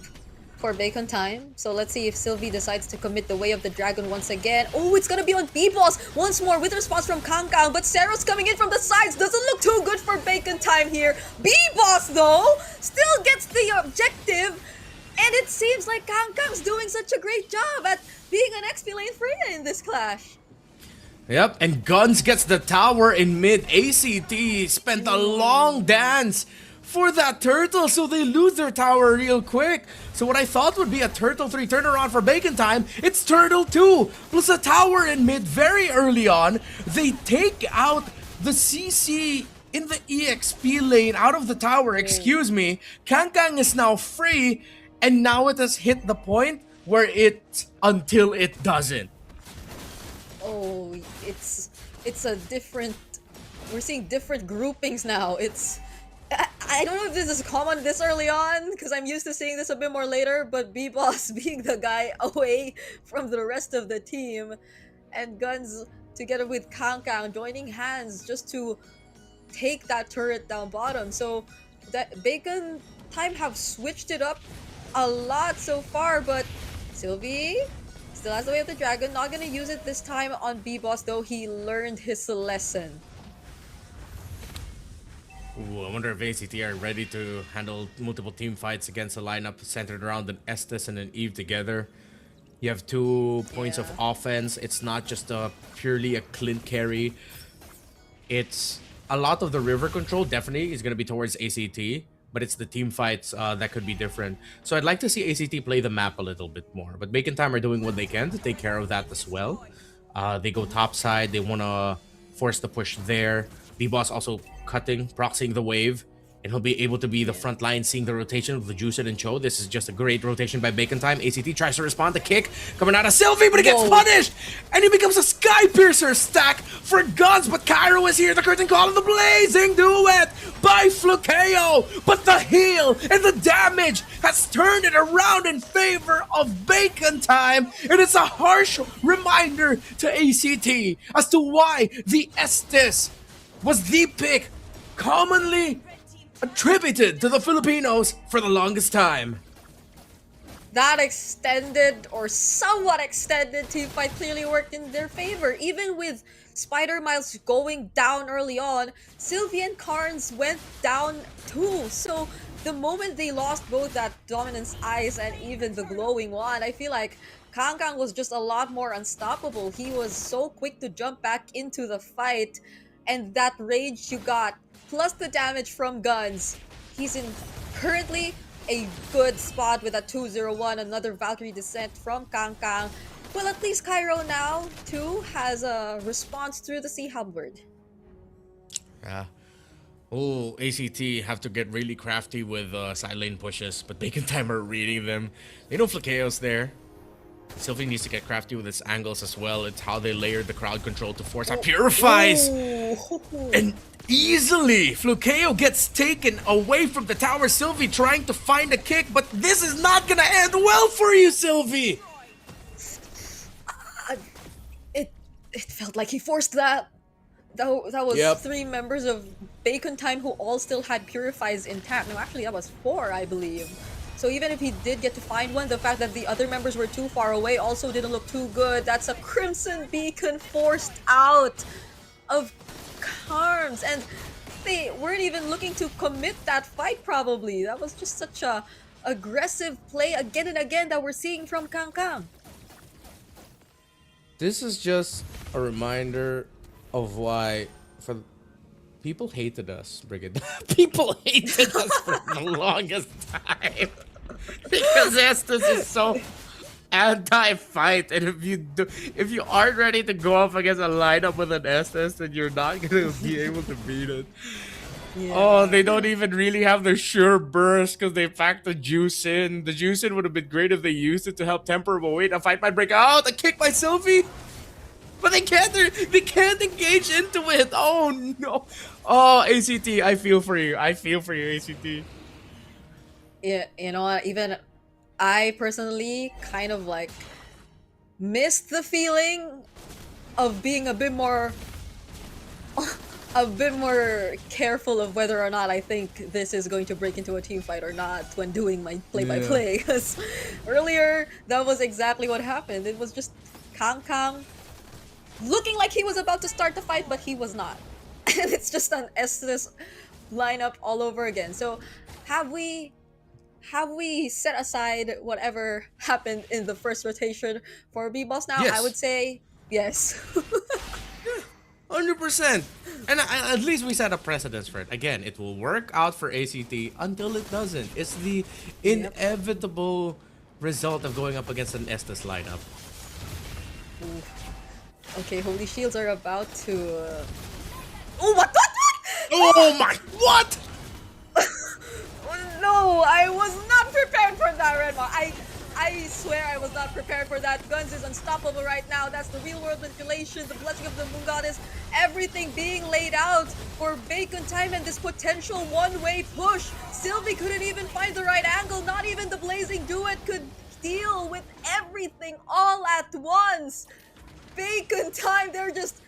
for Bacon Time. So let's see if Sylvie decides to commit the Way of the Dragon once again. Oh, it's gonna be on B-Boss once more with response from Kangkang, but Seros coming in from the sides. Doesn't look too good for Bacon Time here. B-Boss, though, still gets the objective, and it seems like Kangkang's doing such a great job at being an XP lane Freya in this clash. Yep, and Guns gets the tower in mid. ACT spent a long dance for that turtle, so they lose their tower real quick. So what I thought would be a Turtle 3 turnaround for Bacon Time, it's Turtle 2 plus a tower in mid very early on. They take out the CC in the EXP lane out of the tower, excuse me. Kangkang is now free, and now it has hit the point where it's until it doesn't. Oh, it's a different, we're seeing different groupings now. I don't know if this is common this early on, because I'm used to seeing this a bit more later, but B-Boss being the guy away from the rest of the team, and Guns together with Kangkang joining hands just to take that turret down bottom. So that Bacon Time have switched it up a lot so far, but Sylvie still has the Way of the Dragon. Not gonna use it this time on B-Boss, though he learned his lesson. Ooh, I wonder if ACT are ready to handle multiple team fights against a lineup centered around an Estes and an Eve together. You have 2 points of offense. It's not just purely a Clint carry. It's a lot of the river control definitely is going to be towards ACT, but it's the team fights that could be different. So I'd like to see ACT play the map a little bit more. But Bacon Time are doing what they can to take care of that as well. They go top side. They want to force the push there. B-Boss also cutting, proxying the wave. And he'll be able to be the front line, seeing the rotation of the Juiced and Cho. This is just a great rotation by Bacon Time. ACT tries to respond. The kick coming out of Sylvie, but it gets punished! And he becomes a Sky Piercer stack for Guns. But Cairo is here. The curtain call of the Blazing Duet by Flukeo. But the heal and the damage has turned it around in favor of Bacon Time. And it's a harsh reminder to ACT as to why the Estes was the pick commonly attributed to the Filipinos for the longest time. That extended or somewhat extended team fight clearly worked in their favor. Even with Spider Miles going down early on, Sylvie and Carnes went down too. So the moment they lost both that Dominance Ice and even the Glowing Wand, I feel like Kang was just a lot more unstoppable. He was so quick to jump back into the fight, and that rage you got plus the damage from Guns. He's in currently a good spot with a 2-0-1, another Valkyrie Descent from Kang. Well, at least Cairo now, too, has a response through the Sea Hubbard. Yeah. Oh, ACT have to get really crafty with side lane pushes, but Bacon Time are reading them. They know Flakeo's there. Sylvie needs to get crafty with his angles as well. It's how they layered the crowd control to force out Purifies. And easily, Flukeo gets taken away from the tower. Sylvie trying to find a kick, but this is not gonna end well for you, Sylvie. It felt like he forced that. That was 3 members of Bacon Time who all still had Purifies intact. No, actually that was 4, I believe. So even if he did get to find one, the fact that the other members were too far away also didn't look too good. That's a Crimson Beacon forced out of Carms, and they weren't even looking to commit that fight probably. That was just such a aggressive play again and again that we're seeing from Kang. This is just a reminder of why people hated us, Brigid. People hated us for the longest time. Because Estes is so anti-fight, and if you aren't ready to go up against a lineup with an Estes, then you're not gonna be able to beat it. Yeah. Oh, they don't even really have the sure burst because they packed the juice in. The juice in would have been great if they used it to help temper, but wait, a fight might break out. A kick by Sylvie, but they can't engage into it. Oh no. Oh, ACT, I feel for you. I feel for you, ACT. Yeah, you know what? Even I personally kind of like missed the feeling of being a bit more careful of whether or not I think this is going to break into a team fight or not when doing my play-by-play. Because earlier, that was exactly what happened. It was just Kang looking like he was about to start the fight, but he was not. And it's just an Estes lineup all over again. So have we set aside whatever happened in the first rotation for B-Boss now? Yes. I would say yes. 100%. And at least we set a precedence for it. Again, it will work out for ACT until it doesn't. It's the inevitable result of going up against an Estes lineup. Ooh. Okay, Holy Shields are about to... Oh, what? Oh my... What? No, I was not prepared for that, Redma. I swear I was not prepared for that. Guns is unstoppable right now. That's the real world manipulation, the blessing of the Moon Goddess, everything being laid out for Bacon Time and this potential one-way push. Sylvie couldn't even find the right angle. Not even the Blazing Duet could deal with everything all at once. Bacon Time, they're just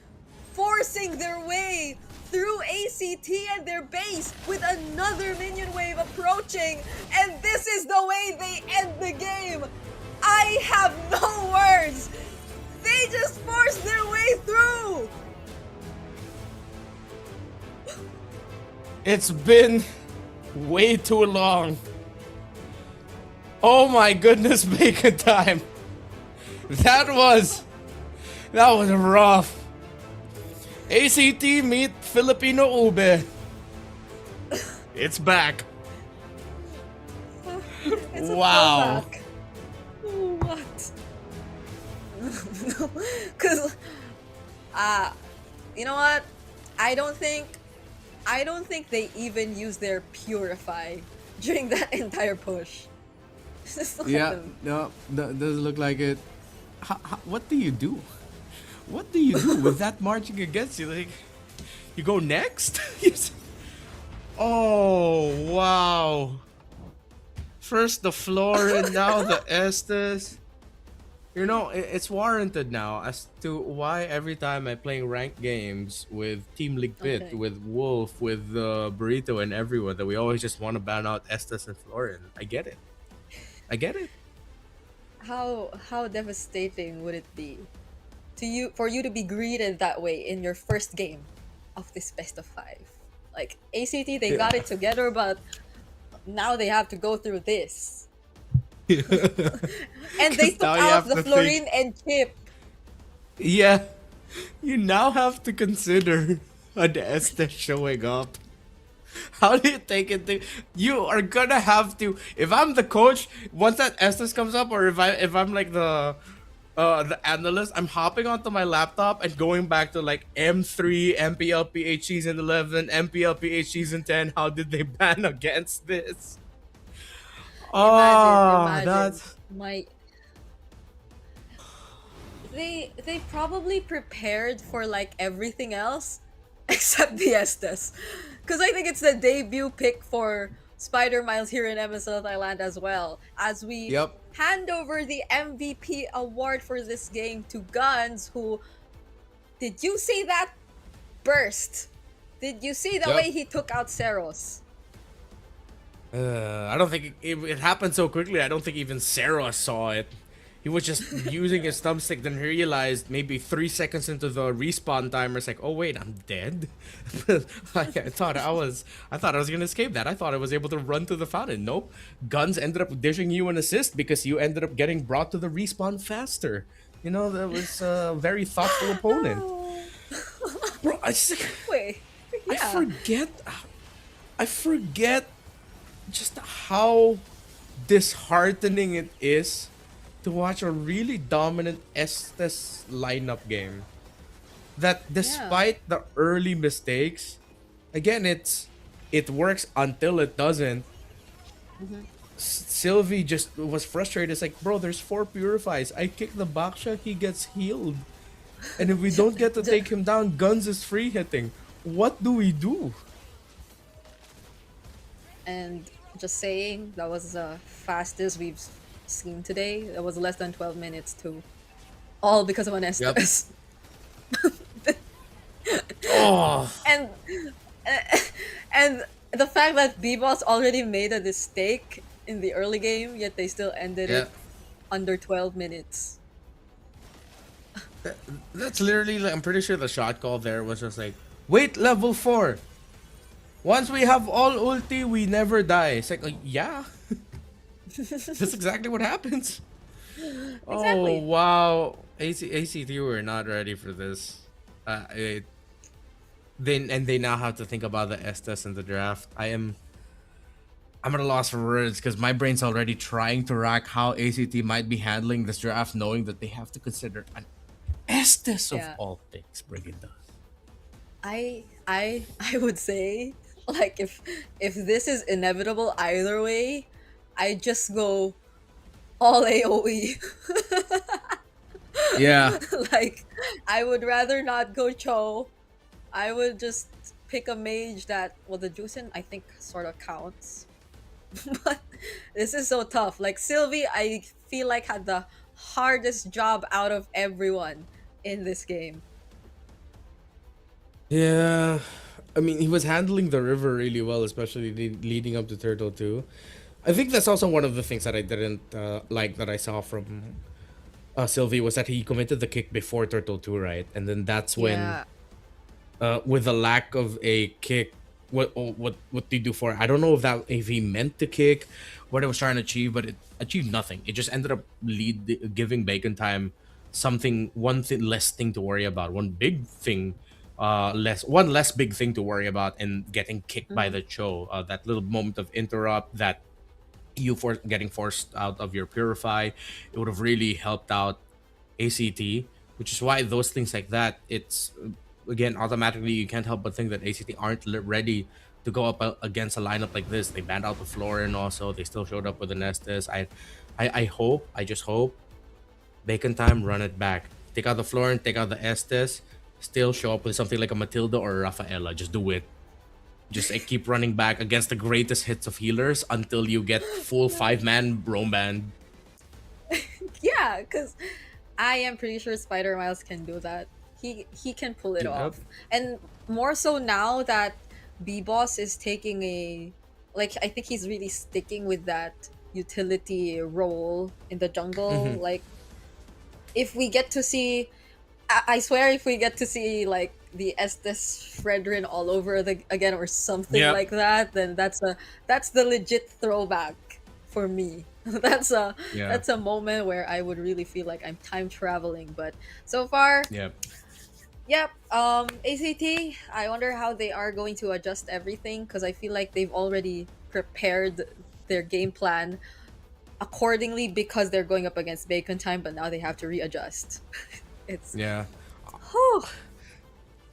forcing their way through ACT and their base with another minion wave approaching, and this is the way they end the game. I have no words. They just forced their way through. It's been way too long. Oh my goodness, bacon time. That was rough. ACT meet Filipino Ube. It's back. It's a Wow. throwback. What? Cause you know what? I don't think they even used their purify during that entire push. Just look at Yeah, them. no, doesn't look like it. What do you do? What do you do with that marching against you? Like, you go next? Oh, wow. First the floor and now the Estes. You know, it's warranted now as to why every time I'm playing ranked games with Team League Pit, Okay. with Wolf, with Burrito and everyone, that we always just want to ban out Estes and Florin. I get it. I get it. How devastating would it be for you to be greeted that way in your first game of this best of 5? Like ACT, they got it together, but now they have to go through this. And they took now you out have the to Florin think- and Chip. Yeah. You now have to consider an Estes showing up. How do you take it? You are gonna have to. If I'm the coach, once that Estes comes up, or if I'm like the analyst, I'm hopping onto my laptop and going back to like M3, MPLPH season 11, MPLPH season 10. How did they ban against this? Imagine. That's They probably prepared for like everything else except the Estes. Because I think it's the debut pick for Spider Miles here in MSL Thailand as well. As we Yep. hand over the MVP award for this game to Guns, who, did you see that burst? Did you see the Yep. way he took out Seros? I don't think it happened so quickly. I don't think even Sarah saw it. He was just using his thumbstick, then he realized maybe 3 seconds into the respawn timer, it's like, oh wait, I'm dead. I thought I was gonna escape that. I thought I was able to run to the fountain. Nope. Guns ended up dishing you an assist because you ended up getting brought to the respawn faster. You know, that was a very thoughtful opponent. Bro, Wait. Yeah. I forget just how disheartening it is to watch a really dominant Estes lineup game. That despite the early mistakes, again, it works until it doesn't. Sylvie just was frustrated. It's like, bro, there's 4 purifies. I kick the backsha, he gets healed. And if we don't get to take him down, Guns is free hitting. What do we do? And just saying, that was the fastest we've seen today. That was less than 12 minutes too. All because of an Estes. Oh. And the fact that B-Boss already made a mistake in the early game, yet they still ended it under 12 minutes. That's literally, like, I'm pretty sure the shot call there was just like, wait, level 4. Once we have all ulti, we never die. It's like yeah. That's exactly what happens. Exactly. Oh, wow. ACT were not ready for this. They now have to think about the Estes in the draft. I'm at a loss for words because my brain's already trying to rack how ACT might be handling this draft, knowing that they have to consider an Estes of all things. Bring it down. I would say, like, if this is inevitable either way, I just go all AoE. Yeah. Like, I would rather not go Cho. I would just pick a mage that, well, the Juicen I think sort of counts. But this is so tough. Like, Sylvie, I feel like had the hardest job out of everyone in this game. Yeah, I mean, he was handling the river really well, especially leading up to Turtle 2. I think that's also one of the things that I didn't like that I saw from Sylvie was that he committed the kick before Turtle 2, right? And then that's when, Yeah. with the lack of a kick, what did he do for it? I don't know if he meant to kick, what it was trying to achieve, but it achieved nothing. It just ended up giving Bacon Time one thing less thing to worry about, one big thing one less big thing to worry about, and getting kicked by Mhm. the Cho. That little moment of interrupt that you for getting forced out of your purify, it would have really helped out ACT, which is why those things like that, it's again automatically you can't help but think that ACT aren't ready to go up against a lineup like this. They banned out the floor, and also they still showed up with the Nestus. I just hope Bacon Time run it back. Take out the floor and take out the Estes. Still show up with something like a Matilda or a Rafaela. Just do it. Just keep running back against the greatest hits of healers until you get full 5-man Rome band. Yeah, because I am pretty sure Spider Miles can do that. He can pull it Yep. off, and more so now that B-Boss is taking I think he's really sticking with that utility role in the jungle. Mhm. Like, if we get to see, I swear, if we get to see like the Estes Fredrin all over again or something Yep. like that, then that's the legit throwback for me. Yeah. That's a moment where I would really feel like I'm time traveling. But so far, Yep. yep. ACT. I wonder how they are going to adjust everything, because I feel like they've already prepared their game plan accordingly because they're going up against Bacon Time, but now they have to readjust. It's Yeah. whew.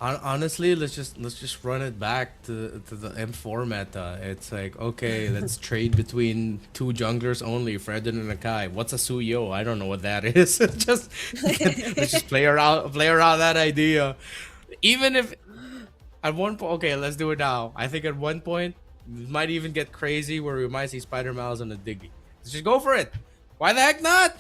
Honestly, let's just run it back to the M4 meta. It's like, okay, let's trade between two junglers only, Fredden and Akai. What's a Suyo? I don't know what that is. Just let's just play around that idea. Even if at one point, okay, let's do it now. I think at one point it might even get crazy where we might see Spider Miles on a Diggy. Let's just go for it. Why the heck not?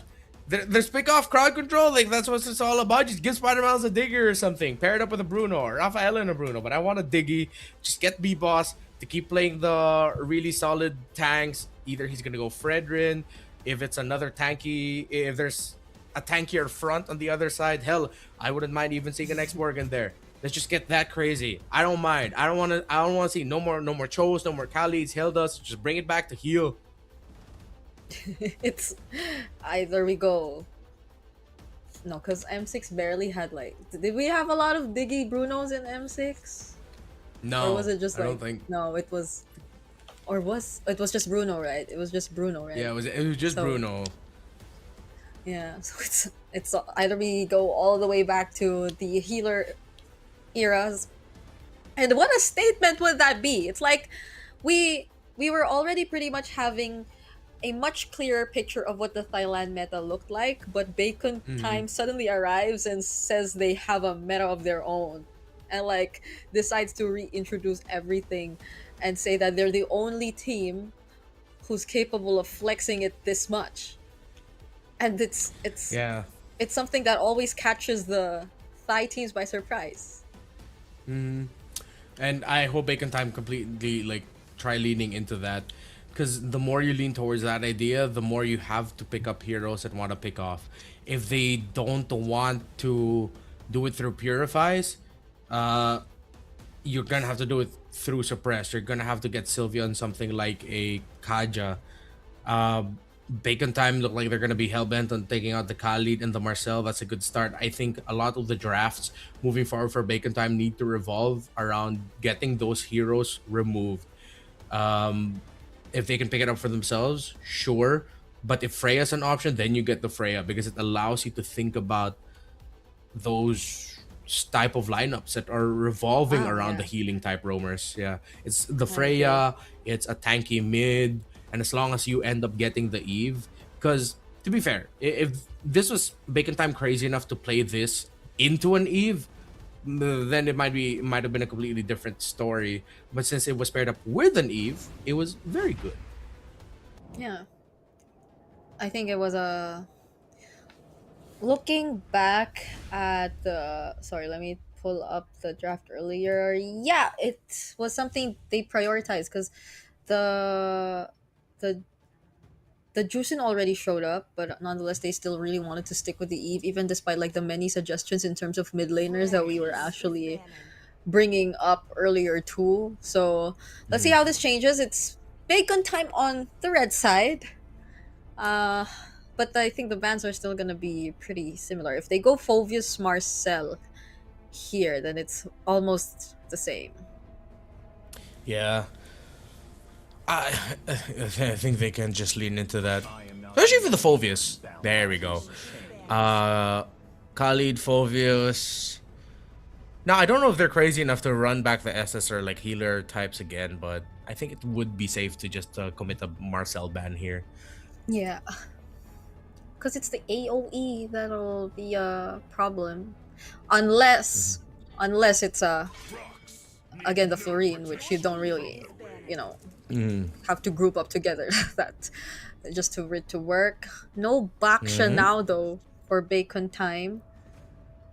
There's pick off crowd control, like that's what it's all about. Just give Spider Miles a Digger or something. Pair it up with a Bruno or Rafael and a Bruno. But I want a Diggy. Just get B-Boss to keep playing the really solid tanks. Either he's gonna go Fredrin, if it's another tanky, if there's a tankier front on the other side, hell, I wouldn't mind even seeing an X-Morgan there. Let's just get that crazy. I don't mind. I don't wanna see no more Chos, no more Khalid's, Hildas. Just bring it back to heal. It's either we go. No, because M6 barely had like. Did we have a lot of Diggy Brunos in M6? No, Or was it just I like? don't think. No, it was. Or was it was just Bruno, right? It was just Bruno, right? Yeah, it was just So- Bruno. Yeah, so it's either we go all the way back to the healer eras, and what a statement would that be? It's like we were already pretty much having a much clearer picture of what the Thailand meta looked like, but Bacon Mhm. Time suddenly arrives and says they have a meta of their own, and like decides to reintroduce everything and say that they're the only team who's capable of flexing it this much. And it's Yeah. it's something that always catches the Thai teams by surprise. Hmm. And I hope Bacon Time completely like try leaning into that, because the more you lean towards that idea, the more you have to pick up heroes that want to pick off. If they don't want to do it through purifies, you're gonna have to do it through suppress. You're gonna have to get Sylvia on something like a Kaja. Bacon Time look like they're gonna be hellbent on taking out the Khalid and the Marcel. That's a good start. I think a lot of the drafts moving forward for Bacon Time need to revolve around getting those heroes removed. If they can pick it up for themselves, sure. But if Freya's an option, then you get the Freya, because it allows you to think about those type of lineups that are revolving around the healing type roamers. Yeah, it's the Freya, it's a tanky mid, and as long as you end up getting the Eve, because to be fair, if this was Bacon Time crazy enough to play this into an Eve, then it might have been a completely different story. But since it was paired up with an Eve, it was very good. Yeah. I think it was a looking back at the sorry, let me pull up the draft earlier. Yeah, it was something they prioritized because the the the Juicin already showed up, but nonetheless, they still really wanted to stick with the Eve, even despite like the many suggestions in terms of mid laners that we were actually bringing up earlier too. So let's see how this changes. It's bacon time on the red side. But I think the bans are still gonna be pretty similar. If they go Fovius Marcel here, then it's almost the same. Yeah. I think they can just lean into that. Especially for the Fovius. There we go. Khalid, Fovius. Now, I don't know if they're crazy enough to run back the SS or like healer types again, but I think it would be safe to just commit a Marcel ban here. Yeah. Because it's the AoE that'll be a problem. Unless it's again the Florine, which you don't really, have to group up together that just to it to work. No Baksha now though for bacon time.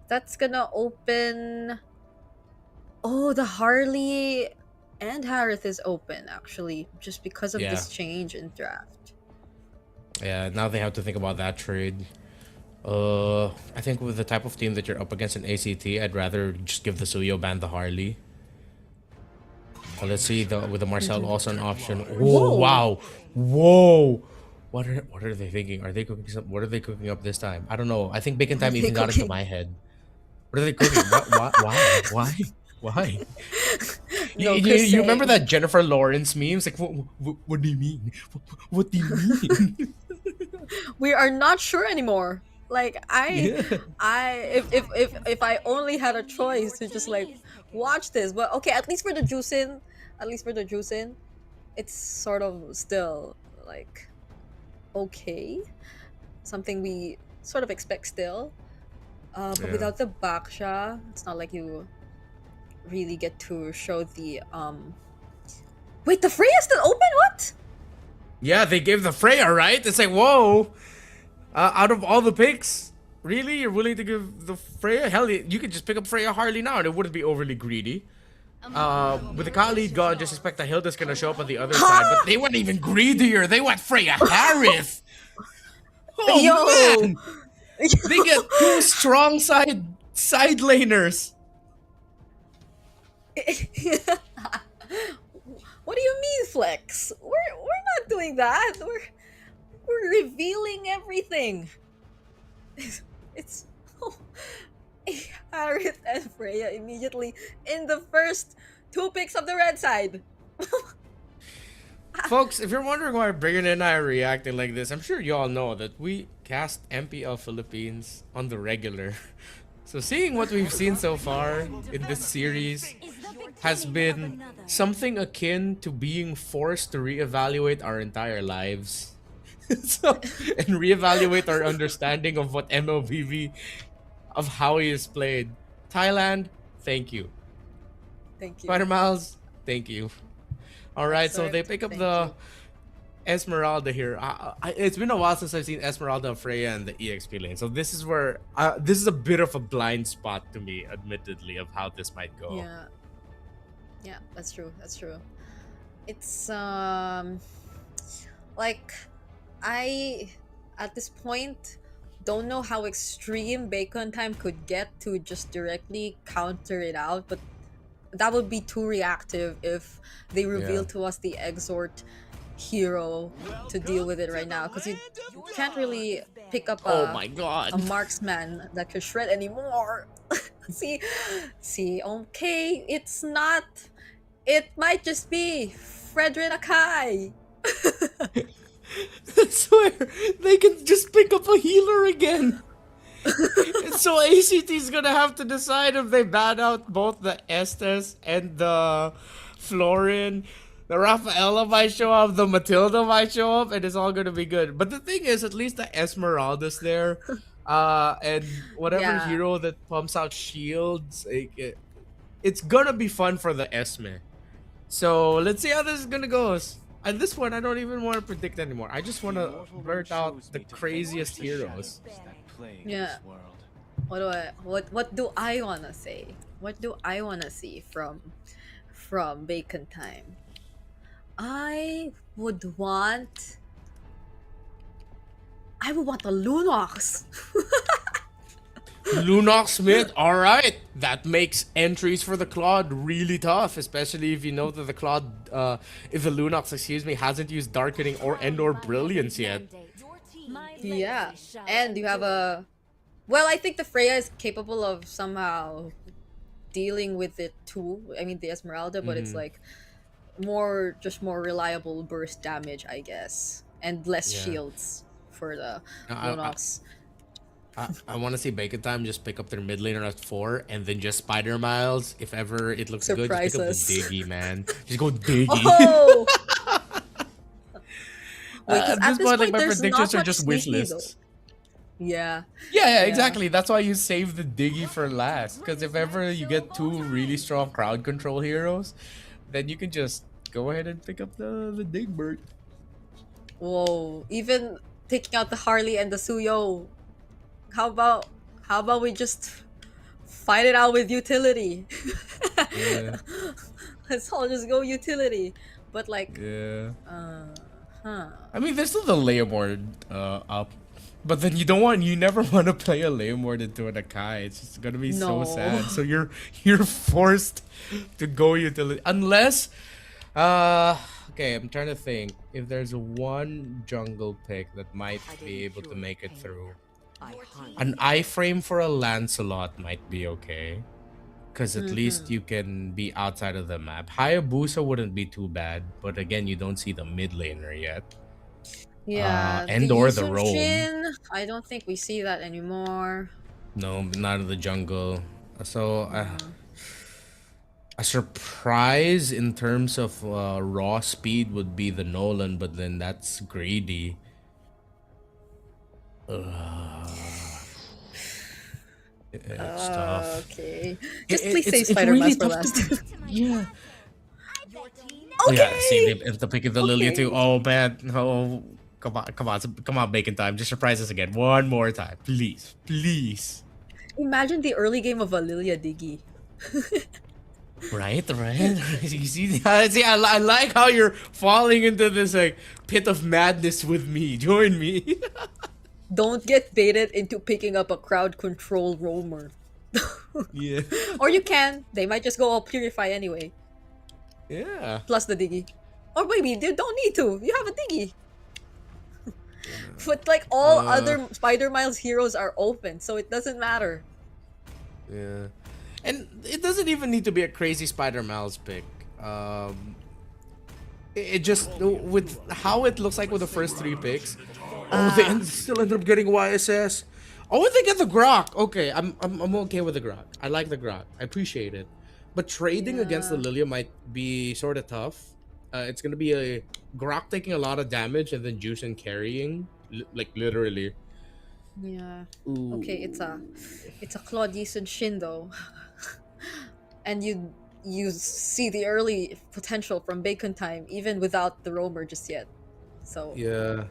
That's gonna open. Oh, the Harley and Harith is open actually, just because of this change in draft. Yeah, now they have to think about that trade. I think with the type of team that you're up against in ACT, I'd rather just give the Suyo ban the Harley. Let's see with the Marcel also an option. Oh wow, whoa! What are they thinking? Are they cooking some? What are they cooking up this time? I don't know. I think bacon time even got into my head. What are they cooking? Why? You remember that Jennifer Lawrence meme? It's like, what do you mean? What do you mean? We are not sure anymore. Like if I only had a choice to just like watch this, but okay, at least for the Juicin, it's sort of still like okay, something we sort of expect still. But without the Baksha, it's not like you really get to show the Wait, the Freya still open? What? Yeah, they gave the Freya, right? It's like, whoa. Out of all the picks, really? You're willing to give the Freya? Hell, you could just pick up Freya Harley now and it wouldn't be overly greedy. With the Khalid gone, just expect that Hilda's gonna show up on the other side, but they weren't even greedier. They went Freya Harith. Oh, man. They get two strong side laners. What do you mean, Flex? We're not doing that. We're revealing everything. It's Harith and Freya immediately in the first two picks of the red side. Folks, if you're wondering why Brigham and I are reacting like this, I'm sure you all know that we cast MPL Philippines on the regular. So seeing what we've seen so far in this series has been something akin to being forced to reevaluate our entire lives. And reevaluate our understanding of what MLBV, of how he is played. Thailand, thank you. Thank you. Spider Miles, thank you. Alright, so they pick up the Esmeralda here. It's been a while since I've seen Esmeralda, Freya, and the EXP lane. So this is where this is a bit of a blind spot to me, admittedly, of how this might go. Yeah, that's true. It's like I at this point don't know how extreme bacon time could get to just directly counter it out, but that would be too reactive if they reveal to us the Exhort hero to deal with it right now, because you can't really pick up a marksman that can shred anymore. see, okay, it's not. It might just be Fredrin Akai. I swear, they can just pick up a healer again. So ACT's gonna have to decide if they ban out both the Estes and the Florin. The Rafaela might show up, the Matilda might show up, and it's all gonna be good. But the thing is, at least the Esmeralda's there. And whatever hero that pumps out shields, it's gonna be fun for the Esme. So let's see how this is gonna go. At this point, I don't even want to predict anymore. I just want to blurt out the craziest heroes. Yeah. What do I wanna say? What do I want to see from Bacon Time? I would want I would want the Lunox. Lunox mid, alright. That makes entries for the Claude really tough, especially if you know that the Claude, if the Lunox, excuse me, hasn't used Darkening or Brilliance yet. Yeah, and you have a... Well, I think the Freya is capable of somehow dealing with it too. I mean, the Esmeralda, but it's like more reliable burst damage, I guess, and less Yeah. shields for the I, Lunox. I want to see Bacon Time just pick up their mid laner at 4 and then just Spider Miles. If ever it looks good, just pick up the Surprise us. Diggy, man. Just go Diggy. Oh! Wait, 'cause At at this this point, point, my there's predictions not are much just wish sneaky, though. lists. Yeah. Yeah, exactly. That's why you save the Diggy for last. Because if ever you get 2 really strong crowd control heroes, then you can just go ahead and pick up the Digbert. Whoa! Even taking out the Harley and the Suyo. How about we just fight it out with utility? Yeah. Let's all just go utility. But like, Yeah. huh. I mean, there's still the Leomord up. But then you never want to play a Leomord into an Akai. It's just gonna be so No. sad. So you're forced to go utility. Unless okay, I'm trying to think. If there's one jungle pick that might be able to make it through. An iframe for a Lancelot might be okay. Because at least you can be outside of the map. Hayabusa wouldn't be too bad, but again, you don't see the mid laner yet. Yeah, And the or the roam. Yuzun, I don't think we see that anymore. No, not in the jungle. So a surprise in terms of raw speed would be the Nolan, but then that's greedy. It's tough. Okay. Just please say Spider-Man for last. Yeah. Okay. Yeah, see, they have to pick the Lilia too. Oh, man. Oh, come on, Bacon Time. Just surprise us again. One more time. Please. Please. Imagine the early game of a Lilia Diggy. Right? You see, I like how you're falling into this like pit of madness with me. Join me. Don't get baited into picking up a crowd control roamer. Yeah. Or you can. They might just go all purify anyway. Yeah. Plus the Diggy. Or maybe you don't need to. You have a Diggy. But like all other Spider Miles heroes are open, so it doesn't matter. Yeah. And it doesn't even need to be a crazy Spider Miles pick. It just, with how it looks like with the first 3 picks, they still end up getting YSS. Oh, and they get the Grok. Okay, I'm okay with the Grok. I like the Grok. I appreciate it. But trading against the Lilia might be sort of tough. It's gonna be a Grok taking a lot of damage and then Juicen carrying, like literally. Yeah. Ooh. Okay, it's a Claudius and Shin though. And you see the early potential from Bacon Time even without the roamer just yet. So Yeah.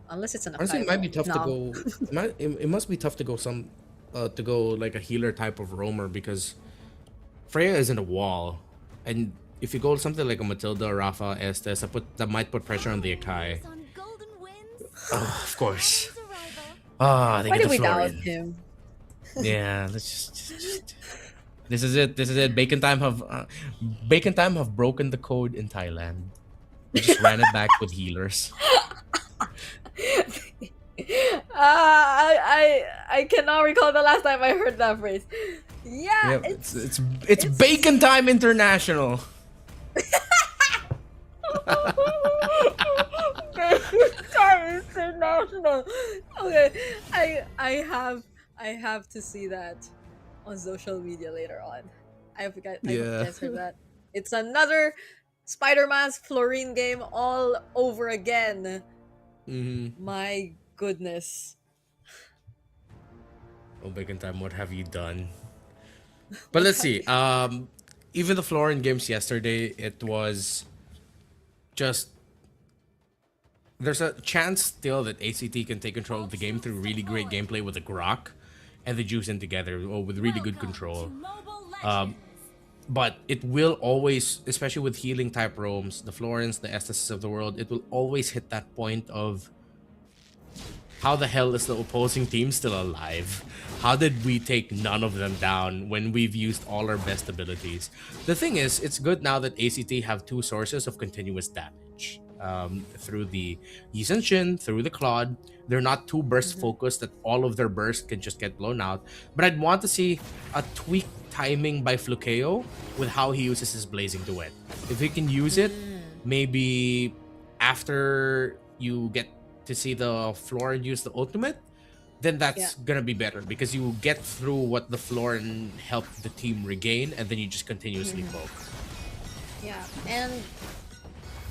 unless it's an Honestly, it might be tough to No. go. It must be tough to go to go like a healer type of roamer because Freya isn't a wall, and if you go something like a Matilda, Rafa, Estes, that might put pressure on the Akai. Oh, of course. They Why get did the we floor doubt in. him? Yeah, let's just. This is it. Bacon Time have broken the code in Thailand. We just ran it back with healers. I cannot recall the last time I heard that phrase. Yeah, Yep, it's Bacon Time International. Time International. Okay, I have to see that on social media later on. I hope you guys heard that. It's another Spider-Man's Florine game all over again. My goodness. Oh, Bacon Time, what have you done? But let's see. Even the Florin games yesterday, it was just... There's a chance still that ACT can take control of the game through really great gameplay with the Grok and the Juicen together, or with really good control. But it will always, especially with healing type roams, the Florence, the Estes of the world, it will always hit that point of how the hell is the opposing team still alive? How did we take none of them down when we've used all our best abilities? The thing is, it's good now that ACT have two sources of continuous damage. Through the Yi Shin, through the Claude. They're not too burst focused that all of their burst can just get blown out. But I'd want to see a tweak timing by Flukeo with how he uses his Blazing Duet. If he can use it, maybe after you get to see the floor and use the ultimate, then that's gonna be better because you get through what the floor and help the team regain, and then you just continuously poke. Yeah, and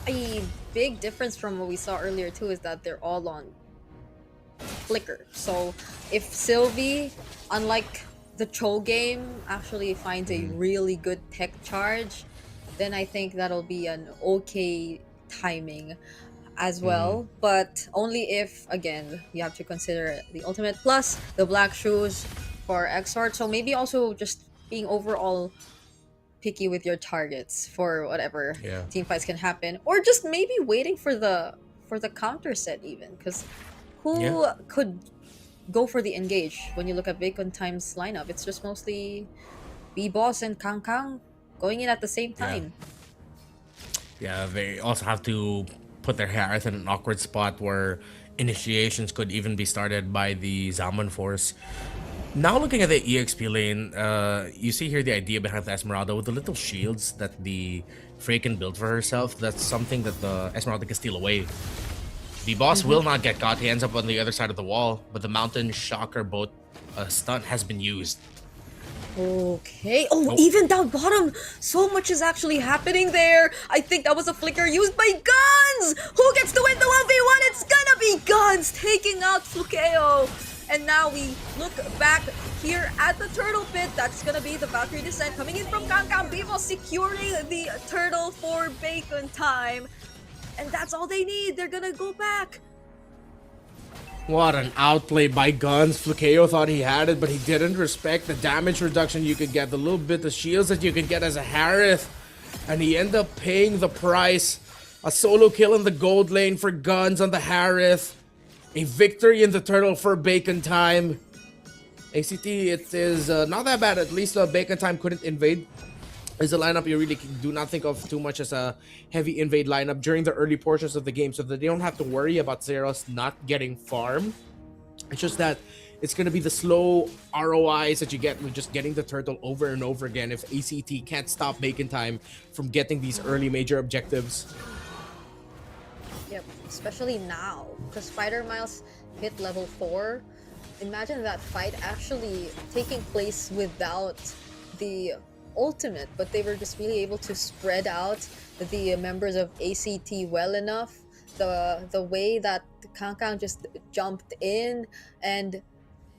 a big difference from what we saw earlier too is that they're all on flicker. So if Sylvie, unlike the Cho game, actually finds a really good tech charge, then I think that'll be an okay timing as well. But only if, again, you have to consider the ultimate plus the black shoes for Exort. So maybe also just being overall picky with your targets for whatever team fights can happen, or just maybe waiting for the counter set even, because who could go for the engage when you look at Bacon Time's lineup? It's just mostly B-Boss and Kang Kang going in at the same time. Yeah, they also have to put their Harith in an awkward spot where initiations could even be started by the Zaman Force. Now looking at the EXP lane, you see here the idea behind the Esmeralda with the little shields that the Frey can build for herself. That's something that the Esmeralda can steal away. The boss will not get caught. He ends up on the other side of the wall, but the Mountain Shocker boat stunt has been used. Okay. Oh, even down bottom, so much is actually happening there. I think that was a flicker used by Guns. Who gets to win the 1v1? It's gonna be Guns taking out Flukeo. And now we look back here at the turtle pit. That's gonna be the Valkyrie descent coming in from Kangkang. Bevo securing the turtle for Bacon Time. And that's all they need. They're gonna go back. What an outplay by Guns. Flukeo thought he had it, but he didn't respect the damage reduction you could get, the little bit of shields that you can get as a Harith. And he ended up paying the price. A solo kill in the gold lane for Guns on the Harith. A victory in the turtle for Bacon Time. ACT, it is not that bad. At least Bacon Time couldn't invade. Is a lineup you really do not think of too much as a heavy invade lineup during the early portions of the game, so that they don't have to worry about Zeros not getting farm. It's just that it's going to be the slow ROIs that you get with just getting the turtle over and over again if ACT can't stop Bacon Time from getting these early major objectives. Yep, especially now, because Spider Miles hit level 4. Imagine that fight actually taking place without the ultimate, but they were just really able to spread out the members of ACT well enough. The way that Kang Kang just jumped in, and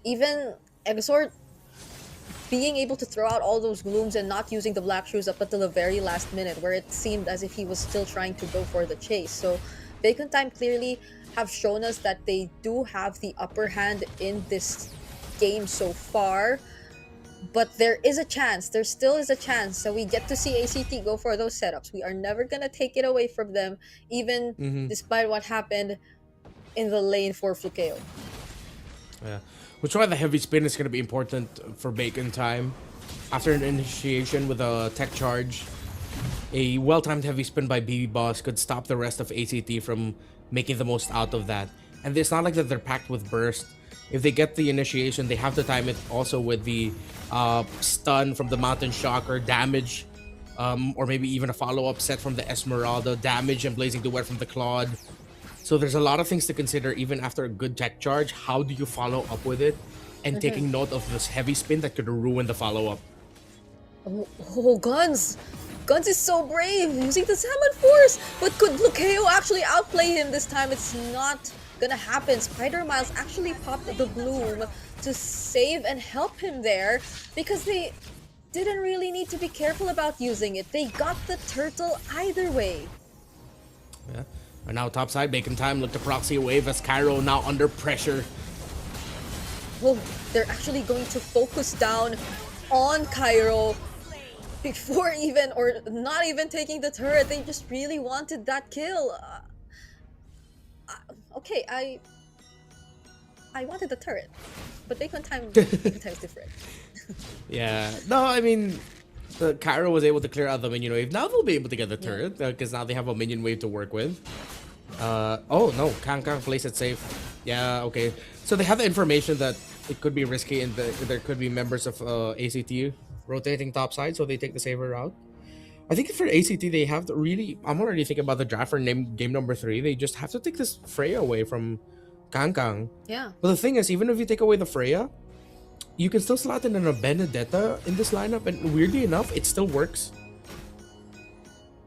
even Exort being able to throw out all those glooms and not using the black shoes up until the very last minute, where it seemed as if he was still trying to go for the chase. So Bacon Time clearly have shown us that they do have the upper hand in this game so far. But there is a chance, there still is a chance that we get to see ACT go for those setups. We are never going to take it away from them, even despite what happened in the lane for Flukeo. Yeah, which is why the heavy spin is going to be important for Bacon Time. After an initiation with a tech charge, a well-timed heavy spin by BB Boss could stop the rest of ACT from making the most out of that. And it's not like that they're packed with burst. If they get the initiation, they have to time it also with the stun from the Mountain Shocker, damage, or maybe even a follow-up set from the Esmeralda, damage and Blazing Duet from the Claude. So there's a lot of things to consider even after a good tech charge. How do you follow up with it? And taking note of this heavy spin that could ruin the follow-up. Oh, Guns! Guns is so brave, using the Salmon Force! But could Flukeo actually outplay him this time? It's not gonna happen. Spider Miles actually popped the bloom to save and help him there, because they didn't really need to be careful about using it. They got the turtle either way. Yeah. And now topside, Bacon Time look to proxy a wave as Cairo now under pressure. Oh, they're actually going to focus down on Cairo. before even or not even taking the turret. They just really wanted that kill. Okay, I wanted the turret, but Bacon time is different. Yeah. No, I mean, Cairo was able to clear out the minion wave. Now they'll be able to get the turret because now they have a minion wave to work with. Oh no, Kang plays it safe. Yeah, okay. So they have the information that it could be risky and there could be members of ACT rotating top side, so they take the safer route. I think for ACT they have to really. I'm already thinking about the draft for game number 3. They just have to take this Freya away from Kang. Yeah. But the thing is, even if you take away the Freya, you can still slot in a Benedetta in this lineup, and weirdly enough, it still works.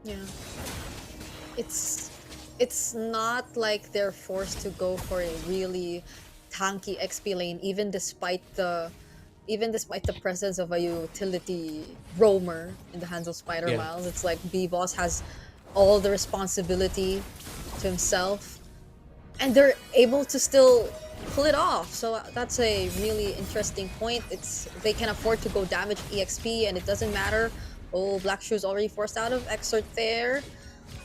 Yeah. It's not like they're forced to go for a really tanky XP lane, even despite the presence of a utility roamer in the hands of Spider Miles. It's like B-Boss has all the responsibility to himself, and they're able to still pull it off. So that's a really interesting point. They can afford to go damage EXP, and it doesn't matter. Oh, Black Shoe's already forced out of Exort there.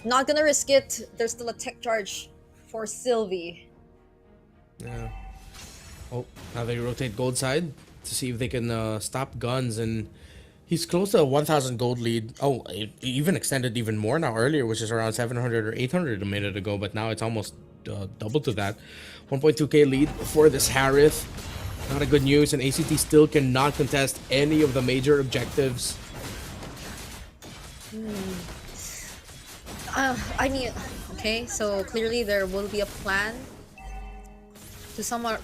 Not gonna risk it. There's still a tech charge for Sylvie. Yeah. Oh, now they rotate gold side to see if they can stop guns, and he's close to a 1,000 gold lead. Oh, it even extended even more now. Earlier, which is around 700 or 800 a minute ago, but now it's almost double to that. 1.2k lead for this Harith. Not a good news, and ACT still cannot contest any of the major objectives. I mean, okay, so clearly there will be a plan to somewhat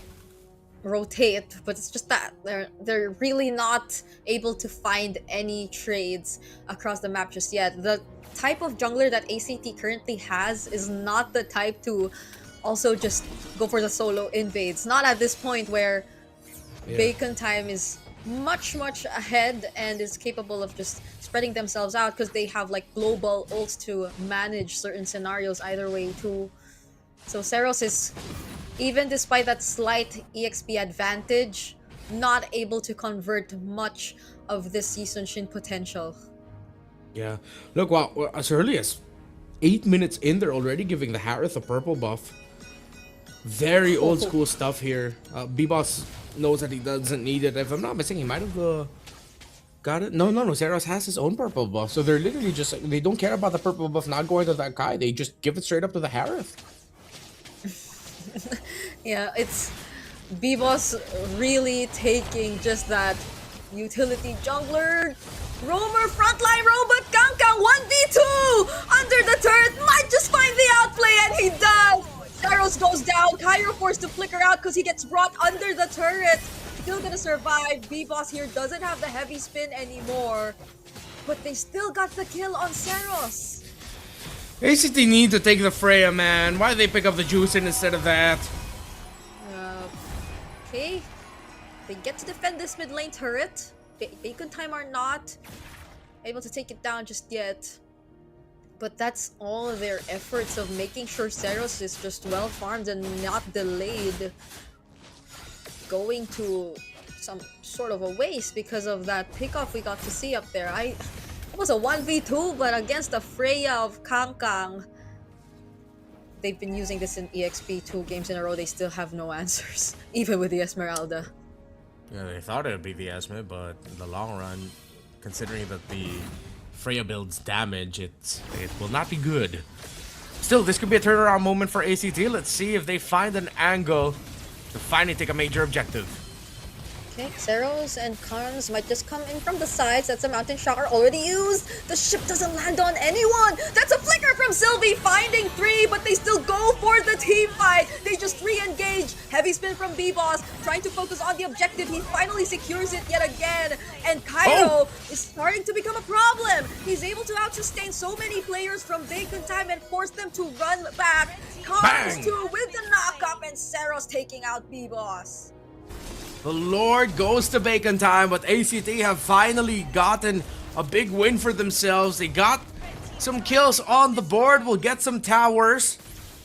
rotate, but it's just that they're really not able to find any trades across the map just yet. The type of jungler that ACT currently has is not the type to also just go for the solo invades. Not at this point where Bacon Time is much ahead and is capable of just spreading themselves out, because they have like global ults to manage certain scenarios either way too. So Seros is, even despite that slight EXP advantage, not able to convert much of this Season Shin potential. Yeah. Look, wow, as early as 8 minutes in, they're already giving the Harith a purple buff. Very old school stuff here. B-Boss knows that he doesn't need it. If I'm not mistaken, he might have got it. No, Seros has his own purple buff. So they're literally just, they don't care about the purple buff not going to that guy. They just give it straight up to the Harith. Yeah, it's B-Boss really taking just that utility jungler roamer frontline robot Kangkang 1v2 under the turret, might just find the outplay, and he does. Saros goes down, Cairo forced to flicker out because he gets brought under the turret. Still gonna survive. B-Boss here doesn't have the heavy spin anymore, but they still got the kill on Saros. ACT need to take the Freya, man. Why did they pick up the Juicing instead of that? Okay, they get to defend this mid lane turret. Bacon Time are not able to take it down just yet, but that's all of their efforts of making sure Saros is just well farmed and not delayed, going to some sort of a waste because of that pickoff we got to see up there. It was a 1v2, but against the Freya of Kangkang, they've been using this in EXP 2 games in a row. They still have no answers, even with the Esmeralda. Yeah, they thought it would be the Esme, but in the long run, considering that the Freya build's damage, it will not be good. Still, this could be a turnaround moment for ACT. Let's see if they find an angle to finally take a major objective. Okay, Saros and Karns might just come in from the sides. That's a Mountain Shocker already used. The ship doesn't land on anyone. That's a flicker from Sylvie, finding 3, but they still go for the team fight. They just re-engage. Heavy spin from B-Boss, trying to focus on the objective. He finally secures it yet again. And Cairo is starting to become a problem. He's able to out-sustain so many players from Bacon Time and force them to run back. Karns too with the knock-up, and Saros taking out B-Boss. The Lord goes to Bacon Time, but ACT have finally gotten a big win for themselves. They got some kills on the board, will get some towers.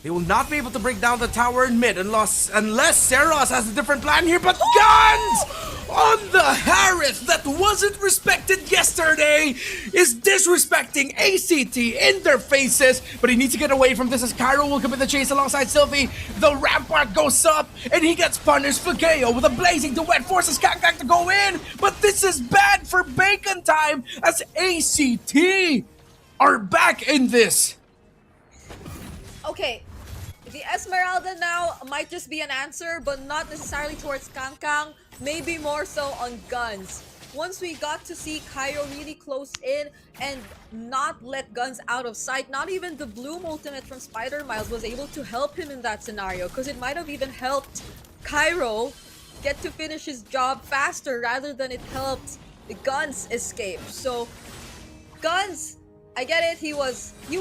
They will not be able to break down the tower in mid unless Saros has a different plan here, but guns on the Harith that wasn't respected yesterday. yesterday is disrespecting ACT in their faces, but he needs to get away from this as Cairo will commit the chase alongside Sylvie. The rampart goes up and he gets punished. Flakeo with a blazing duet forces Kangkang to go in, but this is bad for Bacon Time as ACT are back in this. Okay, the Esmeralda now might just be an answer, but not necessarily towards Kangkang, maybe more so on Guns. Once we got to see Cairo really close in and not let Guns out of sight, not even the Bloom ultimate from Spider Miles was able to help him in that scenario, because it might have even helped Cairo get to finish his job faster rather than it helped the Guns escape. So Guns, I get it, you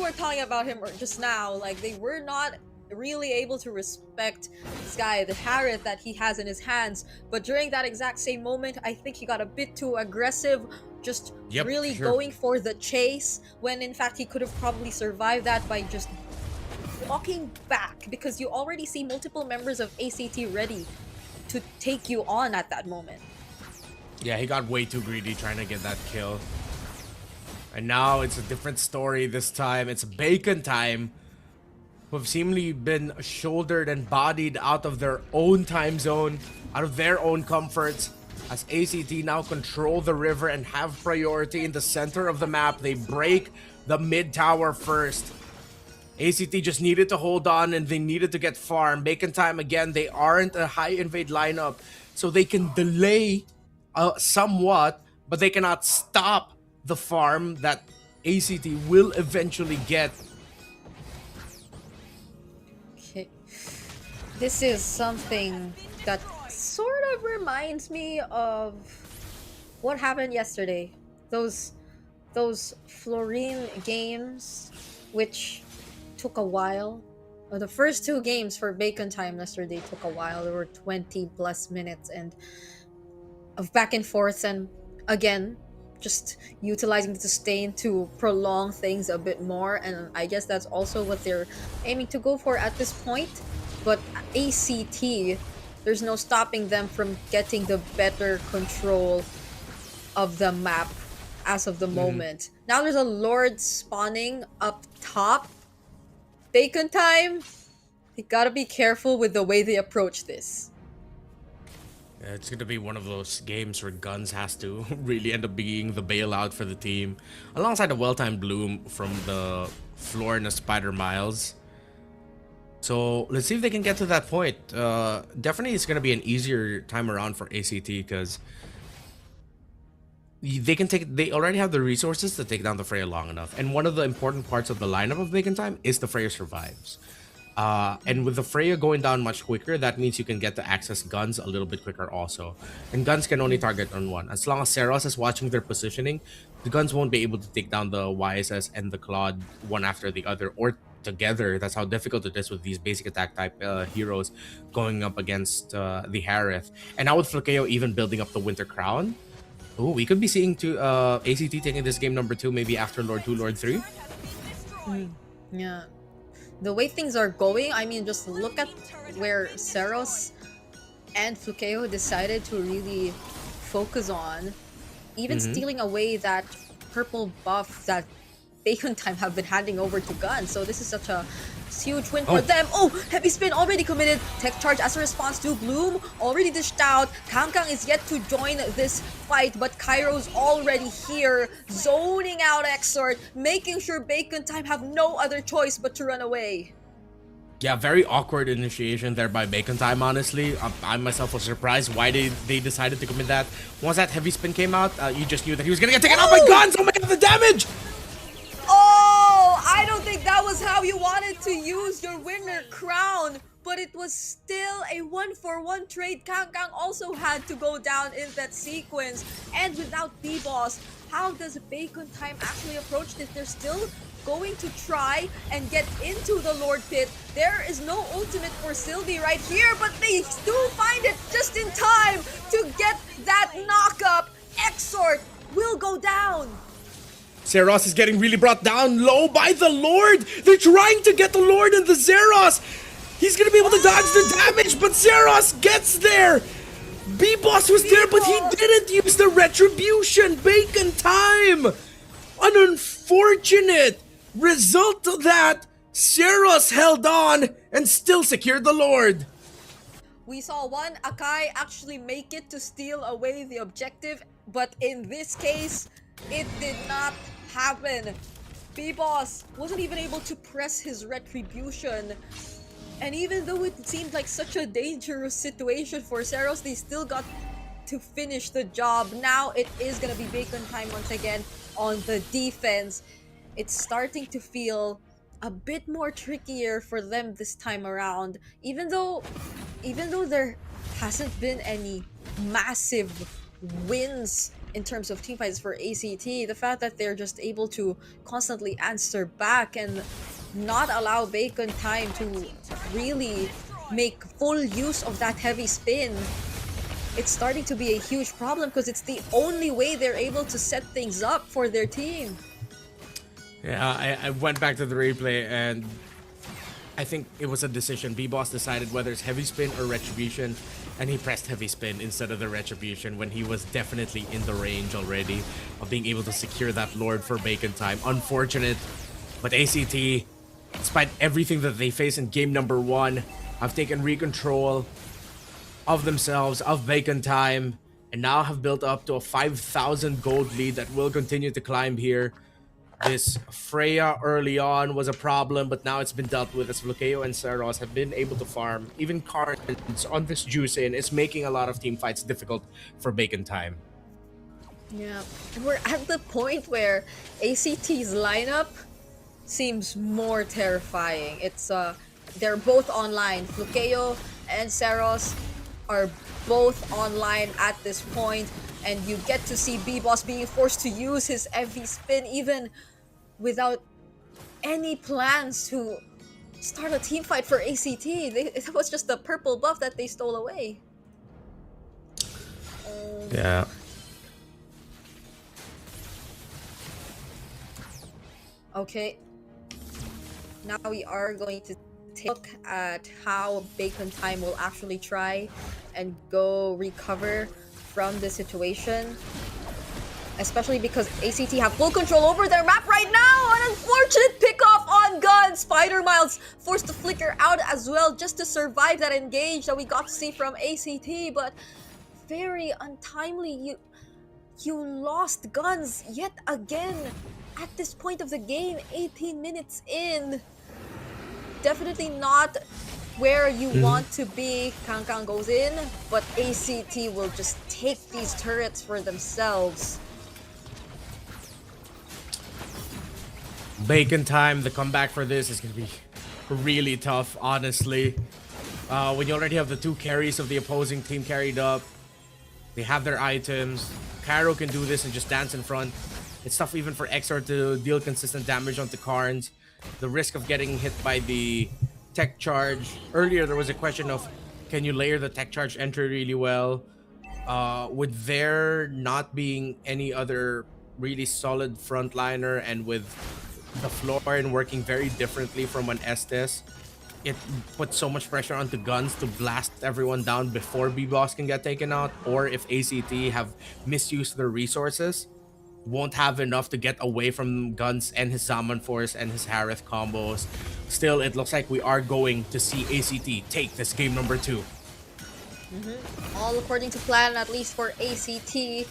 were talking about him just now, like they were not really able to respect this guy, the Harith that he has in his hands, but during that exact same moment, I think he got a bit too aggressive, just going for the chase, when in fact he could have probably survived that by just walking back, because you already see multiple members of ACT ready to take you on at that moment. Yeah, he got way too greedy trying to get that kill. And now it's a different story this time. It's Bacon Time, who have seemingly been shouldered and bodied out of their own time zone, out of their own comforts, as ACT now control the river and have priority in the center of the map. They break the mid tower first. ACT just needed to hold on and they needed to get farm. Bacon Time, again, they aren't a high invade lineup, so they can delay somewhat, but they cannot stop the farm that ACT will eventually get. Okay. This is something that sort of reminds me of what happened yesterday. Those Florine games, which took a while. The first two games for Bacon Time yesterday took a while. There were 20 plus minutes and of back and forth, and again, just utilizing the sustain to prolong things a bit more, and I guess that's also what they're aiming to go for at this point. But ACT, there's no stopping them from getting the better control of the map as of the moment. Now there's a Lord spawning up top. Bacon Time, they gotta be careful with the way they approach this. Yeah, it's going to be one of those games where Guns has to really end up being the bailout for the team, alongside a well-timed Bloom from the Florina Spider Miles. So let's see if they can get to that point. Definitely it's going to be an easier time around for ACT, because they already have the resources to take down the Freya long enough. And one of the important parts of the lineup of Bacon Time is the Freya survives. And with the Freya going down much quicker, that means you can get to access Guns a little bit quicker also. And Guns can only target on one. As long as Seros is watching their positioning, the Guns won't be able to take down the YSS and the Claude one after the other or together. That's how difficult it is with these basic attack type heroes going up against the Harith. And now with Flakeo even building up the Winter Crown, oh, we could be seeing ACT taking this game number 2 maybe after Lord 2, Lord 3. Yeah. The way things are going, I mean, just look at where Seros and Flakeo decided to really focus on. Even stealing away that purple buff that Bacon Time have been handing over to Guns. So this is such a huge win for them. Oh, heavy spin already committed. Tech charge as a response to Bloom already dished out. Kangkang is yet to join this fight, but Cairo's already here, zoning out Exort, making sure Bacon Time have no other choice but to run away. Yeah, very awkward initiation there by Bacon Time, honestly. I myself was surprised why they decided to commit that. Once that heavy spin came out, you just knew that he was gonna get taken out by Guns! Oh my god, the damage! Oh, I don't think that was how you wanted to use your winner crown, but it was still a 1-for-1 trade. Kangkang also had to go down in that sequence, and without B-Boss, how does Bacon Time actually approach this? They're still going to try and get into the Lord Pit. There is no ultimate for Sylvie right here, but they do find it just in time to get that knock-up. Exort will go down. Zeros is getting really brought down low by the Lord. They're trying to get the Lord and the Zeros. He's going to be able to dodge the damage, but Zeros gets there. B-Boss was there, but he didn't use the retribution. Bacon Time an unfortunate result of that. Seros held on and still secured the Lord. We saw one Akai actually make it to steal away the objective, but in this case, it did not happen. B-Boss wasn't even able to press his retribution. And even though it seemed like such a dangerous situation for Seros, they still got to finish the job. Now it is gonna be Bacon time once again on the defense. It's starting to feel a bit more trickier for them this time around. Even though there hasn't been any massive wins in terms of team fights for ACT, the fact that they're just able to constantly answer back and not allow Bacon time to really make full use of that heavy spin, it's starting to be a huge problem because it's the only way they're able to set things up for their team. Yeah, I went back to the replay and I think it was a decision. B-Boss decided whether it's heavy spin or retribution, and he pressed heavy spin instead of the retribution when he was definitely in the range already of being able to secure that Lord for Bacon time. Unfortunate, but ACT, despite everything that they face in game number 1, have taken recontrol of themselves, of Bacon time, and now have built up to a 5,000 gold lead that will continue to climb here. This Freya early on was a problem, but now it's been dealt with as Flukeo and Seros have been able to farm. Even cards on this Juicin is making a lot of team fights difficult for Bacon time. Yeah, and we're at the point where ACT's lineup seems more terrifying. It's they're both online. Flukeo and Seros are both online at this point, and you get to see B-Boss being forced to use his heavy spin even without any plans to start a team fight for ACT. It was just the purple buff that they stole away. Yeah. Okay. Now we are going to take a look at how Bacon time will actually try and go recover from the situation. Especially because ACT have full control over their map right now! An unfortunate pickoff on gun! Spider Miles forced to flicker out as well just to survive that engage that we got to see from ACT, but very untimely. You lost guns yet again at this point of the game, 18 minutes in. Definitely not where you want to be. Kang goes in, but ACT will just take these turrets for themselves. Bacon time, the comeback for this is going to be really tough, honestly. When you already have the 2 carries of the opposing team carried up, they have their items. Cairo can do this and just dance in front. It's tough even for XR to deal consistent damage onto Karns. The risk of getting hit by the tech charge. Earlier, there was a question of, can you layer the tech charge entry really well? With there not being any other really solid frontliner, and with the Florin working very differently from an Estes, it puts so much pressure onto Guns to blast everyone down before B-Boss can get taken out, or if ACT have misused their resources, won't have enough to get away from Guns and his Zaman Force and his Harith combos. Still, it looks like we are going to see ACT take this game number 2. All according to plan, at least for ACT.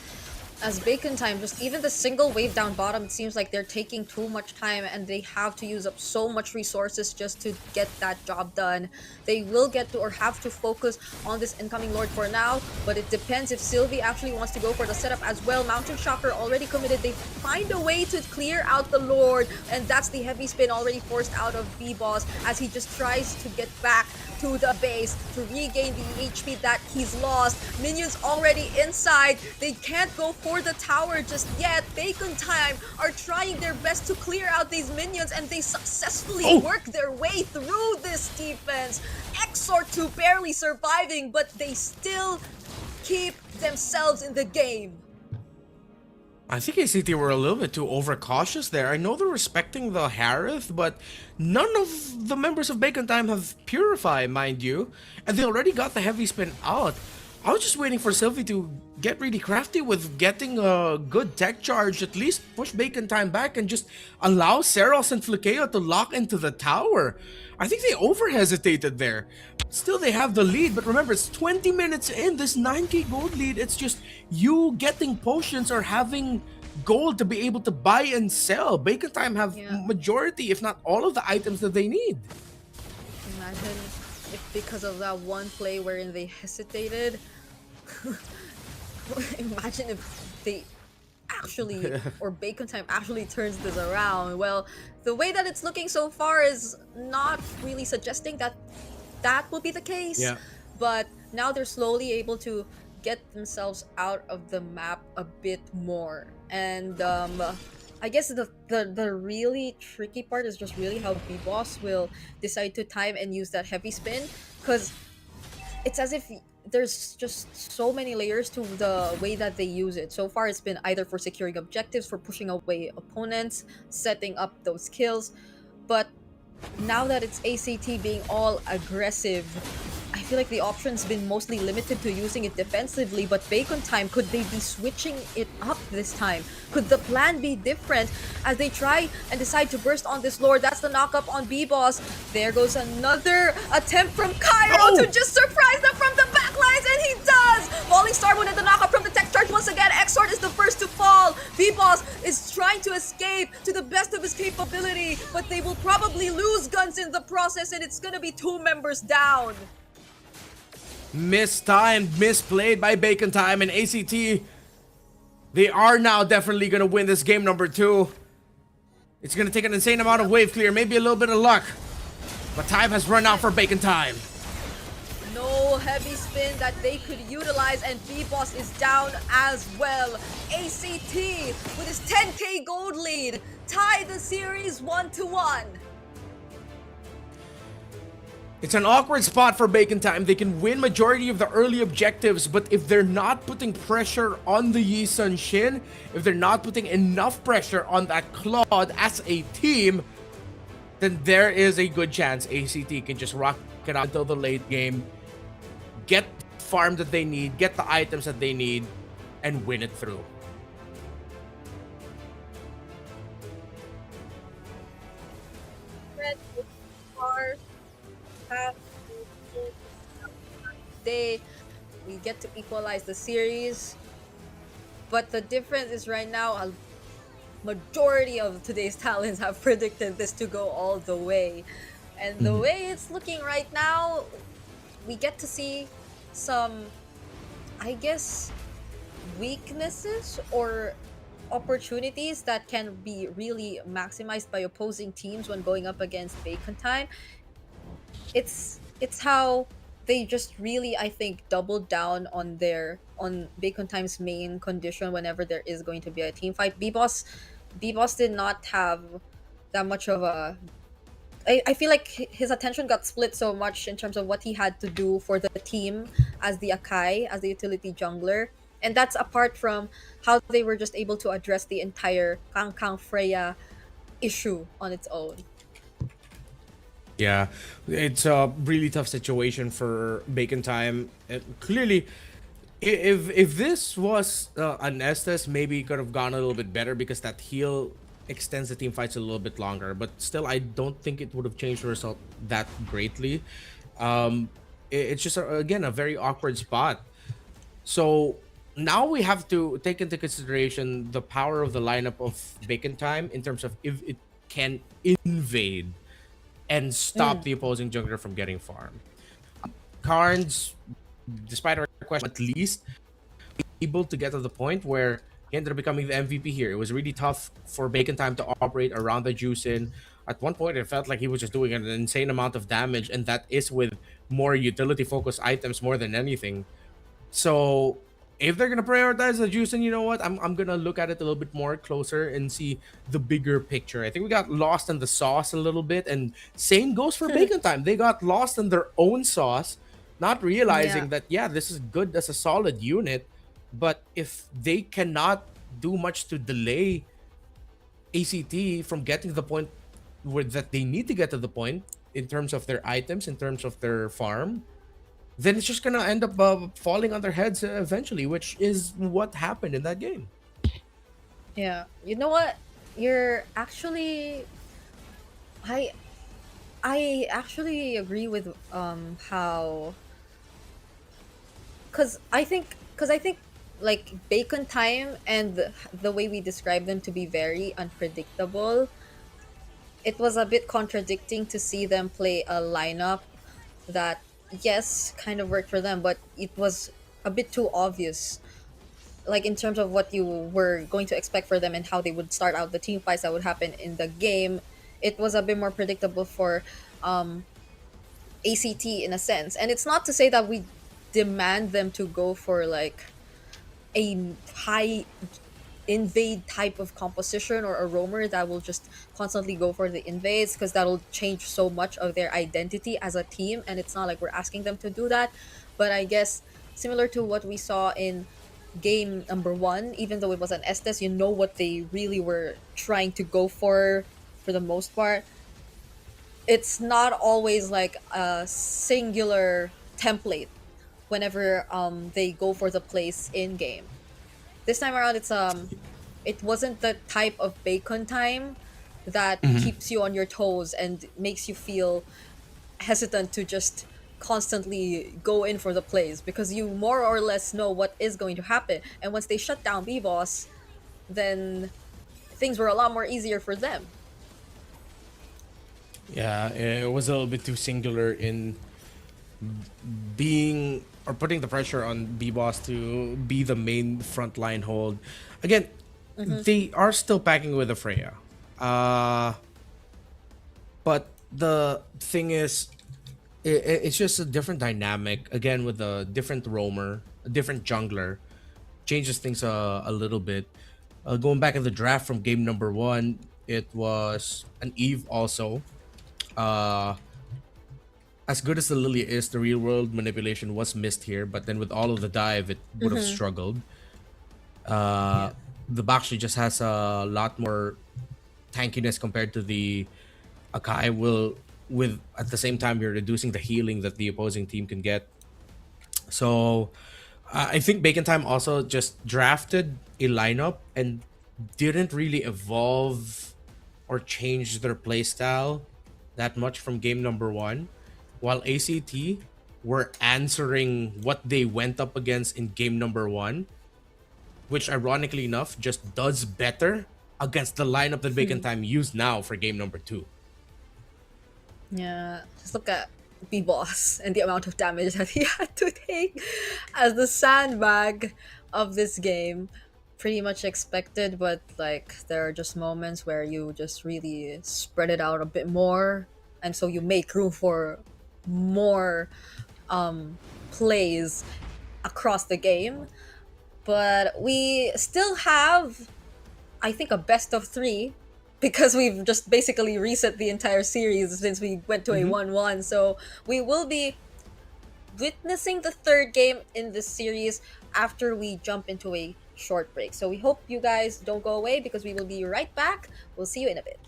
As Bacon time, just even the single wave down bottom, it seems like they're taking too much time and they have to use up so much resources just to get that job done. They will get to or have to focus on this incoming Lord for now, but it depends if Sylvie actually wants to go for the setup as well. Mountain Shocker already committed. They find a way to clear out the Lord, and that's the heavy spin already forced out of B-Boss as he just tries to get back to the base to regain the HP that he's lost. Minions already inside. They can't go for the tower just yet. Bacon time are trying their best to clear out these minions, and they successfully work their way through this defense. Exor2 barely surviving, but they still keep themselves in the game. I think ACT were a little bit too overcautious there. I know they're respecting the Harith, but none of the members of Bacon Time have Purify, mind you. And they already got the heavy spin out. I was just waiting for Sylvie to get really crafty with getting a good tech charge, at least push Bacon Time back and just allow Seros and Flakeo to lock into the tower. I think they over-hesitated there. Still, they have the lead, but remember, it's 20 minutes in, this 9k gold lead, it's just you getting potions or having gold to be able to buy and sell. Bacon Time have majority, if not all of the items that they need. Imagine if because of that one play wherein they hesitated. Imagine if they actually, or Bacon Time actually turns this around. Well, the way that it's looking so far is not really suggesting that that will be the case. Yeah. But now they're slowly able to get themselves out of the map a bit more. And I guess the really tricky part is just really how B-Boss will decide to time and use that heavy spin, because it's as if there's just so many layers to the way that they use it. So far, it's been either for securing objectives, for pushing away opponents, setting up those kills. But now that it's ACT being all aggressive, I feel like the option's been mostly limited to using it defensively. But Bacon Time, could they be switching it up this time? Could the plan be different as they try and decide to burst on this Lord? That's the knock-up on B-Boss. There goes another attempt from Cairo to just surprise them from the backlines, and he does! Falling Starboard and the knock-up from the tech charge once again. Exort is the first to fall. B-Boss is trying to escape to the best of his capability, but they will probably lose guns in the process, and it's gonna be 2 members down. Mistimed, misplayed by Bacon Time and ACT. They are now definitely going to win this game number 2. It's going to take an insane amount of wave clear, maybe a little bit of luck. But time has run out for Bacon Time. No heavy spin that they could utilize, and B-Boss is down as well. ACT with his 10k gold lead tie the series 1-1. It's an awkward spot for Bacon Time. They can win majority of the early objectives, but if they're not putting pressure on the Yi Sun Shin, if they're not putting enough pressure on that Claude as a team, then there is a good chance ACT can just rock it out until the late game, get the farm that they need, get the items that they need, and win it through. We get to equalize the series, but the difference is right now a majority of today's talents have predicted this to go all the way, and the way it's looking right now, we get to see some, I guess, weaknesses or opportunities that can be really maximized by opposing teams when going up against Bacon Time. It's how they just really, I think, doubled down on Bacon Time's main condition whenever there is going to be a team fight. B-Boss did not have that much of a... I feel like his attention got split so much in terms of what he had to do for the team as the Akai, as the utility jungler. And that's apart from how they were just able to address the entire Kang Freya issue on its own. Yeah, it's a really tough situation for Bacon Time. Clearly, if this was an Estes, maybe it could have gone a little bit better because that heal extends the team fights a little bit longer. But still, I don't think it would have changed the result that greatly. It's just, again, a very awkward spot. So now we have to take into consideration the power of the lineup of Bacon Time in terms of if it can invade and stop the opposing jungler from getting farmed. Carnes, despite our question, at least able to get to the point where he ended up becoming the MVP here. It was really tough for Bacon Time to operate around the Juicin. At one point, it felt like he was just doing an insane amount of damage, and that is with more utility-focused items more than anything. So if they're gonna prioritize the Juicin, you know what? I'm gonna look at it a little bit more closer and see the bigger picture. I think we got lost in the sauce a little bit, and same goes for Bacon Time. They got lost in their own sauce, not realizing that this is good as a solid unit, but if they cannot do much to delay ACT from getting to the point where that they need to get to the point in terms of their items, in terms of their farm, then it's just gonna end up falling on their heads eventually, which is what happened in that game. Yeah. You know what? You're actually I I actually agree with how cuz I think like Bacon Time and the way we describe them to be very unpredictable, it was a bit contradicting to see them play a lineup that yes kind of worked for them, but it was a bit too obvious, like in terms of what you were going to expect for them and how they would start out the team fights that would happen in the game. It was a bit more predictable for um ACT in a sense, and it's not to say that we demand them to go for like a high invade type of composition or a roamer that will just constantly go for the invades, because that'll change so much of their identity as a team, and it's not like we're asking them to do that. But I guess similar to what we saw in game number 1, even though it was an Estes, you know what they really were trying to go for the most part. It's not always like a singular template whenever they go for the place in game. This time around, it wasn't the type of Bacon Time that keeps you on your toes and makes you feel hesitant to just constantly go in for the plays, because you more or less know what is going to happen. And once they shut down B-Boss, then things were a lot more easier for them. Yeah, it was a little bit too singular in being or putting the pressure on B-Boss to be the main frontline hold. Again, they are still packing with a Freya. But the thing is, it's just a different dynamic. Again, with a different roamer, a different jungler, changes things a little bit. Going back in the draft from game number 1, it was an Eve also. As good as the Lily is, the real world manipulation was missed here, but then with all of the dive, it would have struggled. The Bakshi just has a lot more tankiness compared to the Akai. With at the same time, you're reducing the healing that the opposing team can get. So I think Bacon Time also just drafted a lineup and didn't really evolve or change their playstyle that much from game number 1, while ACT were answering what they went up against in game number 1, which ironically enough just does better against the lineup that Bacon Time used now for game number 2. Yeah, just look at B-Boss and the amount of damage that he had to take as the sandbag of this game. Pretty much expected, but like there are just moments where you just really spread it out a bit more, and so you make room for more plays across the game. But we still have, I think, a best of 3, because we've just basically reset the entire series since we went to a 1-1. So we will be witnessing the 3rd game in this series after we jump into a short break. So we hope you guys don't go away, because we will be right back. We'll see you in a bit.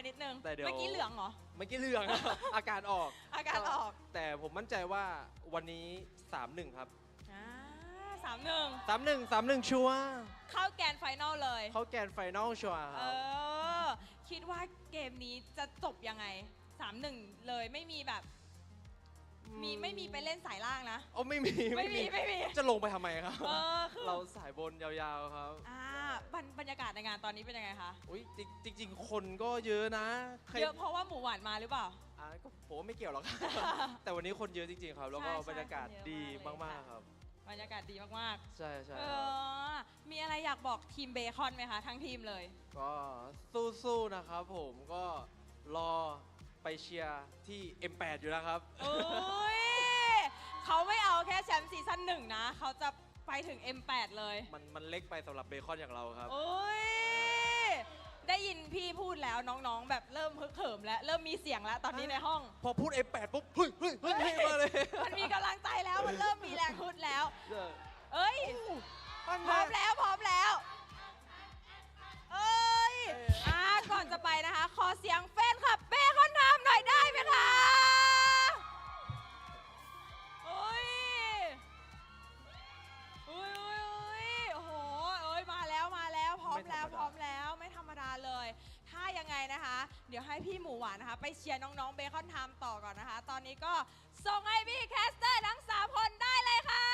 นิดนึง แต่เดี๋ยว เมื่อกี้เหลืองเหรอ เมื่อกี้เหลือง อาการออก อาการออก แต่ผมมั่นใจว่าวันนี้ 3-1 ครับ 3-1 3-1 ชัวร์ เข้าแกนไฟนอลเลย เขาแกนไฟนอลชัวร์ค เอ รับ อ คิดว่าเกมนี้จะจบยังไง 3-1 เลยไม่มีแบบ ไม่มีไปเล่นสายล่างนะ โอ้ไม่มี ไม่มี จะลงไปทำไมครับ คือ เราสายบนยาวๆครับ บรรยากาศในงานตอนนี้เป็นยังไงคะ อุ๊ยจริงๆ คนก็เยอะนะใคร เยอะเพราะว่าหมูหวานมาหรือเปล่า ก็ผมว่าไม่เกี่ยวหรอก แต่วันนี้คนเยอะจริงๆครับ แล้วก็ ใช่ บรรยากาศ คนเยอะ ดี มากเลย มากๆครับ บรรยากาศดีมาก ใช่ ๆ ใช่ เอ ครับ อ มีอะไรอยากบอกทีมเบคอนไหมคะ ทั้งทีมเลย ก็สู้ๆนะครับผมก็รอไปเชียร์ที่ M8 อยู่นะครับ โอ้ย เขาไม่เอาแค่แชมป์ซีซั่น1นะ เขาจะไปถึง M8 เลย มันเล็กไปสำหรับเบคอนอย่างเราครับ โอ้ย ได้ยินพี่พูดแล้วน้องๆ แบบเริ่มฮึกเหิมแล้ว เริ่มมีเสียงแล้วตอนนี้ในห้อง พอพูด M8 ปุ๊บเฮ้ยมาเลย มันมีกำลังใจแล้ว มันเริ่มมีแรงฮึดแล้ว เอ้ย พร้อมแล้ว เอ้ย ก่อนจะไปนะคะ ขอเสียงแฟนคลับเบคอนไทม์หน่อยได้ไหมคะโอ้ยโอ้ยโอ้โหเอ้ย มาแล้ว พร้อมแล้ว ไม่ธรรมดาเลย ถ้ายังไงนะคะ เดี๋ยวให้พี่หมูหวานนะคะ ไปเชียร์น้องๆเบคอนไทม์ต่อก่อนนะคะ ตอนนี้ก็ส่งให้พี่แคสเตอร์ทั้ง 3 คนได้เลยค่ะ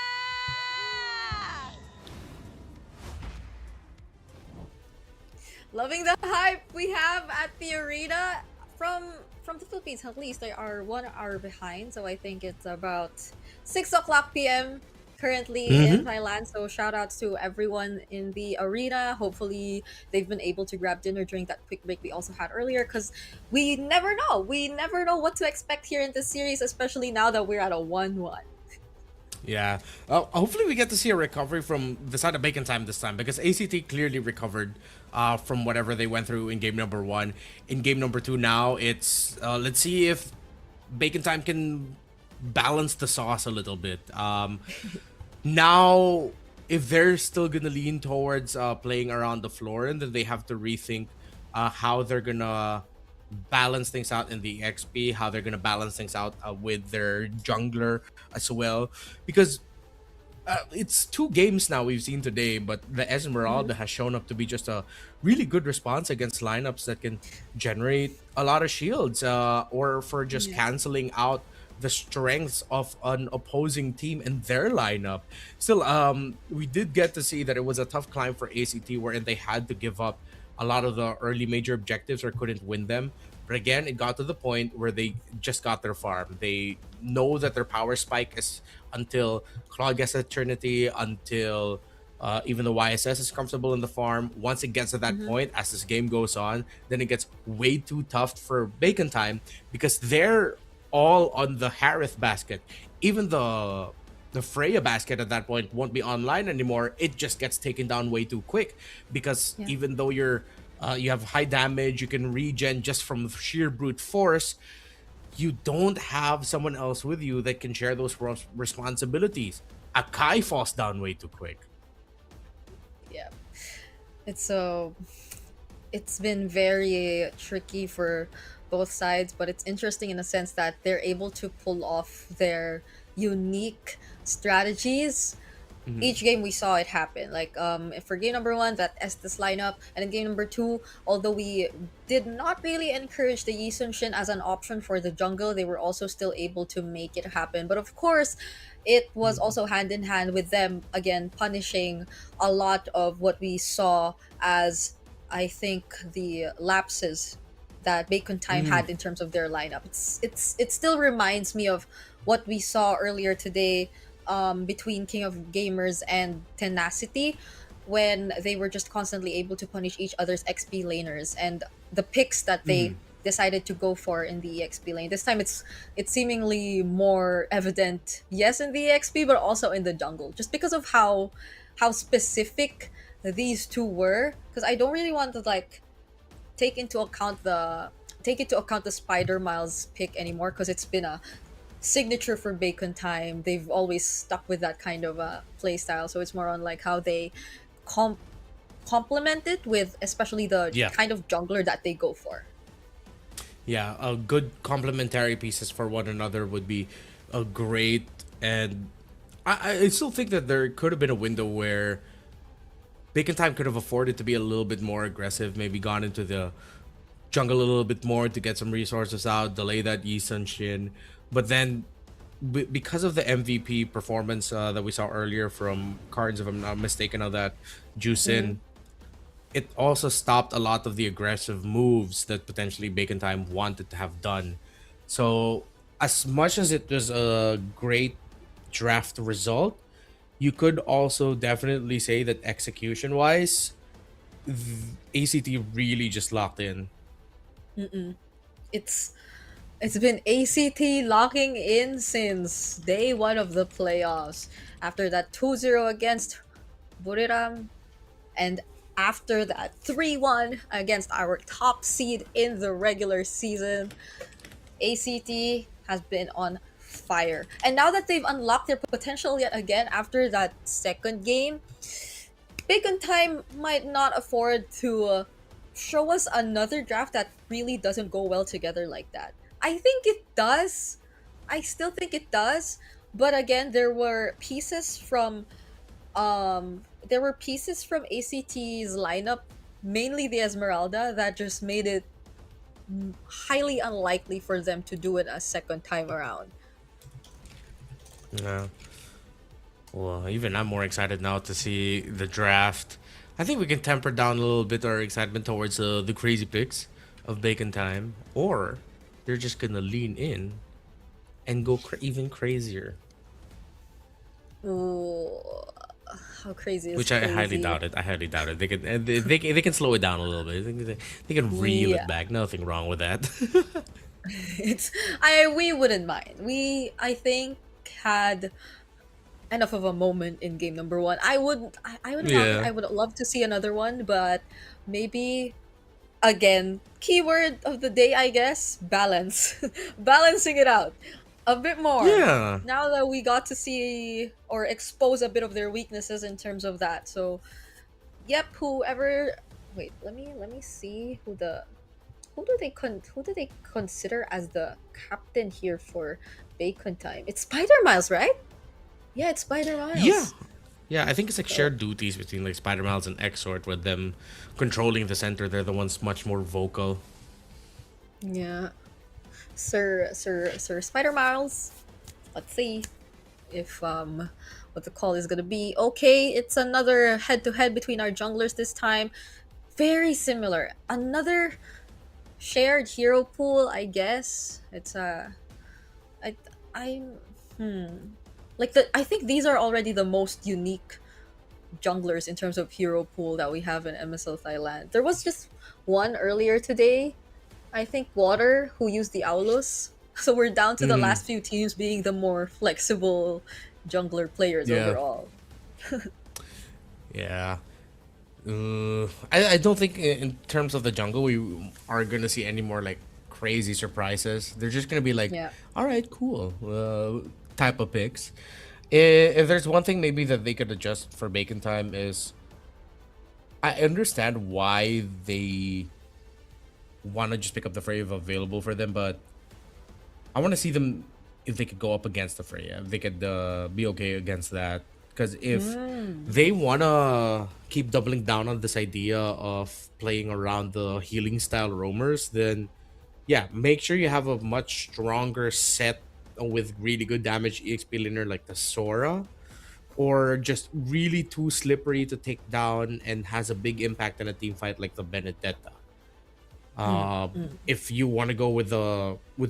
Loving the hype we have at the arena from the Philippines. At least they are 1 hour behind, so I think it's about 6:00 p.m. currently in Thailand. So shout outs to everyone in the arena. Hopefully they've been able to grab dinner during that quick break we also had earlier, because we never know. We never know what to expect here in this series, especially now that we're at a 1-1. Yeah. Hopefully we get to see a recovery from the side of Bacon Time this time, because ACT clearly recovered from whatever they went through in game number 1. In game number 2 now, it's let's see if Bacon Time can balance the sauce a little bit. Now, if they're still gonna lean towards playing around the floor, and then they have to rethink how they're gonna balance things out in the XP, how they're gonna balance things out with their jungler as well, because it's 2 games now we've seen today, but the Esmeralda has shown up to be just a really good response against lineups that can generate a lot of shields, or for just canceling out the strengths of an opposing team in their lineup. Still, we did get to see that it was a tough climb for ACT, wherein they had to give up a lot of the early major objectives or couldn't win them. But again, it got to the point where they just got their farm. They know that their power spike is until Claude gets Eternity, until even the YSS is comfortable in the farm. Once it gets to that point, as this game goes on, then it gets way too tough for Bacon Time, because they're all on the Harith basket. Even the Freya basket at that point won't be online anymore. It just gets taken down way too quick, because even though you have high damage, you can regen just from sheer brute force, you don't have someone else with you that can share those responsibilities. Akai falls down way too quick. Yeah, it's been very tricky for both sides, but it's interesting in the sense that they're able to pull off their unique strategies. Each game we saw it happen. Like for game number 1, that Estes lineup, and in game number 2, although we did not really encourage the Yi Sun Shin as an option for the jungle, they were also still able to make it happen. But of course, it was also hand in hand with them again punishing a lot of what we saw as, I think, the lapses that Bacon Time had in terms of their lineup. It still reminds me of what we saw earlier today between King of Gamers and Tenacity, when they were just constantly able to punish each other's XP laners and the picks that they decided to go for in the EXP lane. This time it's seemingly more evident, yes, in the EXP, but also in the jungle, just because of how specific these two were. Because I don't really want to like take into account the Spider Miles pick anymore, because it's been a signature for Bacon Time. They've always stuck with that kind of play style, so it's more on like how they complement it with especially the kind of jungler that they go for. Yeah, good complementary pieces for one another would be a great. And I still think that there could have been a window where Bacon Time could have afforded to be a little bit more aggressive, maybe gone into the jungle a little bit more to get some resources out, delay that Yi Sun Shin. But then, because of the MVP performance that we saw earlier from Cards, if I'm not mistaken, of that Juicin, it also stopped a lot of the aggressive moves that potentially Bacon Time wanted to have done. So, as much as it was a great draft result, you could also definitely say that execution wise, ACT really just locked in. It's it's been ACT locking in since day one of the playoffs. After that 2-0 against Buriram, and after that 3-1 against our top seed in the regular season, ACT has been on fire. And now that they've unlocked their potential yet again after that second game, Bacon Time might not afford to show us another draft that really doesn't go well together like that. I think it does. I still think it does. But again, there were pieces from ACT's lineup, mainly the Esmeralda, that just made it highly unlikely for them to do it a second time around. Yeah. Well, even I'm more excited now to see the draft. I think we can temper down a little bit our excitement towards the crazy picks of Bacon Time, or they're just gonna lean in and go even crazier. Ooh, how crazy is Which I highly crazy? doubt it. I highly doubt it. They can slow it down a little bit. They can reel Yeah. it back. Nothing wrong with that. We wouldn't mind. I think had enough of a moment in game number one. I would love to see another one, but maybe again, keyword of the day, I guess, balance. Balancing it out a bit more. Yeah. Now that we got to see or expose a bit of their weaknesses in terms of that. So, yep, whoever wait, let me see who do they consider as the captain here for Bacon Time? It's Spider Miles, right? Yeah, it's Spider Miles. Yeah. Yeah, I think it's like shared duties between like Spider Miles and Exort, with them controlling the center. They're the ones much more vocal. Yeah. Sir Spider Miles. Let's see if what the call is gonna be. Okay, it's another head to head between our junglers this time. Very similar. Another shared hero pool, I guess. It's I I'm I think these are already the most unique junglers in terms of hero pool that we have in MSL Thailand. There was just one earlier today, I think Water, who used the Aulus. So we're down to the last few teams being the more flexible jungler players Yeah. overall. Yeah. I don't think in terms of the jungle we are gonna see any more like crazy surprises. They're just gonna be like, Yeah. all right, cool, type of picks. If there's one thing maybe that they could adjust for Bacon Time is, I understand why they want to just pick up the Freya available for them, but I want to see them if they could go up against the Freya, if they could be okay against that. Because if they want to keep doubling down on this idea of playing around the healing style roamers, then yeah, make sure you have a much stronger set with really good damage EXP laner like the Sora, or just really too slippery to take down and has a big impact in a team fight like the Benedetta. If you want to go with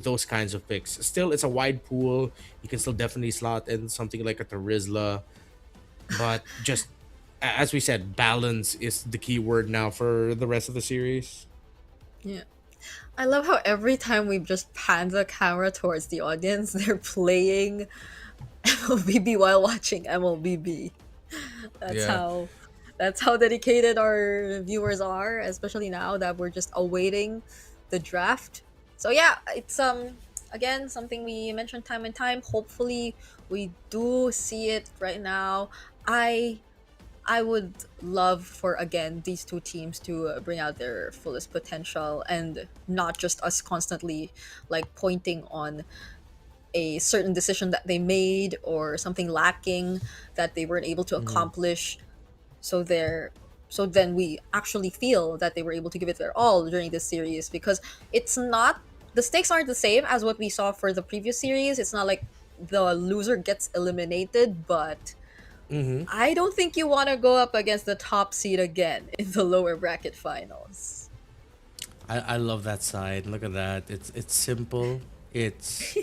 those kinds of picks, still it's a wide pool. You can still definitely slot in something like a Terizla, but just as we said, balance is the key word now for the rest of the series. Yeah. I love how every time we just pan the camera towards the audience, they're playing MLBB while watching MLBB. Yeah. That's how dedicated our viewers are, especially now that we're just awaiting the draft. So yeah, it's again something we mentioned time and time. Hopefully we do see it right now. I would love for again these two teams to bring out their fullest potential and not just us constantly like pointing on a certain decision that they made or something lacking that they weren't able to accomplish. So they're so then we actually feel that they were able to give it their all during this series, because it's not the stakes aren't the same as what we saw for the previous series. It's not like the loser gets eliminated, but I don't think you want to go up against the top seed again in the lower bracket finals. I love that side. Look at that. It's simple. It's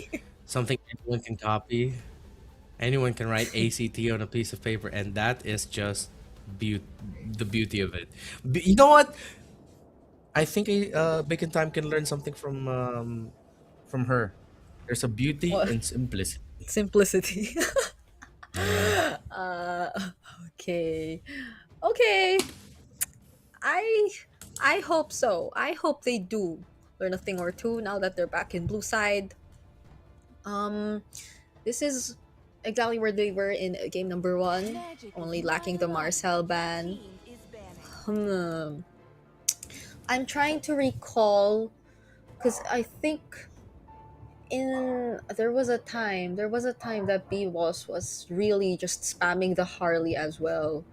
something anyone can copy. Anyone can write ACT on a piece of paper, and that is just the beauty of it. You know what? I think Bacon Time can learn something from her. There's a beauty What? in simplicity. Simplicity. Yeah. uh, okay. Okay. I I hope so. I hope they do learn a thing or two now that they're back in blue side. Um, this is exactly where they were in game number 1, only lacking the Marcel ban. I'm trying to recall because I think there was a time that B-Boss was really just spamming the Harley as well.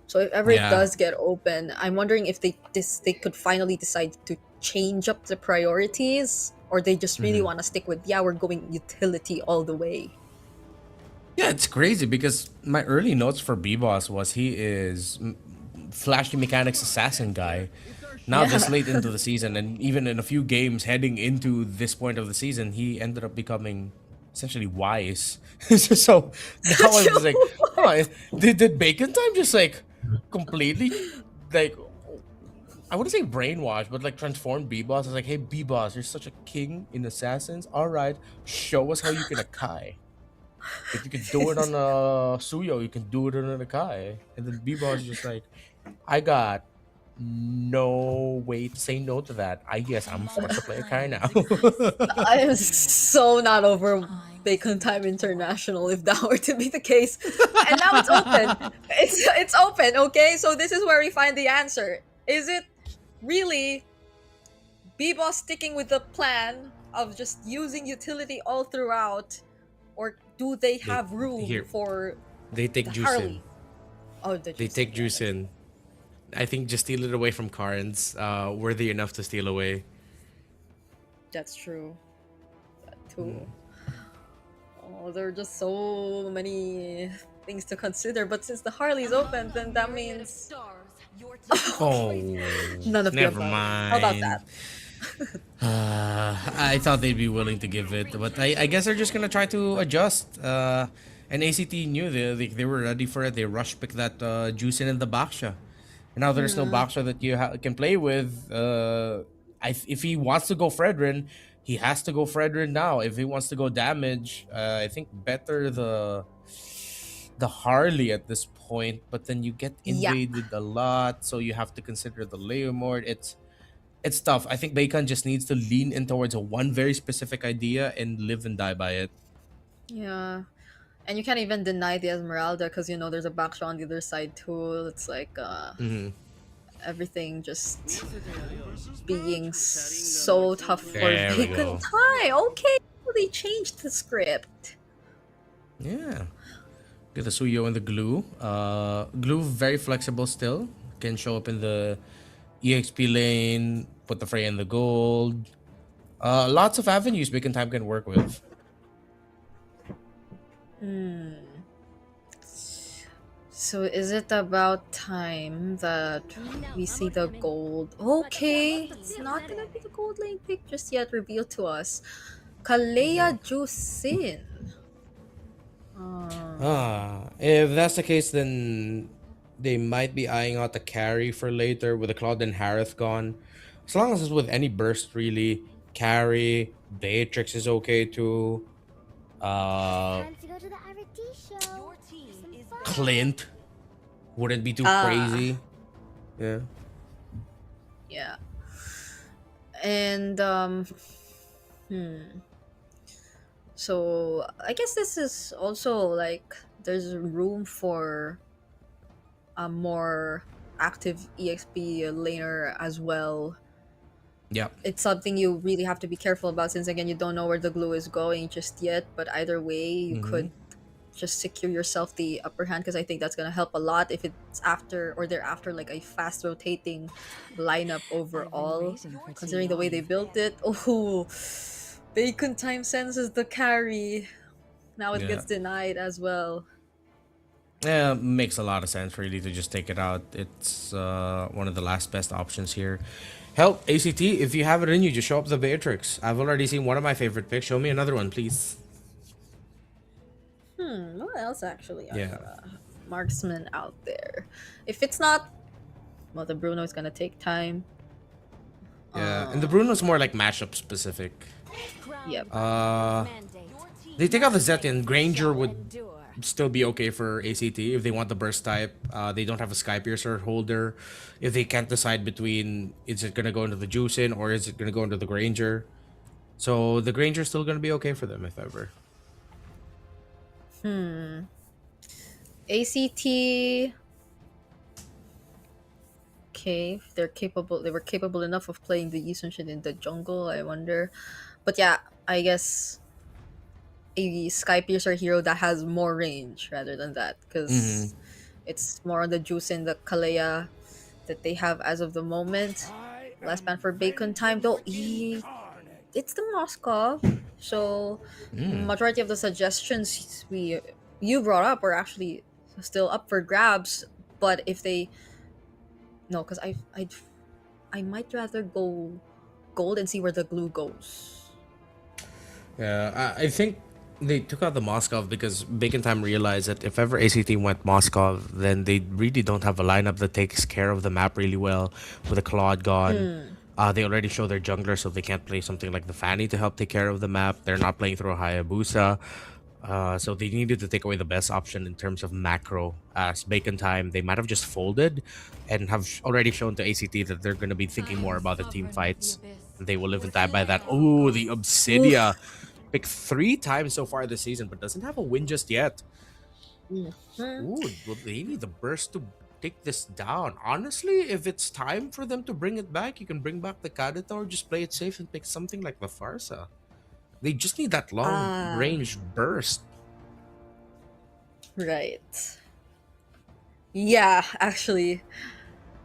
So if ever it Yeah. does get open, I'm wondering if they could finally decide to change up the priorities, or they just really want to stick with, yeah, we're going utility all the way. Yeah, it's crazy because my early notes for B-Boss was he is flashy mechanics assassin guy. Now Yeah. this late into the season, and even in a few games heading into this point of the season, he ended up becoming essentially wise. So now I'm just like, oh, did Bacon Time just like completely like, I wouldn't say brainwash, but like transform B-Boss. It's like, hey B-Boss, you're such a king in assassins. All right, show us how you can Akai. If you can do it on a Suyo, you can do it on an Akai. And then B-Boss is just like, I got no way to say no to that. I guess I'm forced to play Akai now. I am so not over Bacon Time International if that were to be the case. And now it's open. It's open, okay? So this is where we find the answer. Is it really B-Boss sticking with the plan of just using utility all throughout, or do they have room here, for they take the juice Harley? in. Oh, They take juice in. I think just steal it away from Karns, worthy enough to steal away. That's true. That too. Oh, there are just so many things to consider. But since the Harley's open, then that means Oh, none of the never above. mind. How about that? I thought they'd be willing to give it, but I guess they're just gonna try to adjust. And ACT knew they were ready for it. They rush pick that juice in the Baksha. And now there's no Baksha that you can play with. If he wants to go Fredrin, he has to go Fredrin now. If he wants to go damage, I think better the Harley at this point. But then you get Yeah. invaded a lot, so you have to consider the Leomord. It's tough. I think Bacon just needs to lean in towards one very specific idea and live and die by it. Yeah. And you can't even deny the Esmeralda because, there's a Baksha on the other side too. It's like everything just being so tough for There we Bacon go. Time. Okay, they changed the script. Yeah. Get the Suyo and the Glue. Glue very flexible still. Can show up in the EXP lane, put the Frey in the gold. Lots of avenues Bacon Time can work with. So is it about time that we see the gold? Okay, it's not gonna be the gold lane pick just yet revealed to us. Kalea Jusin. If that's the case, then they might be eyeing out the carry for later with the Claude and Harith gone. As long as it's with any burst, really. Carry, Beatrix is okay too. Clint wouldn't be too crazy. Yeah. Yeah. And so I guess this is also like there's room for a more active EXP laner as well. Yep. It's something you really have to be careful about, since again you don't know where the glue is going just yet, but either way you could just secure yourself the upper hand, because I think that's going to help a lot if it's after or they're after like a fast rotating lineup overall, considering the way they built it. Oh, Bacon Time senses the carry. Now it Yeah. gets denied as well. Yeah, makes a lot of sense really to just take it out. It's one of the last best options here. Help, ACT, if you have it in you, just show up the Beatrix. I've already seen one of my favorite picks. Show me another one, please. What else actually are Yeah. marksmen out there? If it's not, well, the Bruno is gonna take time. Yeah, and the Bruno's more like matchup specific. Yep. They take out the Zetian. Granger would still be okay for ACT if they want the burst type. They don't have a Sky Piercer holder. If they can't decide between is it gonna go into the Juicin or is it gonna go into the Granger, so the Granger's still gonna be okay for them if ever. ACT. Okay, if they're capable. They were capable enough of playing the Yisunshin in the jungle, I wonder. But yeah, I guess a Sky Piercer hero that has more range rather than that, because it's more on the juice in the Kalea that they have as of the moment. Last man for Bacon Time, though, it's the Moscow, so majority of the suggestions you brought up are actually still up for grabs. But if they because I might rather go gold and see where the glue goes. Yeah, I think they took out the Moskov because Bacon Time realized that if ever ACT went Moskov, then they really don't have a lineup that takes care of the map really well. With a Claude gone, they already show their jungler, so they can't play something like the Fanny to help take care of the map. They're not playing through a Hayabusa. So they needed to take away the best option in terms of macro. As Bacon Time, they might have just folded and have already shown to ACT that they're going to be thinking more about the team fights. They will live and die by that. Oh, the Obsidia. Picked 3 times so far this season, but doesn't have a win just yet. Ooh, well, they need the burst to take this down. Honestly, if it's time for them to bring it back, you can bring back the Kadita or just play it safe and pick something like the Farsa. They just need that long range burst. Right. Yeah, actually.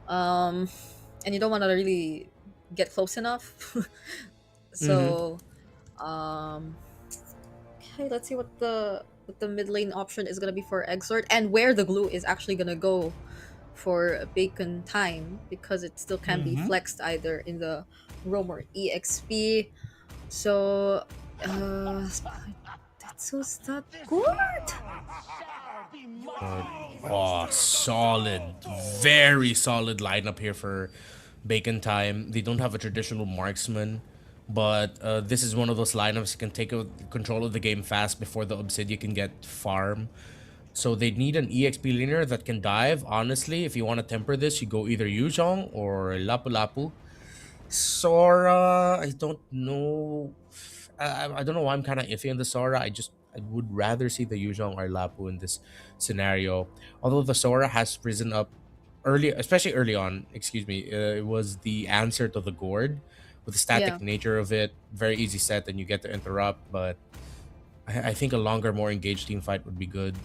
And you don't want to really get close enough. So, okay, let's see what the mid lane option is gonna be for Exort, and where the glue is actually gonna go for Bacon Time, because it still can be flexed either in the Roam or EXP. So, that's not good. Oh, solid. Very solid lineup here for Bacon Time. They don't have a traditional marksman, but this is one of those lineups that can take control of the game fast before the Obsidian can get farm. So they need an EXP laner that can dive. Honestly, if you want to temper this, you go either Yuzhong or Lapu Lapu. Sora, I don't know. I don't know why I'm kind of iffy on the Sora. I would rather see the Yuzhong or Lapu in this scenario. Although the Sora has risen up early, especially early on, it was the answer to the Gourd with the static nature of it. Very easy set and you get to interrupt, but I think a longer, more engaged team fight would be good.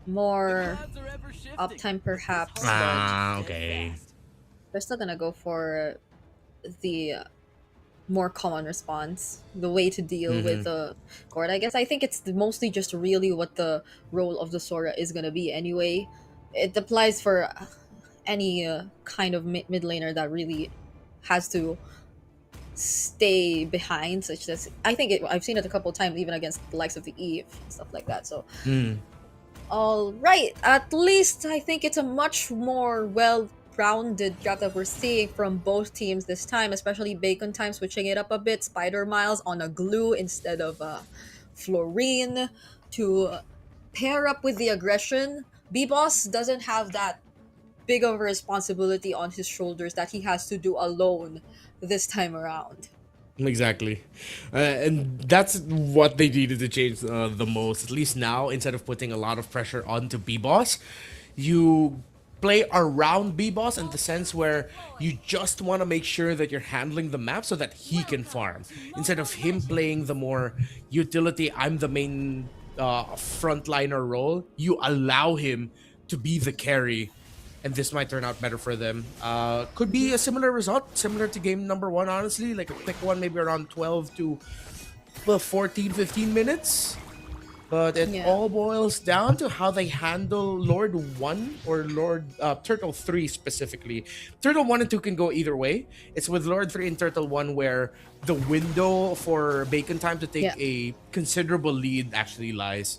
More uptime perhaps. Okay. They're still gonna go for the more common response, the way to deal with the Gourd. I guess I think it's mostly just really what the role of the Sora is gonna be anyway. It applies for any kind of mid laner that really has to stay behind, such as I think I've seen it a couple of times even against the likes of the Eve and stuff like that. So all right, at least I think it's a much more well-rounded draft that we're seeing from both teams this time, especially Bacon Time switching it up a bit. Spider Miles on a glue instead of Florine to pair up with the aggression. B-Boss doesn't have that big of a responsibility on his shoulders that he has to do alone this time around. Exactly. And that's what they needed to change the most. At least now, instead of putting a lot of pressure onto B-Boss, you play around B-Boss in the sense where you just want to make sure that you're handling the map so that he can farm. Instead of him playing the more utility, I'm the main frontliner role, you allow him to be the carry, and this might turn out better for them. Could be a similar result, similar to game number 1, honestly, like a quick one, maybe around 12 to 14, 15 minutes. But it all boils down to how they handle Lord 1 or Lord Turtle 3 specifically. Turtle 1 and 2 can go either way. It's with Lord 3 and Turtle 1 where the window for Bacon Time to take a considerable lead actually lies.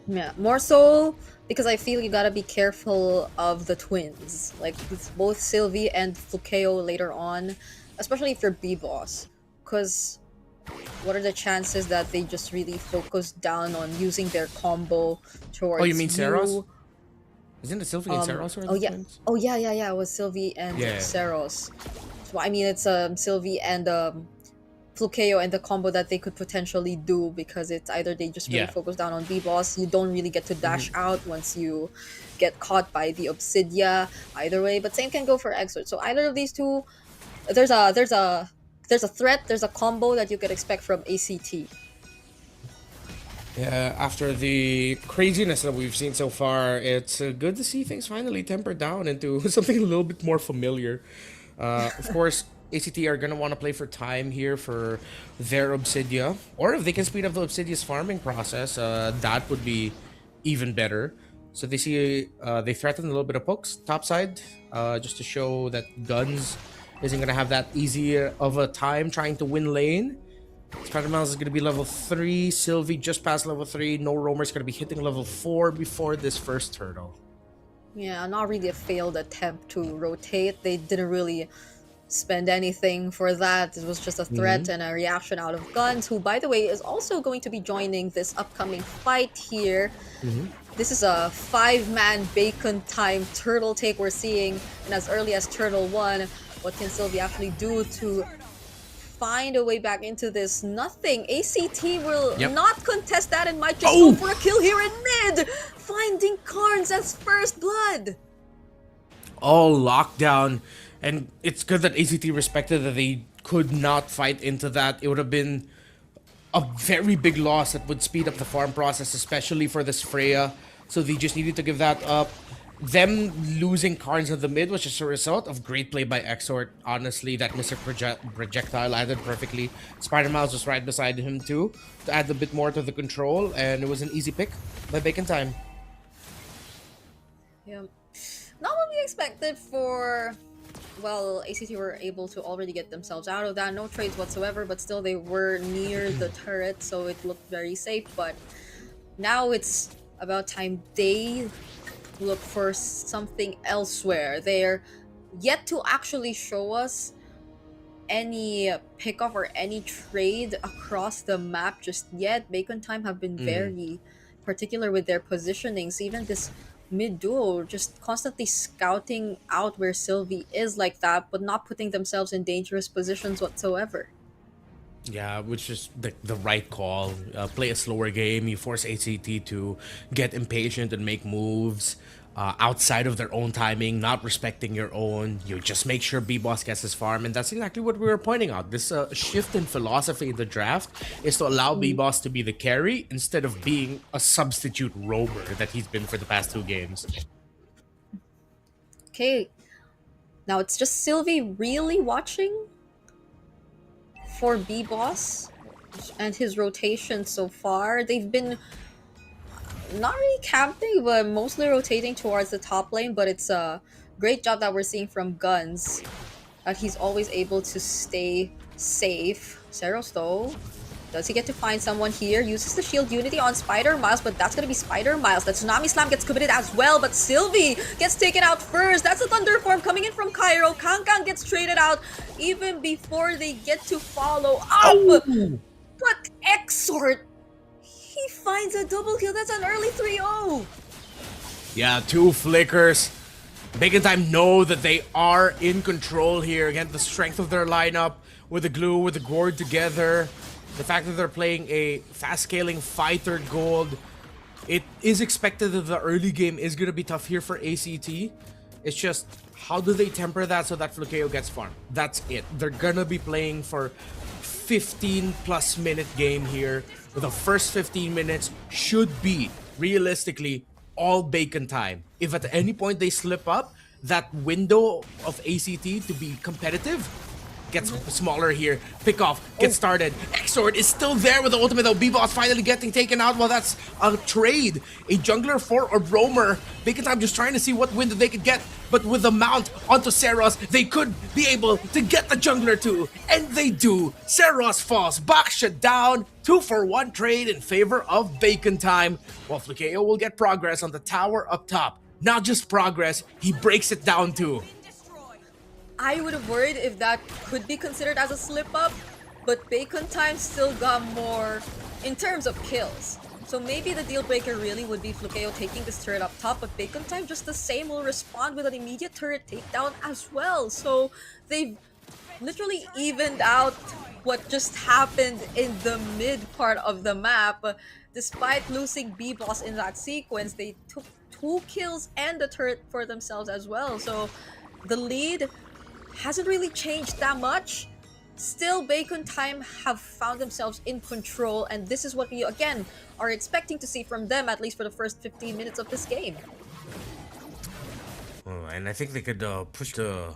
Yeah, more so because I feel you gotta be careful of the twins, like with both Sylvie and Flukeo later on, especially if you're B-Boss, because what are the chances that they just really focus down on using their combo towards Oh, you mean Saros? Isn't it Sylvie and Saros? Oh yeah, it was Sylvie and Saros. So I mean, it's Sylvie and Flukeo and the combo that they could potentially do, because it's either they just really focus down on B-Boss, you don't really get to dash out once you get caught by the Obsidia, either way, but same can go for Exort. So either of these two, there's a threat, there's a combo that you could expect from ACT. Yeah, after the craziness that we've seen so far, it's good to see things finally tempered down into something a little bit more familiar. Of course, ACT are going to want to play for time here for their Obsidia. Or if they can speed up the Obsidia's farming process, that would be even better. So they see they threaten a little bit of pokes topside, just to show that Guns isn't going to have that easy of a time trying to win lane. Spider-Miles is going to be level 3. Sylvie just past level 3. No Roamer's going to be hitting level 4 before this first turtle. Yeah, not really a failed attempt to rotate. They didn't really spend anything for that. It was just a threat and a reaction out of Guns, who, by the way, is also going to be joining this upcoming fight here. This is a 5-man Bacon Time turtle take we're seeing, and as early as Turtle 1, what can Sylvie actually do to find a way back into this? Nothing. ACT will not contest that and might just go for a kill here in mid, finding Carnes as first blood. All lockdown, and it's good that ACT respected that they could not fight into that. It would have been a very big loss that would speed up the farm process, especially for this Freya. So they just needed to give that up. Them losing Carnes in the mid was just a result of great play by Exort. Honestly, that missile projectile landed perfectly. Spider-Miles was right beside him too, to add a bit more to the control, and it was an easy pick by Bacon Time. Yeah. Not what we expected for... Well, ACT were able to already get themselves out of that. No trades whatsoever, but still they were near the turret, so it looked very safe. But now it's about time they look for something elsewhere. They're yet to actually show us any pickup or any trade across the map just yet. Bacon Time have been very particular with their positionings. Even this mid duo just constantly scouting out where Sylvie is like that, but not putting themselves in dangerous positions whatsoever. Yeah, which is the right call. Play a slower game. You force ACT to get impatient and make moves outside of their own timing, not respecting your own. You just make sure B-Boss gets his farm, and that's exactly what we were pointing out. This shift in philosophy in the draft is to allow B-Boss to be the carry instead of being a substitute roamer that he's been for the past 2 games. Okay, now it's just Sylvie really watching for B-Boss and his rotation so far. They've been not really camping, but mostly rotating towards the top lane, but it's a great job that we're seeing from Guns, that he's always able to stay safe. Saros though, does he get to find someone here? Uses the shield unity on Spider-Miles, but that's gonna be Spider-Miles. The Tsunami Slam gets committed as well, but Sylvie gets taken out first. That's a Thunder Form coming in from Cairo. Kang gets traded out even before they get to follow up. But Exort, he finds a double kill. That's an early 3-0. Yeah, 2 flickers. Bacon Time know that they are in control here. Again, the strength of their lineup with the glue, with the gourd together. The fact that they're playing a fast-scaling fighter gold. It is expected that the early game is going to be tough here for ACT. It's just, how do they temper that so that Flukeo gets farmed? That's it. They're going to be playing for 15-plus minute game here. The first 15 minutes should be, realistically, all Bacon Time. If at any point they slip up, that window of ACT to be competitive gets smaller here. Pick off, get started. Xord is still there with the ultimate though. B-Boss finally getting taken out. Well, that's a trade. A jungler for a roamer. Bacon Time just trying to see what window they could get. But with the mount onto Seros, they could be able to get the jungler too. And they do. Seros falls. Baksha down. 2-for-1 trade in favor of Bacon Time. While Flukeo will get progress on the tower up top. Not just progress, he breaks it down too. I would have worried if that could be considered as a slip-up, but Bacon Time still got more in terms of kills. So maybe the deal breaker really would be Flukeo taking this turret up top, but Bacon Time just the same will respond with an immediate turret takedown as well. So they've literally evened out what just happened in the mid part of the map. Despite losing B-Boss in that sequence, they took 2 kills and the turret for themselves as well. So the lead hasn't really changed that much. Still, Bacon Time have found themselves in control, and this is what we again are expecting to see from them, at least for the first 15 minutes of this game. Oh, and I think they could push the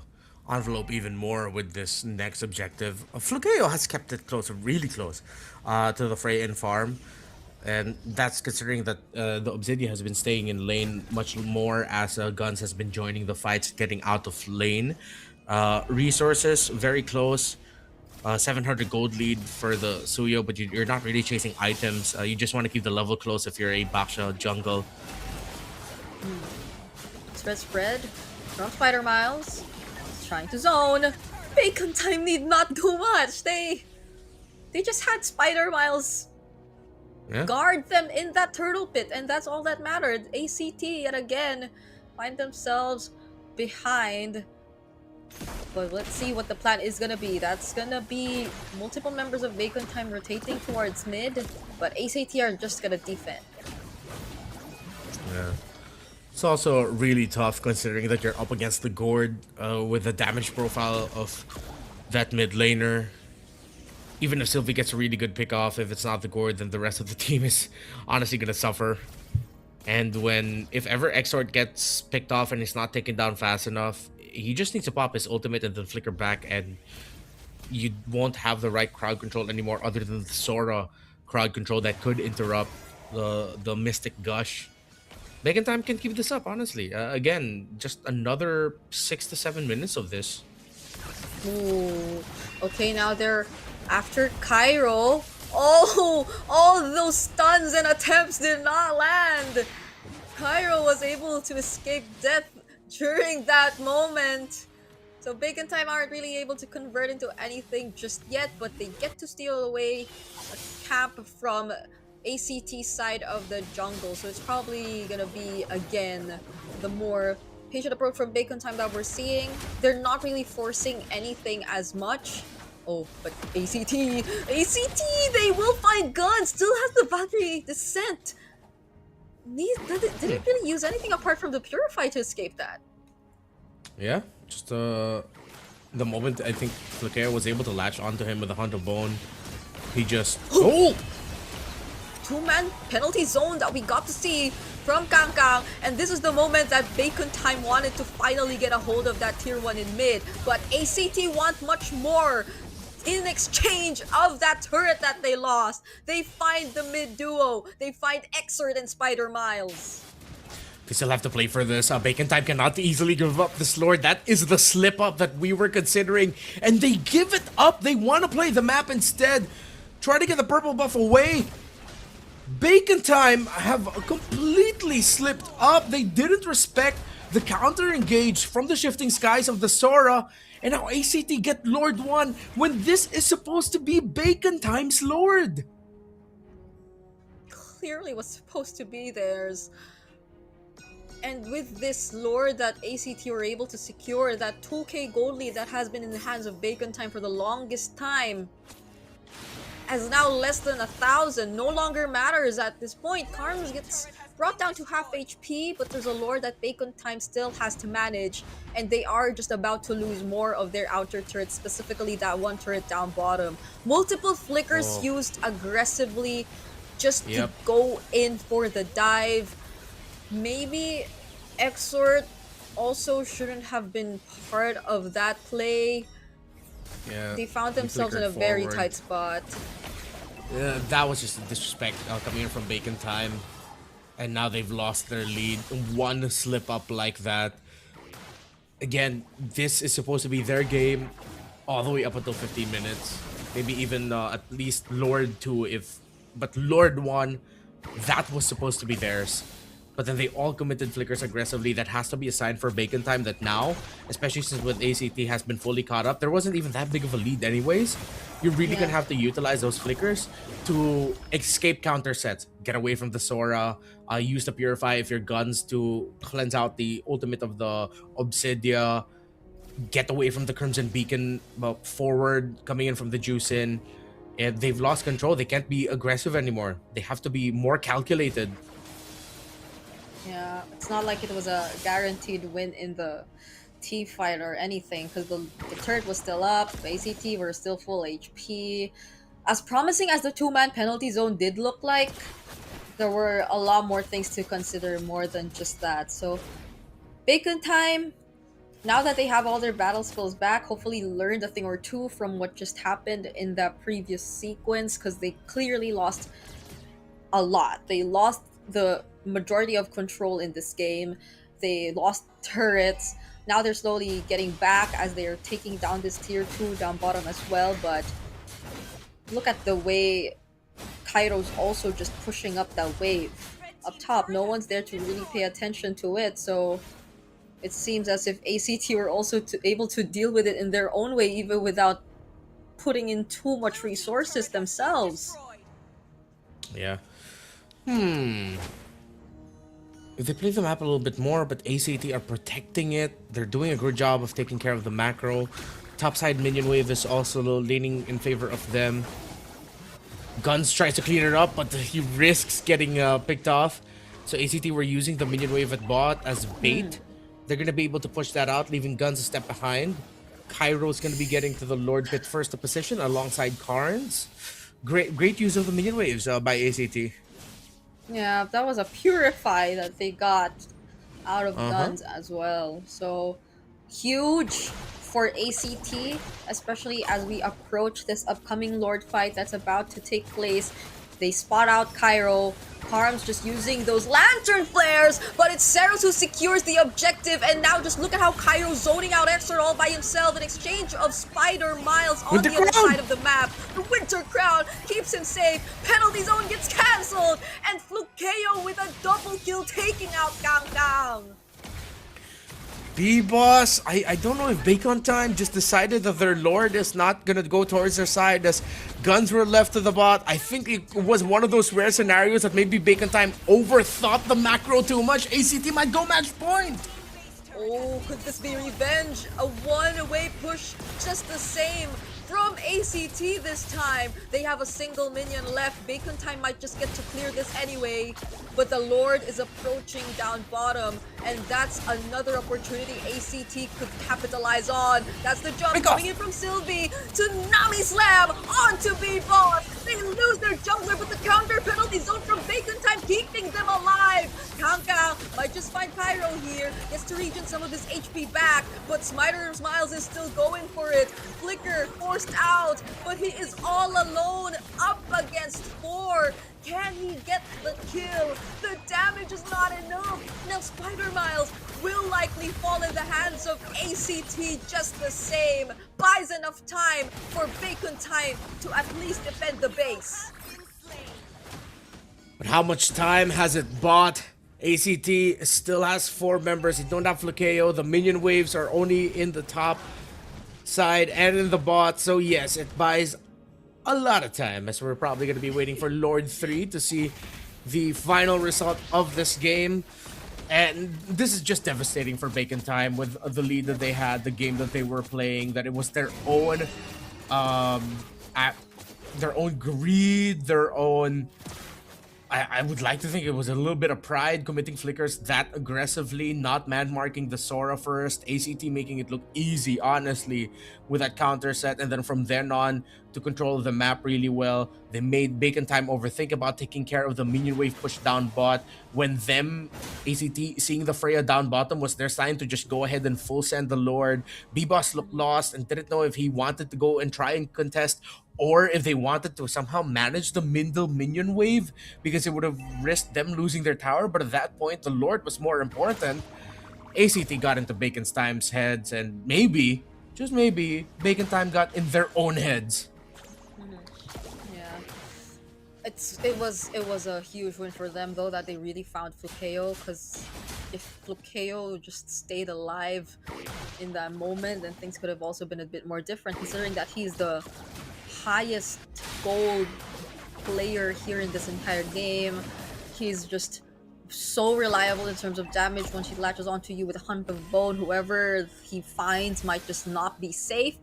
envelope even more with this next objective. Flukeo has kept it close, really close, to the fray and farm. And that's considering that the Obsidian has been staying in lane much more as Guns has been joining the fights, getting out of lane. Resources, very close. 700 gold lead for the Suyo, but you're not really chasing items. You just want to keep the level close if you're a Baksha jungle. Spread from Spider Miles. Trying to zone. Bacon Time need not do much. They just had Spider Miles guard them in that turtle pit, and that's all that mattered. ACT yet again find themselves behind. But let's see what the plan is gonna be. That's gonna be multiple members of Bacon Time rotating towards mid, but ACT are just gonna defend. Yeah. It's also really tough considering that you're up against the Gourd with the damage profile of that mid laner. Even if Sylvie gets a really good pick off, if it's not the Gourd, then the rest of the team is honestly gonna suffer. And if ever Xord gets picked off and he's not taken down fast enough, he just needs to pop his ultimate and then flicker back, and you won't have the right crowd control anymore other than the Sora crowd control that could interrupt the Mystic Gush. Bacon Time can keep this up, honestly. Again, just another 6 to 7 minutes of this. Ooh. Okay, now they're after Cairo. Oh, all those stuns and attempts did not land. Cairo was able to escape death during that moment. So Bacon Time aren't really able to convert into anything just yet, but they get to steal away a camp from ACT side of the jungle. So it's probably gonna be, again, the more patient approach from Bacon Time that we're seeing. They're not really forcing anything as much. Oh, but ACT, they will find Guns, still has the battery descent. Didn't really use anything apart from the Purify to escape that. Yeah, just the moment I think Flukeo was able to latch onto him with a Hunt of Bone, he just... Oh! Two-man penalty zone that we got to see from Kangkang, and this is the moment that Bacon Time wanted to finally get a hold of that tier 1 in mid, but ACT want much more. In exchange of that turret that they lost, they find the mid duo. They find Xord and Spider Miles. They still have to play for this. Bacon Time cannot easily give up this Lord. That is the slip up that we were considering. And they give it up. They want to play the map instead. Try to get the purple buff away. Bacon Time have completely slipped up. They didn't respect the counter engage from the shifting skies of the Sora. And now ACT get Lord 1 when this is supposed to be Bacon Time's Lord. Clearly was supposed to be theirs. And with this lore that ACT were able to secure, that 2k gold lead that has been in the hands of Bacon Time for the longest time, as now less than 1,000, no longer matters at this point. Karms gets brought down to half HP, but there's a lore that Bacon Time still has to manage, and they are just about to lose more of their outer turrets, specifically that one turret down bottom. Multiple flickers used aggressively just to go in for the dive. Maybe Exort also shouldn't have been part of that play. Yeah, They found he themselves in a flickered very forward. tight spot. That was just a disrespect coming in from Bacon Time. And now they've lost their lead. One slip up like that. Again, this is supposed to be their game all the way up until 15 minutes. Maybe even at least Lord 2 but Lord 1, that was supposed to be theirs. But then they all committed flickers aggressively. That has to be a sign for Bacon Time that now, especially since with ACT has been fully caught up, there wasn't even that big of a lead anyways. You're really gonna have to utilize those flickers to escape counter sets. Get away from the Sora, use the Purify if your guns to cleanse out the ultimate of the Obsidia, get away from the Crimson Beacon forward, coming in from the Juicin. And they've lost control. They can't be aggressive anymore. They have to be more calculated. Yeah, it's not like it was a guaranteed win in the T fight or anything, because the turret was still up, ACT were still full HP. As promising as the two-man penalty zone did look like, there were a lot more things to consider more than just that. So, Bacon Time, now that they have all their battle skills back, hopefully learned a thing or two from what just happened in that previous sequence, because they clearly lost a lot. They lost the majority of control in this game. They lost turrets. Now they're slowly getting back as they're taking down this tier 2 down bottom as well. But look at the way Kairo's also just pushing up that wave. Up top, no one's there to really pay attention to it. So it seems as if ACT were also able to deal with it in their own way, even without putting in too much resources themselves. Yeah. If they play the map a little bit more, but ACT are protecting it, they're doing a good job of taking care of the macro. Topside minion wave is also leaning in favor of them. Guns tries to clean it up, but he risks getting picked off. So ACT were using the minion wave at bot as bait. They're going to be able to push that out, leaving Guns a step behind. Kairo's going to be getting to the Lord Pit first to position alongside Karns. Great use of the minion waves by ACT. Yeah, that was a Purify that they got out of Guns as well. So, huge for ACT, especially as we approach this upcoming Lord fight that's about to take place. They spot out Cairo. Karm's just using those lantern flares, but it's Seros who secures the objective, and now just look at how Cairo's zoning out Exor all by himself in exchange of Spider Miles on the other side of the map. The Winter Crown keeps him safe, penalty zone gets cancelled, and Flukeo with a double kill taking out Gang Gang. B-Boss, I don't know if Bacon Time just decided that their Lord is not gonna go towards their side as Guns were left to the bot. I think it was one of those rare scenarios that maybe Bacon Time overthought the macro too much. ACT might go match point. Oh, could this be revenge? A one-way push just the same from ACT this time. They have a single minion left. Bacon Time might just get to clear this anyway. But the Lord is approaching down bottom. And that's another opportunity ACT could capitalize on. That's the jump coming in from Sylvie to Nami Slam onto B-Boss. They lose their jungler, but the counter penalty zone from Bacon Time keeping them alive. Kanka might just find Pyro here. Gets to regen some of his HP back, but Smiter's Miles is still going for it. Flicker forced out, but he is all alone up against 4. Can he get the kill? The damage is not enough. Now Spider Miles will likely fall in the hands of ACT just the same. Buys enough time for Bacon Time to at least defend the base. But how much time has it bought? ACT still has 4 members. They don't have Flukeo. The minion waves are only in the top side and in the bot. So yes, it buys a lot of time, as we're probably going to be waiting for Lord 3 to see the final result of this game. And this is just devastating for Bacon Time with the lead that they had, the game that they were playing, that it was their own, their own greed, their own. I would like to think it was a little bit of pride committing flickers that aggressively, not man-marking the Sora first, ACT making it look easy, honestly, with that counter set, and then from then on to control the map really well. They made Bacon Time overthink about taking care of the minion wave push down bot, when them, ACT, seeing the Freya down bottom was their sign to just go ahead and full send the Lord. B-Boss looked lost and didn't know if he wanted to go and try and contest, or if they wanted to somehow manage the middle minion wave, because it would have risked them losing their tower. But at that point, the Lord was more important. ACT got into Bacon Time's heads, and maybe, just maybe, Bacon Time got in their own heads. Yeah, it was a huge win for them though that they really found Flukeo, because if Flukeo just stayed alive in that moment, then things could have also been a bit more different, considering that he's the highest gold player here in this entire game. He's just so reliable in terms of damage. Once he latches onto you with a Hunt of Bone, whoever he finds might just not be safe.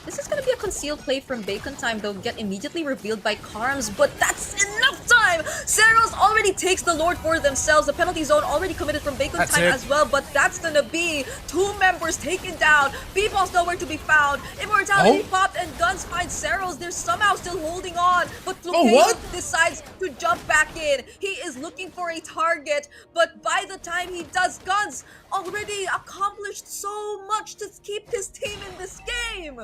This is going to be a concealed play from Bacon Time. They'll get immediately revealed by Carms, but that's enough time! Seros already takes the Lord for themselves. The penalty zone already committed from Bacon Time as well, but that's gonna be 2 members taken down. B-Boss nowhere to be found. Immortality popped and Guns find Seros. They're somehow still holding on, but Flukeo decides to jump back in. He is looking for a target, but by the time he does, Guns already accomplished so much to keep his team in this game.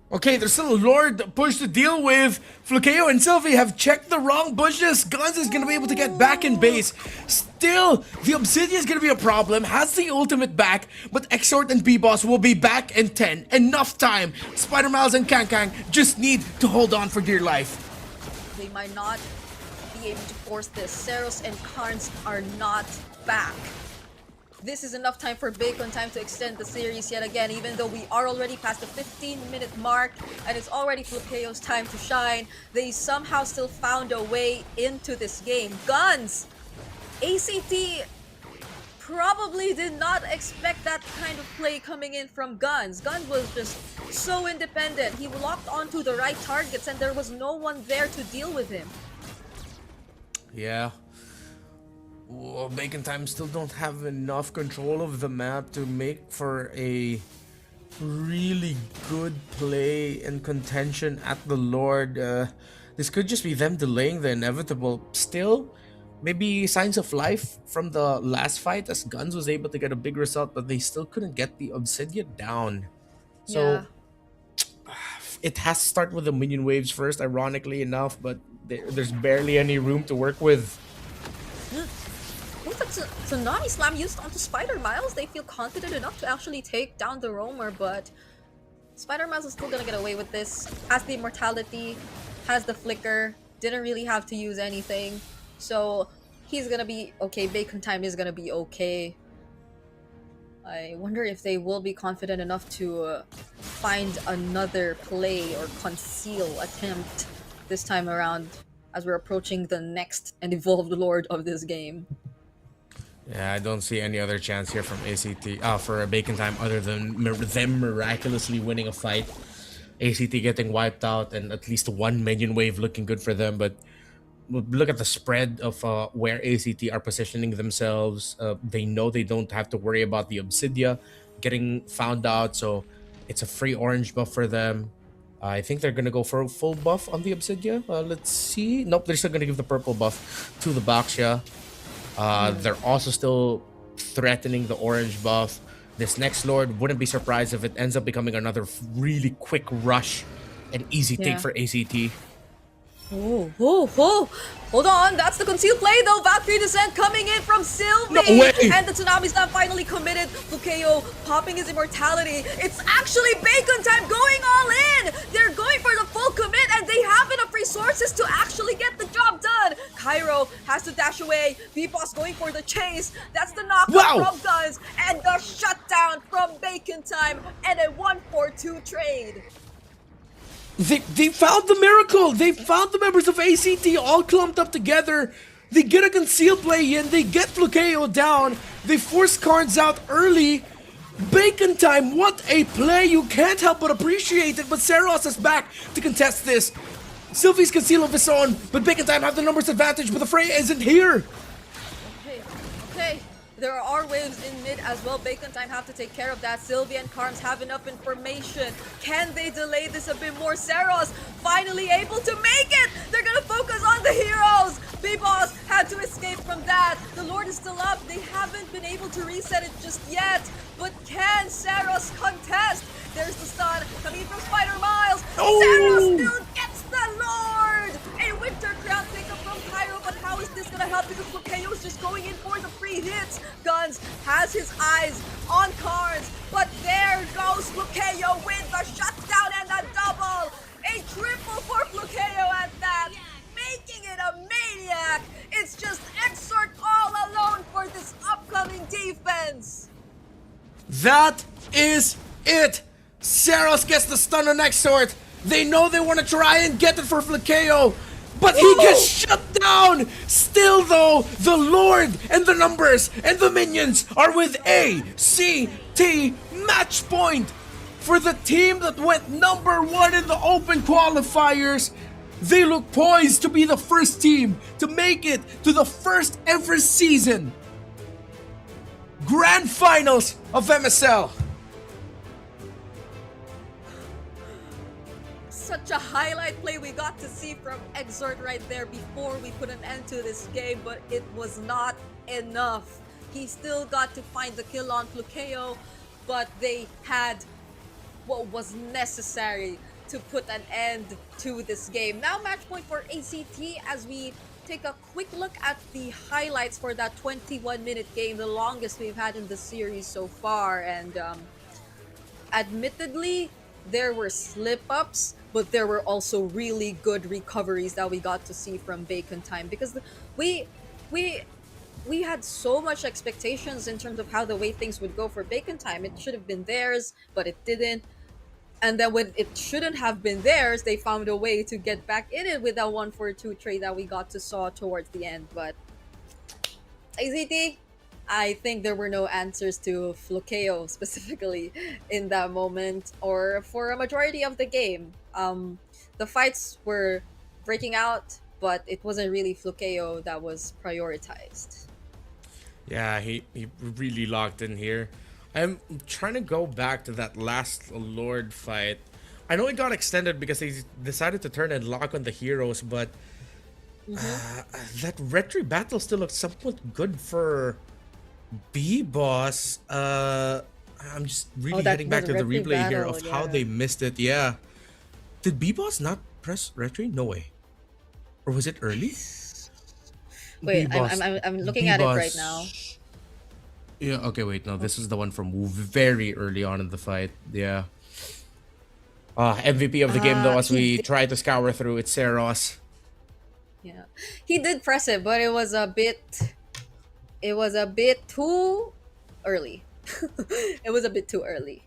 Okay, there's still a Lord push to deal with. Flukeo and Sylvie have checked the wrong bushes. Guns is going to be able to get back in base. Still, the Obsidian is going to be a problem. Has the ultimate back, but Exort and B-Boss will be back in 10. Enough time. Spider Miles and Kang just need to hold on for dear life. They might not be able to force this. Seros and Carns are not back. This is enough time for Bacon Time to extend the series yet again, even though we are already past the 15-minute mark and it's already Flukeo's time to shine. They somehow still found a way into this game. Guns! ACT probably did not expect that kind of play coming in from Guns. Guns was just so independent. He locked onto the right targets and there was no one there to deal with him. Yeah. Well, Bacon Time still don't have enough control of the map to make for a really good play and contention at the Lord. This could just be them delaying the inevitable. Still, maybe signs of life from the last fight, as Guns was able to get a big result, but they still couldn't get the Obsidian down. So it has to start with the minion waves first, ironically enough, but there's barely any room to work with. That's a Tsunami Slam used onto Spider Miles. They feel confident enough to actually take down the Roamer, but Spider Miles is still gonna get away with this. Has the Immortality, has the Flicker, didn't really have to use anything. So he's gonna be okay. Bacon Time is gonna be okay. I wonder if they will be confident enough to find another play or conceal attempt this time around as we're approaching the next and evolved Lord of this game. Yeah, I don't see any other chance here from ACT for a Bacon Time other than them miraculously winning a fight. ACT getting wiped out and at least one minion wave looking good for them. But look at the spread of where ACT are positioning themselves. They know they don't have to worry about the Obsidia getting found out, so it's a free orange buff for them. I think they're gonna go for a full buff on the Obsidia. Let's see. Nope, they're still gonna give the purple buff to the Baxia. They're also still threatening the orange buff. This next Lord, wouldn't be surprised if it ends up becoming another really quick rush and easy take for ACT. Oh, hold on, that's the concealed play though. Valkyrie Descent coming in from Sylvie. No way. And the Tsunami Slam finally committed. Flukeo popping his immortality. It's actually Bacon Time going all in. They're going for the full commit and they have enough resources to actually get the job done. Cairo has to dash away. B-Boss going for the chase. That's the knockout from Guns and the shutdown from Bacon Time and a 1-4-2 trade. They found the miracle! They found the members of ACT all clumped up together. They get a concealed play in, they get Flukeo down, they force cards out early. Bacon time, what a play! You can't help but appreciate it, but Seros is back to contest this. Sylvie's conceal of his own, but Bacon time have the numbers advantage, but the fray isn't here. Okay. There are waves in mid as well. Bacon time have to take care of that. Sylvie and Carms have enough information. Can they delay this a bit more? Seros finally able to make it! They're gonna focus on the heroes! B-Boss had to escape from that. The Lord is still up. They haven't been able to reset it just yet. But can Seros contest? There's the stun coming in from Spider Miles. Seros still gets the Lord! A Winter Crown pickup from Pyro, but how is this gonna help? Because Flukeo is just going in for the free hits. Guns has his eyes on cards, but there goes Flukeo with the shutdown and the double. A triple for Flukeo at that, making it a maniac. It's just Exort all alone for this upcoming defense. That is it! Seros gets the stun on Exort. They know they want to try and get it for Flukeo, but he gets shut down! Still though, the Lord and the numbers and the minions are with ACT match point for the team that went #1 in the open qualifiers. They look poised to be the first team to make it to the first ever season Grand Finals of MSL. Such a highlight play we got to see from Exort right there before we put an end to this game, but it was not enough. He still got to find the kill on Flukeo, but they had what was necessary to put an end to this game. Now match point for ACT as we take a quick look at the highlights for that 21-minute game, the longest we've had in the series so far. And admittedly, there were slip-ups, but there were also really good recoveries that we got to see from Bacon Time, because we had so much expectations in terms of how the way things would go for Bacon Time. It should have been theirs, but it didn't. And then when it shouldn't have been theirs, they found a way to get back in it with that 1-4-2 trade that we got to saw towards the end. But AZT, I think there were no answers to Flukeo specifically in that moment, or for a majority of the game. The fights were breaking out, but it wasn't really Flukeo that was prioritized. Yeah, he really locked in here. I'm trying to go back to that last Lord fight. I know it got extended because they decided to turn and lock on the heroes, but that retry battle still looks somewhat good for B-Boss. I'm just really heading back to the replay here of how they missed it. Yeah. Did B-Boss not press retry? No way. Or was it early? Wait, I'm looking at it right now. Yeah, okay, wait, no, this is the one from very early on in the fight. Yeah. MVP of the game, though, as we try to scour through, it's Seros. Yeah. He did press it, but it was a bit too early. It was a bit too early.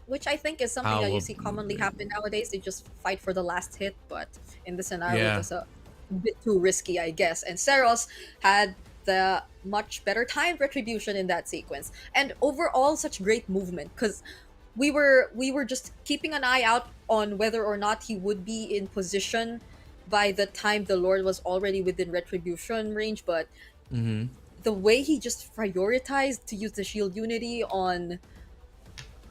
Which I think is something that you see commonly happen nowadays. They just fight for the last hit, but in this scenario, it was a bit too risky, I guess. And Seros had the much better timed retribution in that sequence. And overall, such great movement, because we were just keeping an eye out on whether or not he would be in position by the time the Lord was already within retribution range, but the way he just prioritized to use the shield unity on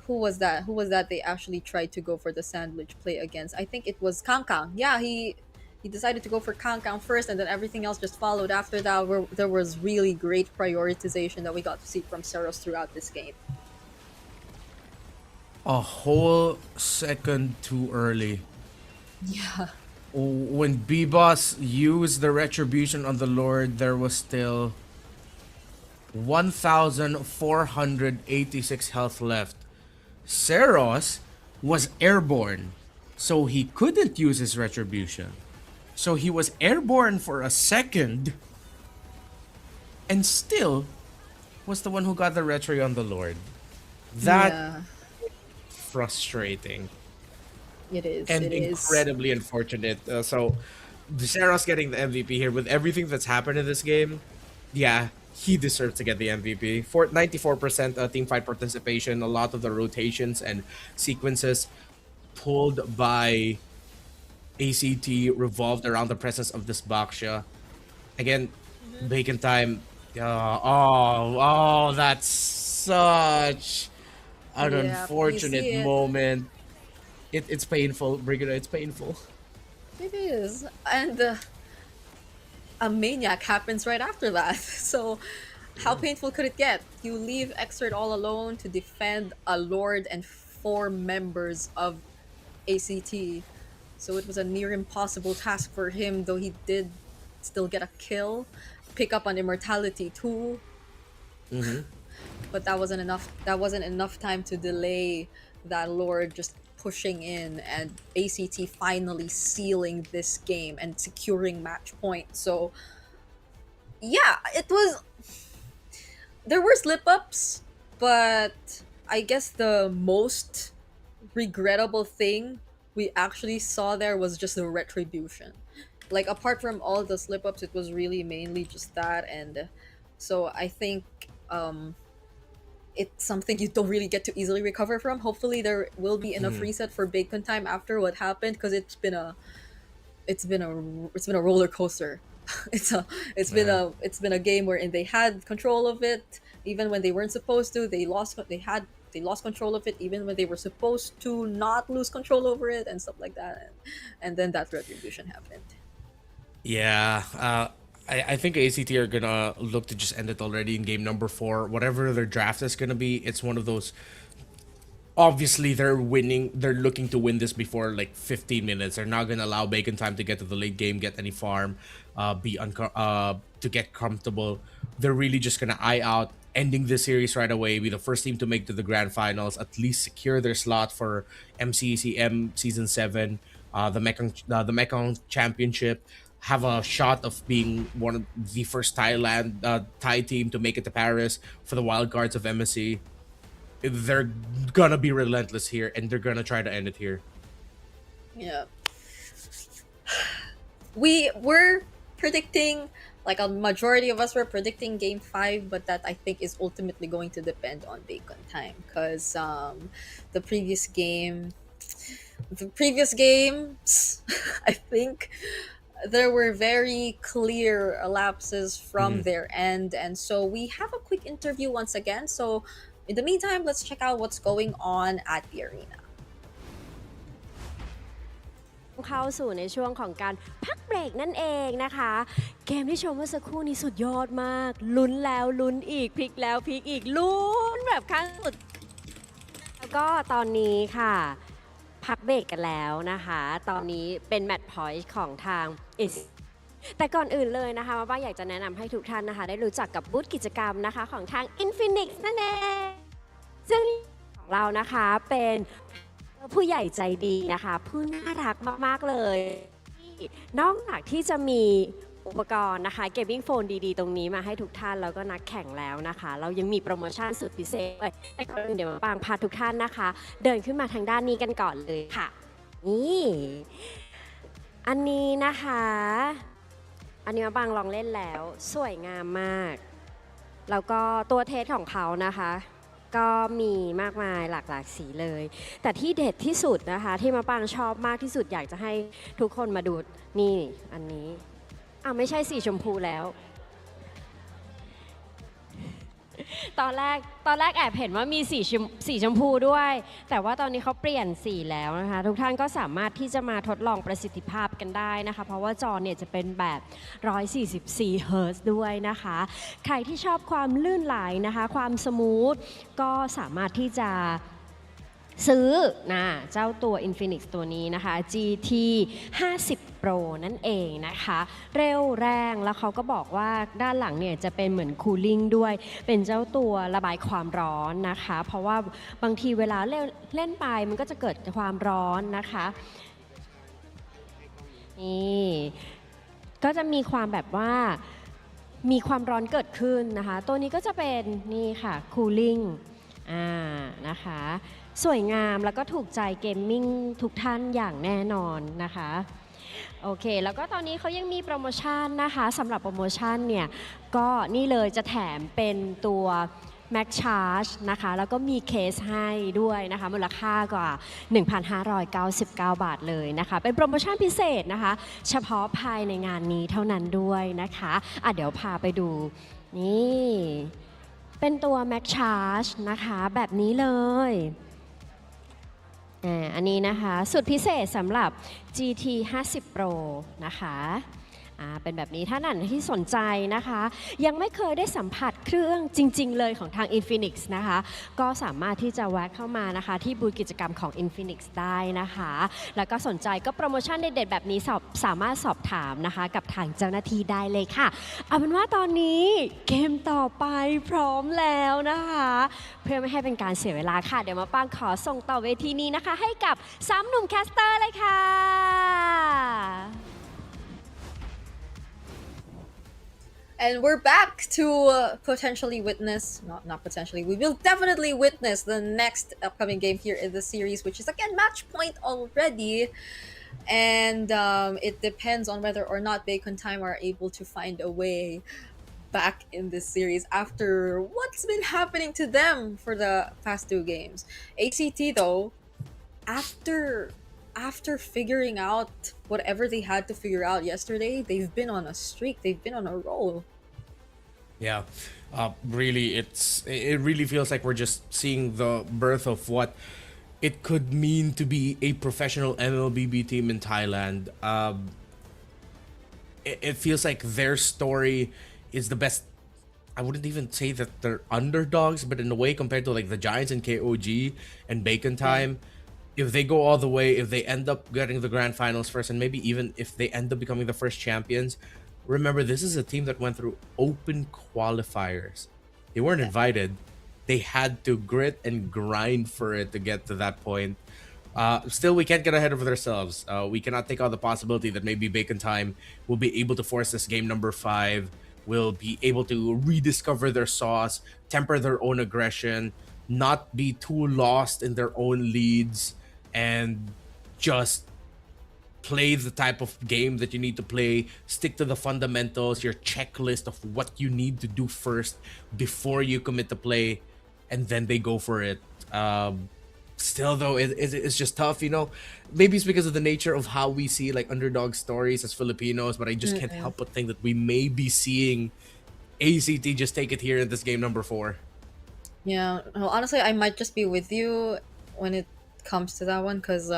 who was that they actually tried to go for the sandwich play against. I think it was Kangkang. Yeah, he decided to go for Kangkang first, and then everything else just followed after that. Where there was really great prioritization that we got to see from Seros throughout this game. A whole second too early. Yeah. When B-Boss used the retribution on the Lord, there was still 1,486 health left. Seros was airborne, so he couldn't use his retribution. So he was airborne for a second, and still was the one who got the retry on the Lord. That frustrating. It is. And incredibly unfortunate. So Zeros getting the MVP here with everything that's happened in this game. Yeah, he deserves to get the MVP. 94% team fight participation, a lot of the rotations and sequences pulled by ACT revolved around the presence of this Baksha. Again, Bacon Time. That's such an Yeah, you unfortunate see it. moment. It's painful, Brigida. It's painful. It is. And a maniac happens right after that. So how painful could it get? You leave Exert all alone to defend a Lord and 4 members of ACT. So it was a near impossible task for him, though he did still get a kill, pick up on immortality too. But that wasn't enough. That wasn't enough time to delay that Lord just pushing in and ACT finally sealing this game and securing match point. So yeah, it was. There were slip-ups, but I guess the most regrettable thing we actually saw there was just the retribution. Like, apart from all the slip-ups, it was really mainly just that. And so I think it's something you don't really get to easily recover from. Hopefully there will be enough reset for Bacon Time after what happened, because it's been a roller coaster. It's been a game wherein they had control of it even when they weren't supposed to. They lost control of it even when they were supposed to not lose control over it and stuff like that. And then that retribution happened. Yeah, I think ACT are gonna look to just end it already in game number 4. Whatever their draft is gonna be, it's one of those. Obviously, they're looking to win this before like 15 minutes. They're not gonna allow Bacon Time to get to the late game, get any farm, to get comfortable. They're really just gonna eye out ending this series right away, be the first team to make to the grand finals, at least secure their slot for MCCM Season 7, the Mekong Championship, have a shot of being one of the first Thai team to make it to Paris for the wildcards of MSC. They're gonna be relentless here, and they're gonna try to end it here. Yeah. We were predicting, like a majority of us were predicting game 5, but that I think is ultimately going to depend on Bacon Time, because the previous games, I think there were very clear lapses from their end, and so we have a quick interview once again. So in the meantime, let's check out what's going on at the arena. เข้าสู่ในช่วงของการพักเบรกนั่นเองนะคะเกมที่ชมเมื่อสักครู่นี้สุดยอดมากลุ้นแล้วลุ้นอีกพลิกแล้วพลิกอีกลุ้นแบบขั้นสุดแล้วก็ตอนนี้ค่ะพักเบรกกันแล้วนะคะตอนนี้เป็นแมตช์พอยต์ของทางแต่ก่อนอื่นเลยนะคะมาบ้างอยากจะแนะนำให้ทุกท่านนะคะได้รู้จักกับบูธกิจกรรมนะคะของทาง Infinix นั่นเองซึ่งของเรานะคะเป็นผู้ใหญ่ใจดีนะคะผู้น่ารักมากๆเลยนอกจากที่จะมีอุปกรณ์นะคะเกมมิ่งโฟนดีๆตรงนี้มาให้ทุกท่านแล้วก็นักแข่งแล้วนะคะเรายังมีโปรโมชั่นสุดพิเศษด้วยแต่ก่อนอื่นเดี๋ยวมาปางพาทุกท่านนะคะเดินขึ้นมาทางด้านนี้กันก่อนเลยค่ะนี่อันนี้นะคะอันนี้มาปางลองเล่นแล้วสวยงามมากแล้วก็ตัวเทสของเขานะคะก็มีมากมายหลากหลายสีเลยแต่ที่เด็ดที่สุดนะคะที่มาปางชอบมากที่สุดอยากจะให้ทุกคนมาดูนี่อันนี้ไม่ใช่สีชมพูแล้วตอนแรกแอบเห็นว่ามีสีชมพูด้วยแต่ว่าตอนนี้เขาเปลี่ยนสีแล้วนะคะทุกท่านก็สามารถที่จะมาทดลองประสิทธิภาพกันได้นะคะเพราะว่าจอเนี่ยจะเป็นแบบ144 เฮิร์ตซ์ด้วยนะคะใครที่ชอบความลื่นไหลนะคะความสมูทก็สามารถที่จะซื้อเจ้าตัว Infinix ตัวนี้นะคะ GT 50 Pro นั่นเองนะคะเร็วแรงแล้วเขาก็บอกว่าด้านหลังเนี่ยจะเป็นเหมือนคูลิ่งด้วยเป็นเจ้าตัวระบายความร้อนนะคะเพราะว่าบางทีเวลาเล่นไปมันก็จะเกิดความร้อนนะคะนี่ก็จะมีความแบบว่ามีความร้อนเกิดขึ้นนะคะตัวนี้ก็จะเป็นนี่ค่ะคูลิ่งนะคะสวยงามแล้วก็ถูกใจเกมมิ่งทุกท่านอย่างแน่นอนนะคะ โอเค แล้วก็ตอนนี้เขายังมีโปรโมชั่นนะคะสำหรับโปรโมชั่นเนี่ยก็นี่เลยจะแถมเป็นตัว Max Charge นะคะแล้วก็มีเคสให้ด้วยนะคะมูลค่ากว่า 1,599 บาทเลยนะคะเป็นโปรโมชั่นพิเศษนะคะเฉพาะภายในงานนี้เท่านั้นด้วยนะคะเดี๋ยวพาไปดูนี่เป็นตัว Max Charge นะคะแบบนี้เลยอันนี้นะคะสุดพิเศษสำหรับ GT 50 Pro นะคะเป็นแบบนี้ถ้าหนันที่สนใจนะคะยังไม่เคยได้สัมผัสเครื่องจริงๆเลยของทาง Infinix นะคะก็สามารถที่จะแวะเข้ามานะคะที่บูธกิจกรรมของ Infinix ได้นะคะแล้วก็สนใจก็โปรโมชั่นเด็ดๆแบบนี้สามารถสอบถามนะคะกับทางเจ้าหน้าที่ได้เลยค่ะเอาเป็นว่าตอนนี้เกมต่อไปพร้อมแล้วนะคะเพื่อไม่ให้เป็นการเสียเวลาค่ะเดี๋ยวมาปางขอส่งต่อเวทีนี้นะคะให้กับ3หนุ่มแคสเตอร์เลยค่ะ And we're back to potentially witness, not potentially, we will definitely witness the next upcoming game here in the series, which is again match point already. And it depends on whether or not Bacon Time are able to find a way back in this series after what's been happening to them for the past 2 games. ACT though, after figuring out whatever they had to figure out yesterday, they've been on a streak, they've been on a roll. Yeah, really, it really feels like we're just seeing the birth of what it could mean to be a professional MLBB team in Thailand. It feels like their story is the best. I wouldn't even say that they're underdogs, but in a way, compared to like the Giants and KOG and Bacon Time, if they go all the way, if they end up getting the grand finals first, and maybe even if they end up becoming the first champions, remember, this is a team that went through open qualifiers. They weren't invited. They had to grit and grind for it to get to that point. Still, we can't get ahead of ourselves. We cannot take out the possibility that maybe Bacon Time will be able to force this game number 5, will be able to rediscover their sauce, temper their own aggression, not be too lost in their own leads, and just play the type of game that you need to play, stick to the fundamentals, your checklist of what you need to do first before you commit to play, and then they go for it. Still though, it's just tough, you know. Maybe it's because of the nature of how we see like underdog stories as Filipinos, but I just can't help but think that we may be seeing ACT just take it here in this game number 4. Yeah, well, honestly, I might just be with you when it comes to that one, because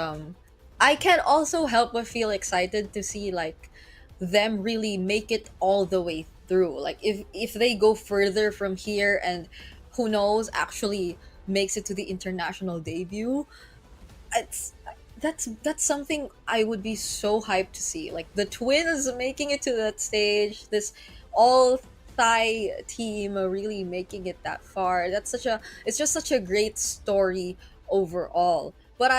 I can't also help but feel excited to see like them really make it all the way through. Like if they go further from here and who knows actually makes it to the international debut, that's something I would be so hyped to see. Like the twins making it to that stage, this all Thai team really making it that far. It's just such a great story overall. But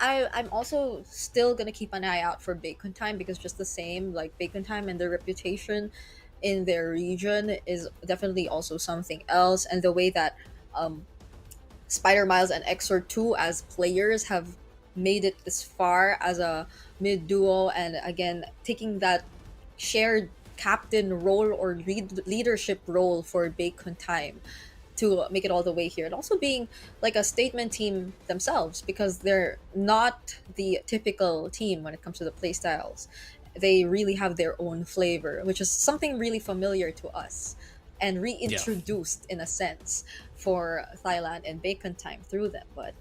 I'm also still gonna keep an eye out for Bacon Time, because just the same, like Bacon Time and their reputation in their region is definitely also something else. And the way that Spider Miles and Exor 2 as players have made it this far as a mid duo, and again taking that shared captain role or leadership role for Bacon Time to make it all the way here, and also being like a statement team themselves, because they're not the typical team when it comes to the playstyles. They really have their own flavor, which is something really familiar to us and reintroduced in a sense for Thailand and Bacon Time through them. But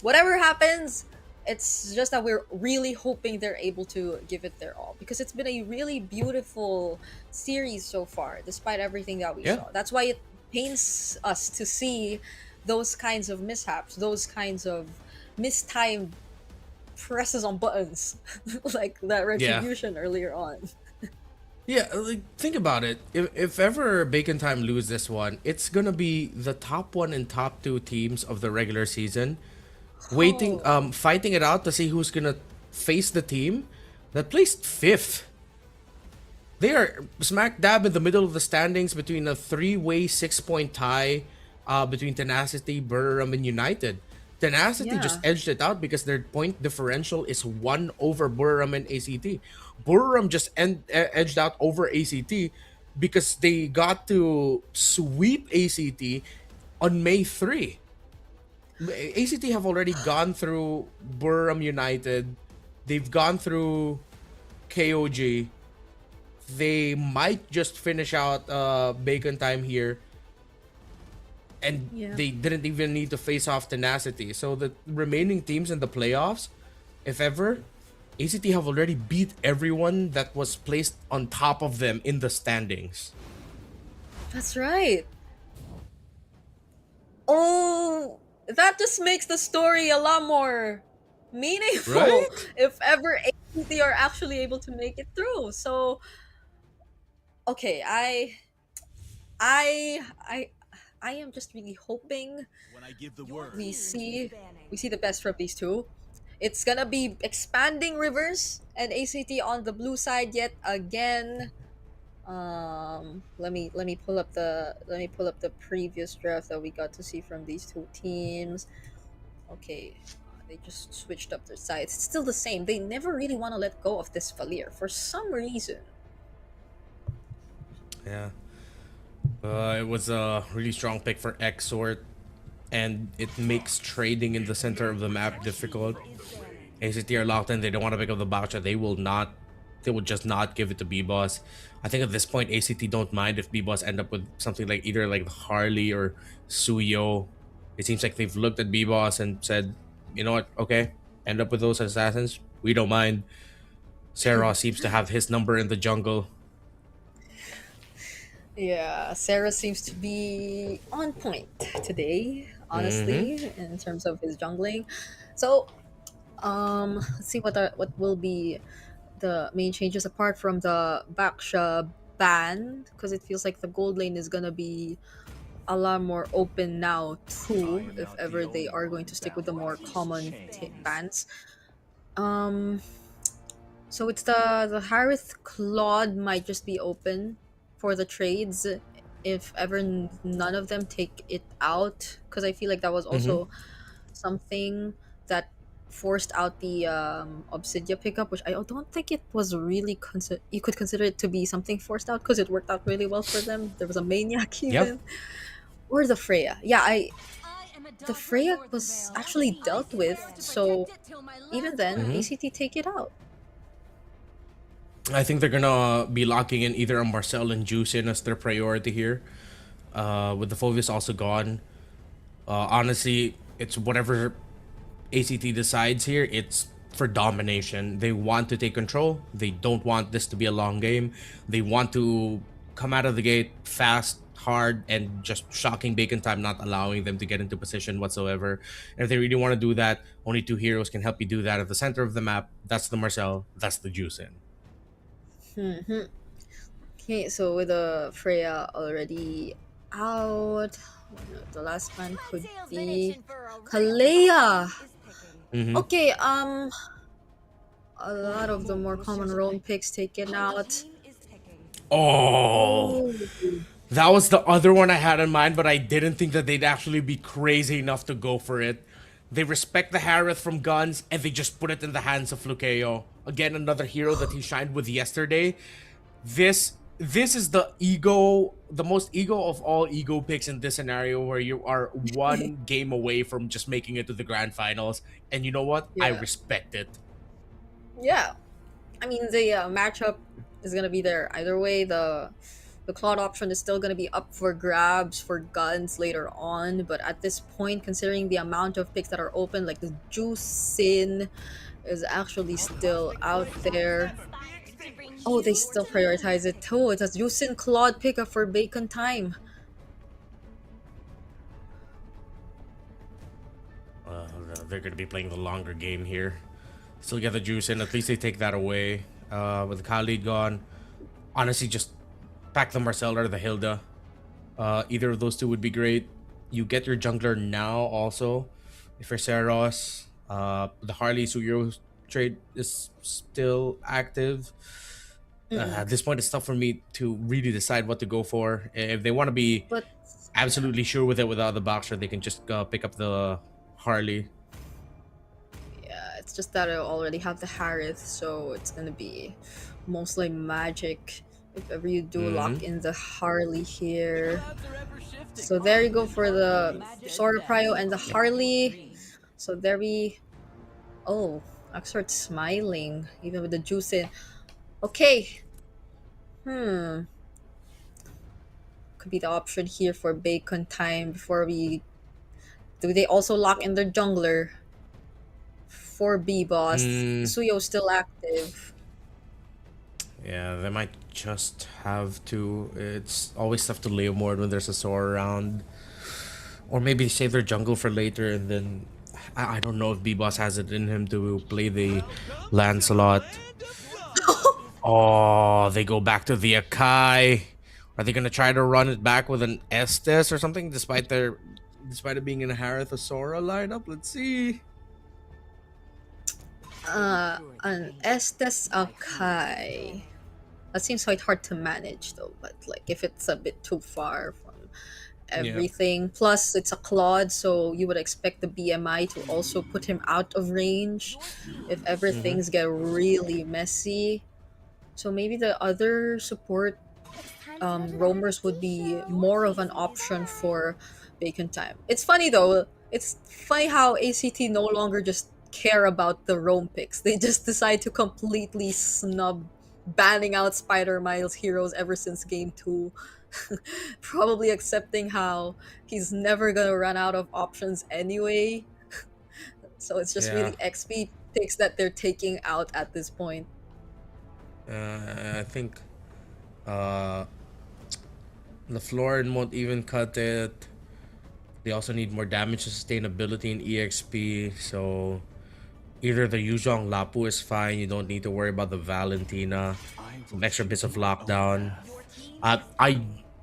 whatever happens, it's just that we're really hoping they're able to give it their all, because it's been a really beautiful series so far, despite everything that we saw. That's why it pains us to see those kinds of mishaps, those kinds of mistimed presses on buttons, like that retribution earlier on. Yeah, like think about it. If ever Bacon Time lose this one, it's gonna be the top 1 and top 2 teams of the regular season, fighting it out to see who's gonna face the team that placed 5th. They are smack dab in the middle of the standings between a 3-way 6-point tie between Tenacity, Buriram, and United. Tenacity Yeah. just edged it out because their point differential is 1 over Buriram and ACT. Buriram just edged out over ACT because they got to sweep ACT on May 3. ACT have already gone through Buriram United. They've gone through KOG. They might just finish out Bacon Time here. And Yeah. they didn't even need to face off Tenacity. So the remaining teams in the playoffs, if ever, ACT have already beat everyone that was placed on top of them in the standings. That's right. Oh, that just makes the story a lot more meaningful Right? if ever ACT are actually able to make it through. So, okay, I I I am just really hoping we see the best from these two. It's gonna be expanding Rivers and ACT on the blue side yet again. Let me pull up the previous draft that we got to see from these two teams. Okay, they just switched up their sides. It's still the same. They never really want to let go of this Valir for some reason. Yeah. It was a really strong pick for Exort, and it makes trading in the center of the map difficult. ACT are locked in. They don't want to pick up the Baksha. They will just not give it to B-Boss. I think at this point, ACT don't mind if B-Boss end up with something like either like Harley or Suyo. It seems like they've looked at B-Boss and said, you know what, okay, end up with those assassins. We don't mind. Sarah seems to have his number in the jungle. Yeah, Sarah seems to be on point today, honestly, in terms of his jungling. So, let's see what will be the main changes apart from the Baksha ban, because it feels like the gold lane is gonna be a lot more open now too, if ever they are going to stick with the more common bans. So it's the Harith Claude might just be open for the trades if ever none of them take it out, because I feel like that was also something that forced out the Obsidia pickup, which I don't think it was really you could consider it to be something forced out because it worked out really well for them. There was a Maniac even. Or the Freya. Yeah, the Freya was actually dealt with, so even then ACT take it out. I think they're gonna be locking in either a Marcel and Juicin as their priority here. With the Phoebus also gone. Honestly, it's whatever ACT decides here, it's for domination. They want to take control. They don't want this to be a long game. They want to come out of the gate fast, hard, and just shocking Bacon Time, not allowing them to get into position whatsoever. And if they really want to do that, only two heroes can help you do that at the center of the map. That's the Marcel, that's the Juicin. Okay, so with the Freya already out, the last man could be Kalea. Okay, a lot of the more common roam picks taken out. Oh, that was the other one I had in mind, but I didn't think that they'd actually be crazy enough to go for it. They respect the Harith from guns, and they just put it in the hands of Lukeo. Again, another hero that he shined with yesterday. This is the most ego of all ego picks in this scenario, where you are one game away from just making it to the grand finals. And you know what? I respect it. Yeah, I mean the matchup is gonna be there either way. The Claude option is still gonna be up for grabs for guns later on, but at this point, considering the amount of picks that are open, like the Juicin is actually still out there. Oh, they still prioritize it too. It's a Juicin Claude pickup for Bacon Time. They're going to be playing the longer game here. Still get the Juicin. At least they take that away. With Khalid gone, honestly, just pack the Marcel or the Hilda. Either of those two would be great. You get your jungler now also. If you're Seros, the Harley Suyo trade is still active. At this point, it's tough for me to really decide what to go for. If they want to be absolutely sure with it without the Boxer, they can just pick up the Harley. Yeah, it's just that I already have the Harith, so it's gonna be mostly magic if ever you do lock in the Harley here. So there you go for the Sora Prio and the Harley. So there we. Oh, Oxford smiling even with the juice in. Okay. Could be the option here for bacon time before we. Do they also lock in their jungler? For B boss. Suyo still active. Yeah, they might just have to. It's always tough to lay more when there's a Sora around. Or maybe save their jungle for later and then. I don't know if B-Boss has it in him to play the Lancelot. Oh, they go back to the Akai. Are they gonna try to run it back with an Estes or something despite it being in a Harith or Sora lineup? Let's see. An Estes Akai. That seems quite hard to manage though, but like if it's a bit too far from everything. Plus it's a Claude, so you would expect the BMI to also put him out of range if ever things get really messy. So maybe the other support roamers would be more of an option for bacon time. It's funny though. It's funny how ACT no longer just care about the roam picks. They just decide to completely snub banning out Spider Miles heroes ever since game 2. Probably accepting how he's never gonna run out of options anyway. So it's just Yeah. really XP picks that they're taking out at this point. I think the Florin won't even cut it. They also need more damage sustainability in EXP, so either the Yuzhong Lapu is fine, you don't need to worry about the Valentina. Some extra bits of lockdown.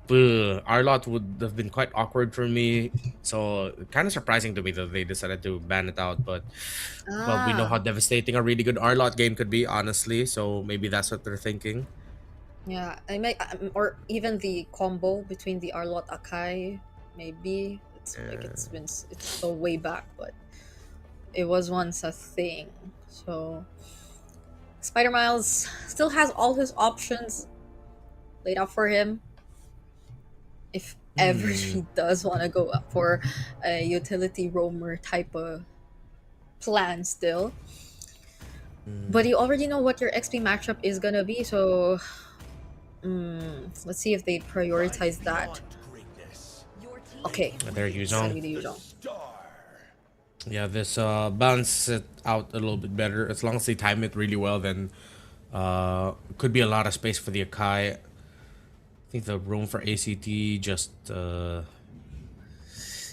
Arlot would have been quite awkward for me, so kind of surprising to me that they decided to ban it out, but well, we know how devastating a really good Arlot game could be, honestly, so maybe that's what they're thinking. Yeah, I may, or even the combo between the Arlot Akai, maybe it's like it's so way back, but it was once a thing. So Spider Miles still has all his options laid out for him. If ever he does want to go up for a utility roamer type of plan, still. But you already know what your XP matchup is gonna be, so let's see if they prioritize that. Okay. There, It's gonna be Yuzhong. the Yuzhong. Yeah, this balances it out a little bit better. As long as they time it really well, then could be a lot of space for the Akai. I think the room for ACT just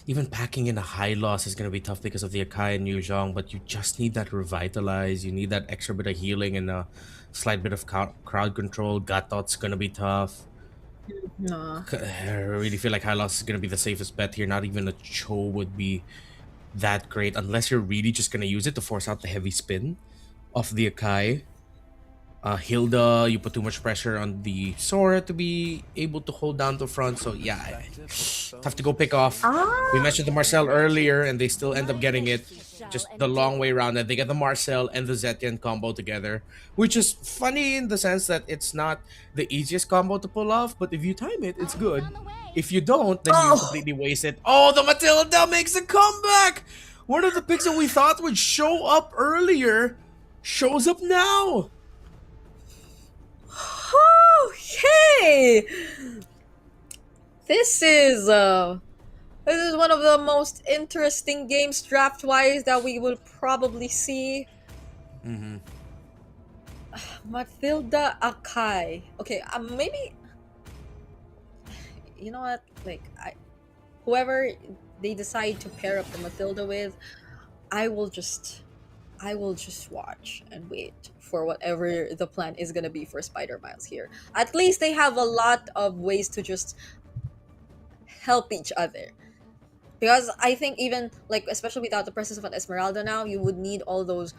even packing in a high loss is gonna be tough because of the Akai and Yuzhong, but you just need that revitalize. You need that extra bit of healing and a slight bit of crowd control. Gatot's gonna be tough. No. I really feel like high loss is gonna be the safest bet here. Not even a Cho would be that great unless you're really just gonna use it to force out the heavy spin of the Akai. Hilda, you put too much pressure on the Sora to be able to hold down the front, so yeah, tough to go pick off. We mentioned the Marcel earlier and they still end up getting it just the long way around, and they get the Marcel and the Zetian combo together, which is funny in the sense that it's not the easiest combo to pull off, but if you time it, it's good. If you don't, then you completely waste it. Oh, the Matilda makes a comeback! One of the picks that we thought would show up earlier shows up now! Okay. This is one of the most interesting games draft wise that we will probably see. Matilda Akai. Okay, maybe you know what? Like whoever they decide to pair up the Matilda with, I will just watch and wait for whatever the plan is gonna be for Spider Miles here. At least they have a lot of ways to just help each other. Because I think even like especially without the presence of an Esmeralda now, you would need all those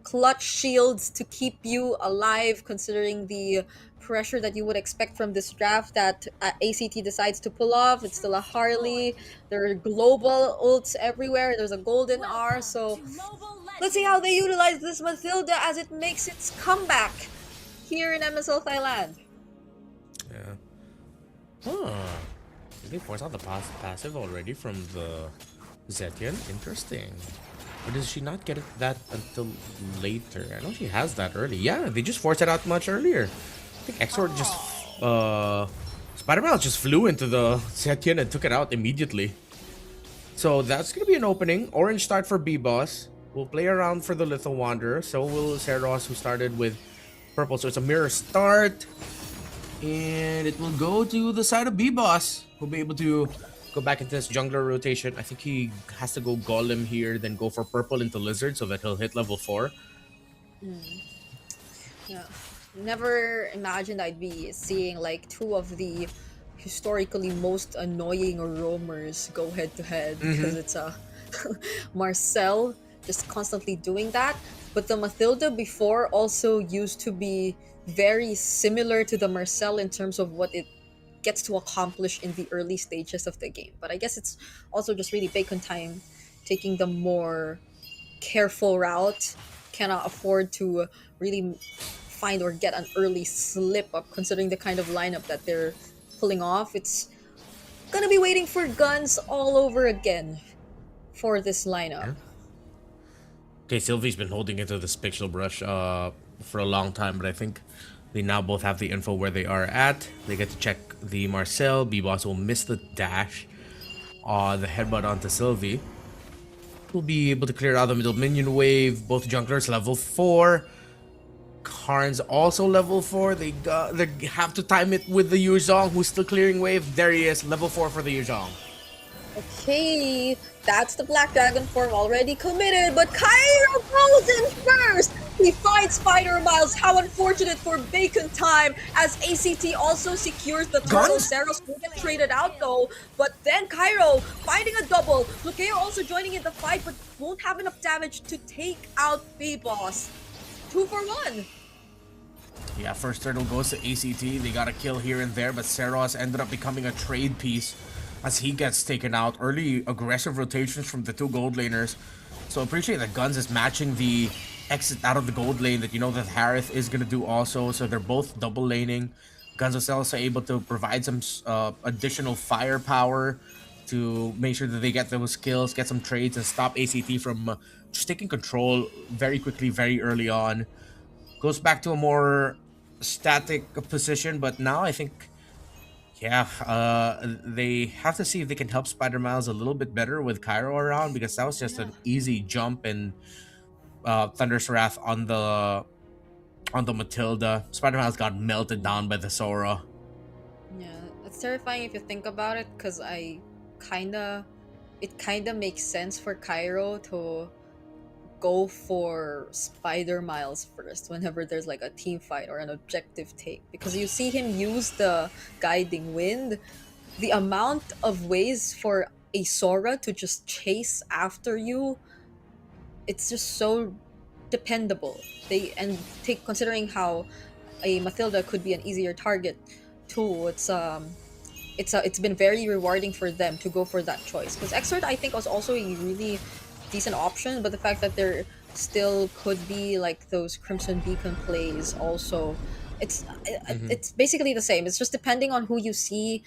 clutch shields to keep you alive, considering the pressure that you would expect from this draft that ACT decides to pull off. It's still a Harley. There are global ults everywhere. There's a golden R. So let's see how they utilize this Mathilda as it makes its comeback here in MSL Thailand. Yeah. Huh. They force out the passive already from the Zetian. Interesting. Or does she not get that until later? I know she has that early. Yeah, they just forced it out much earlier. I think Exor just Spider-Man just flew into the Zetian and took it out immediately. So that's gonna be an opening. Orange start for B-Boss. We'll play around for the Little Wanderer. So will Seros, who started with purple. So it's a mirror start. And it will go to the side of B-Boss. Who'll be able to go back into this jungler rotation. I think he has to go Golem here, then go for purple into Lizard so that he'll hit level 4. Yeah. Never imagined I'd be seeing like two of the historically most annoying roamers go head to head, because it's a Marcel just constantly doing that. But the Mathilda before also used to be very similar to the Marcel in terms of what it gets to accomplish in the early stages of the game. But I guess it's also just really Bacon time taking the more careful route. Cannot afford to really find or get an early slip up considering the kind of lineup that they're pulling off. It's gonna be waiting for guns all over again for this lineup. Okay, Sylvie's been holding into the Spectral Brush for a long time, but I think they now both have the info where they are at. They get to check the Marcel. B-Boss will miss the dash. The headbutt onto Sylvie. Will be able to clear out the middle minion wave. Both junglers level 4. Karn's also level 4. They have to time it with the Yuzhong, who's still clearing wave. There he is, level 4 for the Yuzhong. Okay, that's the Black Dragon form already committed, but Cairo goes in first! He finds Spider Miles. How unfortunate for Bacon time, as ACT also secures the turtle. Seros will get traded out though, but then Cairo finding a double. Lucayo also joining in the fight, but won't have enough damage to take out B-Boss. 2 for 1. Yeah, first turtle goes to ACT. They got a kill here and there, but Seros ended up becoming a trade piece as he gets taken out. Early aggressive rotations from the two gold laners. So appreciate that Guns is matching the exit out of the gold lane that you know that Harith is going to do also. So they're both double laning. Guns was also able to provide some additional firepower to make sure that they get those kills, get some trades, and stop ACT from just taking control very quickly, very early on. Goes back to a more static position, but now I think, yeah, they have to see if they can help Spider Miles a little bit better with Cairo around, because that was just an easy jump and Thunder's Wrath on the Matilda. Spider Miles got melted down by the Sora. Yeah, it's terrifying if you think about it, because it kinda makes sense for Cairo to go for Spider Miles first whenever there's like a team fight or an objective take, because you see him use the Guiding Wind. The amount of ways for a Sora to just chase after you, it's just so dependable. Considering how a Mathilda could be an easier target too, it's been very rewarding for them to go for that choice, because Exort I think was also a really decent option, but the fact that there still could be like those Crimson Beacon plays also, it's basically the same. It's just depending on who you see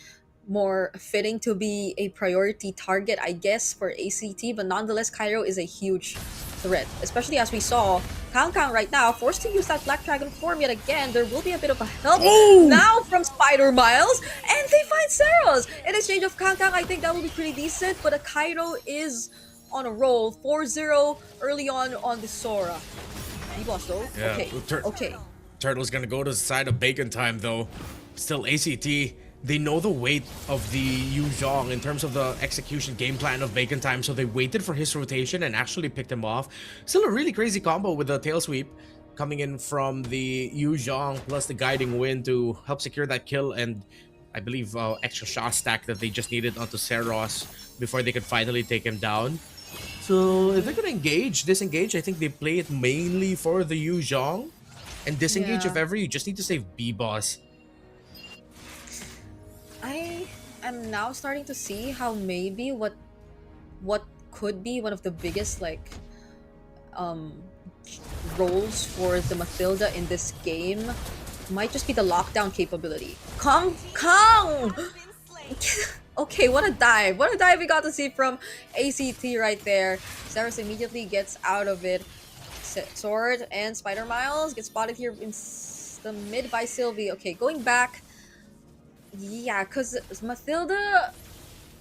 more fitting to be a priority target, I guess, for ACT. But nonetheless, Cairo is a huge threat, especially as we saw Kang right now forced to use that Black Dragon form yet again. There will be a bit of a help now from Spider Miles, and they find Seros in exchange of Kang. I think that will be pretty decent, but a Cairo is on a roll. 4-0 early on the Sora. B-Boss though. Yeah. Okay. Turtle's gonna go to the side of Bacon time though. Still ACT. They know the weight of the Yuzhong in terms of the execution game plan of Bacon time, so they waited for his rotation and actually picked him off. Still a really crazy combo with the tail sweep coming in from the Yuzhong plus the Guiding Wind to help secure that kill, and I believe extra shot stack that they just needed onto Seros before they could finally take him down. So if they're gonna disengage, I think they play it mainly for the Yu Zhong. And disengage if ever, you just need to save B-Boss. I am now starting to see how maybe what could be one of the biggest like roles for the Mathilda in this game might just be the lockdown capability. Kong! Okay, what a dive. What a dive we got to see from ACT right there. Saros immediately gets out of it. Sword and Spider Miles get spotted here in the mid by Sylvie. Okay, going back. Yeah, because Mathilda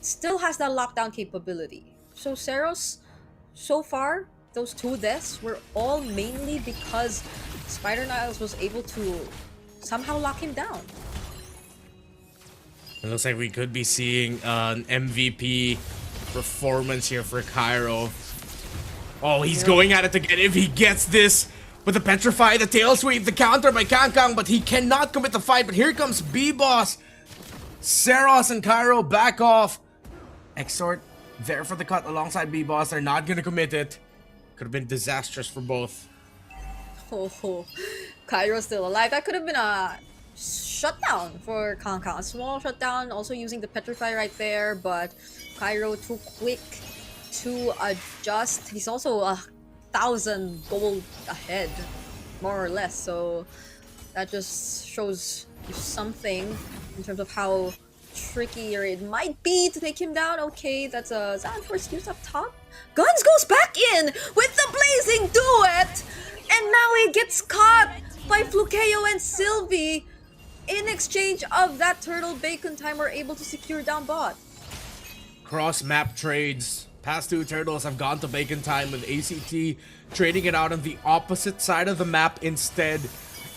still has that lockdown capability. So Saros, so far, those 2 deaths were all mainly because Spider Miles was able to somehow lock him down. It looks like we could be seeing an MVP performance here for Cairo. Oh, he's going at it again. If he gets this with the Petrify, the tail sweep, the counter by Kangkang, but he cannot commit the fight. But here comes B-Boss. Saros and Cairo back off. Exort there for the cut alongside B-Boss. They're not going to commit it. Could have been disastrous for both. Oh, Cairo's still alive. That could have been a shutdown for Kangkang. A small shutdown, also using the Petrify right there, but Cairo too quick to adjust. He's also 1,000 gold ahead, more or less, so that just shows you something in terms of how trickier it might be to take him down. Okay, that's a Xanforce use up top. Guns goes back in with the blazing duet, and now he gets caught by Flukeo and Sylvie. In exchange of that turtle, Bacon Time were able to secure down bot. Cross map trades. Past 2 turtles have gone to Bacon Time, with ACT trading it out on the opposite side of the map instead.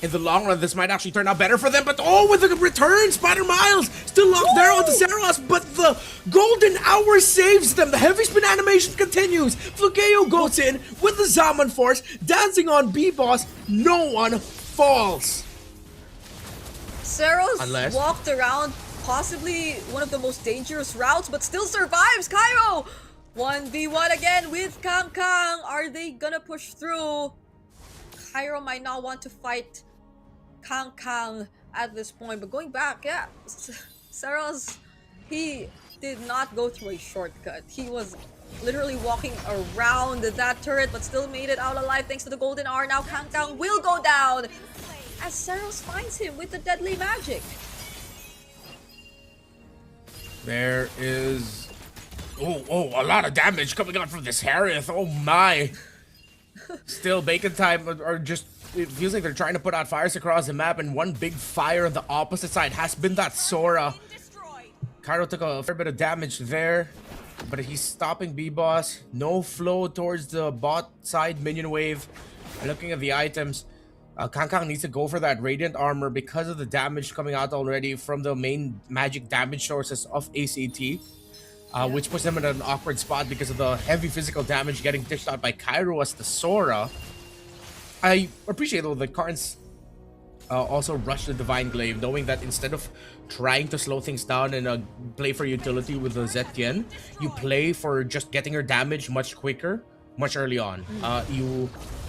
In the long run, this might actually turn out better for them, but oh, with the return, Spider Miles still locked there on the Saros, but the golden hour saves them. The heavy spin animation continues. Flukeo goes in with the Zaman Force, dancing on B-Boss. No one falls. Saros walked around possibly one of the most dangerous routes, but still survives. Cairo 1v1 again with Kangkang. Are they gonna push through? Cairo might not want to fight Kangkang at this point, but going back, yeah, Saros, he did not go through a shortcut. He was literally walking around that turret, but still made it out alive thanks to the golden hour. Now Kangkang will go down as Saros finds him with the deadly magic. There is... Oh, a lot of damage coming out from this Harith. Oh my. Still, Bacon Time are just... It feels like they're trying to put out fires across the map, and one big fire on the opposite side has been that Sora. Cairo took a fair bit of damage there, but he's stopping B-Boss. No flow towards the bot side minion wave. Looking at the items, Kangkang needs to go for that Radiant Armor because of the damage coming out already from the main magic damage sources of ACT. Which puts them in an awkward spot because of the heavy physical damage getting dished out by Cairo as the Sora. I appreciate though that Karns also rushed the Divine Glaive, knowing that instead of trying to slow things down and play for utility with the Zetian, you play for just getting your damage much quicker, much early on.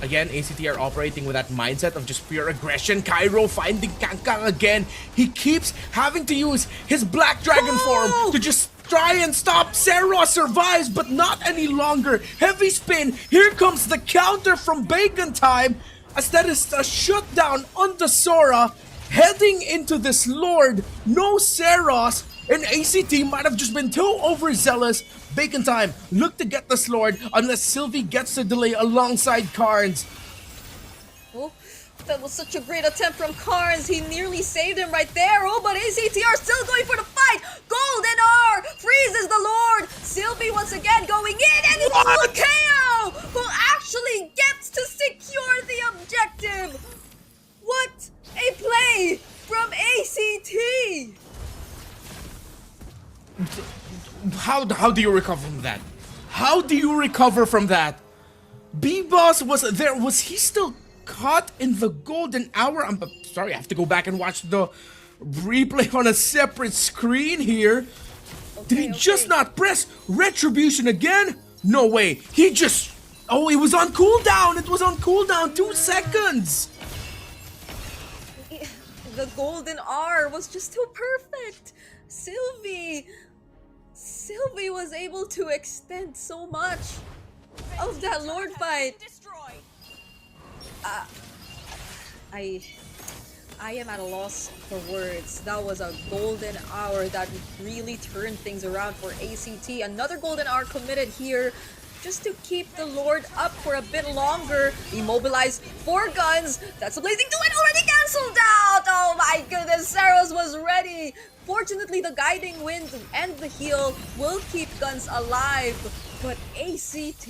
Again, ACT are operating with that mindset of just pure aggression. Cairo finding Kangkang again. He keeps having to use his Black Dragon form to just try and stop. Saros survives, but not any longer. Heavy spin. Here comes the counter from Bacon Time, as that is a shutdown on the Sora. Heading into this Lord, no Saros, and ACT might have just been too overzealous. Bacon Time look to get this Lord unless Sylvie gets the delay alongside Karns. Oh, that was such a great attempt from Karns. He nearly saved him right there. Oh, but ACT are still going for the fight. Golden R freezes the Lord. Sylvie once again going in, and it's Flukeo who actually gets to secure the objective. What a play from ACT. How do you recover from that? How do you recover from that? B-Boss was there. Was he still caught in the golden hour? I'm sorry, I have to go back and watch the replay on a separate screen here. Did he just not press Retribution again? No way. He just... Oh, it was on cooldown. It was on cooldown. 2 seconds. The golden R was just too perfect. Sylvie was able to extend so much of that Lord fight. I am at a loss for words. That was a golden hour that really turned things around for ACT. Another golden hour committed here just to keep the Lord up for a bit longer. Immobilize 4 guns. That's a blazing 2 and already cancelled out. Oh my goodness, Saros was ready. Fortunately, the guiding wind and the heal will keep guns alive. But ACT,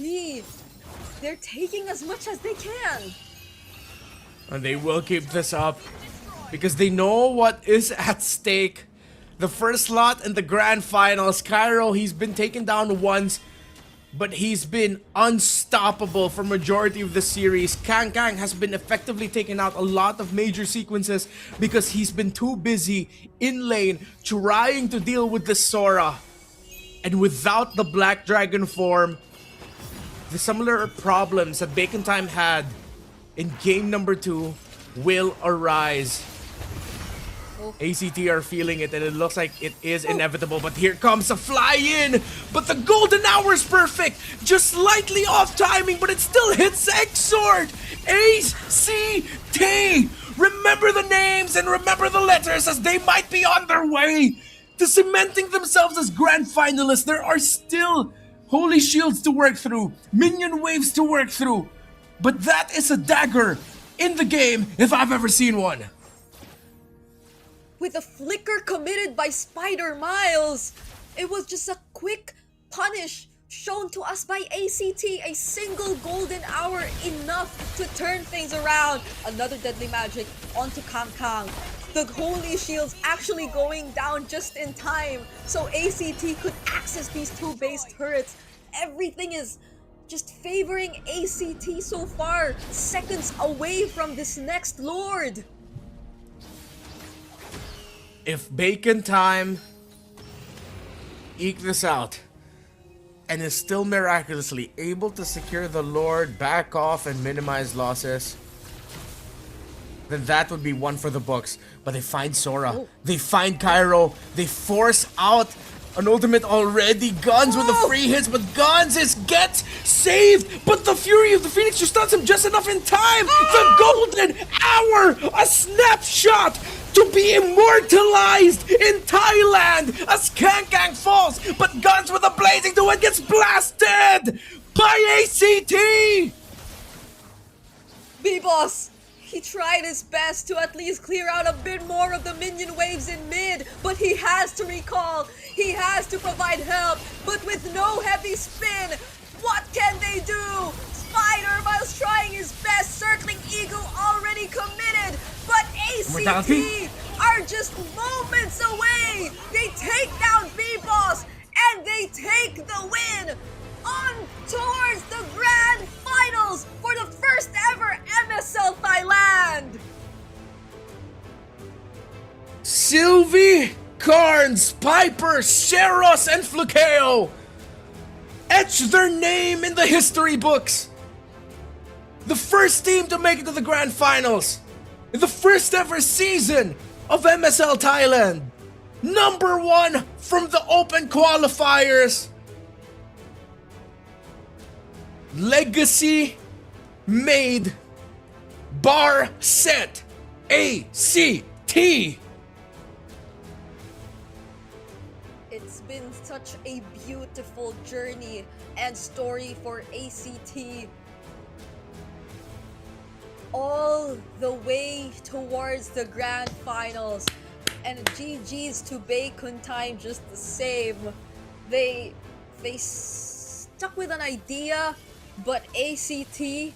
they're taking as much as they can. And they will keep this up because they know what is at stake. The first slot in the grand finals. Cairo, he's been taken down once, but he's been unstoppable for majority of the series. Kang has been effectively taking out a lot of major sequences because he's been too busy in lane trying to deal with the Sora. And without the Black Dragon form, the similar problems that Bacon Time had in game number 2 will arise. ACT are feeling it and it looks like it is inevitable, but here comes a fly-in! But the golden hour is perfect! Just slightly off timing, but it still hits X-Sword! ACT! Remember the names and remember the letters as they might be on their way to cementing themselves as grand finalists. There are still Holy Shields to work through, minion waves to work through, but that is a dagger in the game if I've ever seen one. With a flicker committed by Spider Miles, it was just a quick punish shown to us by ACT. A single golden hour enough to turn things around. Another deadly magic onto Kang. The Holy Shields actually going down just in time, so ACT could access these 2 base turrets. Everything is just favoring ACT so far, seconds away from this next Lord. If Bacon Time eke this out and is still miraculously able to secure the Lord, back off and minimize losses, then that would be one for the books. But they find Sora, they find Cairo, they force out an ultimate already. Guns with the free hits, but Guns gets saved. But the Fury of the Phoenix just stuns him just enough in time. The golden hour, a snapshot to be immortalized in Thailand as Kang falls. But Guns with a blazing to it gets blasted by ACT. B-Boss, he tried his best to at least clear out a bit more of the minion waves in mid, but he has to recall, he has to provide help, but with no heavy spin, what can they do? Spider Miles trying his best, circling Eagle already committed, but ACT are just moments away. They take down B-Boss and they take the win on towards the grand finals for the first ever MSL Thailand. Sylvie, Carnes, Piper, Sheros, and Flukeo etch their name in the history books. The first team to make it to the grand finals in the first ever season of MSL Thailand. Number 1 from the open qualifiers. Legacy made, bar set, ACT. It's been such a beautiful journey and story for ACT. All the way towards the grand finals. And GG's to Bacon Time just the same. They stuck with an idea, but ACT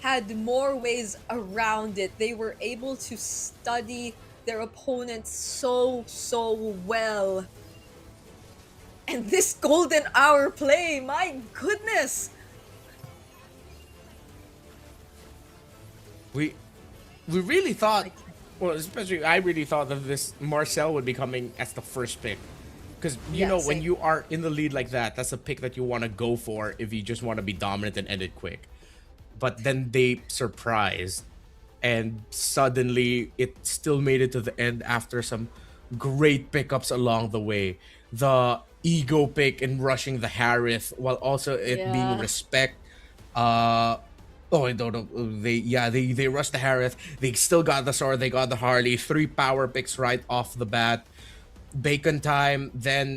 had more ways around it. They were able to study their opponents so well. And this golden hour play, my goodness! We really thought, well, especially I really thought that this Marcel would be coming as the first pick. Because you know when you are in the lead like that, that's a pick that you want to go for if you just want to be dominant and end it quick. But then they surprised, and suddenly it still made it to the end after some great pickups along the way. The ego pick and rushing the Harith, while also it being respect. Oh, I don't know. They rushed the Harith. They still got the sword. They got the Harley. 3 power picks right off the bat. Bacon time then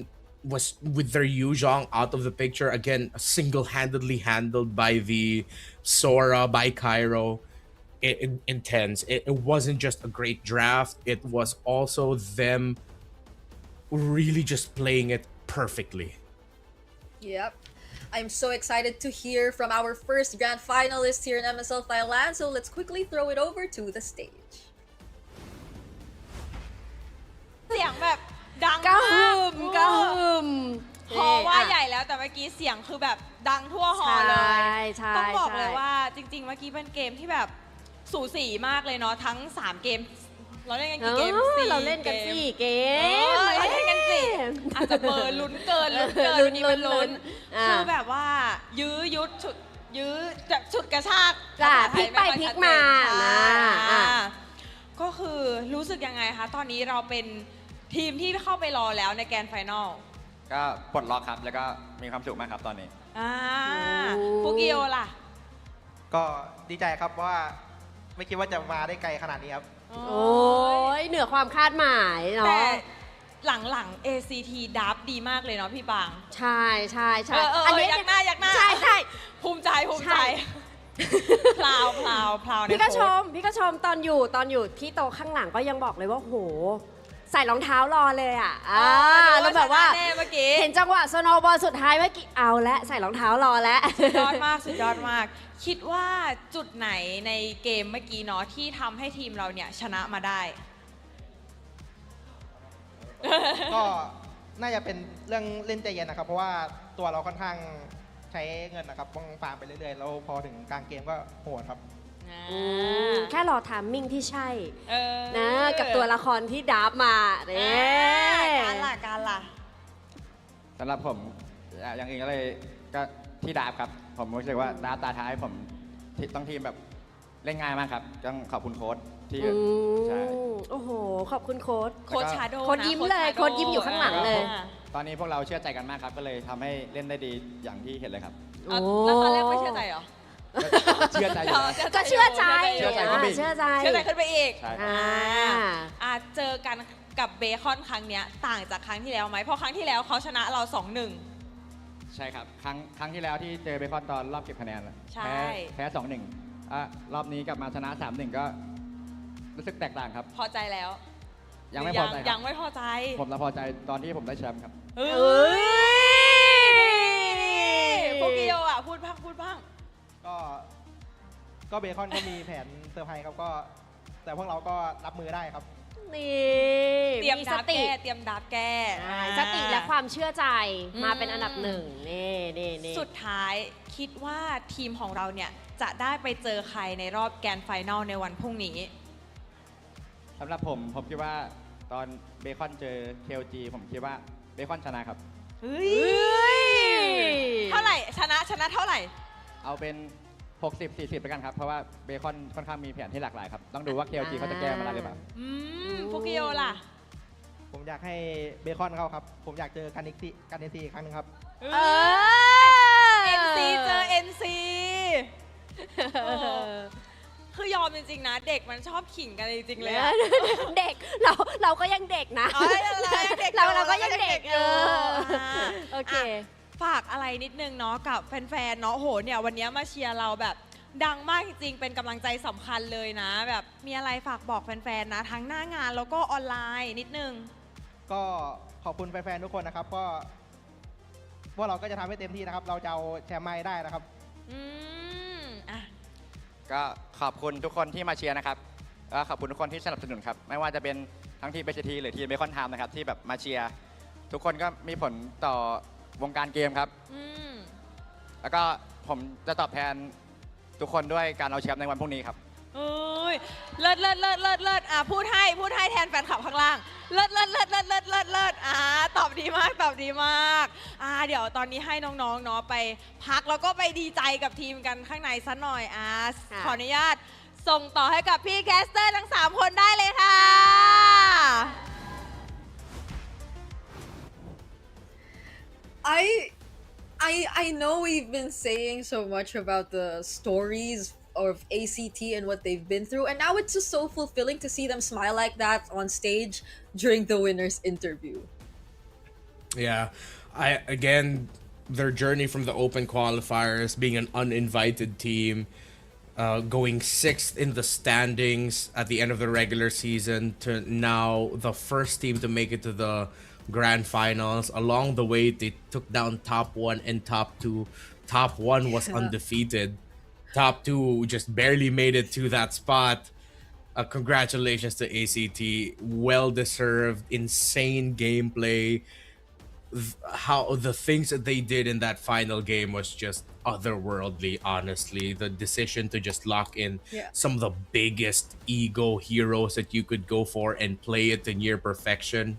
was with their Yu Zhong out of the picture again, single-handedly handled by the Sora, by Cairo. Intense. It wasn't just a great draft. It was also them really just playing it perfectly. Yep. I'm so excited to hear from our first grand finalist here in MSL Thailand, so let's quickly throw it over to the stage. เสียงแบบดัง กระ มา หึ่ ก มกระหึ่ม ฮอว่าใหญ่แล้วแต่เมื่อกี้เสียงคือแบบดังทั่วฮอเลย ใช่ ต้องบอก ใช่ เลยว่าจริงๆเมื่อกี้เป็นเกมที่แบบสูสีมากเลยเนาะทั้ง3เกมเราเล่นกันกี่เกม4 เราเล่นกัน4 เกม เราเล่นกัน4อาจจะเบอร์ลุ้นเกินวันนี้มันลุ้นคือแบบว่ายื้อยุดฉุดยื้อแบบฉุดกระชาก จ้ะพลิกไปพลิกมา ก็คือรู้สึกยังไงคะตอนนี้เราเป็นทีมที่เข้าไปรอแล้วในแกรนด์ไฟนอล ก็ปลดล็อกครับแล้วก็มีความสุขมากครับตอนนี้ ฟุกิโอล่ะ ก็ดีใจครับว่าไม่คิดว่าจะมาได้ไกลขนาดนี้ครับ โอ้ยเหนือความคาดหมายเนาะ แต่หลังๆ ACT ดับดีมากเลยเนาะพี่ปาง ใช่ใช่ใช่ อันนี้อยากหน้าใช่ใช่ ภูมิใจพลาวใน พี่ก็ชมตอนอยู่ที่โต๊ะข้างหลังก็ยังบอกเลยว่าโหใส่รองเท้ารอเลยอ่ะแล้วแบบว่าเห็นจังหวะสโนว์บอลสุดท้ายเมื่อกี้เอาและใส่รองเท้ารอแล้ว สุดยอดมากคิดว่าจุดไหนในเกมเมื่อกี้เนาะที่ทำให้ทีมเราเนี่ยชนะมาได้ ก็น่าจะเป็นเรื่องเล่นใจเย็นนะครับเพราะว่าตัวเราค่อนข้างใช้เงินนะครับต้องฟาร์มไปเรื่อยๆแล้วพอถึงกลางเกมก็โหดครับ แค่รอทามมิ่งที่ใช่นะกับตัวละครที่ดับมาการล่ะ สำหรับผมอย่างอื่นก็เลยก็ที่ดาบครับผมรู้สึกว่าดาบตาท้ายผมต้องทีมแบบเล่นง่ายมากครับต้องขอบคุณโค้ชที่ใช่โอ้โหขอบคุณโค้ช ชาโด โค้ชยิ้มเลยโค้ชยิ้มอยู่ข้างหลังเลย ตอนนี้พวกเราเชื่อใจกันมากครับก็เลยทำให้เล่นได้ดีอย่างที่เห็นเลยครับ แล้วตอนแรกไม่เชื่อใจเหรอ เชื่อใจอยู่ ก็เชื่อใจขึ้นไปอีก ใช่ เจอกันกับเบคอนครั้งเนี้ยต่างจากครั้งที่แล้วไหมเพราะครั้งที่แล้วเขาชนะเรา 2-1 ใช่ครับครั้งที่แล้วที่เจอเบคอนตอนรอบเก็บคะแนนแพ้ 2-1รอบนี้กลับมาชนะ 3-1 ก็รู้สึกแตกต่างครับ พอใจแล้ว ยังไม่พอใจ ยังไม่พอใจผมพอใจตอนที่ผมได้แชมป์ครับพวกเกียวอ่ะพูดบ้างก็เบคอนก็มีแผนเซอร์ไพรส์ครับก็แต่พวกเราก็รับมือได้ครับ นี่เตรียมดับแก้สติและความเชื่อใจมาเป็นอันดับ1นี่สุดท้ายคิดว่าทีมของเราเนี่ยจะได้ไปเจอใครในรอบแกรนด์ไฟนอลในวันพรุ่งนี้สำหรับผมคิดว่าตอนเบคอนเจอ KLG ผมคิดว่าเบคอนชนะครับเท่าไหร่ชนะเท่าไหร่เอาเป็น60-40ไปกันครับเพราะว่าเบคอนค่อนข้างมีแผนที่หลากหลายครับต้องดูว่า KLG เขาจะแก้มาได้หรือเปล่าฟุกิโอล่ะผมอยากให้เบคอนเข้าครับผมอยากเจอกันNCอีกครั้งหนึ่งครับNC เจอ NC คือยอมจริงๆนะเด็กมันชอบขิงกันจริงๆเลยเด็กเราก็ยังเด็กนะเราก็ยังเด็กโอเคฝากอะไรนิดนึงเนาะกับแฟนๆเนาะโหเนี่ยวันนี้มาเชียร์เราแบบดังมากจริงๆเป็นกำลังใจสำคัญเลยนะแบบมีอะไรฝากบอกแฟนๆนะทั้งหน้างานแล้วก็ออนไลน์นิดนึงก็ขอบคุณแฟนๆทุกคนนะครับก็พวกเราก็จะทำให้เต็มที่นะครับเราจะเอาแชมป์มาให้ได้นะครับก็ขอบคุณทุกคนที่มาเชียร์นะครับก็ขอบคุณทุกคนที่สนับสนุนครับไม่ว่าจะเป็นทั้งทีมBCTหรือทีมเบคอนไทม์นะครับที่แบบมาเชียร์ทุกคนก็มีผลต่อวงการเกมครับแล้วก็ผมจะตอบแทนทุกคนด้วยการเอาแชมป์ในวันพรุ่งนี้ครับเลิศพูดให้แทนแฟนคลับข้างล่างเลิศตอบ ดีมากตอบดีมากเดี๋ยวตอนนี้ให้น้องๆเนาะไปพักแล้วก็ไปดีใจกับทีมกันข้างในซะหน่อยขออนุญาตส่งต่อให้กับพี่แคสเตอร์ทั้ง3คนได้เลยค่ะ I know we've been saying so much about the stories of ACT and what they've been through, and now it's just so fulfilling to see them smile like that on stage during the winners interview. Yeah, again, their journey from the open qualifiers, being an uninvited team, going 6th in the standings at the end of the regular season, to now the first team to make it to the grand finals. Along the way, they took down top 1 and top 2. Top 1 was undefeated. Top 2 just barely made it to that spot. Congratulations to ACT. Well deserved, insane gameplay. How the things that they did in that final game was just otherworldly, honestly. The decision to just lock in some of the biggest ego heroes that you could go for and play it to near perfection.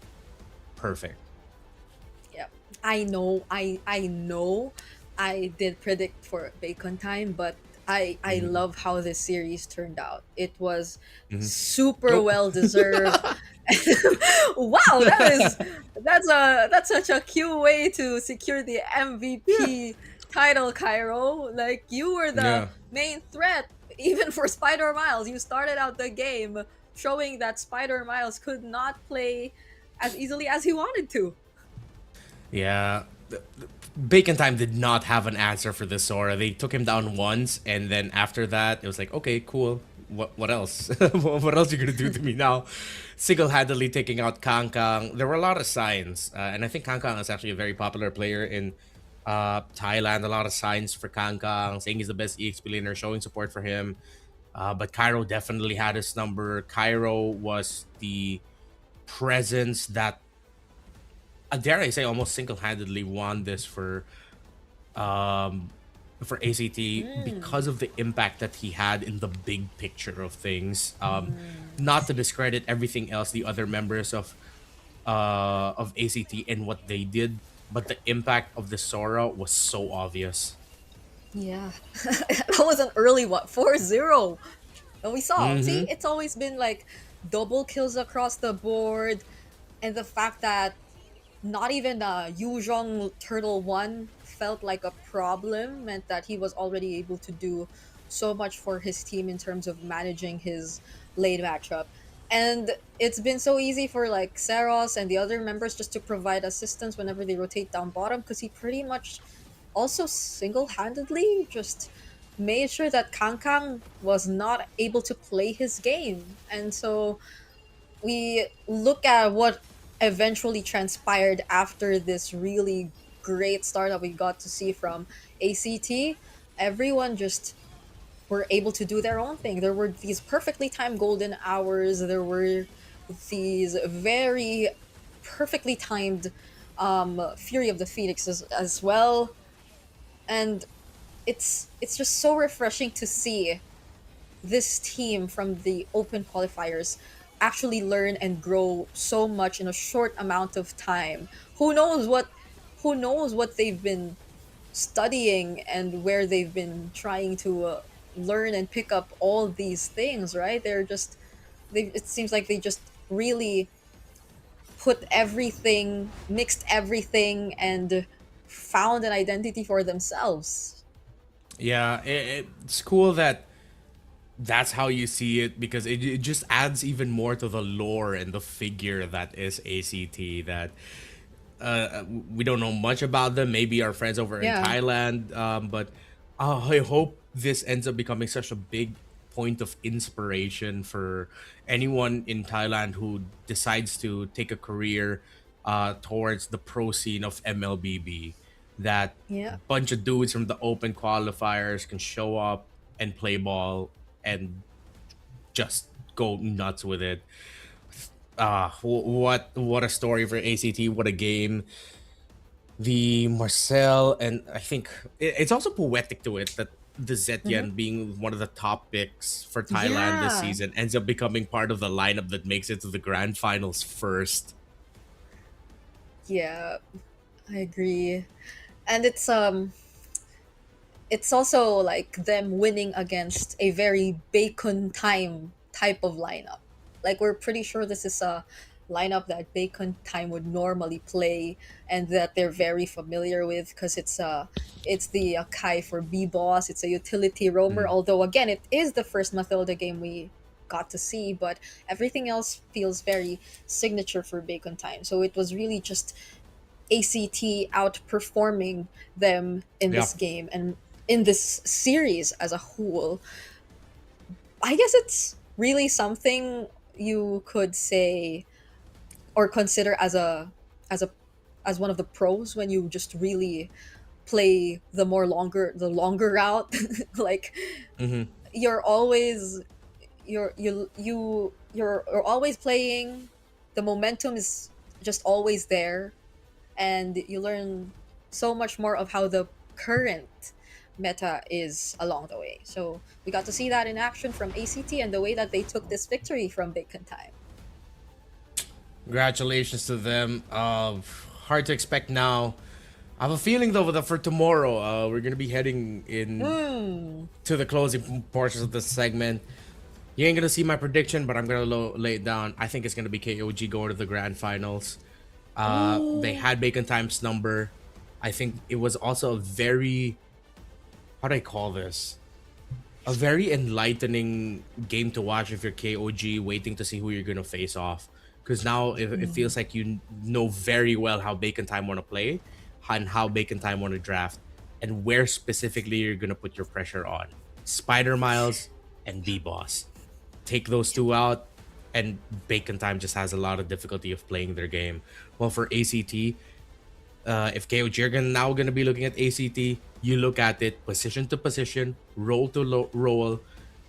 Perfect. Yeah, I know I did predict for Bacon Time, but I love how this series turned out. It was super well deserved. Wow, that's such a cute way to secure the MVP title, Cairo. Like, you were the main threat even for Spider Miles. You started out the game showing that Spider Miles could not play as easily as he wanted to. Yeah, Bacon Time did not have an answer for this Sora. They took him down once, and then after that, it was like, okay, cool. What else? What else are you gonna do to me now? Single-handedly taking out Kangkang. There were a lot of signs, and I think Kangkang is actually a very popular player in Thailand. A lot of signs for Kangkang, saying he's the best EXP laner, showing support for him. But Cairo definitely had his number. Cairo was the presence that, dare I say, almost single-handedly won this for ACT because of the impact that he had in the big picture of things. Not to discredit everything else, the other members of ACT and what they did, but the impact of the Sora was so obvious. Yeah, that was an early 4-0. And we saw, see, it's always been like double kills across the board, and the fact that not even Yuzhong Turtle 1 felt like a problem meant that he was already able to do so much for his team in terms of managing his lane matchup. And it's been so easy for like Seros and the other members just to provide assistance whenever they rotate down bottom, because he pretty much also single-handedly just made sure that Kangkang was not able to play his game. And so we look at what eventually transpired after this really great start that we got to see from ACT. Everyone just were able to do their own thing. There were these perfectly timed golden hours. There were these very perfectly timed Fury of the Phoenix as well. And it's just so refreshing to see this team from the open qualifiers actually learn and grow so much in a short amount of time. Who knows what they've been studying and where they've been trying to learn and pick up all these things, right? It seems like they just really put everything, mixed everything, and found an identity for themselves. Yeah, it's cool that that's how you see it, because it just adds even more to the lore and the figure that is ACT. That we don't know much about them. Maybe our friends over in Thailand, but I hope this ends up becoming such a big point of inspiration for anyone in Thailand who decides to take a career towards the pro scene of MLBB. That bunch of dudes from the open qualifiers can show up and play ball and just go nuts with it. What a story for ACT. What a game. The Marcel, and I think it's also poetic to it that the Zetian being one of the top picks for Thailand this season ends up becoming part of the lineup that makes it to the grand finals first. Yeah, I agree. And it's also like them winning against a very Bacon time type of lineup. Like we're pretty sure this is a lineup that Bacon time would normally play and that they're very familiar with because it's the Kai for B boss. It's a utility roamer. Although again, it is the first Mathilda game we got to see, but everything else feels very signature for Bacon time. So it was really just ACT outperforming them in this game and in this series as a whole. I guess it's really something you could say or consider as a as one of the pros when you just really play the longer route. Like you're always you're always playing, the momentum is just always there, and you learn so much more of how the current meta is along the way. So we got to see that in action from ACT and the way that they took this victory from Bacon time. Congratulations to them. Hard to expect now. I have a feeling though that for tomorrow, we're gonna be heading in to the closing portions of this segment. You ain't gonna see my prediction, but I'm gonna lay it down. I think it's gonna be KOG going to the grand finals. They had Bacon Time's number. I think it was also a very, how do I call this? A very enlightening game to watch if you're KOG, waiting to see who you're gonna face off. Because now it feels like you know very well how Bacon Time want to play, and how Bacon Time want to draft, and where specifically you're gonna put your pressure on. Spider Miles and B-Boss. Take those two out, and Bacon Time just has a lot of difficulty of playing their game. Well, for ACT, if KOG are now going to be looking at ACT, you look at it position to position, roll to roll,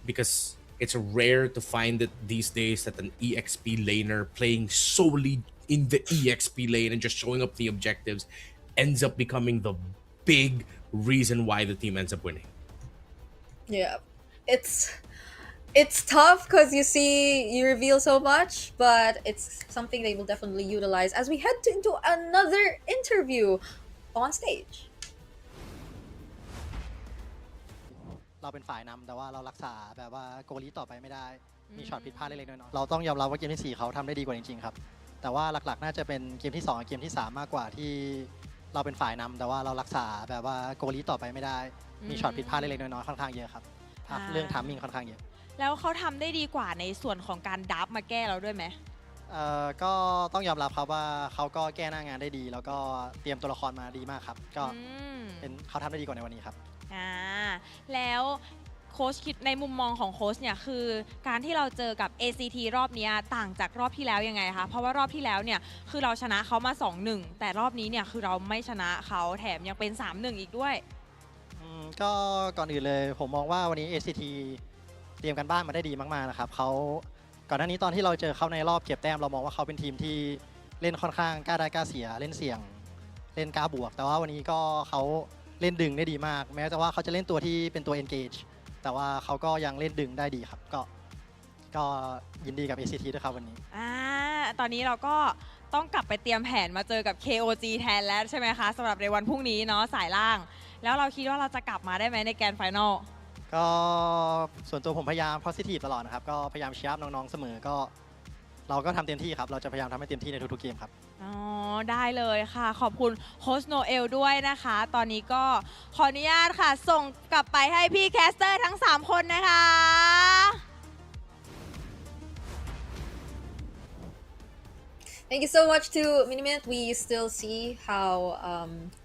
because it's rare to find it these days that an EXP laner playing solely in the EXP lane and just showing up the objectives ends up becoming the big reason why the team ends up winning. Yeah, it's tough because you reveal so much, but it's something they will definitely utilize as we head into another interview on stage. เราเป็นฝ่ายนำแต่ว่าเรารักษาแบบว่าโกลีต่อไปไม่ได้มีช็อตผิดพลาดเล็กๆน้อยๆเราต้องยอมรับว่าเกมที่4เขาทำได้ดีกว่าจริงๆครับแต่ว่าหลักๆน่าจะเป็นเกมที่2กับเกมที่3มากกว่าที่เราเป็นฝ่ายนำแต่ว่าเรารักษาแบบว่าโกลีต่อไปไม่ได้มีช็อตผิดพลาดเล็กๆน้อยๆค่อนข้างเยอะครับเรื่องทัมมิ่งค่อนข้างเยอะแล้วเขาทำได้ดีกว่าในส่วนของการดับมาแก้เราด้วยไหมก็ต้องยอมรับครับว่าเขาก็แก้หน้างานได้ดีแล้วก็เตรียมตัวละครมาดีมากครับก็เป็นเขาทำได้ดีกว่าในวันนี้ครับแล้วโค้ชคิดในมุมมองของโค้ชเนี่ยคือการที่เราเจอกับ ACT รอบนี้ต่างจากรอบที่แล้วยังไงคะเพราะว่ารอบที่แล้วเนี่ยคือเราชนะเขามา 2-1 แต่รอบนี้เนี่ยคือเราไม่ชนะเขาแถมยังเป็น 3-1 อีกด้วยก็ก่อนอื่นเลยผมมองว่าวันนี้ ACT เตรียมกันบ้านมาได้ดีมากๆนะครับเขาก่อนหน้านี้ตอนที่เราเจอเขาในรอบเก็บแต้มเรามองว่าเขาเป็นทีมที่เล่นค่อนข้างกล้าได้กล้าเสียเล่นเสี่ยงเล่นกล้าบวกแต่ว่าวันนี้ก็เขาเล่นดึงได้ดีมากแม้แต่ว่าเขาจะเล่นตัวที่เป็นตัว engage แต่ว่าเขาก็ยังเล่นดึงได้ดีครับก็ยินดีกับ ACT ด้วยครับวันนี้ตอนนี้เราก็ต้องกลับไปเตรียมแผนมาเจอกับ KOG แทนแล้วใช่ไหมคะสำหรับในวันพรุ่งนี้เนาะสายล่างแล้วเราคิดว่าเราจะกลับมาได้ไหมในแกรนด์ไฟนอลก็ส่วนตัวผมพยายาม positive ตลอดนะครับก็พยายามเชียร์น้องๆเสมอก็เราก็ทำเต็มที่ครับเราจะพยายามทำให้เต็มที่ในทุกๆเกมครับได้เลยค่ะขอบคุณโค้ชโนเอลด้วยนะคะตอนนี้ก็ขออนุญาตค่ะส่งกลับไปให้พี่แคสเตอร์ทั้ง3คนนะคะ Thank you so much to Minimint. We still see how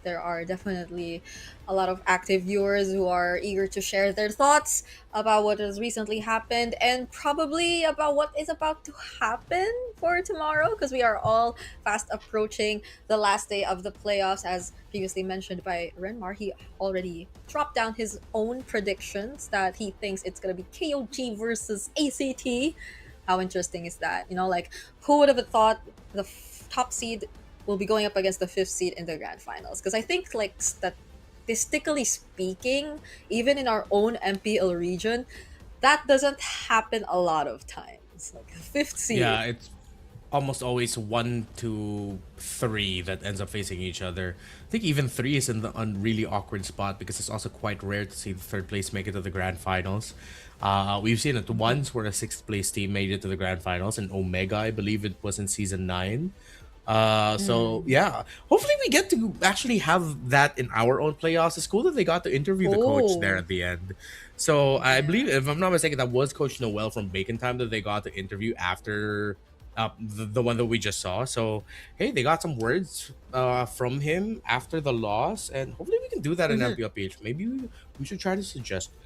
there are definitely a lot of active viewers who are eager to share their thoughts about what has recently happened and probably about what is about to happen for tomorrow, because we are all fast approaching the last day of the playoffs. As previously mentioned by Renmar, he already dropped down his own predictions that he thinks it's going to be KOG versus ACT. How interesting is that? You know, like, who would have thought the top seed will be going up against the 5th seed in the grand finals? Because I think, like, statistically speaking, even in our own MPL region, that doesn't happen a lot of times. Like, 5th seed. Yeah, it's almost always 1 to 3 that ends up facing each other. I think even 3 is in the really awkward spot because it's also quite rare to see the third place make it to the grand finals. We've seen it once where a 6th place team made it to the grand finals, and Omega, I believe it was in season 9. So yeah, hopefully we get to actually have that in our own playoffs. It's cool that they got to interview the coach there at the end. So I believe, if I'm not mistaken, that was Coach Noel from Bacon Time that they got to interview after the one that we just saw. So hey, they got some words from him after the loss, and hopefully we can do that in MPLPH. Maybe we should try to suggest it.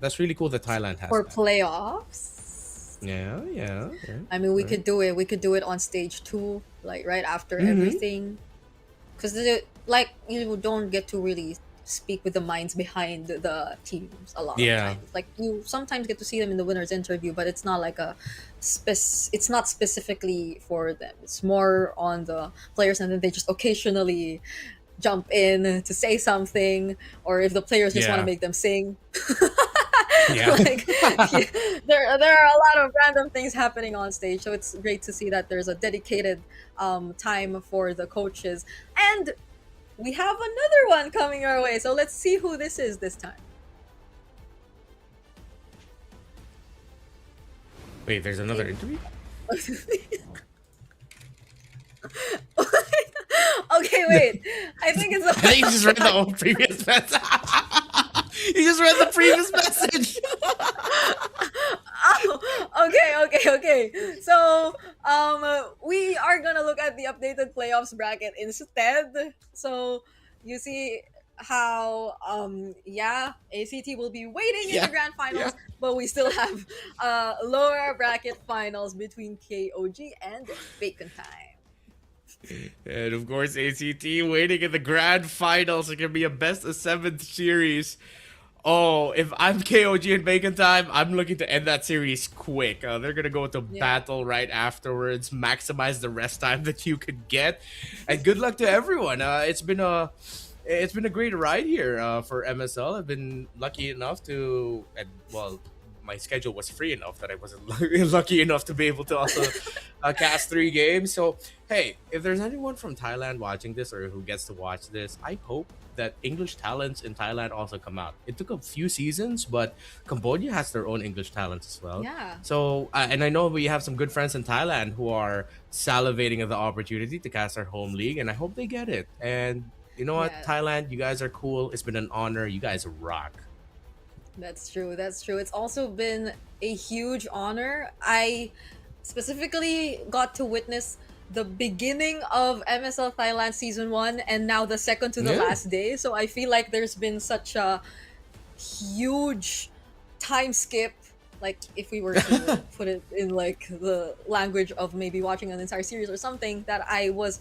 That's really cool that Thailand has For that. playoffs. Yeah. I mean, we could do it. We could do it on stage 2, like right after everything, because like you don't get to really speak with the minds behind the teams a lot of times. Like you sometimes get to see them in the winners interview, but it's not like it's not specifically for them. It's more on the players, and then they just occasionally jump in to say something, or if the players just want to make them sing. Like, there are a lot of random things happening on stage, so it's great to see that there's a dedicated time for the coaches. And we have another one coming our way, so let's see who this is this time. Wait, there's another interview? Okay, wait. I think it's. I think you just read the old previous message. You just read the previous message. Oh, okay. So, we are gonna look at the updated playoffs bracket instead. So, you see how, ACT will be waiting in the grand finals, but we still have lower bracket finals between KOG and Bacon Time. And of course, ACT waiting in the grand finals. It can be a best of 7 series. Oh, if I'm KOG and Bacon Time, I'm looking to end that series quick. They're gonna go to battle right afterwards, maximize the rest time that you could get, and good luck to everyone. It's been a great ride here for MSL. I've been lucky enough to, my schedule was free enough that I wasn't lucky enough to be able to also cast 3 games. So hey, if there's anyone from Thailand watching this or who gets to watch this, I hope that English talents in Thailand also come out. It took a few seasons, but Cambodia has their own English talents as well. Yeah. So, and I know we have some good friends in Thailand who are salivating at the opportunity to cast our home league, and I hope they get it. And you know what, Thailand, you guys are cool. It's been an honor. You guys rock. That's true. It's also been a huge honor. I specifically got to witness the beginning of MSL Thailand Season 1 and now the second to the last day. So I feel like there's been such a huge time skip. Like if we were to put it in like the language of maybe watching an entire series or something, that I was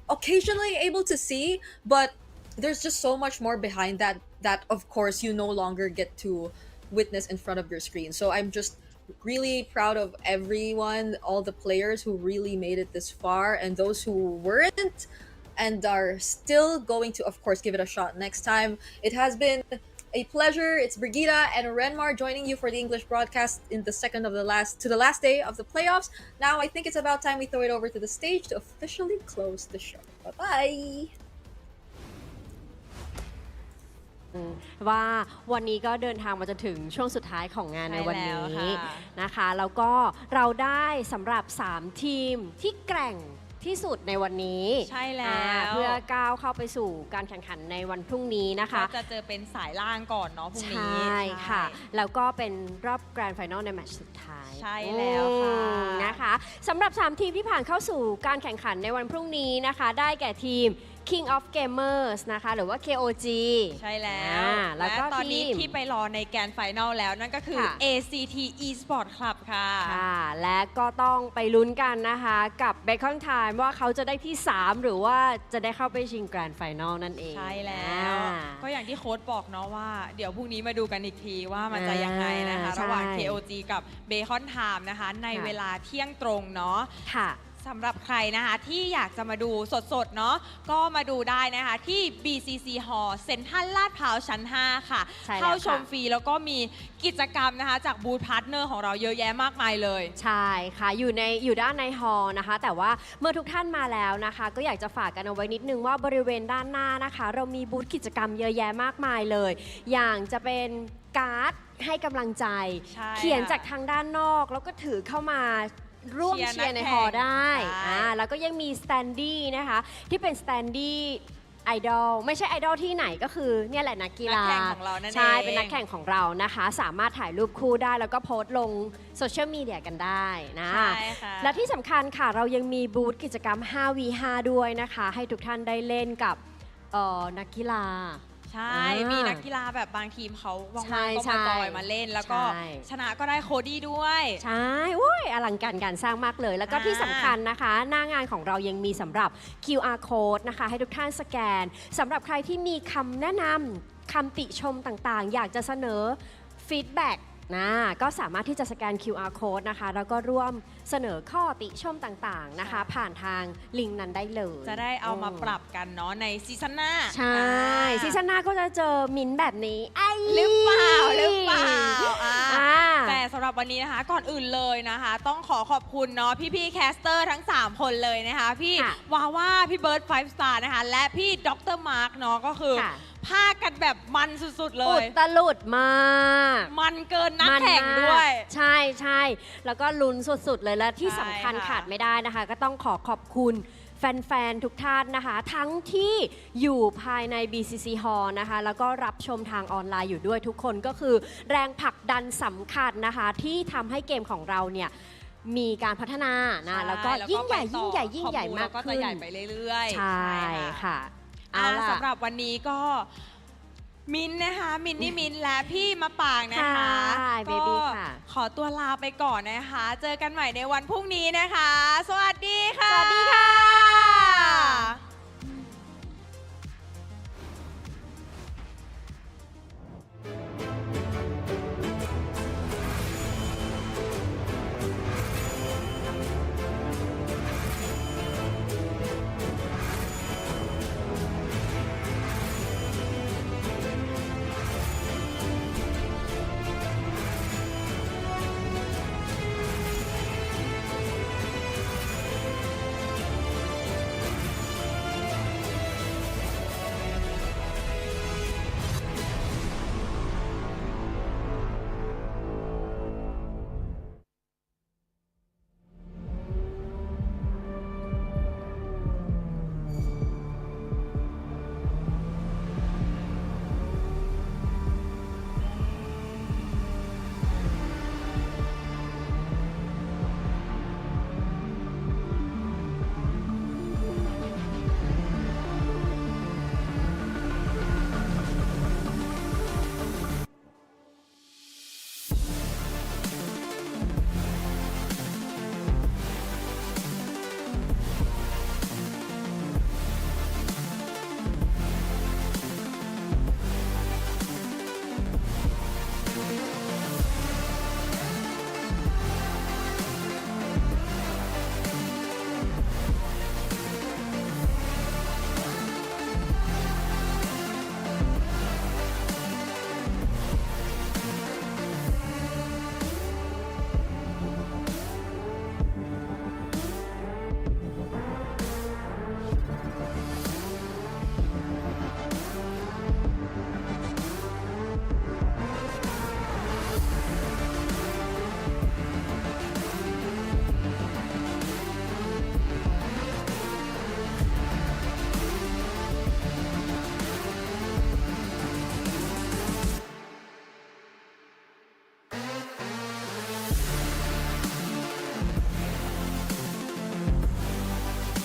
occasionally able to see, but there's just so much more behind that of course you no longer get to witness in front of your screen. So I'm just really proud of everyone, all the players who really made it this far, and those who weren't and are still going to, of course, give it a shot next time. It has been a pleasure. It's Brigida and Renmar joining you for the English broadcast in the last day of the playoffs. Now I think it's about time we throw it over to the stage to officially close the show. Bye-bye. ว่าวันนี้ก็เดินทางมาจนถึงช่วงสุดท้ายของงานในวันนี้นะคะแล้วก็เราได้สำหรับ 3 ทีมที่แกร่งที่สุดในวันนี้ใช่แล้วเพื่อก้าวเข้าไปสู่การแข่งขันในวันพรุ่งนี้นะคะจะเจอเป็นสายล่างก่อนเนาะพรุ่งนี้ใช่ค่ะแล้วก็เป็นรอบแกรนด์ไฟนอลในแมตช์สุดท้ายใช่แล้วค่ะนะคะสำหรับ 3 ทีมที่ผ่านเข้าสู่การแข่งขันในวันพรุ่งนี้นะคะได้แก่ทีม King of Gamers นะคะหรือว่า KOG ใช่แล้วแล้วก็ตอนนี้ที่ไปรอในแกรนด์ไฟนอลแล้วนั่นก็คือ ACT Esport Club ค่ะและก็ต้องไปลุ้นกันนะคะกับ Bacon Time ว่าเขาจะได้ที่ 3 หรือว่าจะได้เข้าไปชิงแกรนด์ไฟนอลนั่นเองใช่แล้วก็อย่างที่โค้ชบอกเนาะว่าเดี๋ยวพรุ่งนี้มาดูกันอีกทีว่ามันจะยังไงนะคะระหว่าง KOG กับ Bacon Time นะคะในเวลาเที่ยงตรงเนาะค่ะ สำหรับใครนะคะที่อยากจะมาดูสดๆเนาะก็มาดูได้นะคะที่ BCC Hall เซ็นทรัลลาดพร้าวชั้น 5 ค่ะ ใช่แล้ว เข้าชม ค่ะ ฟรีแล้วก็มีกิจกรรมนะคะจากบูธพาร์ทเนอร์ของเราเยอะแยะมากมายเลย ใช่ค่ะอยู่ด้านในฮอลล์นะคะ แต่ว่าเมื่อทุกท่านมาแล้วนะคะ ก็อยากจะฝากกันเอาไว้นิดนึงว่าบริเวณด้านหน้านะคะ เรามีบูธกิจกรรมเยอะแยะมากมายเลย อย่างจะเป็นการ์ดให้กำลังใจ ใช่ เขียนจากทางด้านนอกแล้วก็ถือเข้ามาร่วม เชี เชี ย ย ร์ ร์ใน นักแข่ง ฮอลล์ได้ ใช่ แล้วก็ยังมีสแตนดี้นะคะที่เป็นสแตนดี้ไอดอลไม่ใช่ไอดอลที่ไหนก็คือเนี่ยแหละนักกีฬา นักแข่งของเรานั่นเอง ใช่เป็นนักแข่งของเรานะคะ สามารถถ่ายรูปคู่ได้แล้วก็โพสต์ลงโซเชียลมีเดียกันได้นะ ใช่ค่ะ และที่สำคัญค่ะเรายังมีบูธกิจกรรม 5v5 ด้วยนะคะ ให้ทุกท่านได้เล่นกับนักกีฬา ใช่ มีนักกีฬาแบบบางทีมเขาว่างๆก็ ใช่ มาจอยมาเล่น แล้วก็ ใช่ ชนะก็ได้โคดี้ด้วย ใช่อุ้ยอลังการการสร้างมากเลย แล้วก็ที่สำคัญนะคะ หน้างานของเรายังมีสำหรับ QR code นะคะ ให้ทุกท่านสแกนสำหรับใครที่มีคำแนะนำคำติชมต่างๆ อยากจะเสนอฟีดแบ็กนะก็สามารถที่จะสแกน QR code นะคะ แล้วก็ร่วมเสนอข้อติชมต่างๆนะคะ ผ่านทางลิงก์นั้นได้เลย จะได้เอามาปรับกันเนาะในซีซั่นหน้า ใช่ซีซั่นหน้าก็จะเจอมิ้นท์แบบนี้ไอ้ หรือเปล่าอ่า แต่สำหรับวันนี้นะคะก่อนอื่นเลยนะคะ ต้องขอบคุณเนาะพี่ๆแคสเตอร์ทั้ง 3 คนเลยนะคะ พี่ ค่ะ วาว่าพี่เบิร์ด5 Star นะคะ และพี่ดรมาร์กเนาะก็คือ ค่ะ พากันแบบมันสุดๆเล อุ ย ตลุดมาก มันเกินนักแข่งด้วย ใช่ใช่แล้วก็ลุ้นสุดๆเลยและที่สำคัญ ใช่ค่ะ ขาดไม่ได้นะคะ ก็ต้องขอบคุณแฟนๆ ทุกท่านนะคะ ทั้งที่อยู่ภายใน BCC Hall นะคะ แล้วก็รับชมทางออนไลน์อยู่ด้วยทุกคนก็คือแรงผลักดันสำคัญนะคะ ที่ทำให้เกมของเราเนี่ยมีการพัฒนานะแล้วก็ยิ่งใหญ่ยิ่งใหญ่ยิ่งใหญ่มาก ก็ ขึ้ จะ น ใหญ่ไปเรื่อยๆ ใช่ค่ะเอาล่ะ สำหรับวันนี้ก็มินท์นะคะมินนี่มินท์และพี่มะปางนะคะ ค่ะ ก็ Baby ค่ะ ขอตัวลาไปก่อนนะคะ เจอกันใหม่ในวันพรุ่งนี้นะคะ สวัสดีค่ะ สวัสดีค่ะ